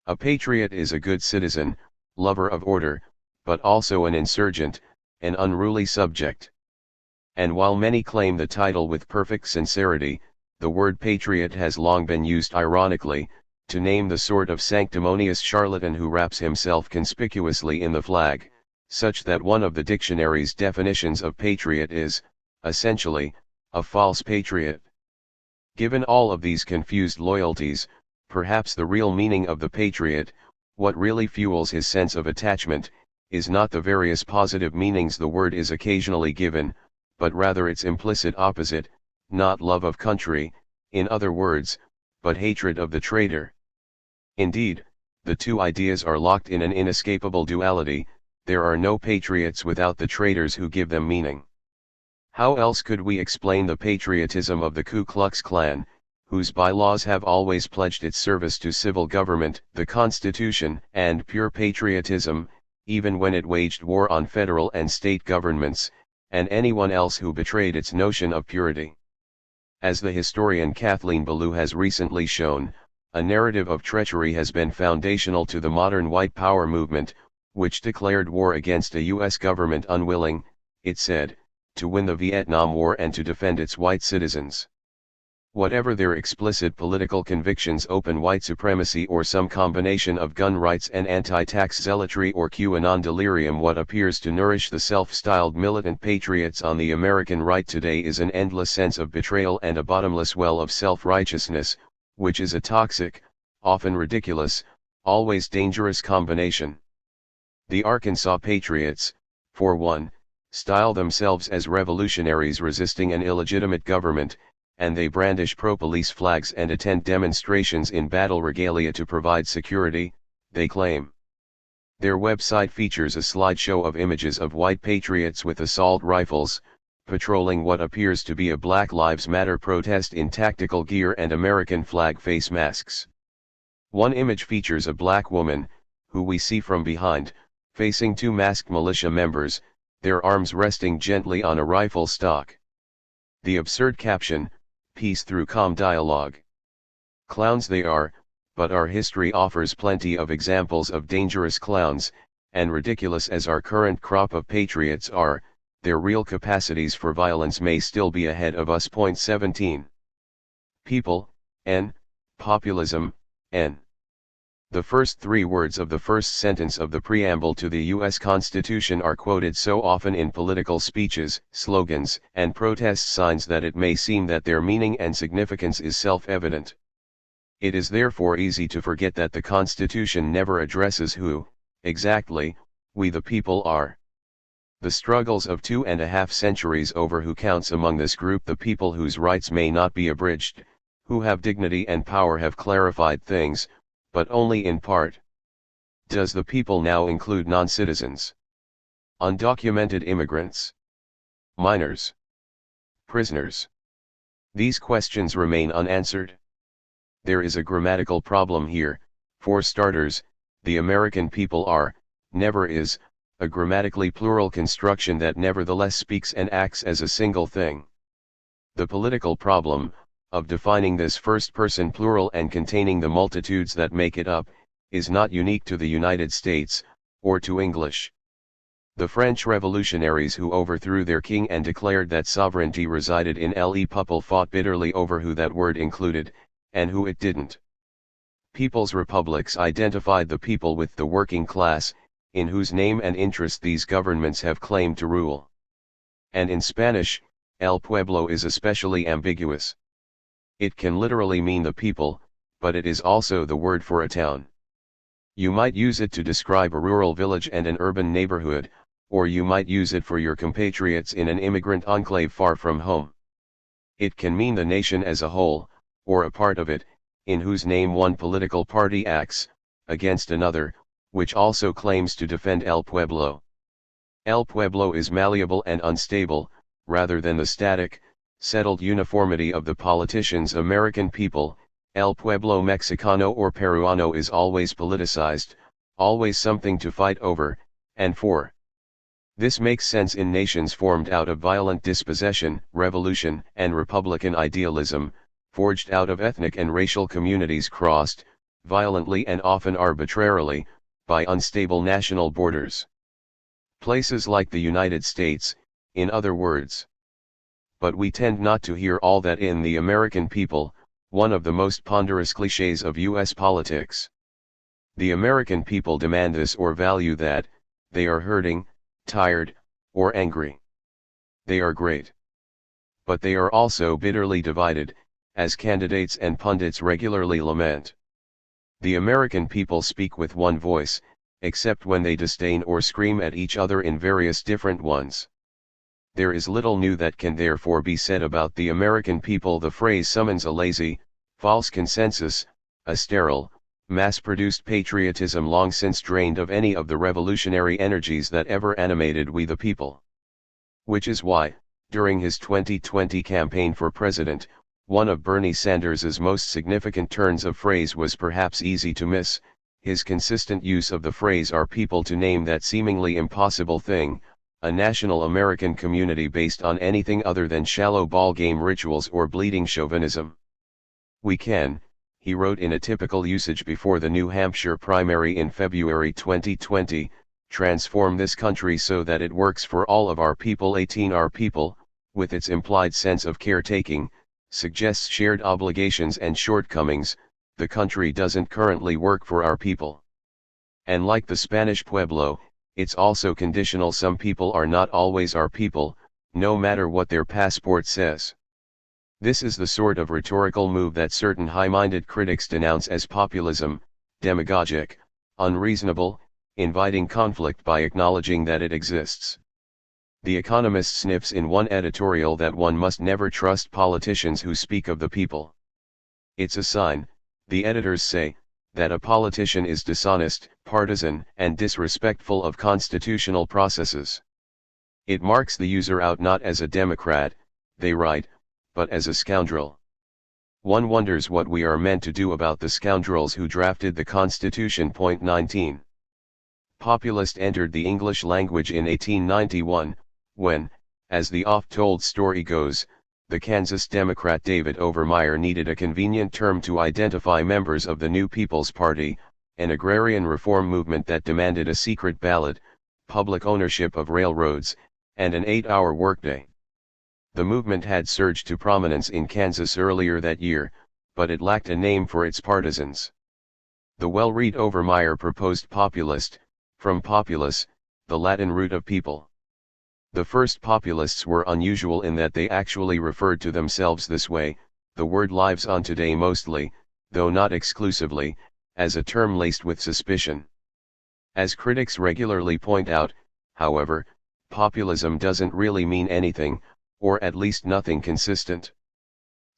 A: A patriot is a good citizen, lover of order, but also an insurgent, an unruly subject. And while many claim the title with perfect sincerity, the word patriot has long been used ironically, to name the sort of sanctimonious charlatan who wraps himself conspicuously in the flag, such that one of the dictionary's definitions of patriot is, essentially, a false patriot. Given all of these confused loyalties, perhaps the real meaning of the patriot, what really fuels his sense of attachment, is not the various positive meanings the word is occasionally given, but rather its implicit opposite, not love of country, in other words, but hatred of the traitor. Indeed, the two ideas are locked in an inescapable duality. There are no patriots without the traitors who give them meaning. How else could we explain the patriotism of the Ku Klux Klan, whose bylaws have always pledged its service to civil government, the Constitution, and pure patriotism, even when it waged war on federal and state governments, and anyone else who betrayed its notion of purity? As the historian Kathleen Belew has recently shown, a narrative of treachery has been foundational to the modern white power movement, which declared war against a U.S. government unwilling, it said, to win the Vietnam War and to defend its white citizens. Whatever their explicit political convictions, open white supremacy or some combination of gun rights and anti-tax zealotry or QAnon delirium, what appears to nourish the self-styled militant patriots on the American right today is an endless sense of betrayal and a bottomless well of self-righteousness, which is a toxic, often ridiculous, always dangerous combination. The Arkansas Patriots, for one, style themselves as revolutionaries resisting an illegitimate government, and they brandish pro-police flags and attend demonstrations in battle regalia to provide security, they claim. Their website features a slideshow of images of white patriots with assault rifles, patrolling what appears to be a Black Lives Matter protest in tactical gear and American flag face masks. One image features a black woman, who we see from behind, facing two masked militia members, their arms resting gently on a rifle stock. The absurd caption, "Peace through calm dialogue." Clowns they are, but our history offers plenty of examples of dangerous clowns, and ridiculous as our current crop of patriots are, their real capacities for violence may still be ahead of us. 17. People, N. Populism, N. The first three words of the first sentence of the preamble to the U.S. Constitution are quoted so often in political speeches, slogans, and protest signs that it may seem that their meaning and significance is self-evident. It is therefore easy to forget that the Constitution never addresses who, exactly, we the people are. The struggles of 2.5 centuries over who counts among this group the people whose rights may not be abridged, who have dignity and power have clarified things, but only in part. Does the people now include non-citizens? Undocumented immigrants? Minors? Prisoners? These questions remain unanswered. There is a grammatical problem here. For starters, the American people are, never is, a grammatically plural construction that nevertheless speaks and acts as a single thing. The political problem, of defining this first-person plural and containing the multitudes that make it up, is not unique to the United States, or to English. The French revolutionaries who overthrew their king and declared that sovereignty resided in Le Peuple fought bitterly over who that word included, and who it didn't. People's republics identified the people with the working class, in whose name and interest these governments have claimed to rule. And in Spanish, el pueblo is especially ambiguous. It can literally mean the people, but it is also the word for a town. You might use it to describe a rural village and an urban neighborhood, or you might use it for your compatriots in an immigrant enclave far from home. It can mean the nation as a whole, or a part of it, in whose name one political party acts, against another, which also claims to defend el pueblo. El pueblo is malleable and unstable, rather than the static, settled uniformity of the politicians. American people, el pueblo mexicano or peruano is always politicized, always something to fight over, and for. This makes sense in nations formed out of violent dispossession, revolution, and republican idealism, forged out of ethnic and racial communities crossed, violently and often arbitrarily, by unstable national borders. Places like the United States, in other words. But we tend not to hear all that in the American people, one of the most ponderous cliches of U.S. politics. The American people demand this or value that, they are hurting, tired, or angry. They are great. But they are also bitterly divided, as candidates and pundits regularly lament. The American people speak with one voice, except when they disdain or scream at each other in various different ones. There is little new that can therefore be said about the American people. The phrase summons a lazy, false consensus, a sterile, mass-produced patriotism long since drained of any of the revolutionary energies that ever animated we the people. Which is why, during his 2020 campaign for president, one of Bernie Sanders's most significant turns of phrase was perhaps easy to miss, his consistent use of the phrase "our people" to name that seemingly impossible thing, a national American community based on anything other than shallow ballgame rituals or bleeding chauvinism. We can, he wrote in a typical usage before the New Hampshire primary in February 2020, transform this country so that it works for all of our people. 18 Our people, with its implied sense of caretaking, suggests shared obligations and shortcomings. The country doesn't currently work for our people. And like the Spanish pueblo, it's also conditional. Some people are not always our people, no matter what their passport says. This is the sort of rhetorical move that certain high-minded critics denounce as populism, demagogic, unreasonable, inviting conflict by acknowledging that it exists. The Economist sniffs in one editorial that one must never trust politicians who speak of the people. It's a sign, the editors say, that a politician is dishonest, partisan, and disrespectful of constitutional processes. It marks the user out not as a Democrat, they write, but as a scoundrel. One wonders what we are meant to do about the scoundrels who drafted the Constitution. 19. Populist entered the English language in 1891, when, as the oft-told story goes, the Kansas Democrat David Overmyer needed a convenient term to identify members of the New People's Party, an agrarian reform movement that demanded a secret ballot, public ownership of railroads, and an 8-hour workday. The movement had surged to prominence in Kansas earlier that year, but it lacked a name for its partisans. The well-read Overmyer proposed populist, from populus, the Latin root of people. The first populists were unusual in that they actually referred to themselves this way. The word lives on today mostly, though not exclusively, as a term laced with suspicion. As critics regularly point out, however, populism doesn't really mean anything, or at least nothing consistent.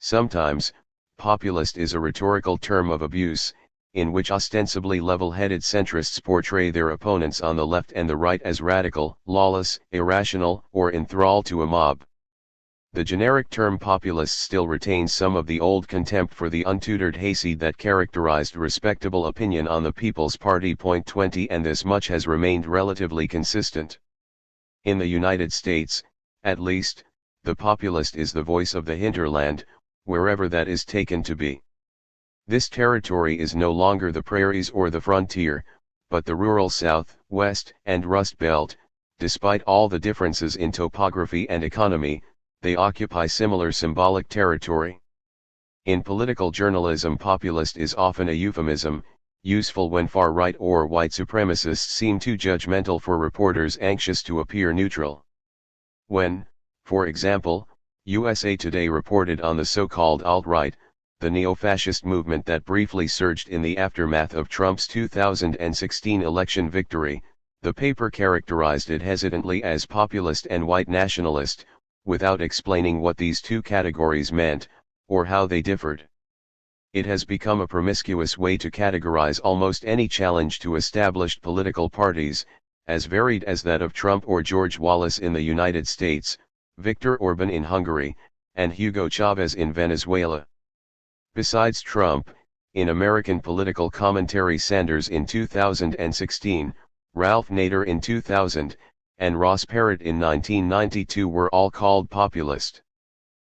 A: Sometimes, populist is a rhetorical term of abuse, in which ostensibly level-headed centrists portray their opponents on the left and the right as radical, lawless, irrational, or enthralled to a mob. The generic term populist still retains some of the old contempt for the untutored hayseed that characterized respectable opinion on the People's Party. 20 And this much has remained relatively consistent. In the United States, at least, the populist is the voice of the hinterland, wherever that is taken to be. This territory is no longer the prairies or the frontier, but the rural South, West, and Rust Belt. Despite all the differences in topography and economy, they occupy similar symbolic territory. In political journalism, populist is often a euphemism, useful when far-right or white supremacists seem too judgmental for reporters anxious to appear neutral. When, For example, USA Today reported on the so-called alt-right, the neo-fascist movement that briefly surged in the aftermath of Trump's 2016 election victory. The paper characterized it hesitantly as populist and white nationalist, without explaining what these two categories meant, or how they differed. It has become a promiscuous way to categorize almost any challenge to established political parties, as varied as that of Trump or George Wallace in the United States, Viktor Orban in Hungary, and Hugo Chavez in Venezuela. Besides Trump, in American political commentary, Sanders in 2016, Ralph Nader in 2000, and Ross Perot in 1992 were all called populist.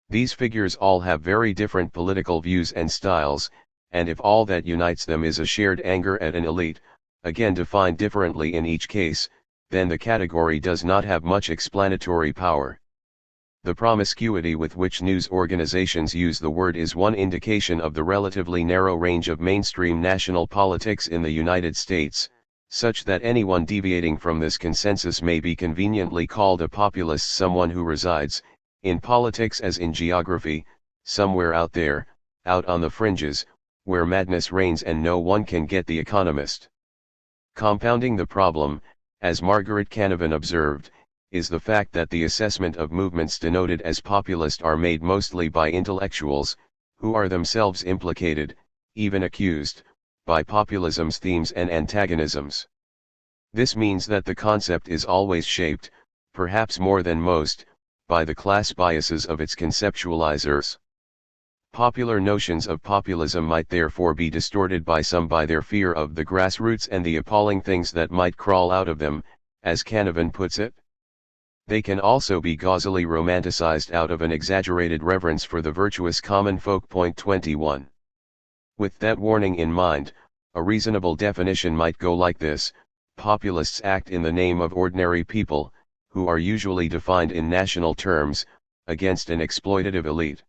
A: These figures all have very different political views and styles, and if all that unites them is a shared anger at an elite, again defined differently in each case, then the category does not have much explanatory power. The promiscuity with which news organizations use the word is one indication of the relatively narrow range of mainstream national politics in the United States, such that anyone deviating from this consensus may be conveniently called a populist, someone who resides, in politics as in geography, somewhere out there, out on the fringes, where madness reigns and no one can get The Economist. Compounding the problem, as Margaret Canavan observed, is the fact that the assessment of movements denoted as populist are made mostly by intellectuals, who are themselves implicated, even accused, by populism's themes and antagonisms. This means that the concept is always shaped, perhaps more than most, by the class biases of its conceptualizers. Popular notions of populism might therefore be distorted by some by their fear of the grassroots and the appalling things that might crawl out of them, as Canavan puts it. They can also be gauzily romanticized out of an exaggerated reverence for the virtuous common folk. Point 21. With that warning in mind, a reasonable definition might go like this: populists act in the name of ordinary people, who are usually defined in national terms, against an exploitative elite.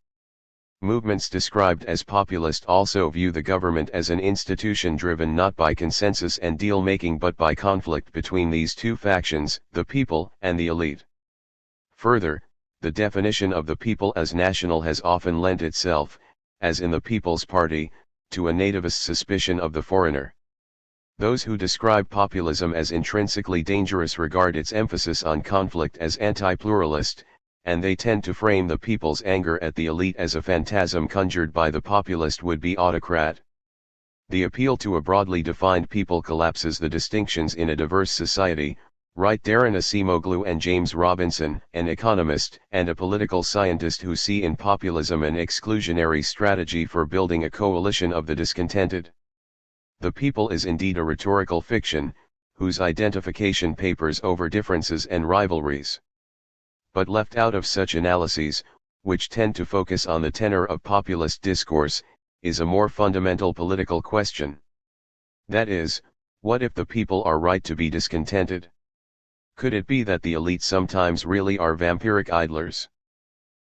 A: Movements described as populist also view the government as an institution driven not by consensus and deal-making but by conflict between these two factions, the people and the elite. Further, the definition of the people as national has often lent itself, as in the People's Party, to a nativist suspicion of the foreigner. Those who describe populism as intrinsically dangerous regard its emphasis on conflict as anti-pluralist, and they tend to frame the people's anger at the elite as a phantasm conjured by the populist would-be autocrat. The appeal to a broadly defined people collapses the distinctions in a diverse society, write Darren Acemoglu and James Robinson, an economist and a political scientist who see in populism an exclusionary strategy for building a coalition of the discontented. The people is indeed a rhetorical fiction, whose identification papers over differences and rivalries. But left out of such analyses, which tend to focus on the tenor of populist discourse, is a more fundamental political question. That is, what if the people are right to be discontented? Could it be that the elite sometimes really are vampiric idlers?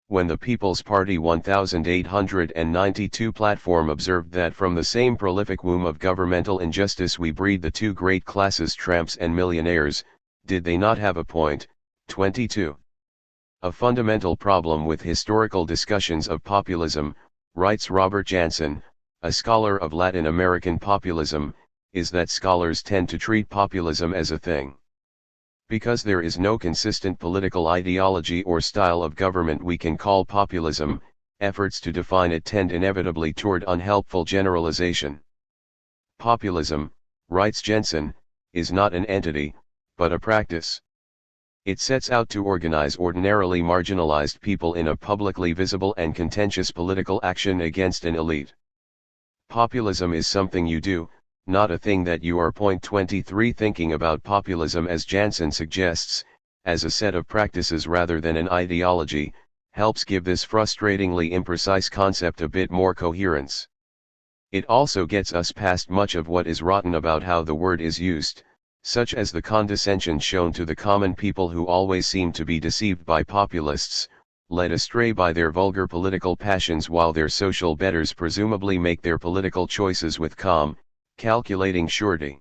A: When the People's Party 1892 platform observed that from the same prolific womb of governmental injustice we breed the two great classes, tramps and millionaires, did they not have a point? 22. A fundamental problem with historical discussions of populism, writes Robert Jansen, a scholar of Latin American populism, is that scholars tend to treat populism as a thing. Because there is no consistent political ideology or style of government we can call populism, efforts to define it tend inevitably toward unhelpful generalization. Populism, writes Jensen, is not an entity, but a practice. It sets out to organize ordinarily marginalized people in a publicly visible and contentious political action against an elite. Populism is something you do, not a thing that you are. Point 23. Thinking about populism, as Jansen suggests, as a set of practices rather than an ideology, helps give this frustratingly imprecise concept a bit more coherence. It also gets us past much of what is rotten about how the word is used, such as the condescension shown to the common people who always seem to be deceived by populists, led astray by their vulgar political passions while their social betters presumably make their political choices with calm, calculating surety.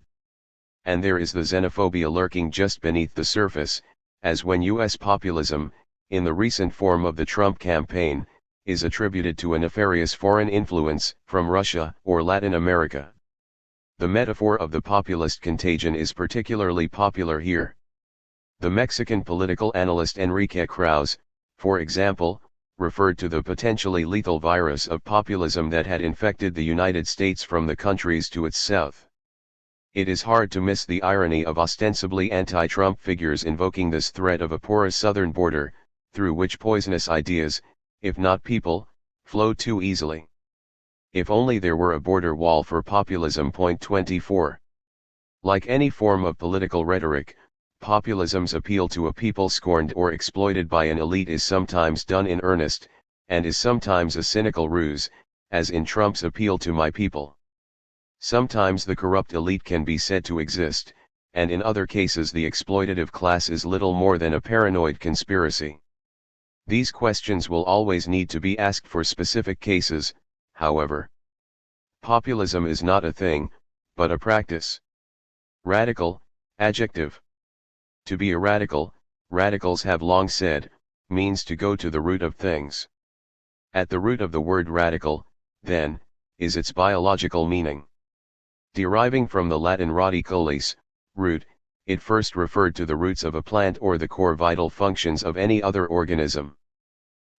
A: And there is the xenophobia lurking just beneath the surface, as when U.S. populism, in the recent form of the Trump campaign, is attributed to a nefarious foreign influence from Russia or Latin America. The metaphor of the populist contagion is particularly popular here. The Mexican political analyst Enrique Krauze, for example, referred to the potentially lethal virus of populism that had infected the United States from the countries to its south. It is hard to miss the irony of ostensibly anti-Trump figures invoking this threat of a porous southern border, through which poisonous ideas, if not people, flow too easily. If only there were a border wall for populism. 24. Like any form of political rhetoric, populism's appeal to a people scorned or exploited by an elite is sometimes done in earnest, and is sometimes a cynical ruse, as in Trump's appeal to my people. Sometimes the corrupt elite can be said to exist, and in other cases the exploitative class is little more than a paranoid conspiracy. These questions will always need to be asked for specific cases, however. Populism is not a thing, but a practice. Radical, adjective. To be a radical, radicals have long said, means to go to the root of things. At the root of the word radical, then, is its biological meaning. Deriving from the Latin radicalis, root, it first referred to the roots of a plant or the core vital functions of any other organism.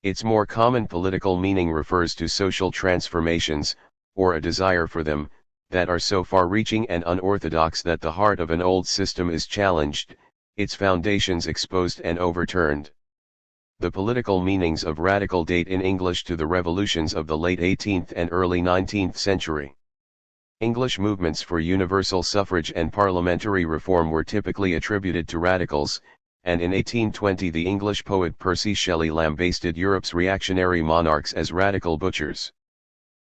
A: Its more common political meaning refers to social transformations, or a desire for them, that are so far-reaching and unorthodox that the heart of an old system is challenged, its foundations exposed and overturned. The political meanings of radical date in English to the revolutions of the late 18th and early 19th century. English movements for universal suffrage and parliamentary reform were typically attributed to radicals, and in 1820 the English poet Percy Shelley lambasted Europe's reactionary monarchs as radical butchers.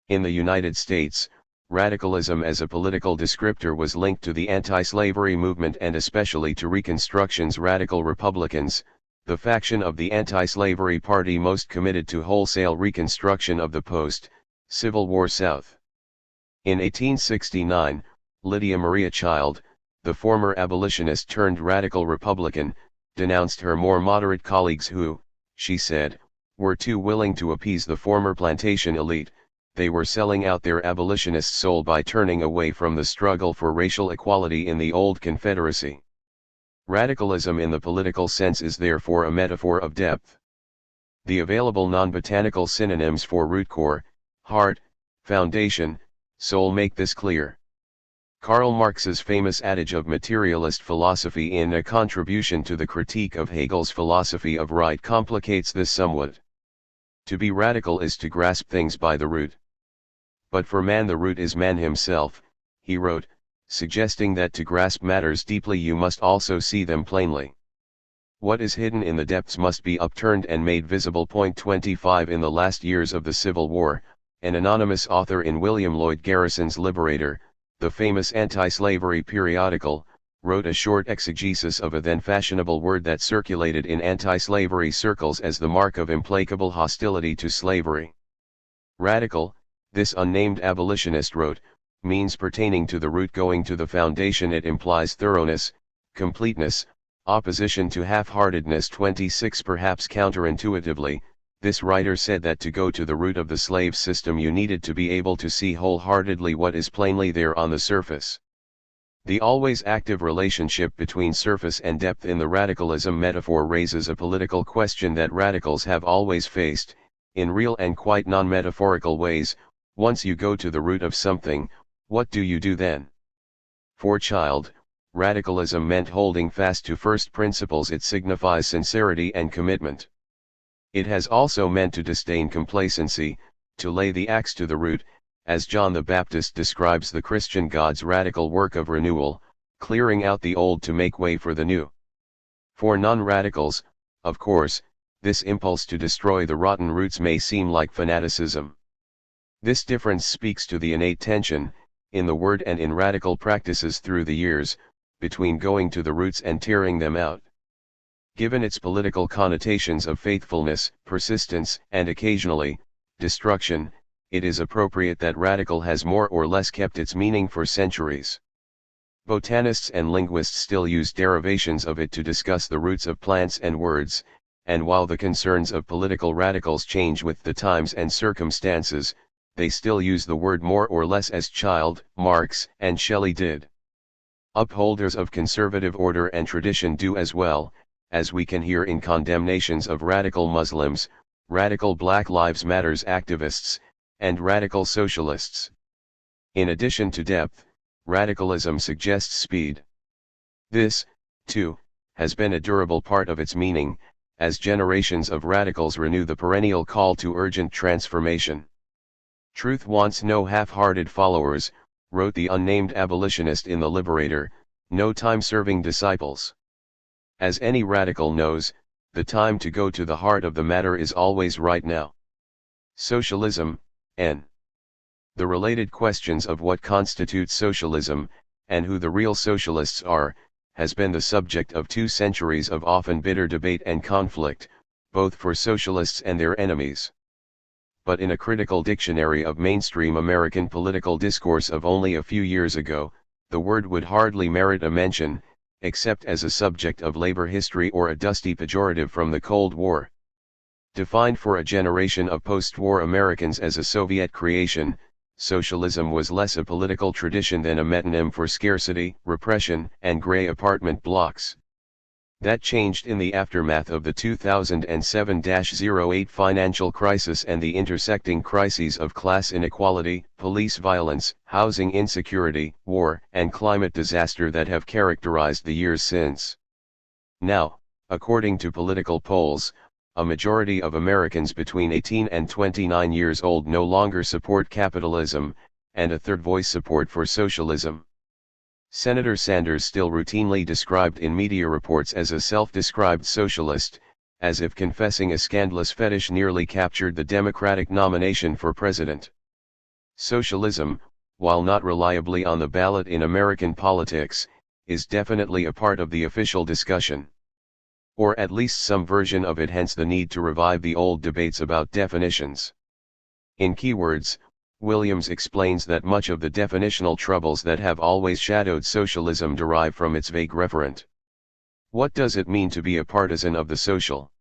A: In the United States, radicalism as a political descriptor was linked to the anti-slavery movement and especially to Reconstruction's radical Republicans, the faction of the anti-slavery party most committed to wholesale reconstruction of the post-Civil War South. In 1869, Lydia Maria Child, the former abolitionist turned radical Republican, denounced her more moderate colleagues who, she said, were too willing to appease the former plantation elite. They were selling out their abolitionist soul by turning away from the struggle for racial equality in the old Confederacy. Radicalism in the political sense is therefore a metaphor of depth. The available non-botanical synonyms for root, core, heart, foundation, soul make this clear. Karl Marx's famous adage of materialist philosophy in A Contribution to the Critique of Hegel's Philosophy of Right complicates this somewhat. To be radical is to grasp things by the root. But for man the root is man himself, he wrote, suggesting that to grasp matters deeply you must also see them plainly. What is hidden in the depths must be upturned and made visible. 25 In the last years of the Civil War, an anonymous author in William Lloyd Garrison's Liberator, the famous anti-slavery periodical, wrote a short exegesis of a then fashionable word that circulated in anti-slavery circles as the mark of implacable hostility to slavery. Radical, this unnamed abolitionist wrote, means pertaining to the root, going to the foundation. It implies thoroughness, completeness, opposition to half-heartedness. 26 Perhaps counterintuitively, this writer said that to go to the root of the slave system you needed to be able to see wholeheartedly what is plainly there on the surface. The always active relationship between surface and depth in the radicalism metaphor raises a political question that radicals have always faced, in real and quite non-metaphorical ways. Once you go to the root of something, what do you do then? For Child, radicalism meant holding fast to first principles. It signifies sincerity and commitment. It has also meant to disdain complacency, to lay the axe to the root, as John the Baptist describes the Christian God's radical work of renewal, clearing out the old to make way for the new. For non-radicals, of course, this impulse to destroy the rotten roots may seem like fanaticism. This difference speaks to the innate tension, in the word and in radical practices through the years, between going to the roots and tearing them out. Given its political connotations of faithfulness, persistence, and occasionally, destruction, it is appropriate that radical has more or less kept its meaning for centuries. Botanists and linguists still use derivations of it to discuss the roots of plants and words, and while the concerns of political radicals change with the times and circumstances, they still use the word more or less as Child, Marx, and Shelley did. Upholders of conservative order and tradition do as well, as we can hear in condemnations of radical Muslims, radical Black Lives Matter activists, and radical socialists. In addition to depth, radicalism suggests speed. This, too, has been a durable part of its meaning, as generations of radicals renew the perennial call to urgent transformation. Truth wants no half-hearted followers, wrote the unnamed abolitionist in The Liberator, no time-serving disciples. As any radical knows, the time to go to the heart of the matter is always right now. Socialism, n. The related questions of what constitutes socialism, and who the real socialists are, has been the subject of 2 centuries of often bitter debate and conflict, both for socialists and their enemies. But in a critical dictionary of mainstream American political discourse of only a few years ago, the word would hardly merit a mention, except as a subject of labor history or a dusty pejorative from the Cold War. Defined for a generation of post-war Americans as a Soviet creation, socialism was less a political tradition than a metonym for scarcity, repression, and gray apartment blocks. That changed in the aftermath of the 2007-08 financial crisis and the intersecting crises of class inequality, police violence, housing insecurity, war, and climate disaster that have characterized the years since. Now, according to political polls, a majority of Americans between 18 and 29 years old no longer support capitalism, and a third voice support for socialism. Senator Sanders still routinely described in media reports as a self-described socialist, as if confessing a scandalous fetish nearly captured the Democratic nomination for president. Socialism, while not reliably on the ballot in American politics, is definitely a part of the official discussion. Or at least some version of it, hence the need to revive the old debates about definitions. In Keywords, Williams explains that much of the definitional troubles that have always shadowed socialism derive from its vague referent. What does it mean to be a partisan of the social?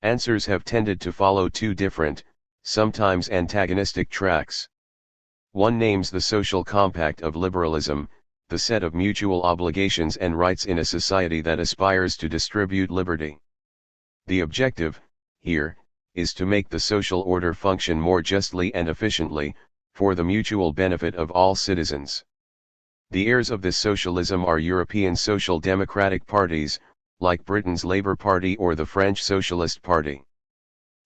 A: Answers have tended to follow 2 different, sometimes antagonistic tracks. One names the social compact of liberalism, the set of mutual obligations and rights in a society that aspires to distribute liberty. The objective, here, is to make the social order function more justly and efficiently, for the mutual benefit of all citizens. The heirs of this socialism are European social democratic parties, like Britain's Labour Party or the French Socialist Party.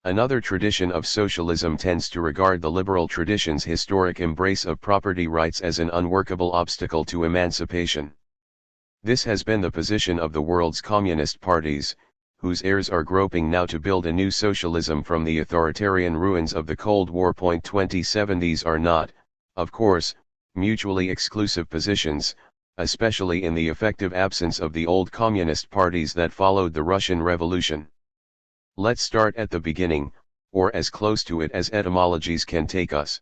A: Another tradition of socialism tends to regard the liberal tradition's historic embrace of property rights as an unworkable obstacle to emancipation. This has been the position of the world's communist parties, whose heirs are groping now to build a new socialism from the authoritarian ruins of the Cold War. 27 These are not, of course, mutually exclusive positions, especially in the effective absence of the old communist parties that followed the Russian Revolution. Let's start at the beginning, or as close to it as etymologies can take us.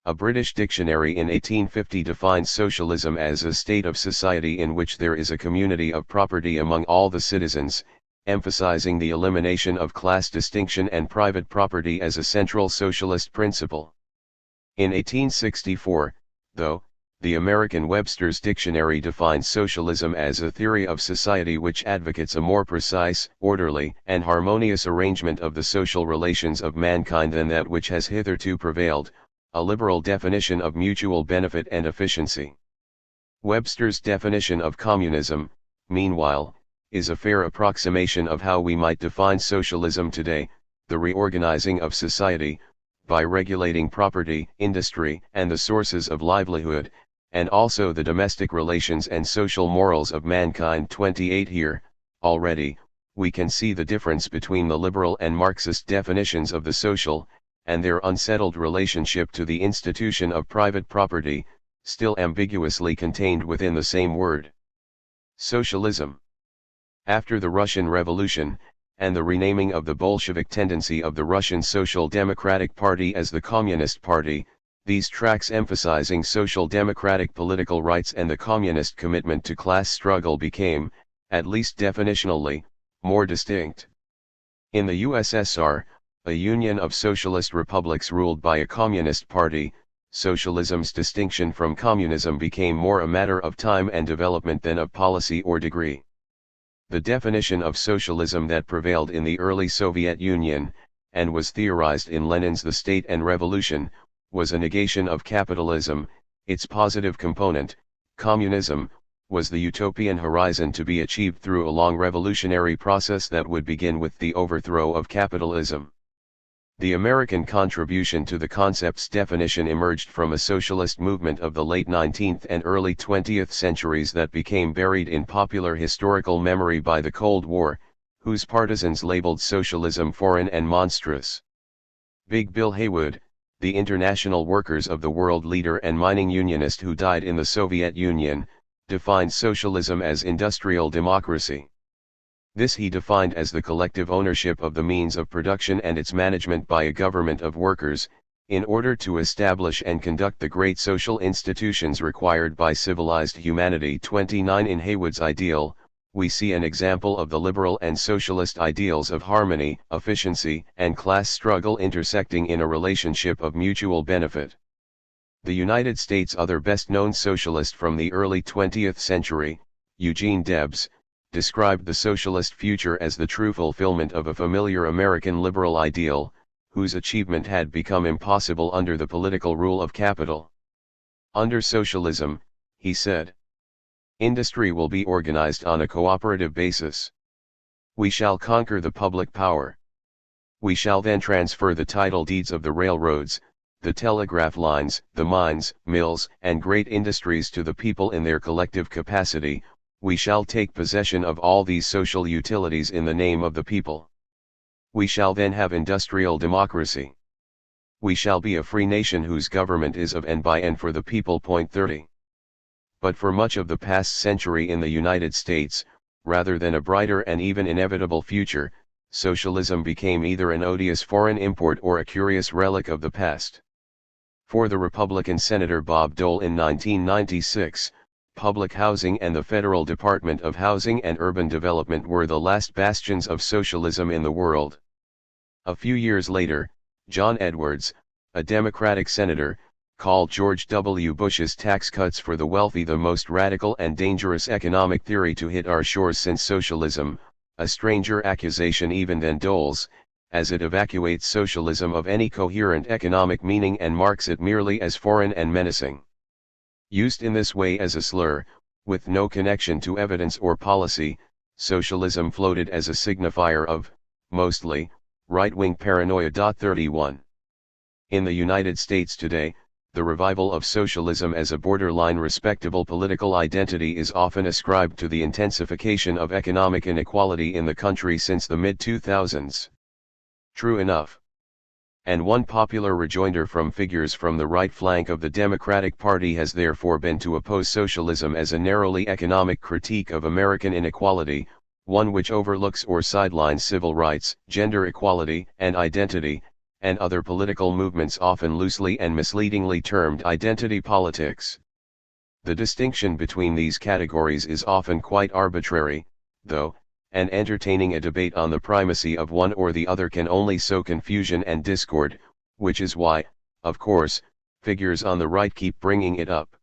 A: A British dictionary in 1850 defines socialism as a state of society in which there is a community of property among all the citizens, emphasizing the elimination of class distinction and private property as a central socialist principle. In 1864, though, the American Webster's Dictionary defines socialism as a theory of society which advocates a more precise, orderly, and harmonious arrangement of the social relations of mankind than that which has hitherto prevailed, a liberal definition of mutual benefit and efficiency. Webster's definition of communism, meanwhile, is a fair approximation of how we might define socialism today, the reorganizing of society, by regulating property, industry, and the sources of livelihood, and also the domestic relations and social morals of mankind. 28 Here, already, we can see the difference between the liberal and Marxist definitions of the social, and their unsettled relationship to the institution of private property, still ambiguously contained within the same word. Socialism. After the Russian Revolution, and the renaming of the Bolshevik tendency of the Russian Social Democratic Party as the Communist Party, these tracks emphasizing social democratic political rights and the communist commitment to class struggle became, at least definitionally, more distinct. In the USSR, a union of socialist republics ruled by a communist party, socialism's distinction from communism became more a matter of time and development than of policy or degree. The definition of socialism that prevailed in the early Soviet Union, and was theorized in Lenin's The State and Revolution, was a negation of capitalism. Its positive component, communism, was the utopian horizon to be achieved through a long revolutionary process that would begin with the overthrow of capitalism. The American contribution to the concept's definition emerged from a socialist movement of the late 19th and early 20th centuries that became buried in popular historical memory by the Cold War, whose partisans labeled socialism foreign and monstrous. Big Bill Haywood, the international workers of the world leader and mining unionist who died in the Soviet Union, defined socialism as industrial democracy. This he defined as the collective ownership of the means of production and its management by a government of workers, in order to establish and conduct the great social institutions required by civilized humanity. 29 In Haywood's ideal, we see an example of the liberal and socialist ideals of harmony, efficiency, and class struggle intersecting in a relationship of mutual benefit. The United States' other best-known socialist from the early 20th century, Eugene Debs, described the socialist future as the true fulfillment of a familiar American liberal ideal, whose achievement had become impossible under the political rule of capital. Under socialism, he said, industry will be organized on a cooperative basis. We shall conquer the public power. We shall then transfer the title deeds of the railroads, the telegraph lines, the mines, mills, and great industries to the people in their collective capacity. We shall take possession of all these social utilities in the name of the people. We shall then have industrial democracy. We shall be a free nation whose government is of and by and for the people. 30. But for much of the past century in the United States, rather than a brighter and even inevitable future, socialism became either an odious foreign import or a curious relic of the past. For the Republican Senator Bob Dole in 1996, public housing and the Federal Department of Housing and Urban Development were the last bastions of socialism in the world. A few years later, John Edwards, a Democratic senator, called George W. Bush's tax cuts for the wealthy the most radical and dangerous economic theory to hit our shores since socialism, a stranger accusation even than Dole's, as it evacuates socialism of any coherent economic meaning and marks it merely as foreign and menacing. Used in this way as a slur, with no connection to evidence or policy, socialism floated as a signifier of, mostly, right-wing paranoia. 31. In the United States today, the revival of socialism as a borderline respectable political identity is often ascribed to the intensification of economic inequality in the country since the mid-2000s. True enough. And one popular rejoinder from figures from the right flank of the Democratic Party has therefore been to oppose socialism as a narrowly economic critique of American inequality, one which overlooks or sidelines civil rights, gender equality and identity, and other political movements often loosely and misleadingly termed identity politics. The distinction between these categories is often quite arbitrary, though, and entertaining a debate on the primacy of one or the other can only sow confusion and discord, which is why, of course, figures on the right keep bringing it up.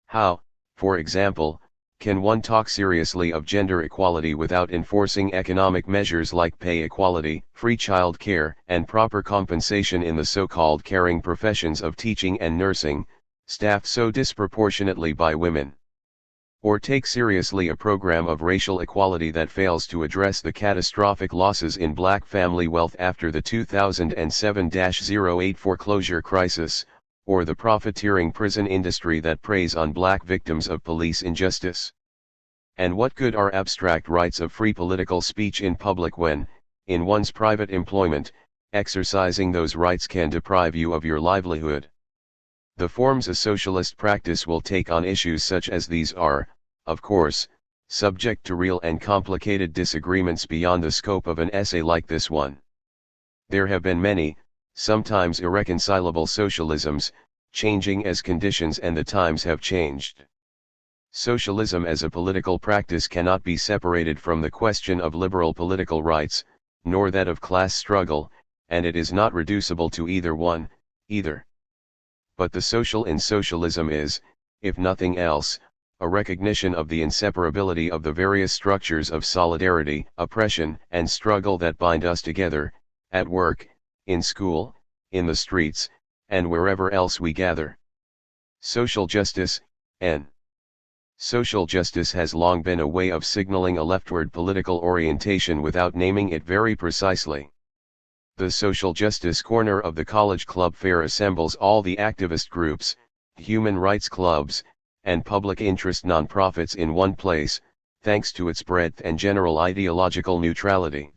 A: How, for example, can one talk seriously of gender equality without enforcing economic measures like pay equality, free child care, and proper compensation in the so-called caring professions of teaching and nursing, staffed so disproportionately by women? Or take seriously a program of racial equality that fails to address the catastrophic losses in black family wealth after the 2007-08 foreclosure crisis, or the profiteering prison industry that preys on black victims of police injustice? And what good are abstract rights of free political speech in public when, in one's private employment, exercising those rights can deprive you of your livelihood? The forms a socialist practice will take on issues such as these are, of course, subject to real and complicated disagreements beyond the scope of an essay like this one. There have been many, sometimes irreconcilable socialisms, changing as conditions and the times have changed. Socialism as a political practice cannot be separated from the question of liberal political rights, nor that of class struggle, and it is not reducible to either one, either. But the social in socialism is, if nothing else, a recognition of the inseparability of the various structures of solidarity, oppression, and struggle that bind us together, at work, in school, in the streets, and wherever else we gather. Social justice, N. Social justice has long been a way of signaling a leftward political orientation without naming it very precisely. The Social Justice Corner of the College Club Fair assembles all the activist groups, human rights clubs, and public interest nonprofits in one place, thanks to its breadth and general ideological neutrality.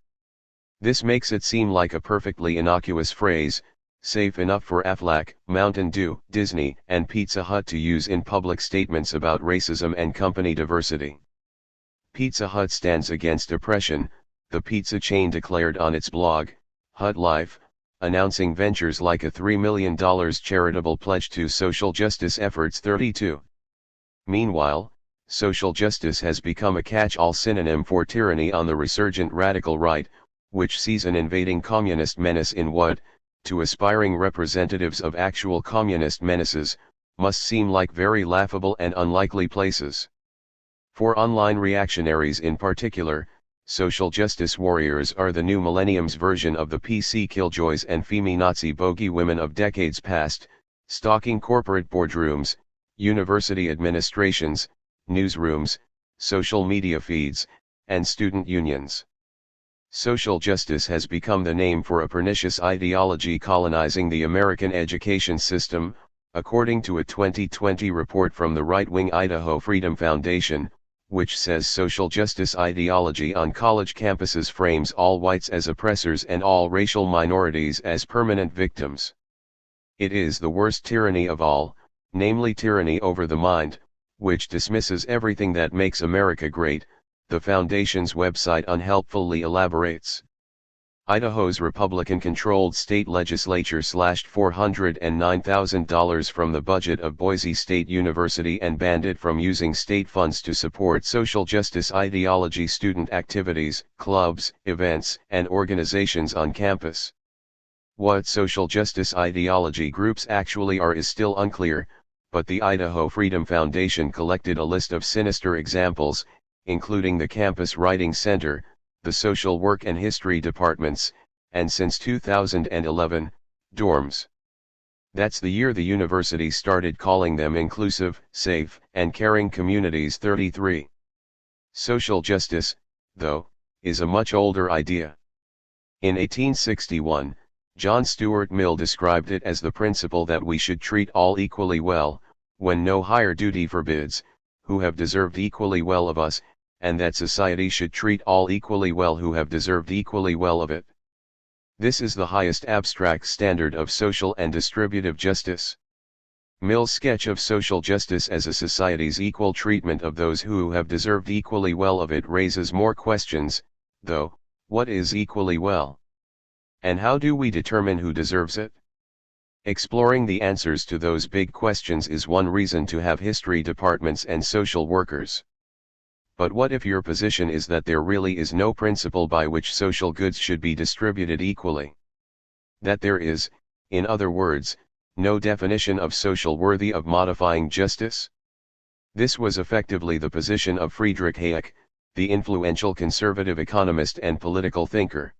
A: This makes it seem like a perfectly innocuous phrase, safe enough for Aflac, Mountain Dew, Disney, and Pizza Hut to use in public statements about racism and company diversity. Pizza Hut stands against oppression, the pizza chain declared on its blog, Hut Life, announcing ventures like a $3 million charitable pledge to social justice efforts. 32. Meanwhile, social justice has become a catch-all synonym for tyranny on the resurgent radical right, which sees an invading communist menace in what, to aspiring representatives of actual communist menaces, must seem like very laughable and unlikely places. For online reactionaries in particular, social justice warriors are the new millennium's version of the PC killjoys and feminazi bogey women of decades past, stalking corporate boardrooms, university administrations, newsrooms, social media feeds, and student unions. Social justice has become the name for a pernicious ideology colonizing the American education system, according to a 2020 report from the right-wing Idaho Freedom Foundation, which says social justice ideology on college campuses frames all whites as oppressors and all racial minorities as permanent victims. It is the worst tyranny of all, namely tyranny over the mind, which dismisses everything that makes America great, the Foundation's website unhelpfully elaborates. Idaho's Republican-controlled state legislature slashed $409,000 from the budget of Boise State University and banned it from using state funds to support social justice ideology student activities, clubs, events, and organizations on campus. What social justice ideology groups actually are is still unclear, but the Idaho Freedom Foundation collected a list of sinister examples, including the Campus Writing Center, the Social Work and History departments, and since 2011, dorms. That's the year the university started calling them inclusive, safe, and caring communities. 33. Social justice, though, is a much older idea. In 1861, John Stuart Mill described it as the principle that we should treat all equally well, when no higher duty forbids, who have deserved equally well of us, and that society should treat all equally well who have deserved equally well of it. This is the highest abstract standard of social and distributive justice. Mill's sketch of social justice as a society's equal treatment of those who have deserved equally well of it raises more questions, though. What is equally well? And how do we determine who deserves it? Exploring the answers to those big questions is one reason to have history departments and social workers. But what if your position is that there really is no principle by which social goods should be distributed equally? That there is, in other words, no definition of social worthy of modifying justice? This was effectively the position of Friedrich Hayek, the influential conservative economist and political thinker.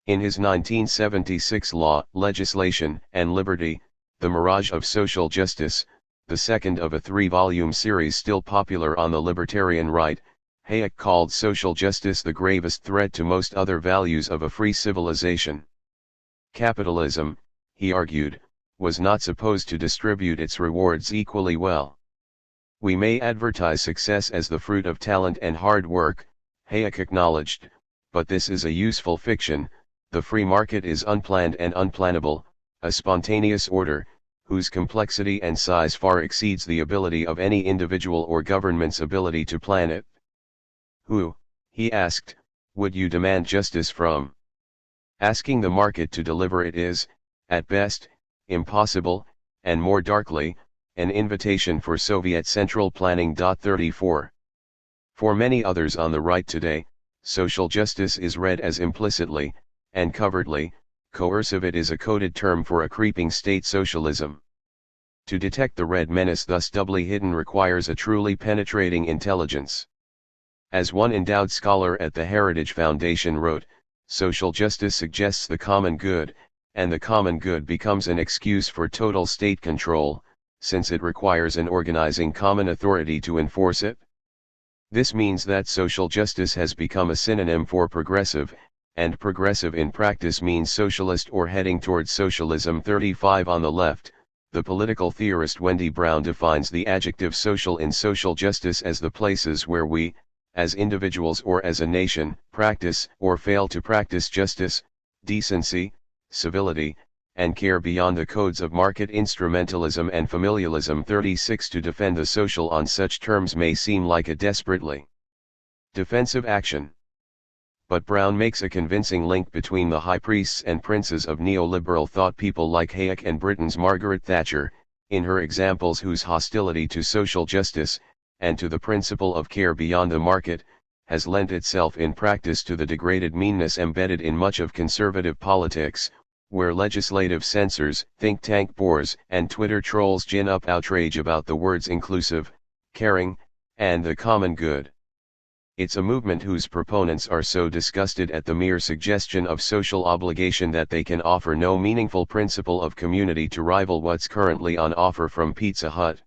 A: In his 1976 Law, Legislation, and Liberty, The Mirage of Social Justice, the second of a three-volume series still popular on the libertarian right, Hayek called social justice the gravest threat to most other values of a free civilization. Capitalism, he argued, was not supposed to distribute its rewards equally well. We may advertise success as the fruit of talent and hard work, Hayek acknowledged, but this is a useful fiction. The free market is unplanned and unplannable, a spontaneous order, whose complexity and size far exceeds the ability of any individual or government's ability to plan it. Who, he asked, would you demand justice from? Asking the market to deliver it is, at best, impossible, and more darkly, an invitation for Soviet central planning. 34. For many others on the right today, social justice is read as implicitly, and covertly, coercive. It is a coded term for a creeping state socialism. To detect the red menace thus doubly hidden requires a truly penetrating intelligence. As one endowed scholar at the Heritage Foundation wrote, social justice suggests the common good, and the common good becomes an excuse for total state control, since it requires an organizing common authority to enforce it. This means that social justice has become a synonym for progressive, and progressive in practice means socialist or heading towards socialism. 35 On the left, the political theorist Wendy Brown defines the adjective social in social justice as the places where we, as individuals or as a nation, practice or fail to practice justice, decency, civility, and care beyond the codes of market instrumentalism and familialism. 36 To defend the social on such terms may seem like a desperately defensive action. But Brown makes a convincing link between the high priests and princes of neoliberal thought, people like Hayek and Britain's Margaret Thatcher, in her examples, whose hostility to social justice, and to the principle of care beyond the market, has lent itself in practice to the degraded meanness embedded in much of conservative politics, where legislative censors, think tank bores, and Twitter trolls gin up outrage about the words inclusive, caring, and the common good. It's a movement whose proponents are so disgusted at the mere suggestion of social obligation that they can offer no meaningful principle of community to rival what's currently on offer from Pizza Hut.